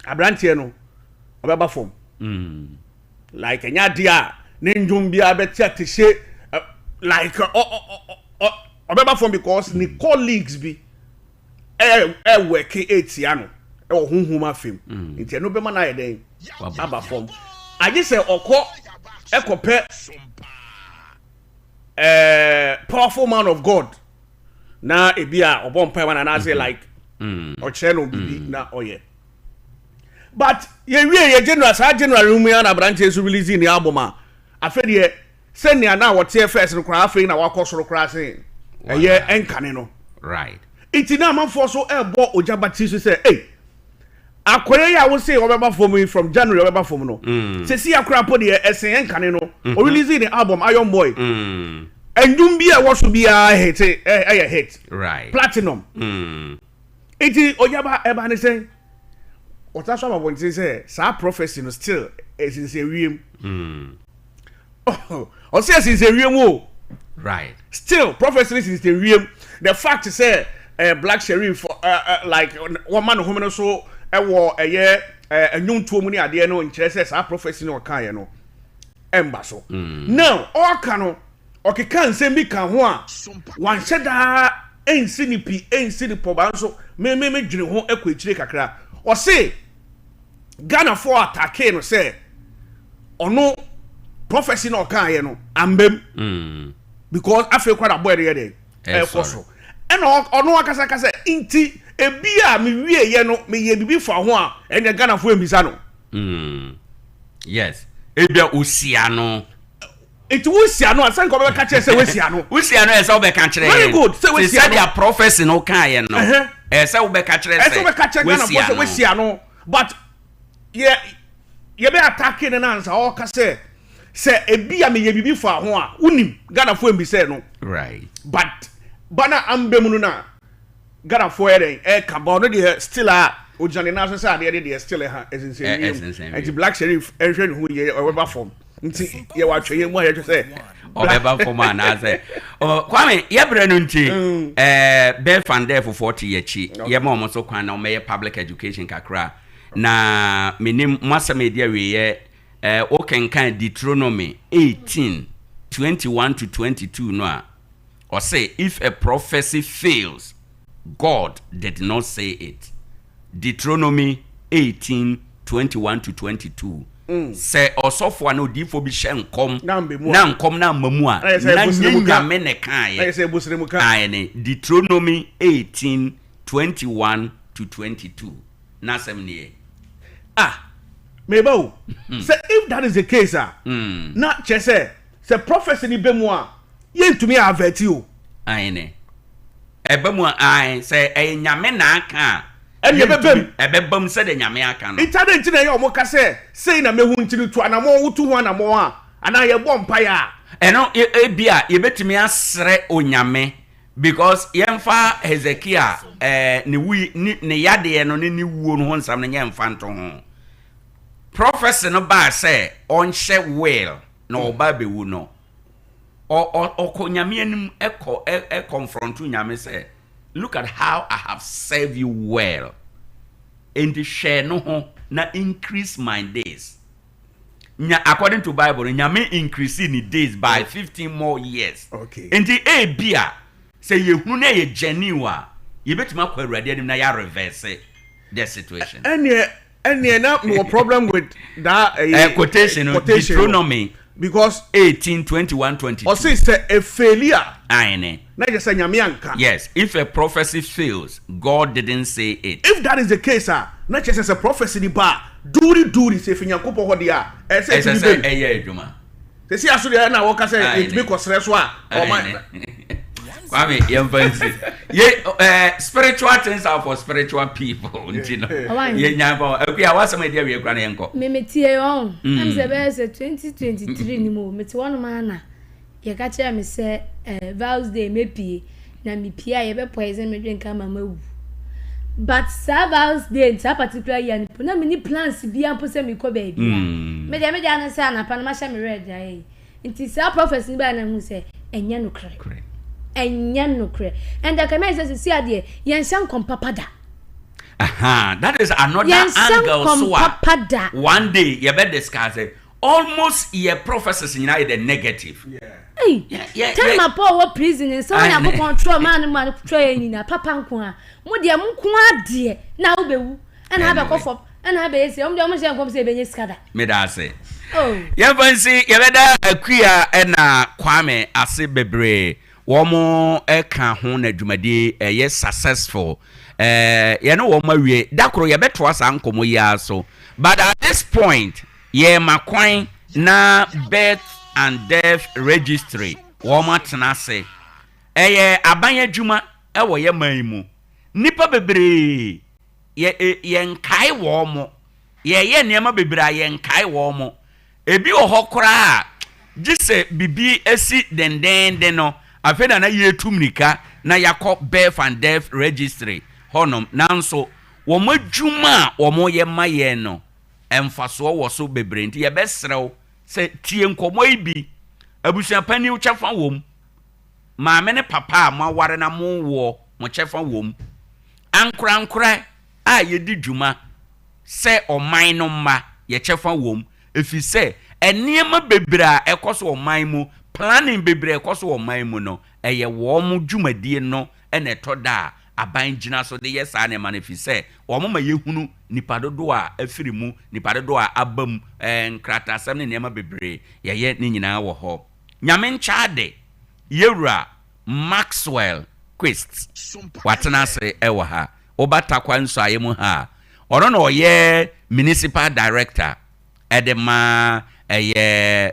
abrantie no obeba form like enya dia ne ndum bia beti atehye like obeba form because ni colleagues bi work 8 ya no hunhuma fam nti no be ma na yeden aba form aje say okọ ekope powerful man of God na ebia obompa wana na say like oche no bibi na oye but ye January mu ya na branch so release ni album a afedie send na wote first no kra afei na wakosoro kra say eye enkane no
right
iti na manfo so ebo ojabati so say eh akoye ya wo say obeba from January obeba from no say see akra po de esen enkane no o release the album Iron Boy endum bia wo so bia hit hit
right
platinum iti ojaba eba ne say ota so about say sa prophecy no still is in say wiem o say is in wiem o
right
still prophecy is in wiem the fact say Black Sheriff like one man who so ewo enyuntuo mu ni ade no nkire say sa prophecy no kan ye no emba so now all kano okeka nsem bi kan ho a wan hyeda ensi ni pi ensi ni poba nso me dwene ho ekwakyire kakra o say Ghana for attack no say ono prophecy no kan ye no ambem because afi kwada boy de so eno ono akasa kasa inti ebia me wie ye no me ye bibi fa ho a ene Ghana fo embisa no
yes ebia osia no
it wosia no asan ko be ka kire say wosia no
ese obe ka kire
very good say wosia
no say prophecy no kan ye no ese obe ka kire say
Ghana fo say wosia no but ye be attacking na answer o ka say ebia me ye bibi fa ho a unim Ghana fo embisa no
right
but bana ambem no na Ghana for ka bo no de still a ojane na so say ade de still ha esinse and Black Sheriff ehwe hu ye obeba form nti ye wa twe ye mu ye twe say
obeba form na say kwame ye bre no nti be fande for 40 ye chi ye ma omo so kwan na me public education kakra na menim masamedia we ye o kenkan Deuteronomy 18:21 to 22 no a or say if a prophecy fails, God did not say it. Deuteronomy 18:21 to 22. Say osofo no difo bi hye nkom na nkom na mamu a na nyame ne kan ye. Deuteronomy 18:21 to 22. Na sem ne
mebo say if that is the case na che say prophecy ni be mu a yentumi avert you
ayene ebemu ai say nyame na aka ebebem say de nyame aka no
itade nti na ye omoka say na mehu nti tu anamo wutu ho anamo a ana ye bom pa ya
eno ebia ye betimi asre onyame because yemfa Hezekiah ne yade no ne wuo no ho nsam ne yemfa nto ho prophecy no ba say on she will no oba bewu no o nyame anim e confront nyame say look at how I have served you well and the share no ho na increase my days according to Bible nyame increase in days by 15 more years
okay
and the bia say ye hunu na ye genuine ye betima kwa awurade anim na ya reverse the situation
any no problem with that
quotation Deuteronomy
because
18:21-22
or say a failure
ayene
na just say nyame anka
yes if a prophecy fails God didn't say it
if that is the case na just say prophecy ni ba duri say finyankopɔ hɔ dia say to be
eye adwuma
say see aso dia na wo ka say it be kosre so a o man
kwame yemfansi ye spiritual things are for spiritual people ntino ye nyamba akuya wasama dia we kra na yenko
memetie on am say be 2023 ni mo meti wonu ma na ye ka kire me say Val's Day mepie na mepie a ye be poison me dwen ka mama wu but Sabbath day that particular year na me ni plans bi ampo se me ko baby me dey na say na pa na ma sha me read ai nti sa prophecy ba na hu se enya no kre and the comment says see ade yen san kompapada
that is another angle so one day you better discuss it almost your prophecies in the negative
tell my poor what prison and someone have control man train na papa nko a mo de mo nko ade na wo bewu and have a cough and have a say om say nkom say benye skada
me da say you fancy you better Akua na Kwame ase bebre womo eka ho na dwumade yes successful ye no wo mawie dakoro ye beto asa nkomo ya so but at this point ye makwan na birth and death registry womo tena se aban adwuma wo ye man mu nipa bebre ye nkai womo ye niam bebre ye nkai womo ebi wo hokora gise bibi esi denden no afena na yetumnika na yakọ birth and death registry honom nanso wo madwuma wo mo ye maye no emfaso wo so bebre nti ye besrew se tie nkomo ibi abusua pani wo chefa wom maame ne papa ma ware na mo wo mo chefa wom ankra a ye di dwuma se oman no ma ye chefa wom efi se eniema bebre a ekoso oman mu planning bebre ekoso oman mu no eye wo mu dwumadie no ene toda aban gina so de yesa na manefi se wo ma yehunu nipa dodo a afiri mu nipa dodo a abam nkrata asem ne niema bebre ye ne nyina wo ho nyame nchaade yewura Maxwell Quest watena se ewa ha obatakwa nso ayemu ha ono no ye municipal director edema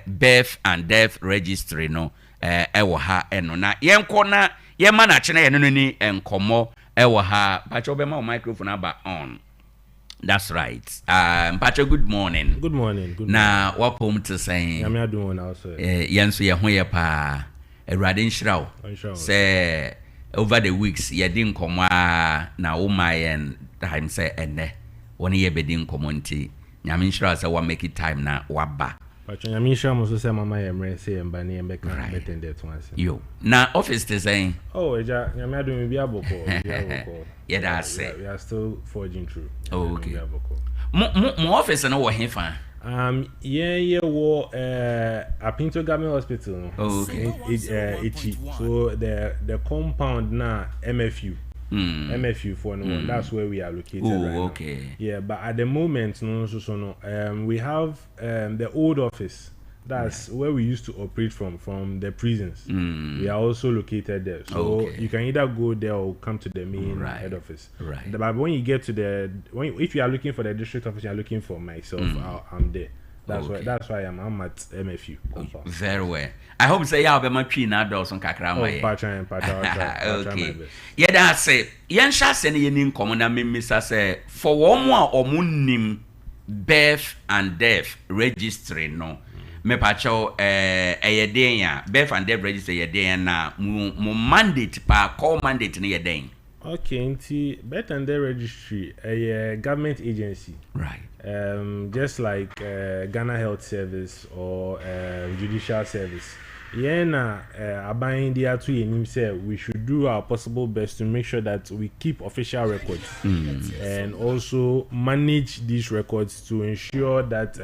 birth and death registry no ewa ha eno na yenko na yema na chene ye no ni enkomo ewa ha pacho be ma microphone aba on. That's right. Pacho, good morning.
Good morning.
Na wapom to say
I'm not doing also.
Yenso ye ho ye pa Radin Shrao. Say over the weeks ye din komo na o my time say ene woni ye bedin komo nti nyame Shrao say wa make it time na waba.
Pacho nyame Shrao mo so say mama ye mre say mba ni embe kan betten that one.
Yo. Na office te say
oh eja nyame adom bi aboko.
Yeah, that's
it. We are still forging through.
Oh, okay. Mo office no wo hefa.
Yeah, wo Apinto Government Hospital.
Oh, okay.
So the compound na MFU. MFU for no that's where we are located right
okay.
Now. Yeah, but at the moment we have the old office. That's where we used to operate from the prisons. We are also located there. So you can either go there or come to the main head office.
Right.
But when you get to if you are looking for the district office, you are looking for myself, I'm there. That's why I'm at MFU.
Very well. I hope say y'all be my tree now doors on kakra my.
Okay.
Yeah, that's it. Yen sha se ne yin common na me say for one more omunim birth and death registry no. Me pacho eyeden ya birth and death register yeden na mo mandate pa call mandate ne yeden.
Okay, nti birth and death registry a government agency.
Right.
Just like Ghana Health Service or Judicial Service. Yeah, abayin dia to yenim say we should do our possible best to make sure that we keep official records and also manage these records to ensure that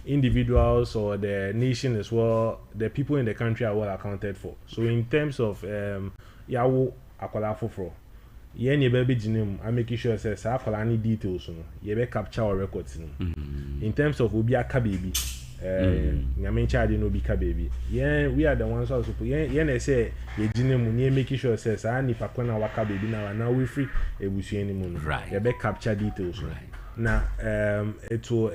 individuals or the nation as well, the people in the country are well accounted for. So in terms of yawo akwala foforo, yen ye be jinem, I make sure say sa akwala any details no, ye be capture our records no. In terms of obi aka baby, nyame charge no obi ka baby. Yen we are the ones also yen say ye jinem ni make sure say sa ni pa kwana waka baby na we free ebusu enimu no.
Right.
Ye be capture details no. Na eto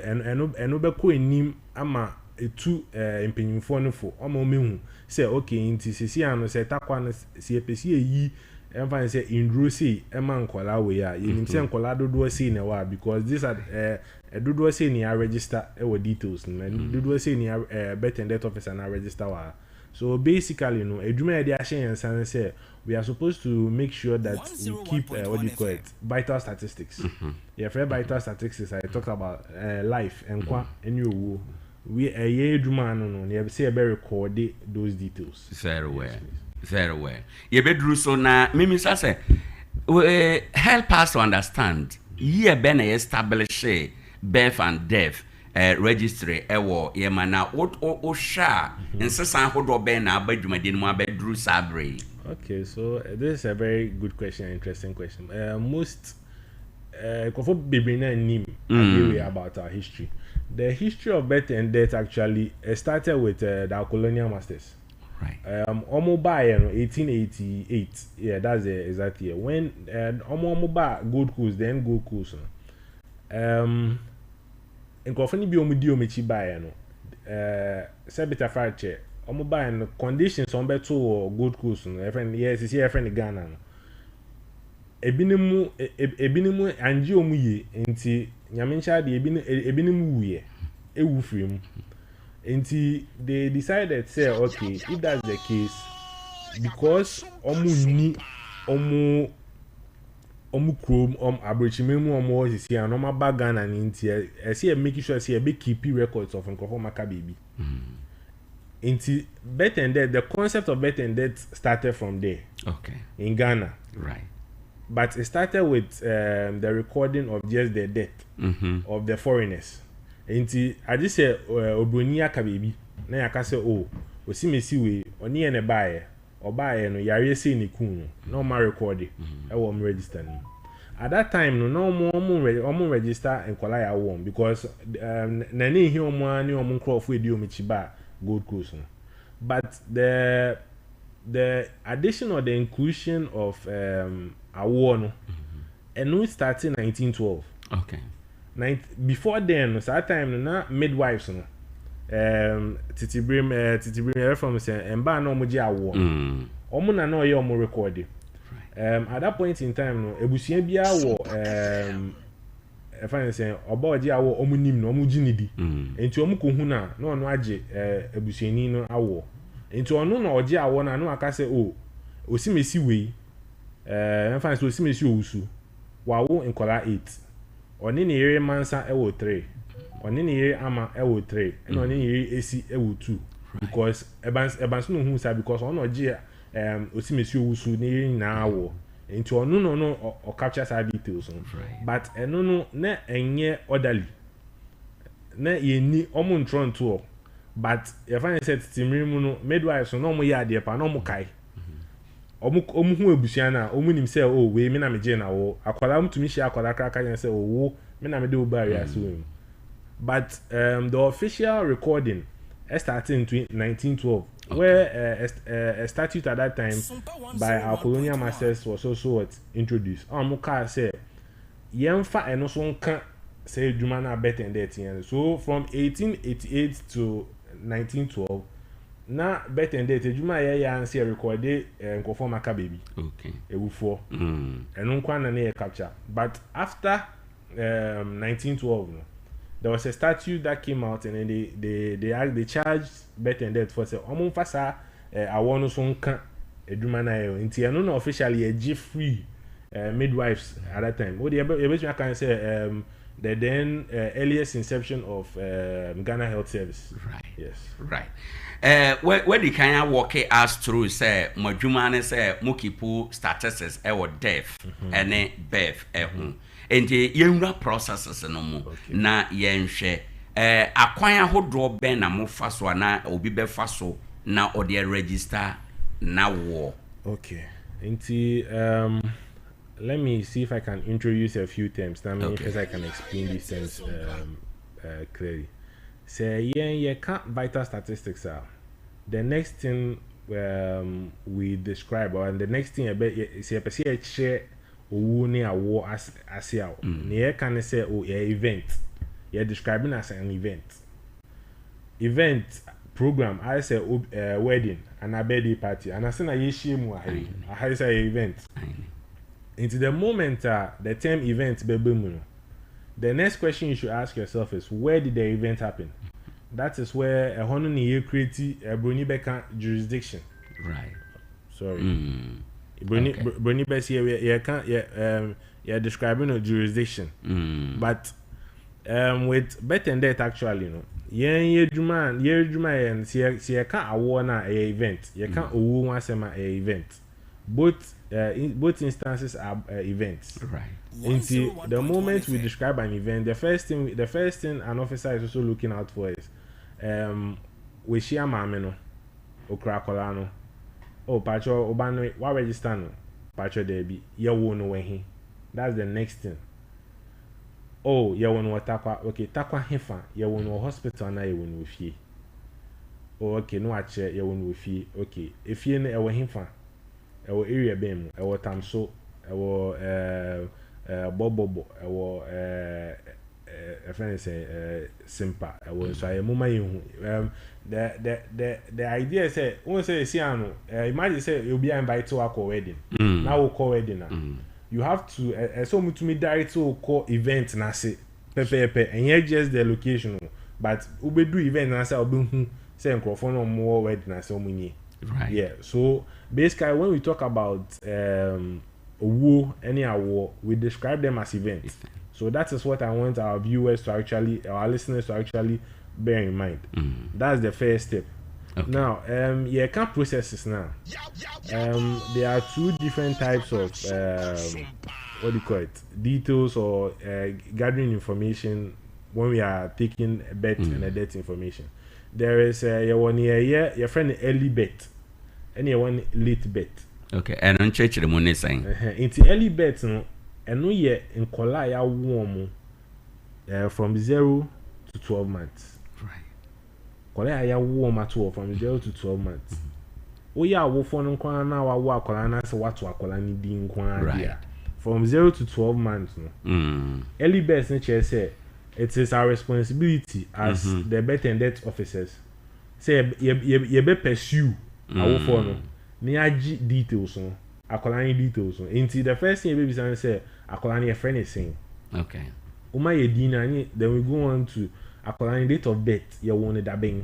eno be ko enim ama etu empenyimfo no fo omo mehu say okay nti sisi ano say takwa no si epesi eyi emfa say indro say ema nkola we a yenim say nkola dodo say na wa because this are dodo say ni register e wo details na dodo say ni bet and death officer na register wa So basically, you know, edwuma dey ahye and say we are supposed to make sure that we keep what do you call it, vital statistics. Yeah, for vital statistics, I talk about life and any we edwuma no you say be record those details.
Very well. Very well. You bedru so na mimi say help us to understand ye be na establish birth and death registry ewo ye mana o sha nsesan hodo be na abadwumade no abedru sabre.
Okay, so this is a very good question, interesting question. Most kofo bibina nim about our history. The history of birth and death actually started with the colonial masters.
Right.
Omo ba 1888. Yeah, that's the exact year when omo ba Gold Coast, then Gold Coast. Nkofani bi omo di omechi ba no. Sebita fache omo ba no conditions on beto Gold Coast no. Yes, is here friend Ghana no. Ebinimu anji omu ye nti nyamencha de ebinimu wuye ewu free mu. Nti they decided say okay, if that's the case, because omu chrome abrochimemu omu sisi and omu bagan and nti e making sure say be keep records of nkofo maka baby. Nti birth and death, the concept of birth and death started from there.
Okay.
In Ghana.
Right.
But it started with the recording of just the death of the foreigners. Nti I just say obroni aka baby na yaka say oh osimesi we oni ene baaye obaaye no yare say ni kun no ma record e wo m register no. At that time no omo register enkola ya wo because na ne hi omo ani omo nkrofo edi omichi ba Gold Coast no. But the addition or the inclusion of award no and we started in 1912.
Okay.
Before then, so that time na midwives no. Titi Brim from say emba no mo je award. Omo na no ye omo record. At that point in time no ebusua bia wo if I say oba oje award omo nim no omo ginidi. Enti omo ko hu na no age ebusuani no award. Enti ono na oje award na no aka say oh osimesi we if I say osimesi owusu wawo nkola 8. Oni ni yere mansa ewo 3. Oni ni yere ama ewo 3. And oni ni yere esi ewo 2. Because ebans no hu sa because ono je osimesi owusu ni na awo. Into ono no o capture sa details on. But eno no na enye orderly. Na ye ni omo ntron to. But if I said timirimu no midwives no mo ya de pa no mo kai. Omu hu ebusia na omu nim say oh we me na me je na wo akwala mutumi hia akwala kraka yen say oh wo me na me de obari aso. But the official recording started in 1912 where a statute at that time by our colonial masters was also introduced. Muka say yemfa eno so nka say dwuma na bet and that yen. So from 1888 to 1912 na bet and date juma ya and see recorded nkofo maka baby.
Okay.
Ewufo. Eno nkwa na na capture. But after 1912 no, there was a statute that came out and then they charged bet and date for say omo fasa awon so nka eduma na yo. Nti eno na officially a G free midwives at that time. What you can say the then earliest inception of Ghana Health Service.
Right.
Yes.
Right. Where the kind of walk us through say madwuma say mukipu statuses death and birth and the yenra processes no mo na yenhwe akwan ahodo ben na mo faso na obi be faso na ode register na wo.
Okay. Nti let me see if I can introduce a few terms. Now, because I can explain these terms clearly. Say, you can't vital statistics are. The next thing we describe, or the next thing about is a share or near war as you can say, oh, event. You're describing as an event. Event program, I say, wedding, and a birthday party, and I say, I say, event. Into the moment the term event the next question you should ask yourself is where did the event happen? that is where a honor ni create a Bruni Beka jurisdiction.
Right.
Sorry. Bruni Beka you're describing a jurisdiction. But with better than that actually, you know. Ye juma and see can't award na a event. You can't owu one sema a event. Both instances are events.
Right.
Into the moment we describe an event, the first thing an officer is also looking out for is we share mameno okrakolano. Oh pacho obano wa register no pacho debi ye wo no we. That's the next thing. Oh, you want to Tarkwa? Okay, Tarkwa hefa. You want to hospital na you want to fee. Oh, okay, no actually you want to fee. Okay, if you ne ewo hefa, ewo area bem, ewo tamso, ewo bobobo, ewo a friend say Sompa, ewo so I mama you. The idea say, when say siano, imagine say you'll be invited to our wedding. Now we'll call wedding now. You have to so to me direct to call event na say pepe and here just the location but we do event na say obi say microphone no more wedding na say omunye.
Right.
Yeah, so basically when we talk about owo any award, we describe them as events. So that is what I want our viewers to actually, our listeners to actually bear in mind. That's the first step. Okay. Now, can't processes now. There are two different types of what do you call it? Details or gathering information when we are taking a bet and a debt information. There is your friend early bet and your one late bet.
Okay, and on church the money saying.
Into early bet no, and no year in Kolaya warm from 0 to 12 months. Kola ya wo mato from 0 to 12 months. O ya wo fo no kwa na wa akola na se watu akola ni di nkwa dia. From 0 to 12 months no. Early birth na che say it is our responsibility as the birth and death officers. Say ye be pursue awo fo no. Ni agi details no. Akola ni details no. Until the first thing ye be say akola ni friend is saying.
Okay.
Uma ye di na ni then we go on to Akolani date of birth, you want that bang.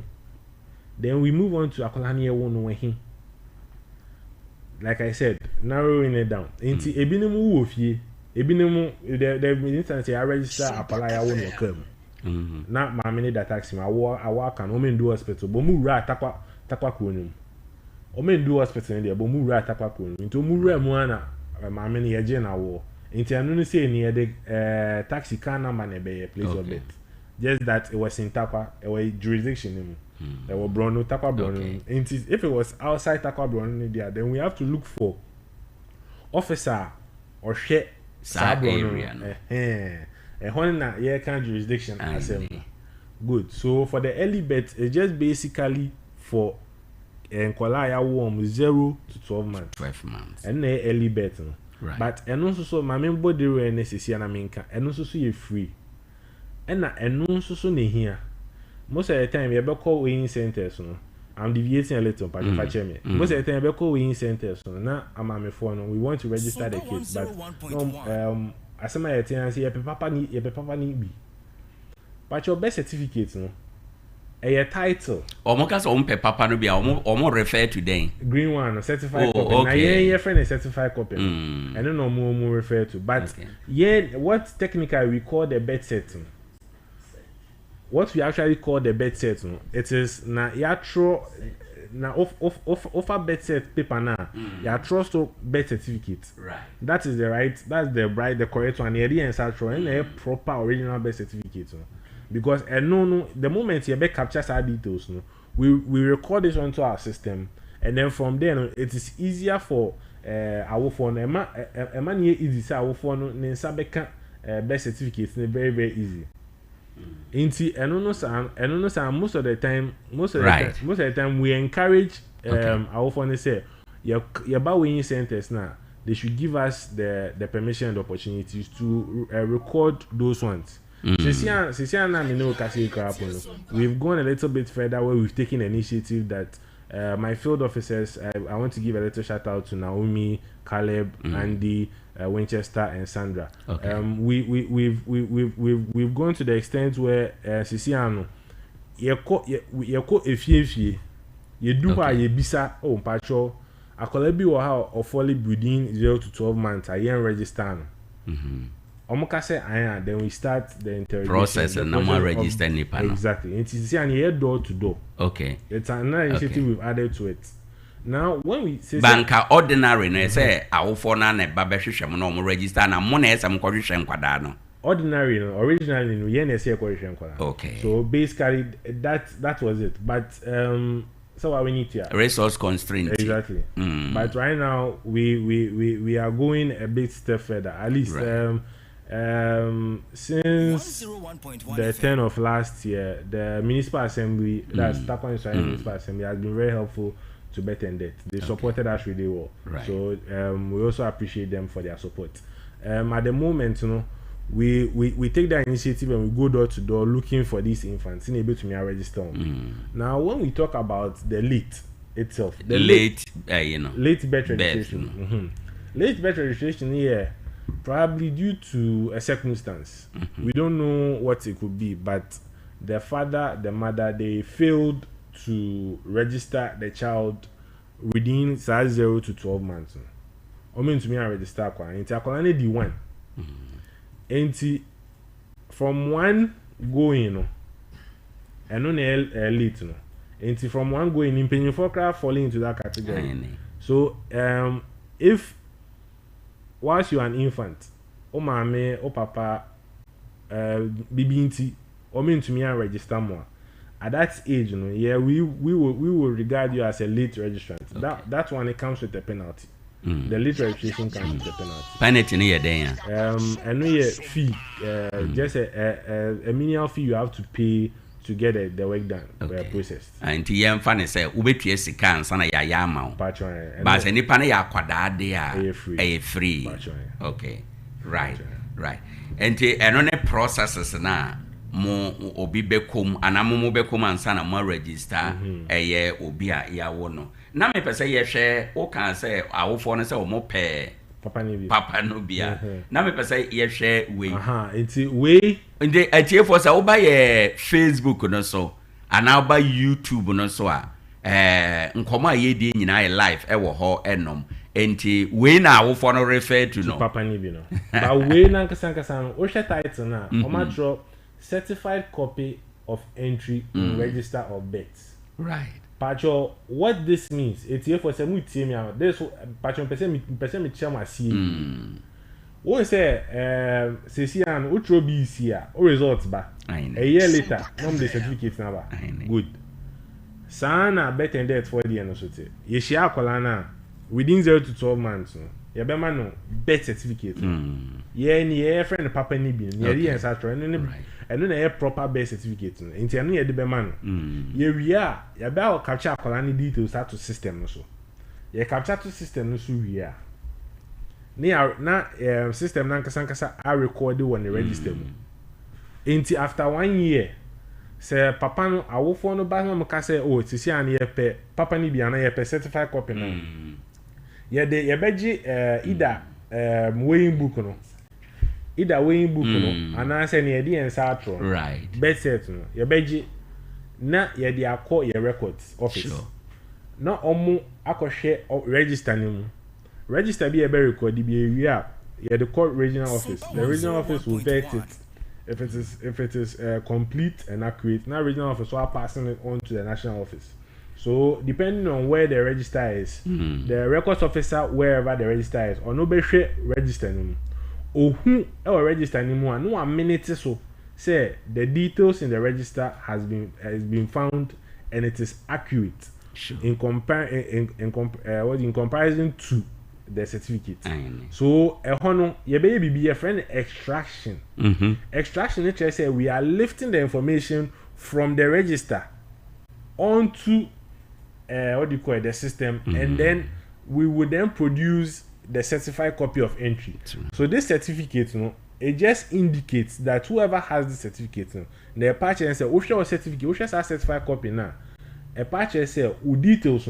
Then we move on to Akolani you want him. Like I said, narrowing it down. Into ebinemu wofie, ebinemu the instance I register Akolani I want come. Not my minute that taxi I walk and omen do hospital, but mu ra takwa kunum. Omen do hospital there, but mu ra takwa kunum. Into mu ra mu ana my minute ye na wo. Into anu say near the taxi car number na be place of birth. Just that it was in Tarkwa, it was jurisdiction. There were Brono, Tarkwa Brono. If it was outside Tarkwa Brono, then we have to look for officer or share area. A Honda year can jurisdiction. Good. So for the early bet, it's just basically for Nkolaya warm 0 to 12 months.
12 months.
And the early bet.
Right.
But and also so my member the necessary and I mean and also so you free. And no so here. Most of the time, you call weighing centers. No, I'm deviating a little, but if I check me, most of the time, you call weighing centers. No, now I'm on my phone. We want to register the kids, but as I say, your papa need be. But your birth certificate, no, a title.
Almost on papa no be almost refer to them.
Green one, certified copy. Okay. Now, your friend is certified copy. I don't know more refer to, but what technically we call the birth certificate. What we actually call the birth set, it is na yatro na offer birth set paper na yatro to birth certificate.
Right.
That is the right. That's the correct one. Here and satro and a proper original birth certificate. Because no, the moment you be captures our details, we record this onto our system, and then from there it is easier for our phone. Ema easy say our phone ne sabeka birth certificate very very easy. Most of the time we encourage our phone say your weighing centers now they should give us the permission and opportunities to record those ones. We've gone a little bit further where we've taken an initiative that my field officers, I want to give a little shout out to Naomi, Caleb, Andy, Winchester, and Sandra. Okay. We've gone to the extent where Sisiano, yɛkɔ efie yɛdu hɔ a yɛbisa mpacho akola bi wɔ ha ɔfɔle within 0 to 12 months a yɛn register no ɔmo say then we start the interrogation
process and normal register nipa no
exactly it is here door to door.
Okay,
it's another initiative we've added to it. Now when we say
banka ordinary no say awofo na na ba behwehwem no ɔmo register na mo na esam kɔhwehwɛ nkwada no
ordinary no originally no yen na say kɔhwehwɛ nkwada.
Okay,
so basically that was it, but so what we need to
resource constraint
exactly. But right now we are going a bit step further at least. Right. Since the 10th of last year, the municipal assembly, that's Tarkwa Municipal Assembly, has been very helpful to better and that. They supported us really well.
Right.
So we also appreciate them for their support. At the moment, you know, we take that initiative and we go door to door looking for these infants in able to register. Now, when we talk about the late itself, the late birth registration, late birth registration here. Probably due to a circumstance. We don't know what it could be, but the father, the mother, they failed to register the child within 0 to 12 months. I mean to me, I register only the one. And from one going, and on late, and from one going in penny for falling into that category. So if once you are an infant, mama, papa, BBNT, mean to me and register more. At that age, we will regard you as a late registrant. Okay. That one it comes with a penalty. The late registration comes with a penalty.
Penalty near there.
And we fee, just a minimal fee you have to pay to get the work done, processed.
And the young fan say, "Ubeti sikan sana ya yama." But any pane ya kwada there, free. Okay, right. And the anone processes na mo obi bekum anamu bekum ansana mo register obi a ya wono. Na me pese ye hwe o kan say awofo no say o mo pe papa no bia na me pese ye hwe we
enti we
ndi atie for say oba ye Facebook no so ana oba YouTube no so a nkoma ye di nyina ye live e wo ho enom enti we na awofo no refer to no
papa ni bi no but we na nkasa no o hwe title na o ma draw certified copy of entry in register of birth.
Right.
Pacho, what this means, it's here for some team. This Pacho person me chairman see. When say Cecian utro be here, or results back. A year later, the certificate number. Good. Sana better than that for the end of it. Ye share kolana within 0 to 12 months. Ya be man no birth certificate. Ye ni ye friend papa ni bi. Ye and such and then a proper birth certificate. Into any de be man. Ye we are ya be our capture kolani details start to system no so. Ye capture to system no so we are. Na system na nkasa I record on the register. Into after 1 year say papa no awofo no ba no ka say oh tisi an ye pe papa ni bia na ye pe certified copy na ye de ye beji either weighing book no ana say na ye de en sa atro
right
bet set no ye beji na ye de akọ ye records office sure. Na omo akọhwe register ni mu register bi ye be record bi ye ye de call regional office the regional office will vet it. If it is complete and accurate, now regional office will passing it on to the national office. So depending on where the register is, the records officer wherever the register is, or no be register no, or who or register anymore. No 1 minute so say the details in the register has been found and it is accurate in comparison to the certificate. So hono ye be a friend extraction. Extraction it say we are lifting the information from the register onto the system and then we would then produce the certified copy of entry. So this certificate it just indicates that whoever has the certificate the patch and say official certificate official certified copy now a patch say details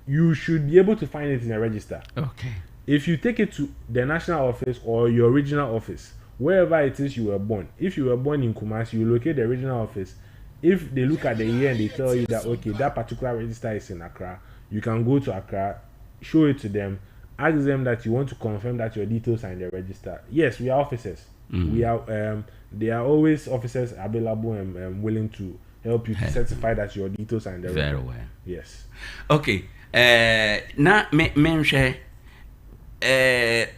you should be able to find it in a register.
Okay.
If you take it to the national office or your regional office, wherever it is you were born, if you were born in Kumasi, you locate the regional office, if they look at the year and they tell you that okay, that particular register is in Accra, you can go to Accra, show it to them, ask them that you want to confirm that your details are in the register. Yes, we are officers. We are there are always officers available and willing to help you to certify that your details are in the register.
Very well.
Yes.
Okay. Na me share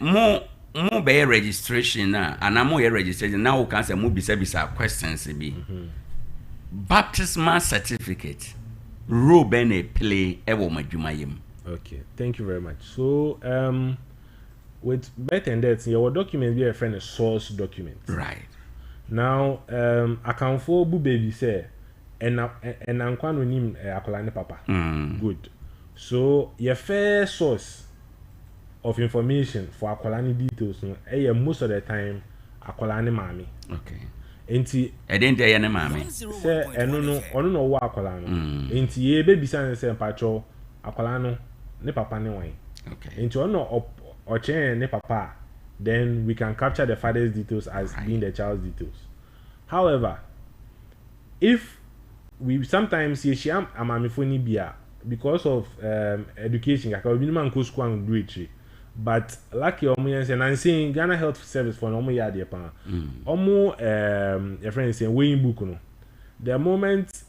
mo be registration na ana mo registration na o can say mo bisa questions be. Baptismal certificate role ben a play ewo madwuma yem.
Okay, thank you very much. So with birth and death, your document be a friend a source document.
Right.
Now account for bu baby say and ankwa no nim akola ne papa. Good. So your first source of information for akola ne details no most of the time akola ne mami.
Okay.
Enti
edente ye ne mami.
Say eno no wo akola no. Enti ye be bisa ne say mpacho akola no ne papa ne wan.
Okay.
Enti ono ochen ne papa, then we can capture the father's details as being the child's details. However, if we sometimes see sham amamifoni bia because of education like we man go school and do it, but like your omo say and saying Ghana Health Service for omo ya dey pa omo your friend say weighing book no, the moment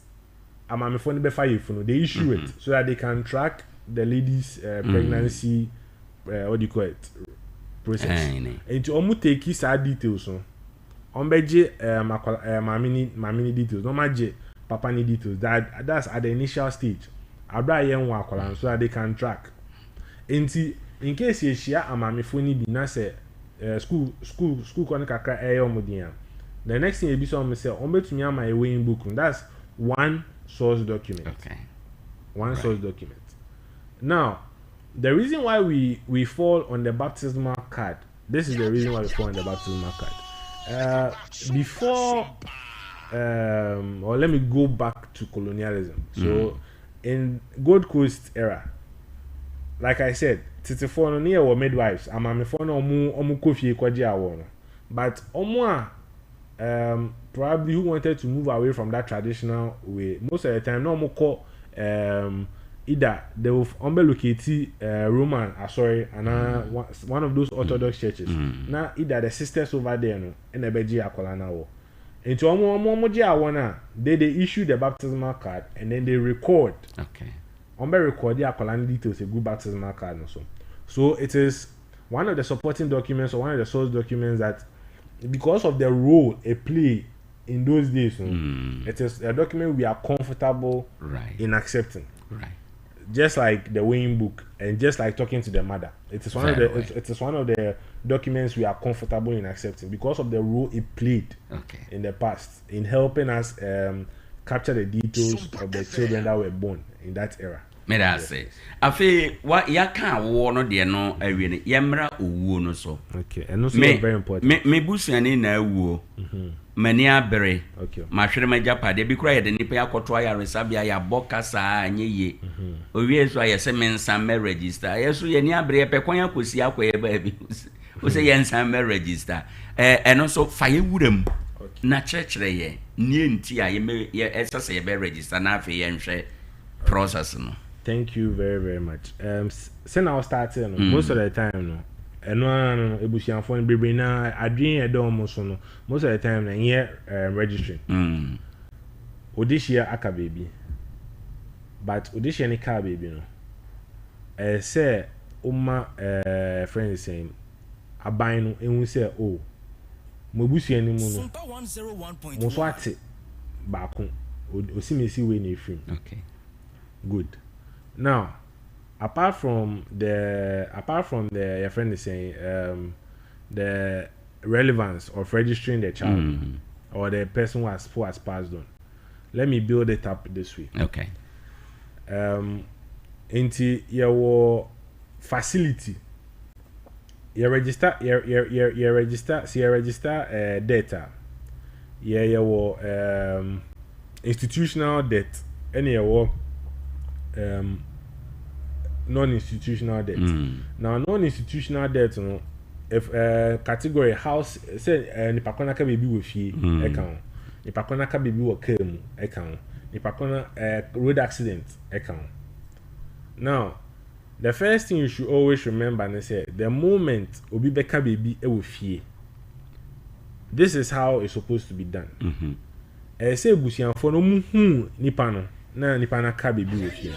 amamifoni be fire no, they issue it so that they can track the lady's pregnancy what do you call it process. And to omo take his details no, ombeje mamini details no maje papa need details. That's at the initial stage. Abra yen wa akola so that they can track. In case you share amamifo ni bi na say school kon kakra omodian. The next thing you be so say ombetumi ama a weighing book. That's one source document.
Okay.
One source document. Now, the reason why we fall on the baptismal card. This is the reason why we fall on the baptismal card. Before or let me go back to colonialism. So in Gold Coast era, like I said, titifor no near were midwives. Amamifo no omu kofi kwaji awo. But omo probably who wanted to move away from that traditional way. Most of the time, no omo call either they will locate Roman, and one of those Orthodox churches. Now either the sisters over there no and ebeji akola na wo. Into they issue the baptismal card and then they record.
Okay.
Record the akola details a good baptismal card also. So it is one of the supporting documents or one of the source documents that because of the role it play in those days, it is a document we are comfortable in accepting.
Right.
Just like the weighing book and just like talking to the mother. It is one of the documents we are comfortable in accepting because of the role it played in the past in helping us capture the details of the children that were born in that era.
Me da say afi wa ya kan wo no de no awie ne yemra owuo no so.
Okay, and also very important.
Me busuani na awuo. Mani abere.
Okay.
Ma hwere ma japade bi kura ye de nipa yakoto ayaresa bia ya bokasa anye ye. Owie so ayese mensa me register. Yeso ye ni abere pe kwan yakosi akoye ba bi. O se ye nsa me register. Eno so faye wuram. Na chekere ye nie nti a ye esese ye be register na afi ye nhwe process no.
Thank you very, very much. Since I was starting, most of the time, no, and ebusianfo bebre na adwin edom so no. Most of the time, na here registering. Odishia aka baby, but odishia ni car baby no. Say friend is saying, aban no ehun say oh, mo busua ni mu no. Mo so ate baako osimesi we na efrim.
Okay.
Good. Now, apart from the your friend is saying the relevance of registering the child or the person who has passed on, let me build it up this way.
Okay.
Into your facility, you register data. Your institutional debt, any your non-institutional debt. Now non-institutional debt, you know, if category house say ni pakona ka baby with fee account. nipa ko na ka baby wɔ car mu ɛka ho nipa ko na road accident ɛka ho. Now the first thing you should always remember is say the moment obi bɛka baby ɛwɔ fie, this is how it's supposed to be done. Say busianfo no mu nipa no na nipa na ka baby wɔ fie.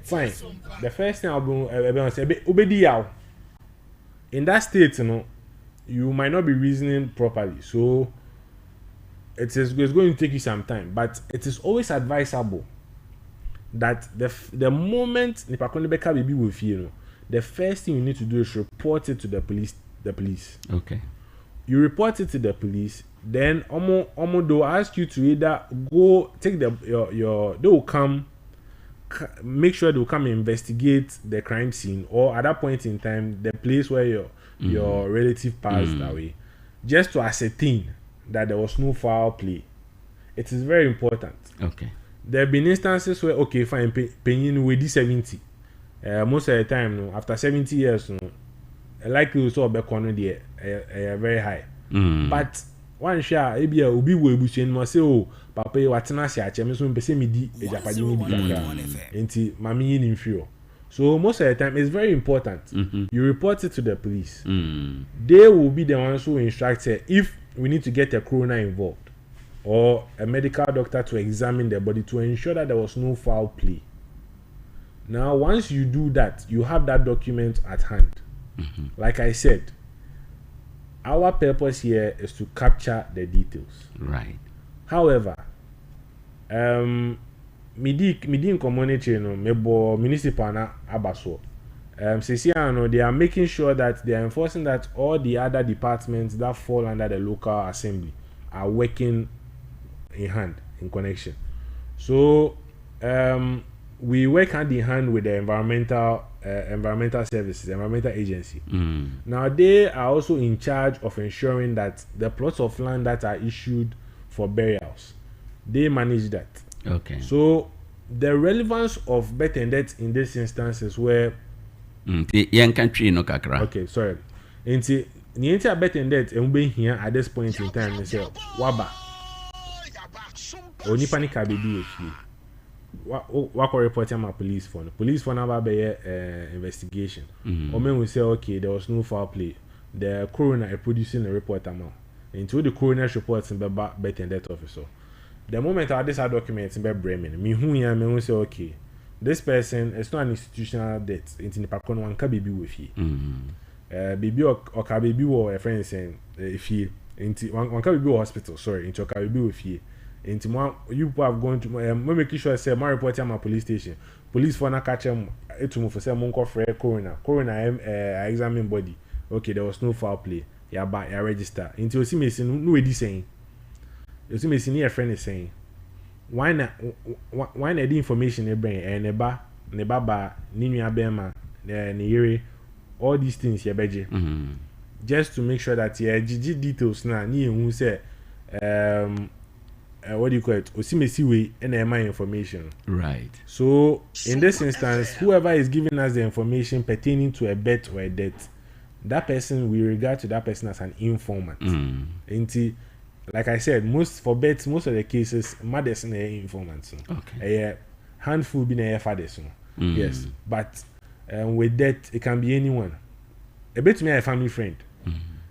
Fine. The first thing I'll be say obedi yaw. In that state, you might not be reasoning properly, so it's going to take you some time. But it is always advisable that the moment nipakoni beka baby with you, the first thing you need to do is report it to the police.
Okay.
You report it to the police. Then omo they'll ask you to either go take your they will come. Make sure they'll come investigate the crime scene, or at that point in time the place where your relative passed away, just to ascertain that there was no foul play. It is very important.
Okay.
There have been instances where fine, paying with 70. Most of the time, after 70 years, likely you saw back on the very high. But one share ebi a obi wo ebusuan mo say papa yi watena se ache me so mpese me di ejapade ni bi kakra enti mami yi ni mfio. So most of the time it's very important. You report it to the police. They will be the ones who instruct her if we need to get a coroner involved or a medical doctor to examine the body to ensure that there was no foul play. Now once you do that, you have that document at hand. Like I said, our purpose here is to capture the details.
Right.
However, midi in community mebo municipal na abaso. They are making sure that they are enforcing that all the other departments that fall under the local assembly are working in hand, in connection. So we work hand in hand with the environmental services, environmental agency. Now they are also in charge of ensuring that the plots of land that are issued for burials, they manage that.
Okay.
So the relevance of birth and death in this instance is where
young country no kakra.
Okay, sorry. Nti ni enti birth and death be here at this point in time say waba onipa ni ka bebi efie. What report my police for? The police for now be investigation. Or men will say, okay, there was no foul play. The coroner is producing a report amount. Until the coroner's reports in birth and death officer. The moment I this documents in Bremen, me who ya me will say, okay, this person is not an institutional death. Into the pakon one can be with you. Baby or can be or a friend saying if he into one can be hospital. Sorry, into can be with you. Into one you have gone to making sure I say my report my police station. Police for na catch him to move for say mon for coroner examine body. Okay, there was no foul play. Ya register. Into see me no we saying. You see me see a friend is saying why the information they bring and ne baba ni nua bema ne yere all these things ya beje. Just to make sure that yeah GG details na ni who say what do you call it? Osimesiwe and my information.
Right.
So in this instance, whoever is giving us the information pertaining to a bet or a debt, that person we regard to that person as an informant. Like I said, most of the cases, mothers are informants. Okay. A handful being a fathers. Yes, but with that, it can be anyone. A bit me a family friend.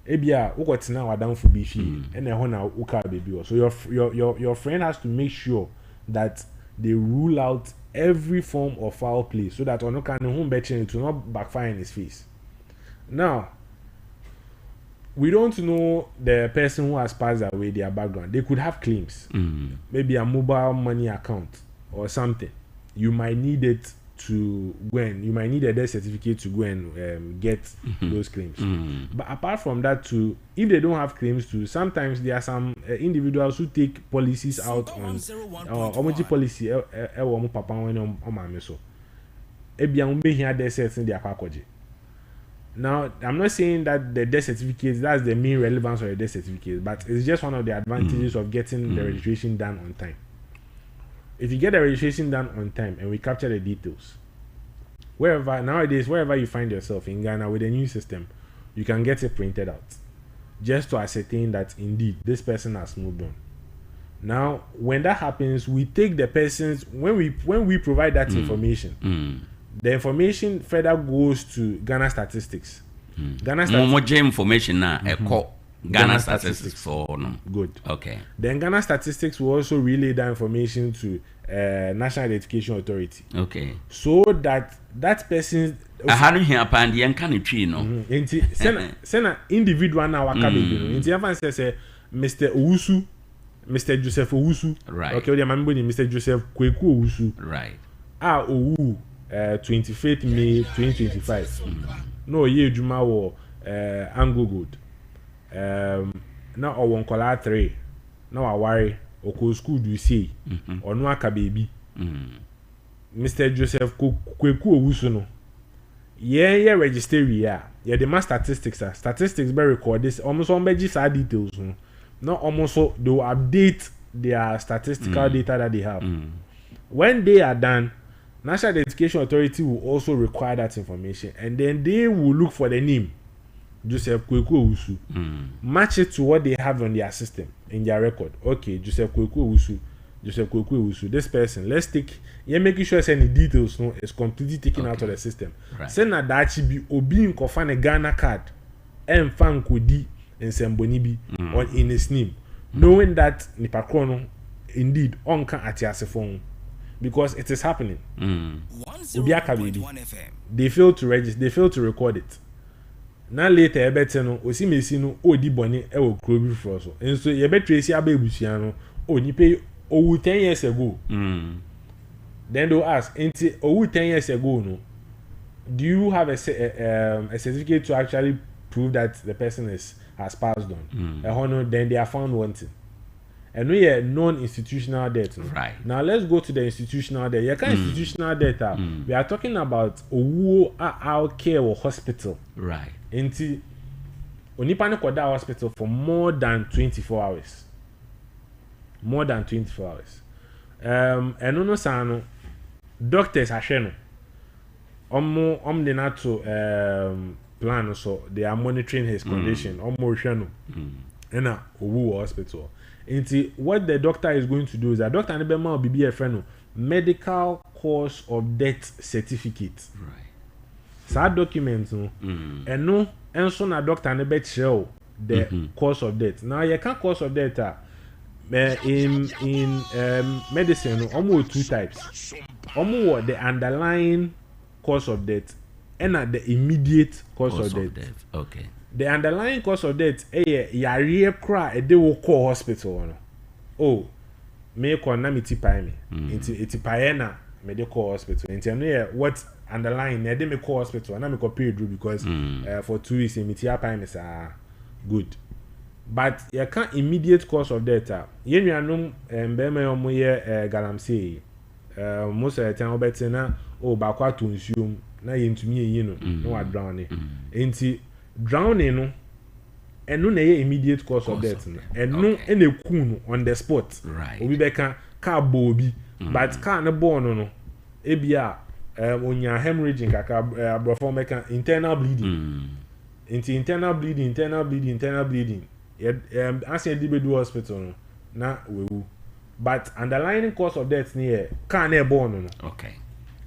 Ebia uko now are down for bifi and na uka baby. So your friend has to make sure that they rule out every form of foul play so that ono can home betting it will not backfire in his face. Now we don't know the person who has passed away, their background. They could have claims. Maybe a mobile money account or something. You might need it to go and you might need a death certificate to go and get those claims. But apart from that too, if they don't have claims too, sometimes there are some individuals who take policies out on omoji policy papa when on mame so ebia umbe here death certificate their kwakoje. Now, I'm not saying that the death certificate, that's the main relevance of the death certificate, but it's just one of the advantages of getting the registration done on time. If you get the registration done on time and we capture the details, wherever you find yourself in Ghana with a new system, you can get it printed out just to ascertain that indeed this person has moved on. Now, when that happens, we take the person's when we provide that information, the information further goes to Ghana Statistics.
Ghana information now. Ghana Statistics for no.
Good.
Okay.
Then Ghana Statistics will also relay that information to National Identification Authority.
Okay.
So that person.
How do you find the uncanny no?
Send individual now. Inti say Mr. Owusu, Mr. Joseph Owusu.
Right.
Okay. Mr. Joseph Kweku Owusu.
Right.
Owu 25th May 2025. No ye Juma wo Anglo Good. Na ɔwɔ nkɔlaa 3 na waware ɔkɔ school do see ɔno aka baby Mr. Joseph Kweku Owusu no ye register we a ye the statistics be record this almost on beji sa details no na almost they will update their statistical data that they have. When they are done, National Identification Authority will also require that information, and then they will look for the name Joseph Kweku Owusu, match it to what they have on their system in their record. Okay, Joseph Kweku Owusu, this person, let's take, you're making sure any details no is completely taken out of the system.
Right.
Send that actually be obi in kofan a Ghana card and fan kodi in Sembonibi or in his name, knowing that Nipakrono indeed on can at your phone because it is happening. They fail to register, they fail to record it. Now later ebete no osimesi no odi boni e wo krobi for so enso ye be trace abebusia no oni pay owu 10 years ago. Then they ask enti owu 10 years ago no, do you have a certificate to actually prove that the person has passed on? Then they are found wanting. And we are non-institutional debt.
Right.
Now let's go to the institutional debt. You can institutional debt. We are talking about Owoahene Acheampong hospital.
Right.
Inti onipane koda hospital for more than 24 hours. More than 24 hours. And no sano doctors are the to plan so they are monitoring his condition. In a Owu hospital. Inti what the doctor is going to do is that doctor Nebema will be a friend medical cause of death certificate.
Right.
Sad documents no and no and so na doctor nebe show the cause of death. Now you can cause of death in medicine almost 2 types. Almost the underlying cause of death and the immediate cause of death.
Okay.
The underlying cause of death yare kra they will call hospital no. Oh, me ko na meti pai me. Iti pai na me dey call hospital. Enti no what underlying na dey me call hospital na me ko pay through because for 2 weeks me ti pai me sa good. But you can't immediate cause of death. Yen nuanom mbema yomo ye galamsey. Most of the time obeti na ba kwa to nsuom na yentumi yi no no wa drown enti drowning no eno na ye immediate cause of death no eno ene ku no on the spot.
Right.
Obi beka car bo obi but car ne born no ebia onya hemorrhaging kaka abrofo meka internal bleeding. Into internal bleeding as you do hospital no na we but underlying cause of death near car ne born no.
Okay.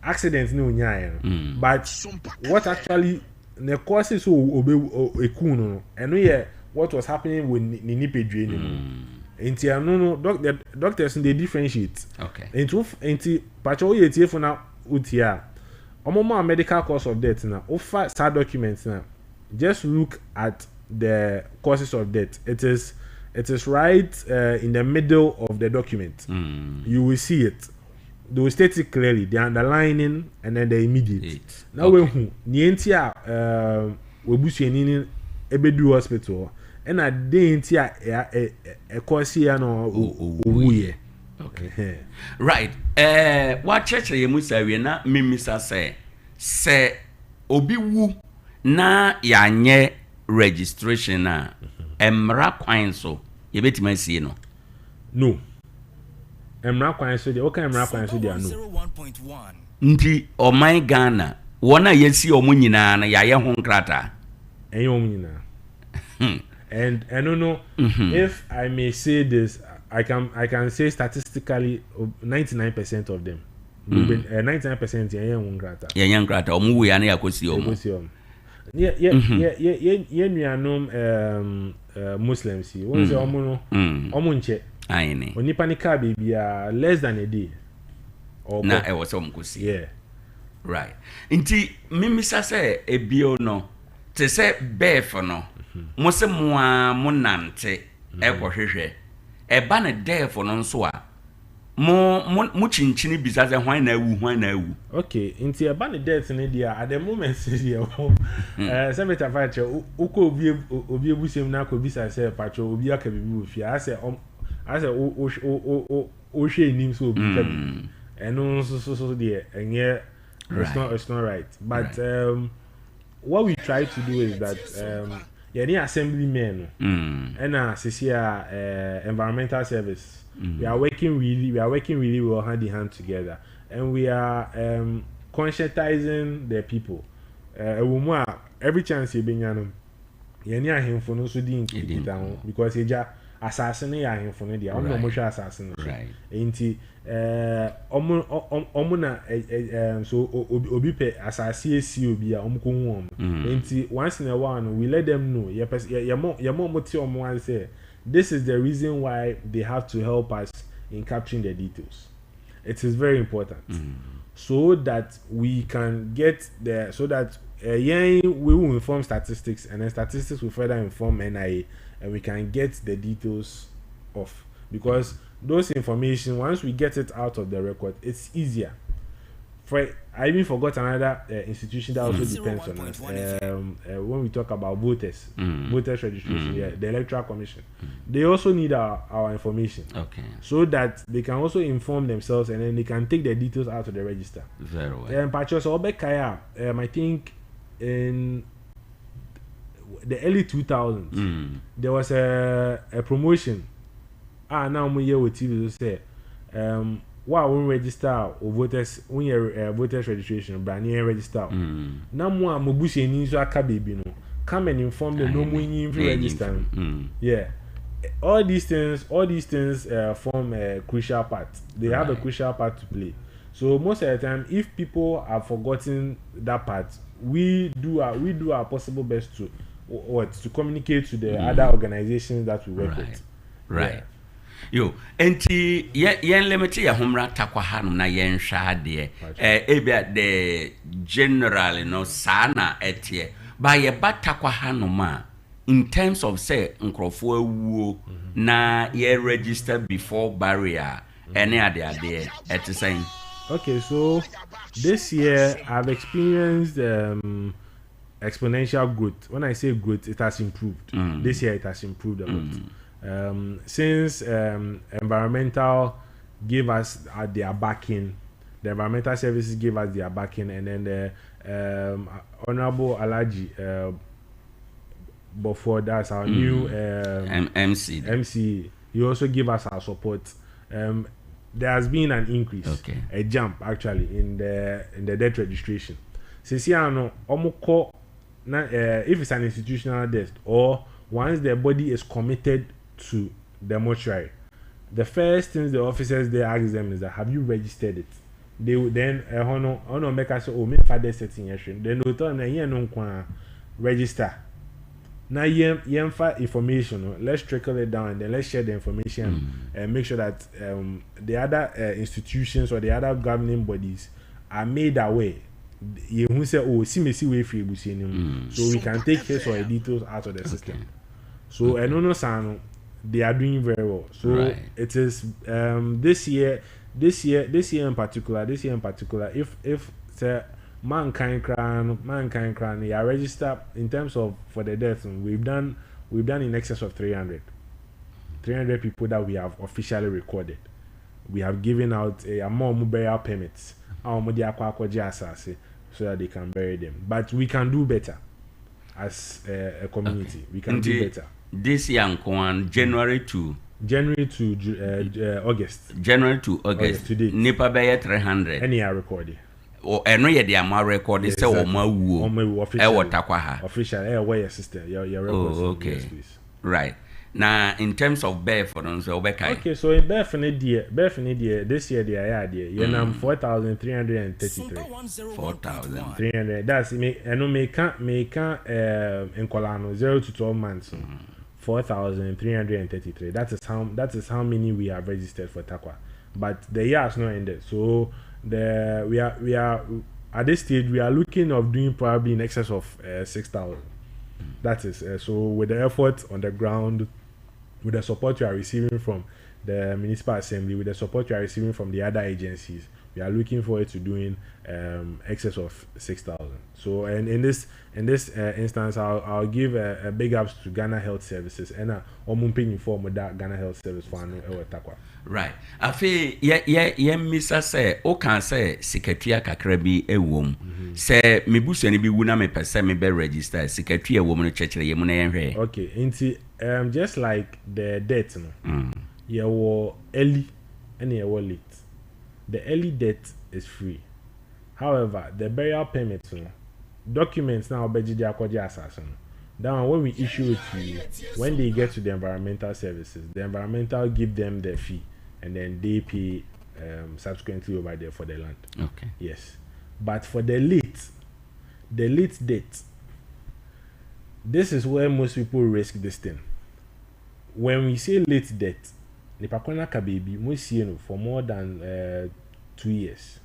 Accident no nya but what actually the causes obe ekuno and we what was happening with ninipedwe anymore. Enti no the doctors they differentiate.
Okay.
Enti pacho ye tie for na utia omo medical cause of death na offer sad documents na just look at the causes of death. It is right in the middle of the document. You will see it. They will state it clearly, the underlining and then the immediate. Now we who nienti a we busu ni ebedu hospital and a day nti a course here no owuye.
Okay. Right. What church ye musa we na mimisa say obi wu na yanye registration na emra kwan so ye betima sie no.
No. Emra kwan so de okay emra kwan so de no.
101.1
Nti o my Ghana wona yesi o munyina na ya ye ho nkrata.
Enyo munyina. And I don't know if I may say this I can say statistically 99% of them. 99% yen grata.
Yen grata. Omu ya na yakosi omu.
Muslims yi. Won say omu no. Omu nche.
Aine.
Onipa ni ka baby less than a day.
Na e was omu kosi.
Yeah.
Right. Inti mimisa se ebio no. Te se befo no. Mo se mo nante e kwohwehwe. Eba ne defo no nso a mo chinchini bisa se hwan na awu.
Okay, inti eba ne death ne dia at the moment dia se meta fache uko obi ebusem na ko bisa se pacho obi aka bibi ofia ase o hwe nim so obi ka bi eno so dia enye it's not right, but what we try to do is that any assemblymen and environmental service we are working really well hand in hand together, and we are conscientizing the people. Every chance you bring them, any ahemfo no so din kita because eja assassin ya ahemfo no dia no mo hwa assassin so enti omo na so obi pe asase esi obi a omo ko hu enti once in a while we let them know ye mo ti omo an say this is the reason why they have to help us in capturing the details. It is very important so that we can get there, so that we will inform statistics, and then statistics will further inform NIA, and we can get the details of, because those information, once we get it out of the record, it's easier. I even forgot another institution that also depends on us. When we talk about voters registration, the Electoral Commission, they also need our information, so that they can also inform themselves, and then they can take the details out of the register.
Very well.
I think in the early 2000s, there was a promotion. Now we here with TV say, we register or voters when you voters registration, brand new register. Now more mobusi ni so aka baby no. Come and inform them no more you register. Yeah. All these things form a crucial part. They have a crucial part to play. So most of the time, if people have forgotten that part, we do our possible best to communicate to the other organizations that we work with.
Right. Yeah. Yo, enti yen limiti ya humra takwa hanum na yen shade ebia the general no sana etie ba ye batakwa hanuma in terms of say nkrofo awuo na ye register before barrier any ade eti saying.
Okay, so this year I've experienced exponential growth. When I say growth, it has improved. This year it has improved a lot. Since environmental gave us their backing, the environmental services gave us their backing, and then the Honorable Alaji before that's our new MC, he also gave us our support. There has been an increase, a jump actually in the debt registration. Since if it's an institutional debt, or once the body is committed to the mortuary, the first things the officers they ask them is that, have you registered it? They will then make us say, oh, my father setting here. Then they tell them no register. Now information, let's trickle it down, and then let's share the information and make sure that the other institutions or the other governing bodies are made aware. You say, oh, see me way free, so we can take his or details out of the system. So I don't know, they are doing very well. So it is this year in particular, if say mankind crown, you are registered in terms of for the death, we've done in excess of 300 people that we have officially recorded. We have given out more burial permits, so that they can bury them. But we can do better as a community. We can do better.
This young one, January to
August.
January to August.
Today.
Nipa beye 300.
Any are recorded.
O eno ye dia ma record say o ma wuo. E watakwa ha.
Official where your sister your records.
Oh, okay.
Yes, please.
Right. Now, in terms of birth for them, so
okay, so in birth in the this year, you know, 4,333. 4,300. That's me. And no make in Colano 0 to 12 months. 4,333. That is how many we have registered for Tarkwa. But the year has not ended. So we are at this stage we are looking of doing probably in excess of 6,000. That is so with the effort on the ground, with the support you are receiving from the municipal assembly, with the support you are receiving from the other agencies, we are looking forward to doing excess of 6,000. So, and in this instance, I'll give a big ups to Ghana Health Services and omumpini for that Ghana Health Service for Tarkwa.
Right. I feel Mr. say o can say secretary kakra bi ewom. Say me busu ni bi wuna me pese me be register secretary ewom no chechire yemu na yenhwe.
Okay, inti just like the debt no. You were early and you were late. The early debt is free. However, the burial permit documents now beji dia kwaji assassin. That one, when we issue it to you, when they get to the environmental services, the environmental give them the fee and then they pay subsequently over there for the land.
Okay.
Yes. But for the late debt, this is where most people risk this thing. When we say late debt, Nipakona Kababy, most for more than 2 years.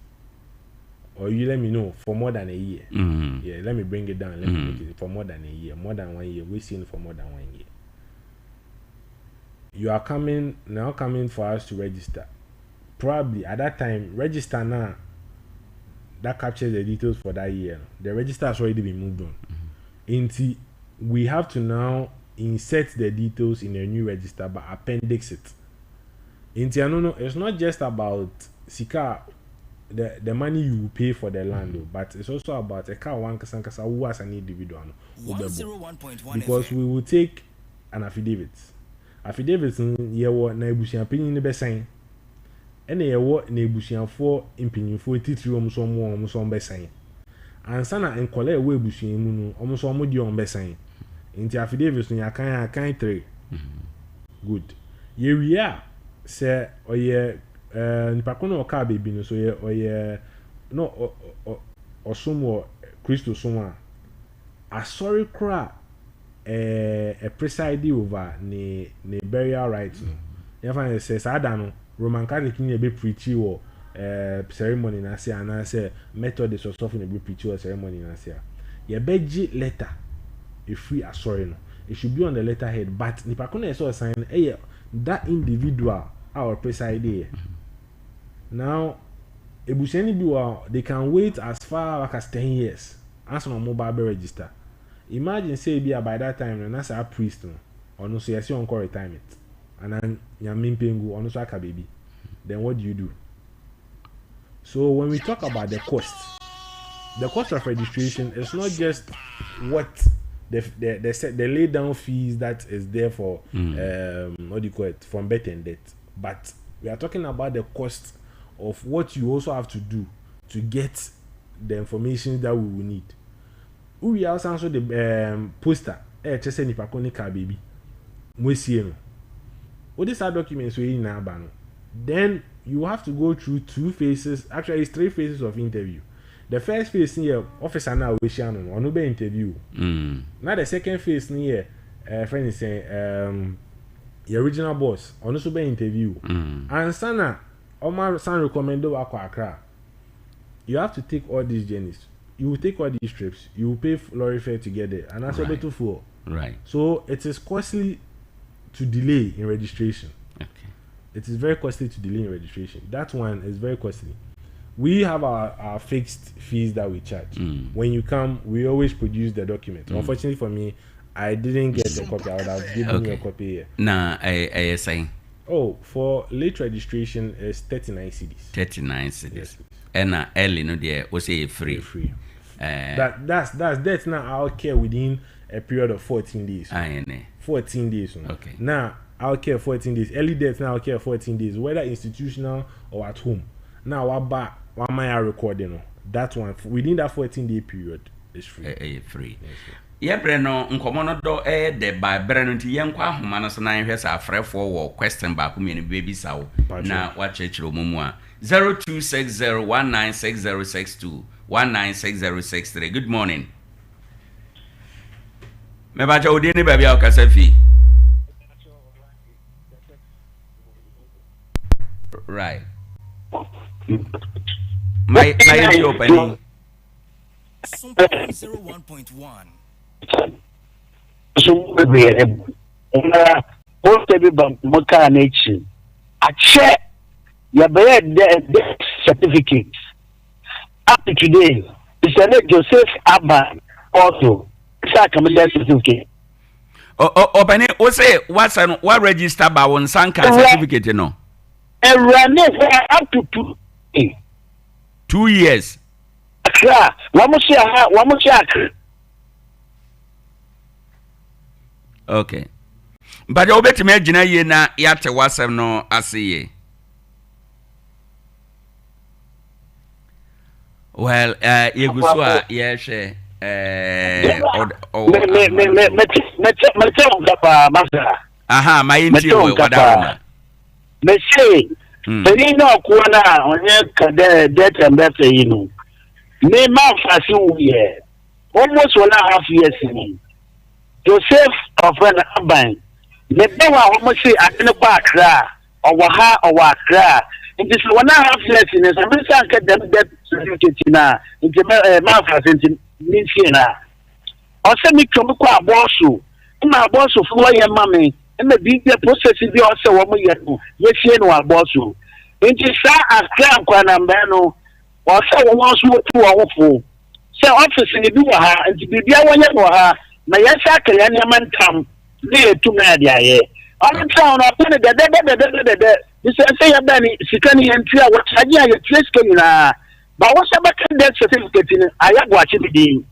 Or you let me know for more than a year. Yeah, let me bring it down. Let me make it for more than a year. More than 1 year. We're seeing for more than 1 year. You are coming for us to register. Probably at that time, register now. That captures the details for that year. The register has already been moved on. Until we have to now insert the details in a new register, but appendix it. No, it's not just about Sika. The money you will pay for the land, but it's also about a car one kasankasa who as an individual. Because we will take an affidavit. Affidavit ye wo na ebusian pinyin be sign. Ene ye wo na ebusian for impinyin for titiri omo so be sign. Ansa na enkole we ebusian mu no omo so omo di on be sign. Inti affidavit no yakan 3. Good. Ye wi a se oye Nipakona oka baby no so ye no osumo Christo suma asori kra a preside over ne burial rights no ya fa say sada no Roman Catholic ni be preach or ceremony na say and say Methodist or something be preach or ceremony na say ye beji letter a free asori no it should be on the letterhead but Nipakona is so sign that individual our preside. Now, they can wait as far back as 10 years. As on mobile register. Imagine say by that time, and that's a priest or no say on call retirement. And then Yamin Pengu or no saka baby. Then what do you do? So when we talk about the cost of registration is not just what the lay down fees that is there for what do you call it from birth and death. But we are talking about the cost of what you also have to do to get the information that we will need. We also the poster. Just say Nipakona baby. We see no. All these are documents we in Abano. Then you have to go through 2 phases. Actually, it's 3 phases of interview. The first phase here, officer now we share on no be interview. Now the second phase here, friend is saying the original boss on also be interview. And sana Omar San recommended Accra. You have to take all these journeys. You will take all these trips. You will pay lorry fare together, and that's right. For.
Right.
So it is costly to delay in registration.
Okay.
It is very costly to delay in registration. That one is very costly. We have our fixed fees that we charge. When you come, we always produce the document. Unfortunately for me, I didn't get a copy. I would have given you a copy here.
Nah, I say.
Oh, for late registration is 39 cedis. 39 cedis. Yes,
and early no there was a free.
That's now our care within a period of 14 days. 14 days.
Okay.
Now our care 14 days. Early death now our care 14 days, whether institutional or at home. Now one my recording that one within that 14-day period is free.
Free.
Yes,
Yebre no nkomo no do de ba bre no nti yenkwa ahoma no so na nhwe sa afrefo wo question ba ko me ne baby sawo na wa chechiro mumu a 0260196062 196063. Good morning. Me ba odi ni ba bia o kasafi. Right. My opening.
Sompa 101.1.
So we most every mechanic a check your death certificate up to today. It's a Joseph Abba also. Death certificate.
Opening, say what register by one sanka certificate, you know?
And run up to
2 years.
One more share.
Okay. But you bet me jina ye na yate wasem no asiye. Well, yeguswa yeshe aha, my inti wadawona.
Me say, no kuona onye kade death and birthday you know. Me man fasi uye. Almost 1.5 years in. Joseph of an Aban. Me be wa almost say atene ba Accra or Waha or Accra. It is 1.5 years in. Some person get them death certificate na. Into man fasi into means na. Ose mi komo kwa abosu. Ma abosu fu ye mame. And the big process is also one more year. Yes, you know, abosu. Into sa Accra kwa na mbano. Wasa won so to awofo se office ni bi wa ha nti bibia wonye no ha na yesa kale ne mantam ne etum na dia ye on town na pene de this say ya bani sikani entry a what agia ye trace kan na ba wasa ba kan death certificate ni ayagwa chi bidin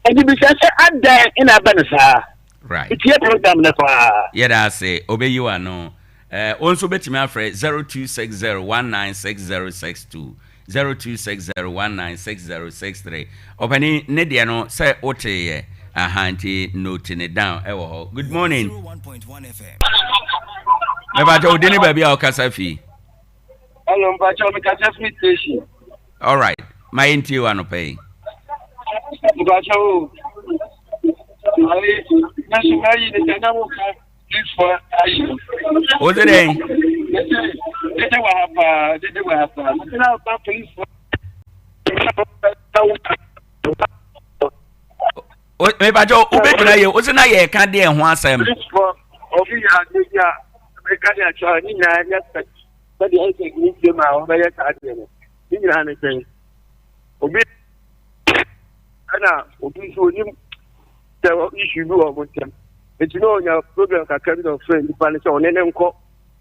and bi say adan ina banisa
right
it ye program na kwa
yeah that say obeyi ano also betimi afre 0260196062 0260196063. Openi nedia no say ote ahanti note ne down ewo. Good morning.
101.1 FM.
Meba jo deni baby a okasafi.
Hello, Mbacho me Kasafi station.
All right. My inti wa no pay.
Mbacho. Ali, national yi de na mo ka please for ayi.
O de dey.
They were hapa. Now, police.
Me ba jo ubetuna ye o se na ye ka de ho asem.
Obi ya me ka de acho ni na ya but the I think ni de ma o ba ya ka de no. Ni na ne pen. Obi ana obi so ni the issue no o montem. It no your problem ka kind of friend pa ni so onene nko.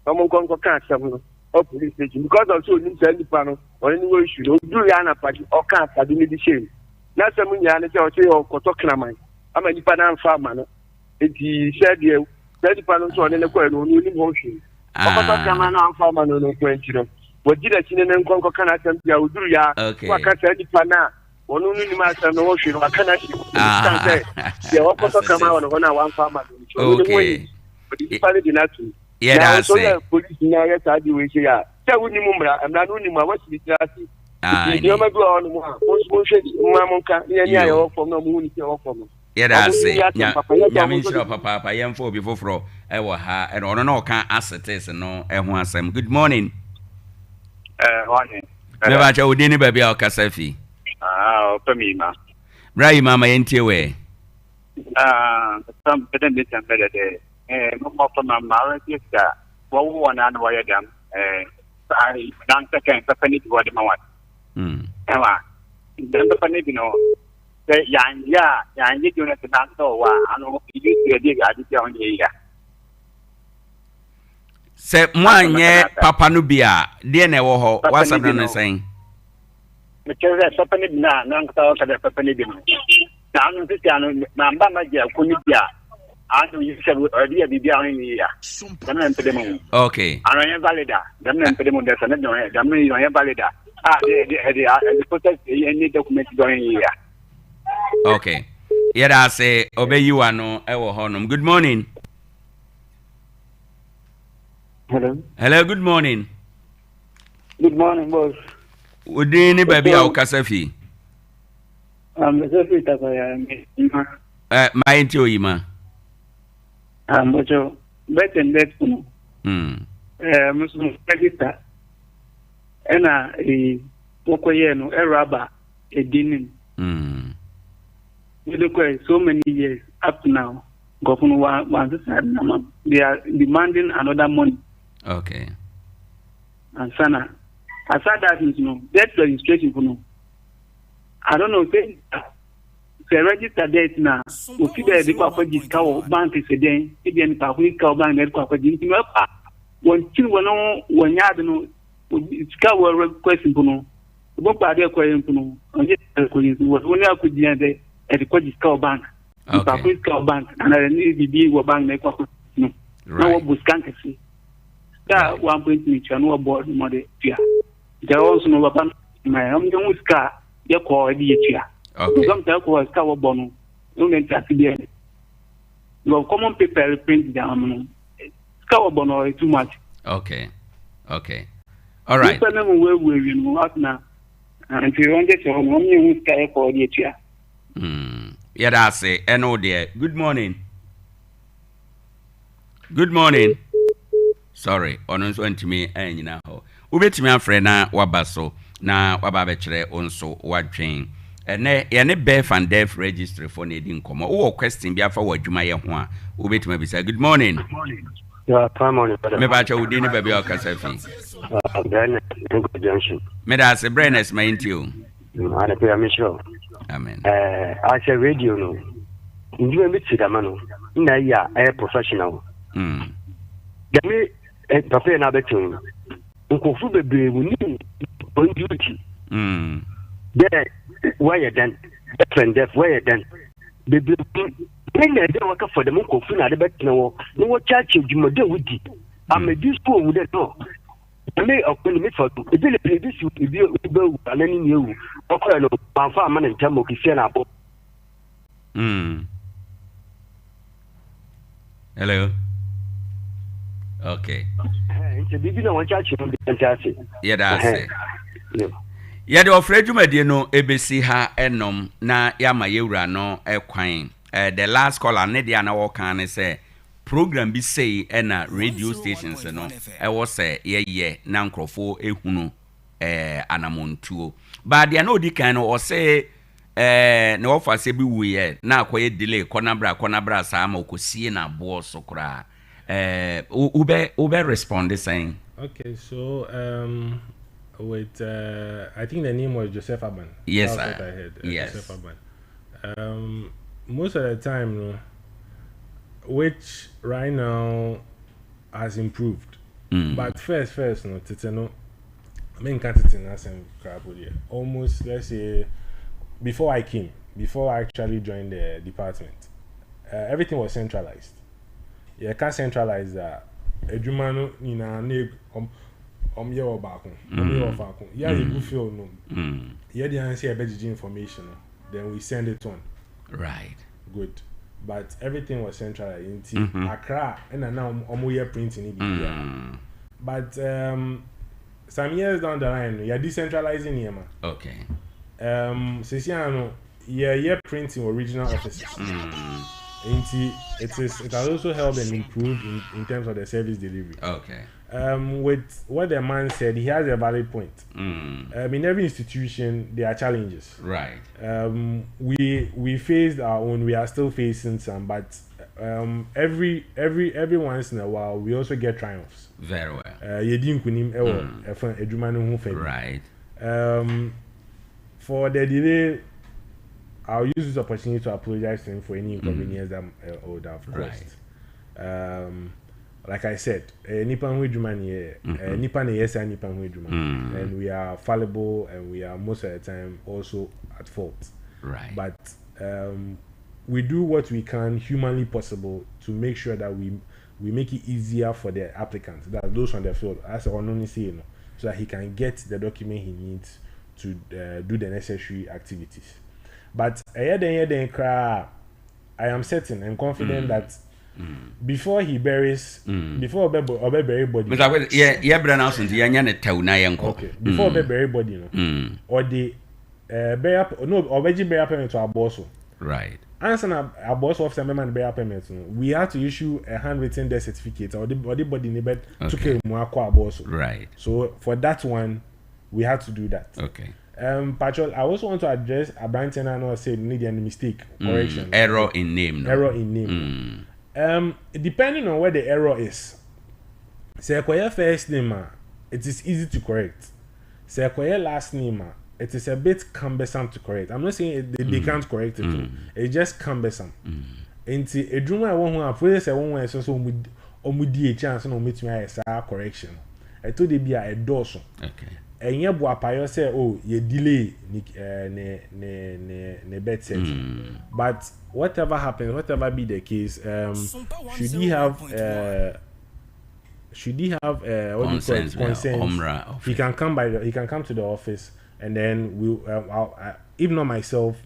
Omo nko ka asem no. Police station because of so ni send pano or any way issue do ya na party or can't have any shame. Na some ya na say o say o koto kraman. Am any pana farmer no. It said you send pano so on ko no ni ho hwe. O koto kraman na farmer no no kwenti no. Wo gida chine ne nkonko kana tem ya uduru ya wa ka send pana onu ni ma say no ho hwe no kana shi. Ya o koto kraman no na one farmer no.
Okay.
But the pana di na tu.
Yeah, that's it.
Police now yes I do we say ya. Say we ni mumra, am na no ni ma what be trasi. You ma do on mo. Mo she ma mo ka ni ya wo fom no mo ni ke wo fom.
Yeah, that's it. Nyame nshira papa yemfo obi foforo e wo ha e no no ka assets no e ho asem. Good morning.
Morning.
Me ba cha odi ni ba bia o kasafi.
O pa mi ma.
Brai mama yentie we.
Some better bit and better day. More from my marriage is that what one and why them I don't second the penny to what them want. Then the penny, you know, say, yeah, you do not dance so I know you used to dig at the on the year.
Say, one year, Papa Nubia, dear never ho, what's I'm saying?
Because there's a penny now, none of the penny. Down this piano, Mamba, dear, Kunibia. I know you said already be behind here.
Okay.
I am valid. The man for the moon, there's another. The man is valid. The protest any document going here.
Okay. Yada say obey you ano ewo honum. Good morning.
Hello.
Hello, good morning.
Good morning, boss.
Udini baby au kasafi.
Kasafi tabaya ima.
Ma enti oyima.
Bocho bet and bet kuno. Musu register. Ena wokoye no eraba edinin. So many years up to now. Governor they are demanding another money.
Okay.
And Sana, aside that, that registration, I don't know, say, the register date now, we see the Quapaji bank is a day, again, Papuka bank, and Quapaji, when children, when you don't know, it's cover requesting, the book by their question, was only up with the end at the Quaji bank. Papuka bank, and I need to be a bank, no, Buscankasi. That 1 point me to no board mother. There also no about my own car, your call idea. Some tell was cover bono, no meant at the end. Your common paper print down. Cover bono too much.
Okay. All right.
Where we know now. And if you want to home, you will call the chair.
Yeah, that's it. And oh dear. Good morning. Good morning. Sorry, ono nso ntimi anyina ho. Ubetimi afre na wabaso na wababekere onso wadwen. Ene ye ne Beth and Deaf registry for na di nkomo. Wo question bi afa wadwuma ye ho a ubetimi bisa. Good morning.
Yeah, good morning.
Me ba cha udi ni baby okasafi.
Then junction.
Me da se brightness my intio.
Ana pe amisho.
Amen.
I say radio no. Ndu me tsidama no. Ina ya professional. Demi papa na betu nkofu bebre woni on duty there where then different deaf where then bebre when they work for them nkofu na de betu no wo church jumode wudi am do school with it no me okuni me for e be le previous e be anani ni ewu okọ no panfa ama na ntamo kisia na abo
Hello. Okay. Yeah, that's it. Yeah, the offer dwumadi no ebesi ha enom na yama yewura no ekwan. The last caller ne dia na wo kan ne say program bi say na radio stations no e wo say ye na nkrofo ehunu anamontuo. But dia no di kan no o say na wo fa se bi wuye na akoye delay konabra sa ma okosie na bo so kra. Ube responded saying.
Okay, so with I think the name was Joseph Aban.
Yes,
that's what I heard.
Yes.
Joseph Aban. Most of the time, which right now has improved. But first, no, Titano, I mean, almost let's say before I actually joined the department, everything was centralized. You can't centralize that. Ejumano ina ne ye obako. Ye ofako. Yeah, you go feel no. Yeah, the answer about information. Then we send it on.
Right.
Good. But everything was centralized in Accra and now omoye printing it. But some years down the line, you're decentralizing here, man.
Okay.
Sesiano, you're printing original offices. It has also helped and improved in terms of the service delivery.
Okay.
With what the man said, he has a valid point. In every institution, there are challenges.
Right.
We faced our own. We are still facing some, but every once in a while, we also get triumphs.
Very well.
Right. For the delay, I'll use this opportunity to apologize to him for any inconvenience that would have caused. Right. Like I said, Nipan and we are fallible and we are most of the time also at fault.
Right.
But we do what we can humanly possible to make sure that we make it easier for the applicants, that those on the field, as Ononi say, so that he can get the document he needs to do the necessary activities. But I am certain and confident that before he buries, before Obe bury body.
But yeah, Brana Sunti, Yanya Tau na yanko.
Okay. Before Obe bury body, no. Or the bury up, no, Obeji bury payment to our boss.
Right.
Answer our boss officer member bury payment. We had to issue a handwritten death certificate or the body needed to pay more boss.
Right.
So for that one, we had to do that.
Okay.
Patrol, I also want to address a brand tenant or say need any mistake correction.
Error in name. No?
Error in name. Depending on where the error is, say your first name, it is easy to correct. Say your last name, it is a bit cumbersome to correct. I'm not saying they can't correct it. It's just cumbersome. Into a dream I want to appraise a one way so omudi a chance no meet me a correction. I told they be a dorsal.
Okay.
And you payo say you delay ne bet set. But whatever happens, whatever be the case, should he have consent? He can come to the office, and then we if not myself,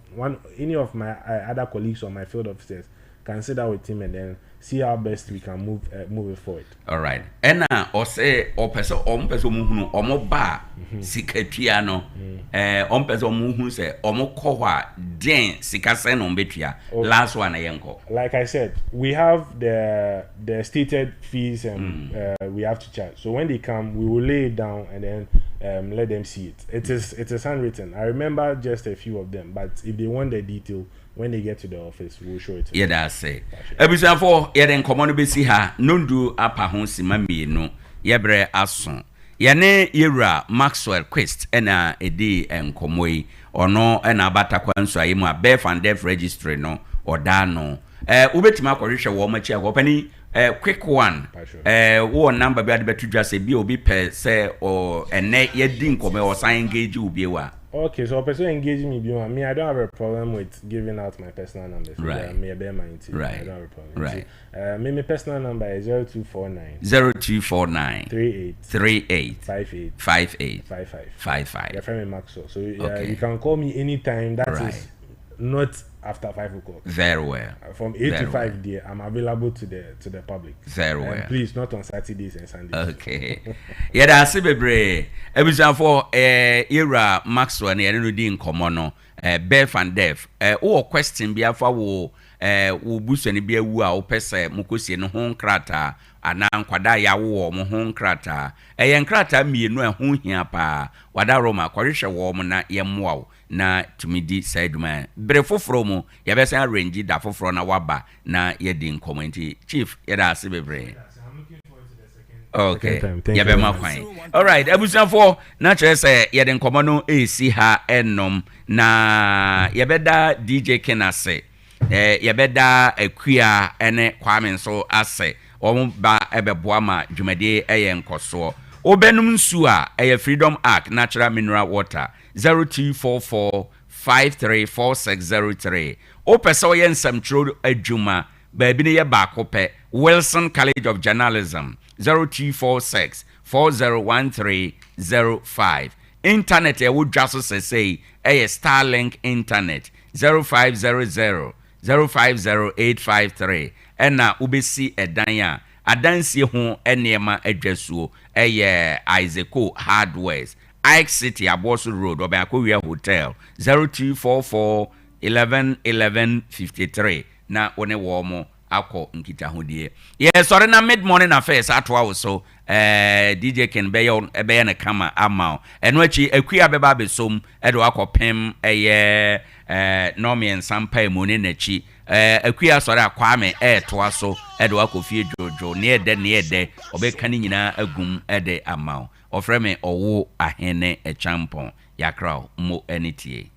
any of my other colleagues or my field officers can sit down with him and then see how best we can move it forward.
All right. And or say or person muhunu omo ba sikatua no on person muhunu say omo kohwa den sikase no betua last one yenko.
Like I said, we have the stated fees and we have to charge. So when they come, we will lay it down and then let them see it. It is handwritten. I remember just a few of them, but if they want the detail, when they get to the office, we'll show it to them.
Yeah, that's it. Ebusa for yeden komono besi ha nondu apa ho sima mienu yebre aso yene yewura Maxwell Quest ena edi enkomoi ono ena abatakwa nso ayemu a Bef and Def registry no oda no ubetima akorehwe wo machi agopani quick one wo number bi ade betudwa se bi obi pe se o ene yedi nkome o sign engage obi wa.
Okay, so a person engaging me, I don't have a problem with giving out my personal numbers.
Right.
Me a bear mind.
Right.
I don't have a problem.
Right.
My personal number is 0249
38 58 55.
Your friend Maxwell. So you can call me anytime. That is not after 5 o'clock.
Very well.
From 8 to 5 there, I'm available to the public.
Very well.
Please, not on Saturdays and Sundays.
Okay. Yeah, that's it, baby. Ebusa for era Maxwell ne no di nkomo no Bef and Def o question bia fa wo busu ne bia wu a wo pese mukosie no ho nkrata ana nkwada ya wo mo ho nkrata ye nkrata mienu ho hia pa wada Roma kwahwehwe wo mo na ye moa wo na tumidi side man bre foforo mu ye be san range da foforo na waba na ye di nkomo nti chief ye da ase bebre. Okay. Yeah, be my fine. All right. Ebusa for na chere say ye den komo no esi ha enom na ye beda DJ Kenase ye beda Akua ene Kwame so ase omo ba ebeboa ma dwumade eye nkoso obenum nsu a eye Freedom Arc Natural Mineral Water 0244 534603 o pese ye nsam tro adwuma ba bi ne ye ba ko pe Wilson College of Journalism 0246 401305. Internet e would just say a Starlink Internet 0500 050853. And na ubesi edanya adansi ho enema adwasuo Isaaco Hardwares Ike City Aboso Road Obakowie Hotel 0244 111153 na one wo mo akọ nkita hodie. Yes, sorry na mid morning affairs atwa wo so DJ Ken be na kama amao. Eno achi Akua beba besom edo akopem Nomi Sompa mu ne nachi. Akua sorry Kwame toa so edo akofie jojo ne ede obeka ni nyina agum ede amao. Ofreme Owoahene Acheampong yakra mo enitie.